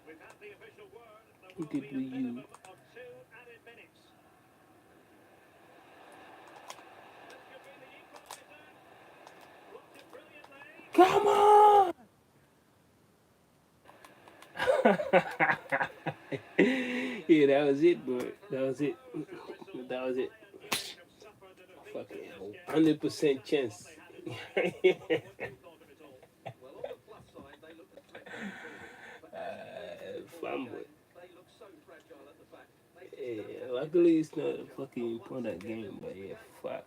Speaker 4: We've had the official word. There
Speaker 1: Who
Speaker 4: will
Speaker 1: did
Speaker 4: be
Speaker 1: we
Speaker 4: a minimum
Speaker 1: use?
Speaker 4: of 2 added minutes. This could be the equaliser. Blocked it brilliantly.
Speaker 1: Come on! Yeah, that was it, bro. That was it. That was it. Fucking 100% chance.
Speaker 6: Well, on the plus side, they look a threat going forward. But as you mentioned before the
Speaker 1: Fumble.
Speaker 6: game, they look so fragile at the back. They just don't
Speaker 1: Yeah,
Speaker 6: have the
Speaker 1: luckily
Speaker 6: ability
Speaker 1: it's
Speaker 6: to
Speaker 1: not a
Speaker 6: launch up.
Speaker 1: fucking
Speaker 6: Once
Speaker 1: important
Speaker 6: they get
Speaker 1: game,
Speaker 6: them,
Speaker 1: but
Speaker 6: it's the
Speaker 1: yeah,
Speaker 6: game.
Speaker 1: fuck.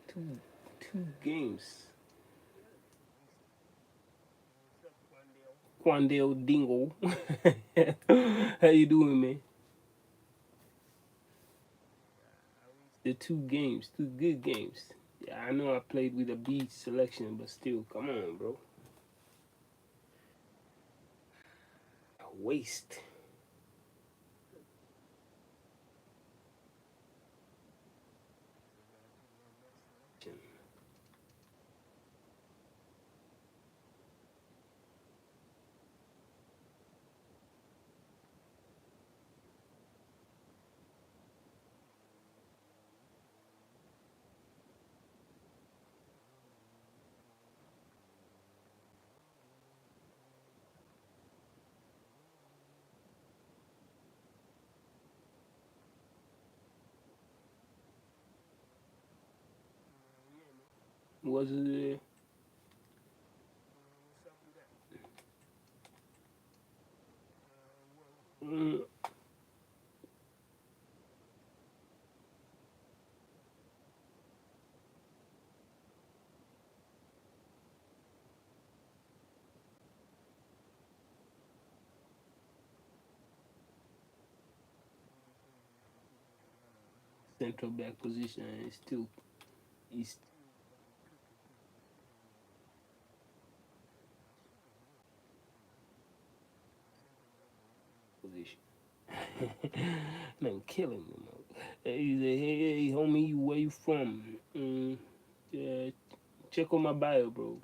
Speaker 1: Two games. Quandale Dingle. How you doing, man? The two games, two good games. Yeah, I know I played with a B selection, but still, come on, bro. Waste. Was it? Mm, central back position is still east position. Man, killing me, man. He said, hey, homie, where you from? Yeah, check on my bio, bro.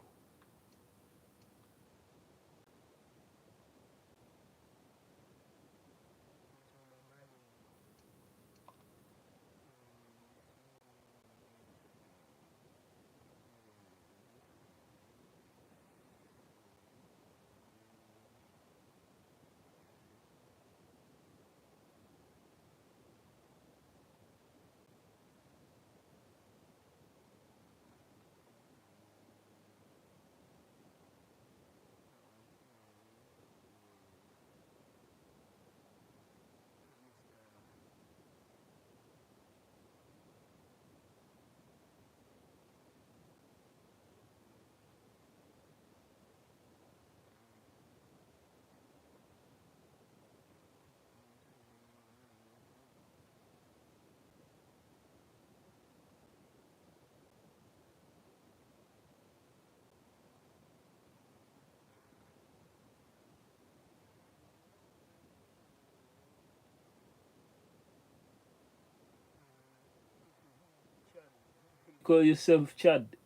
Speaker 1: Call yourself Chad.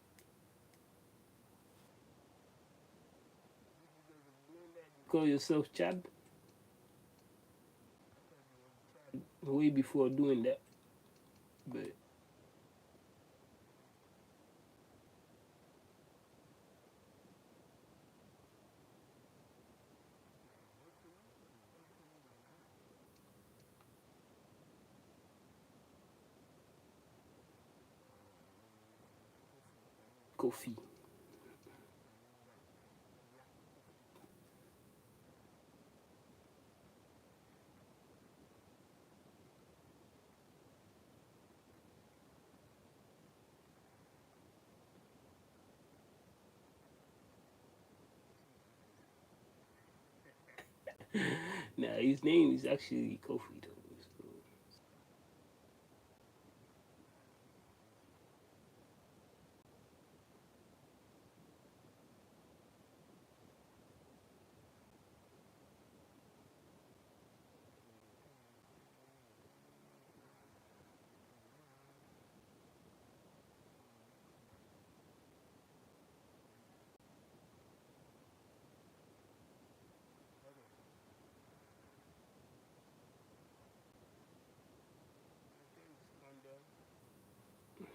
Speaker 1: Call yourself Chad. Way before doing that, but Kofi. Nah, his name is actually Kofi though.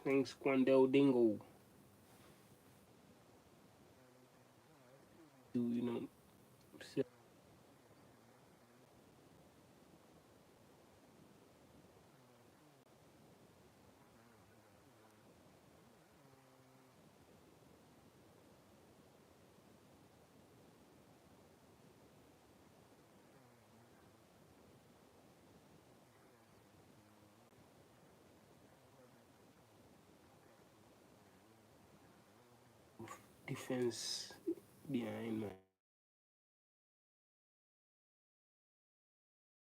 Speaker 1: Thanks, Quandel Dingo. Do say- defense behind, man.